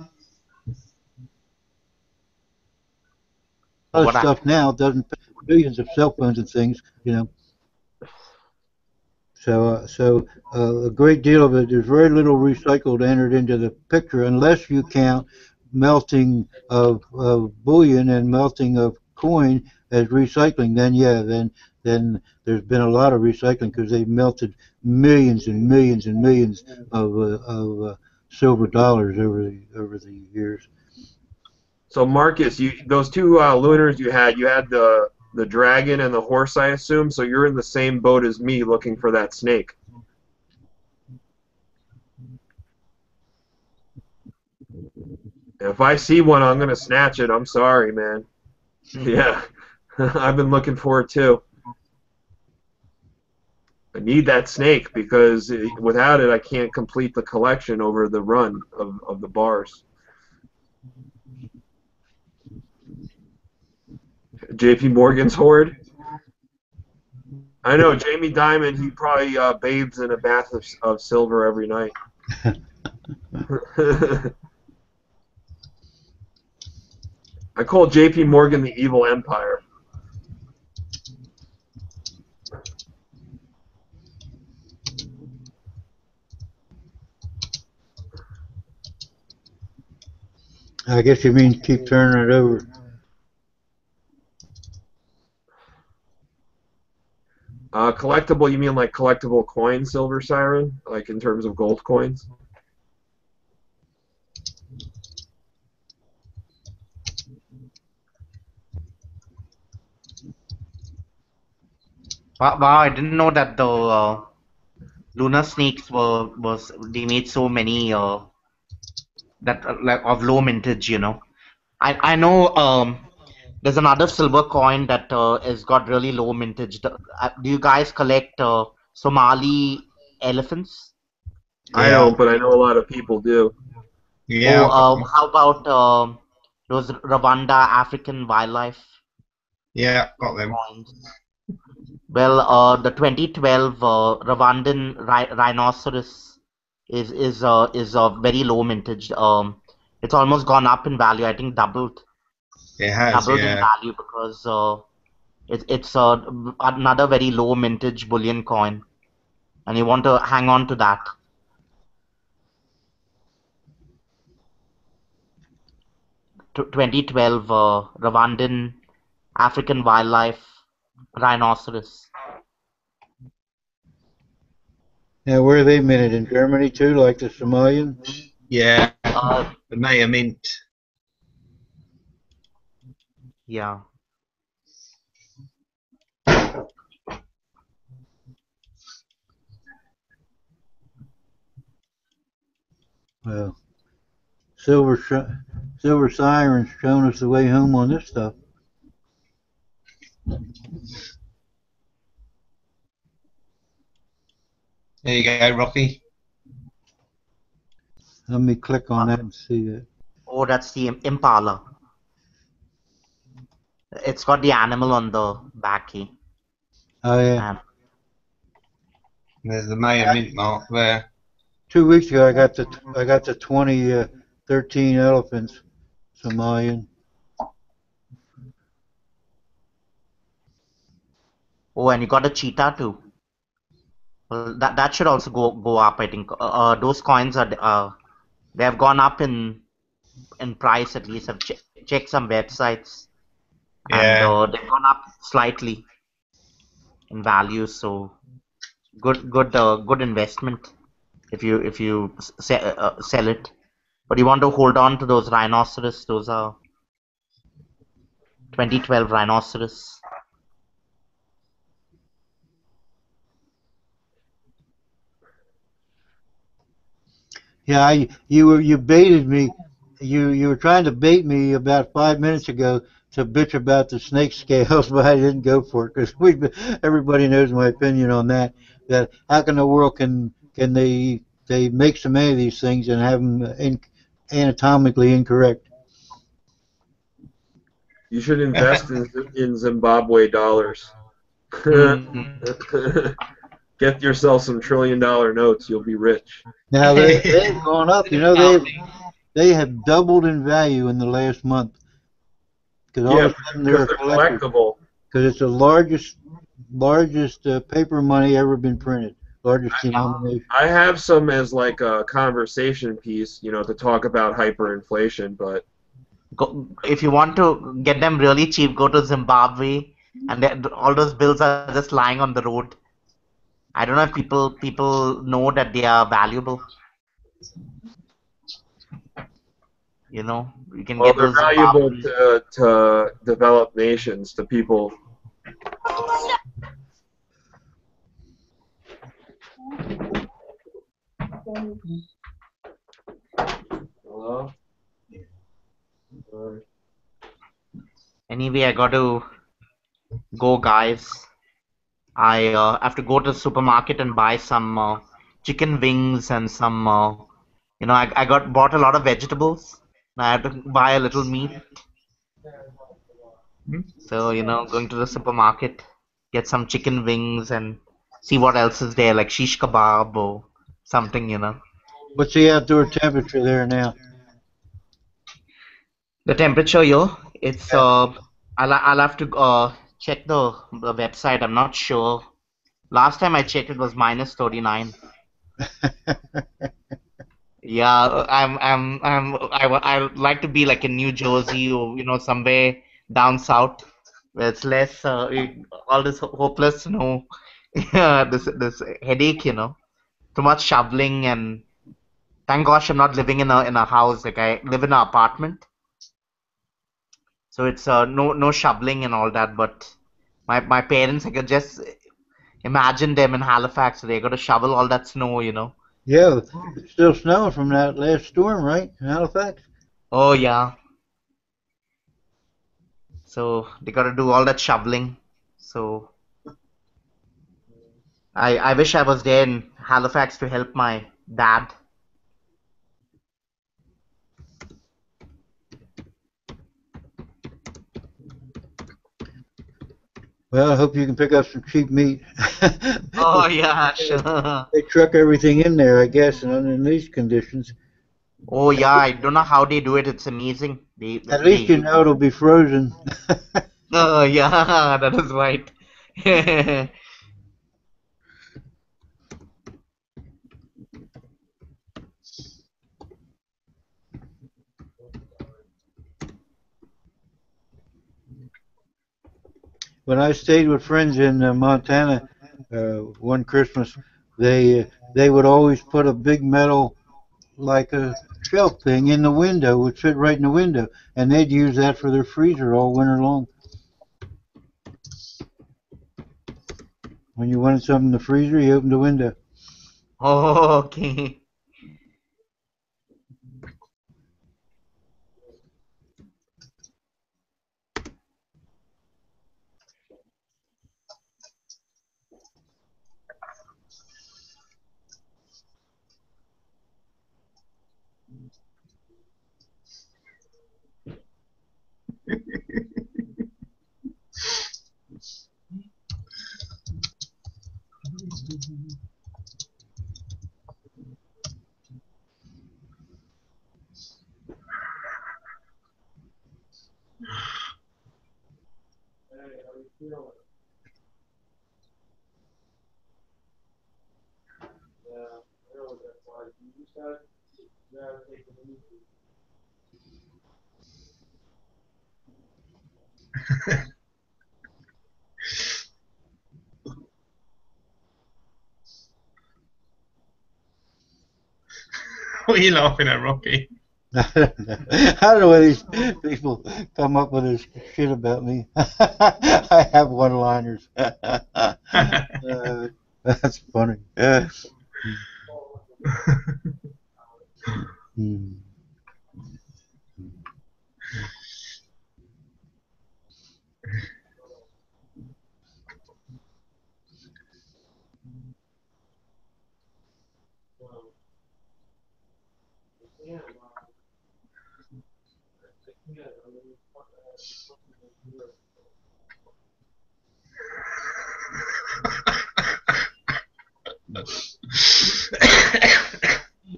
of stuff now doesn't fit billions of cell phones and things. So a great deal of it, there's very little recycled entered into the picture unless you count melting of bullion and melting of coin as recycling. Then there's been a lot of recycling because they've melted millions and millions and millions of silver dollars over the years. So Marcus, those two lunars you had the dragon and the horse, I assume. So you're in the same boat as me, looking for that snake. If I see one, I'm gonna snatch it. I'm sorry, man. Yeah, I've been looking for it too. I need that snake because without it, I can't complete the collection over the run of the bars. JP Morgan's hoard. I know Jamie Dimon. He probably bathes in a bath of silver every night. I call JP Morgan the evil empire. I guess you mean keep turning it over. Collectible, you mean like collectible coins, Silver Siren? Like in terms of gold coins? Wow, I didn't know that the lunar snakes they made so many that like of low mintage. I know there's another silver coin that has got really low mintage. Do you guys collect Somali elephants? I don't, but I know a lot of people do. Yeah. How about those Rwanda African wildlife? Yeah, got them. Coins? Well, the 2012 Rwandan rhinoceros is very low mintage. It's almost gone up in value. I think doubled. It has, doubled yeah. in value because it's another very low mintage bullion coin, and you want to hang on to that. T 2012 Rwandan African wildlife rhinoceros. Now, where are they minted? In Germany too, like the Somalian? Yeah, the Maya Mint. Yeah. Well, Silver Siren's showing us the way home on this stuff. There you go, Rocky. Let me click on that and see it. Oh, that's the impala. It's got the animal on the back. Oh, yeah. There's the Maya Mint mark there. 2 weeks ago, I got the 2013 elephants, Somalian. Oh, and you got a cheetah too. Well, that should also go up. I think those coins are they have gone up in price at least. I've checked some websites, and Yeah. they've gone up slightly in value. So good investment if you sell it. But you want to hold on to those rhinoceros. Those are 2012 rhinoceros. Yeah, you baited me. You were trying to bait me about 5 minutes ago to bitch about the snake scales, but I didn't go for it because everybody knows my opinion on that. That how can the world can they make so many of these things and have them anatomically incorrect? You should invest in Zimbabwe dollars. Get yourself some $1 trillion notes. You'll be rich. Now they've gone up. You know they have doubled in value in the last month because all Yeah, of a sudden because they're they're collectors. collectible. Because it's the largest paper money ever been printed, largest denomination. I have some as like a conversation piece, to talk about hyperinflation, but If you want to get them really cheap, go to Zimbabwe, and all those bills are just lying on the road. I don't know if people know that they are valuable. You can well, get they're those valuable Zimbabwe. to developed nations, to people. Hello? Anyway, I got to go, guys. I have to go to the supermarket and buy some chicken wings and some. I bought a lot of vegetables. I had to buy a little meat. So going to the supermarket, get some chicken wings and see what else is there, like shish kebab or something. What's the outdoor temperature there now? The temperature here, it's I'll have to check the website. I'm not sure. Last time I checked, it was minus 39. Yeah, I would like to be like in New Jersey or somewhere down south where it's less all this hopeless snow, this headache. Too much shoveling, and thank gosh I'm not living in a house. Like I live in an apartment, so it's no shoveling and all that. But my parents, I could just imagine them in Halifax. So they got to shovel all that snow. Yeah, it's still snowing from that last storm, right? In Halifax? Oh yeah. So they got to do all that shoveling. So I wish I was there in Halifax to help my dad. Well, I hope you can pick up some cheap meat. Oh yeah, sure. They truck everything in there, I guess, and under these conditions. Oh yeah, I don't know how they do it. It's amazing. At least you know it'll be frozen. Oh yeah, that is right. When I stayed with friends in Montana one Christmas, they would always put a big metal like a shelf thing in the window, would fit right in the window, and they'd use that for their freezer all winter long. When you wanted something in the freezer, you opened the window. Oh, okay. What are you laughing at, Rocky? I don't know where these people come up with this shit about me. I have one-liners. That's funny. Hmm.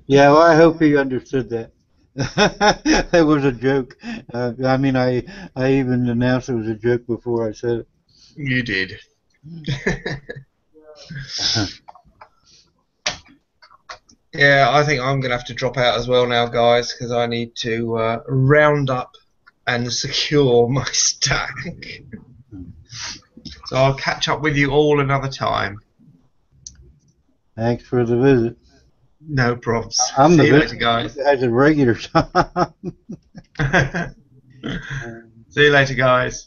Yeah, well, I hope he understood that. That was a joke. I mean, I even announced it was a joke before I said it. You did. Yeah, I think I'm going to have to drop out as well now, guys, because I need to round up and secure my stack. So I'll catch up with you all another time. Thanks for the visit. No props. I'm See the you later, visit guys. as a regular time. See you later, guys.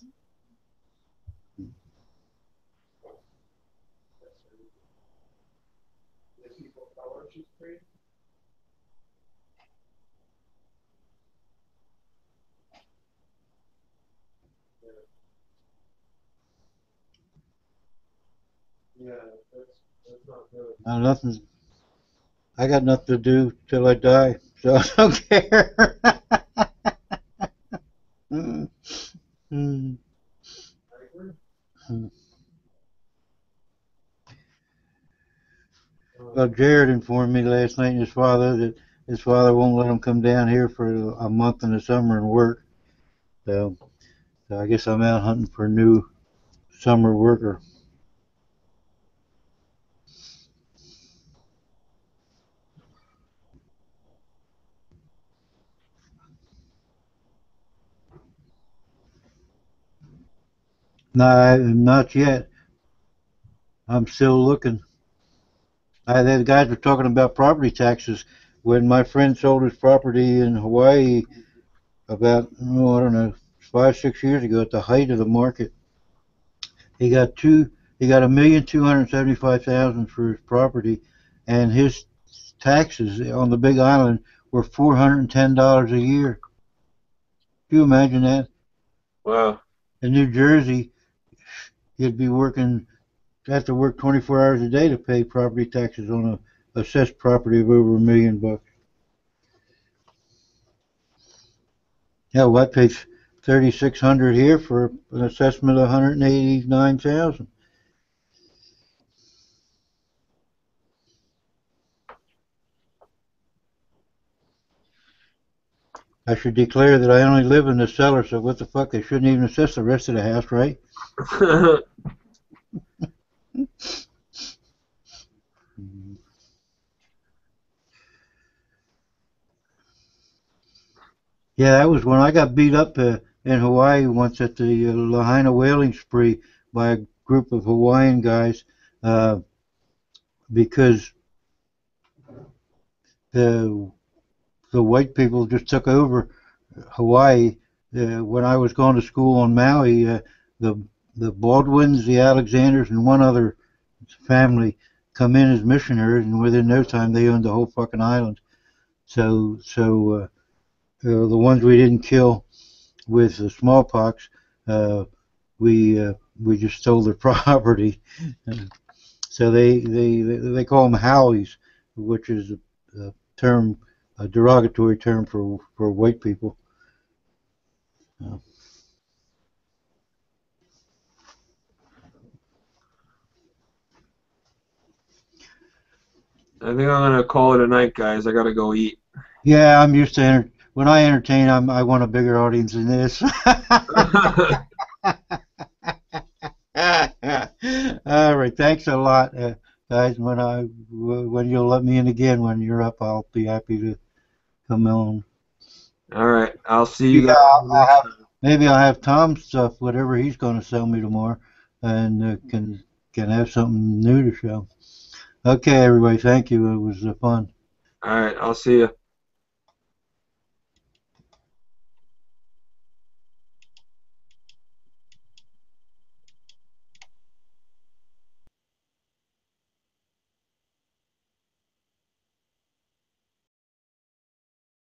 Nothing. I got nothing to do till I die, so I don't care. Well, Jared informed me last night, his father, that his father won't let him come down here for a month in the summer and work. So I guess I'm out hunting for a new summer worker. No, not yet. I'm still looking. The guys were talking about property taxes when my friend sold his property in Hawaii about, oh, I don't know, 5, 6 years ago at the height of the market. He got $1,275,000 for his property, and his taxes on the Big Island were $410 a year. Can you imagine that? Wow. In New Jersey, you'd have to work 24 hours a day to pay property taxes on a assessed property of over $1 million. Yeah, well, I paid $3,600 here for an assessment of $189,000. I should declare that I only live in the cellar, so what the fuck? They shouldn't even assess the rest of the house, right? Yeah, that was when I got beat up in Hawaii once at the Lahaina whaling spree by a group of Hawaiian guys because the white people just took over Hawaii. When I was going to school on Maui, the Baldwins, the Alexanders, and one other family come in as missionaries, and within no time they owned the whole fucking island. So the ones we didn't kill with the smallpox, we just stole their property. So they call them Howies, which is a derogatory term for white people. I think I'm gonna call it a night, guys. I gotta go eat. Yeah, I'm used to when I entertain. I want a bigger audience than this. All right, thanks a lot, guys. When you'll let me in again when you're up, I'll be happy to come on. All right, I'll see you Yeah, guys next time. maybe I'll have Tom's stuff, whatever he's going to sell me tomorrow, and can have something new to show. Okay, everybody, thank you. It was fun. All right, I'll see you.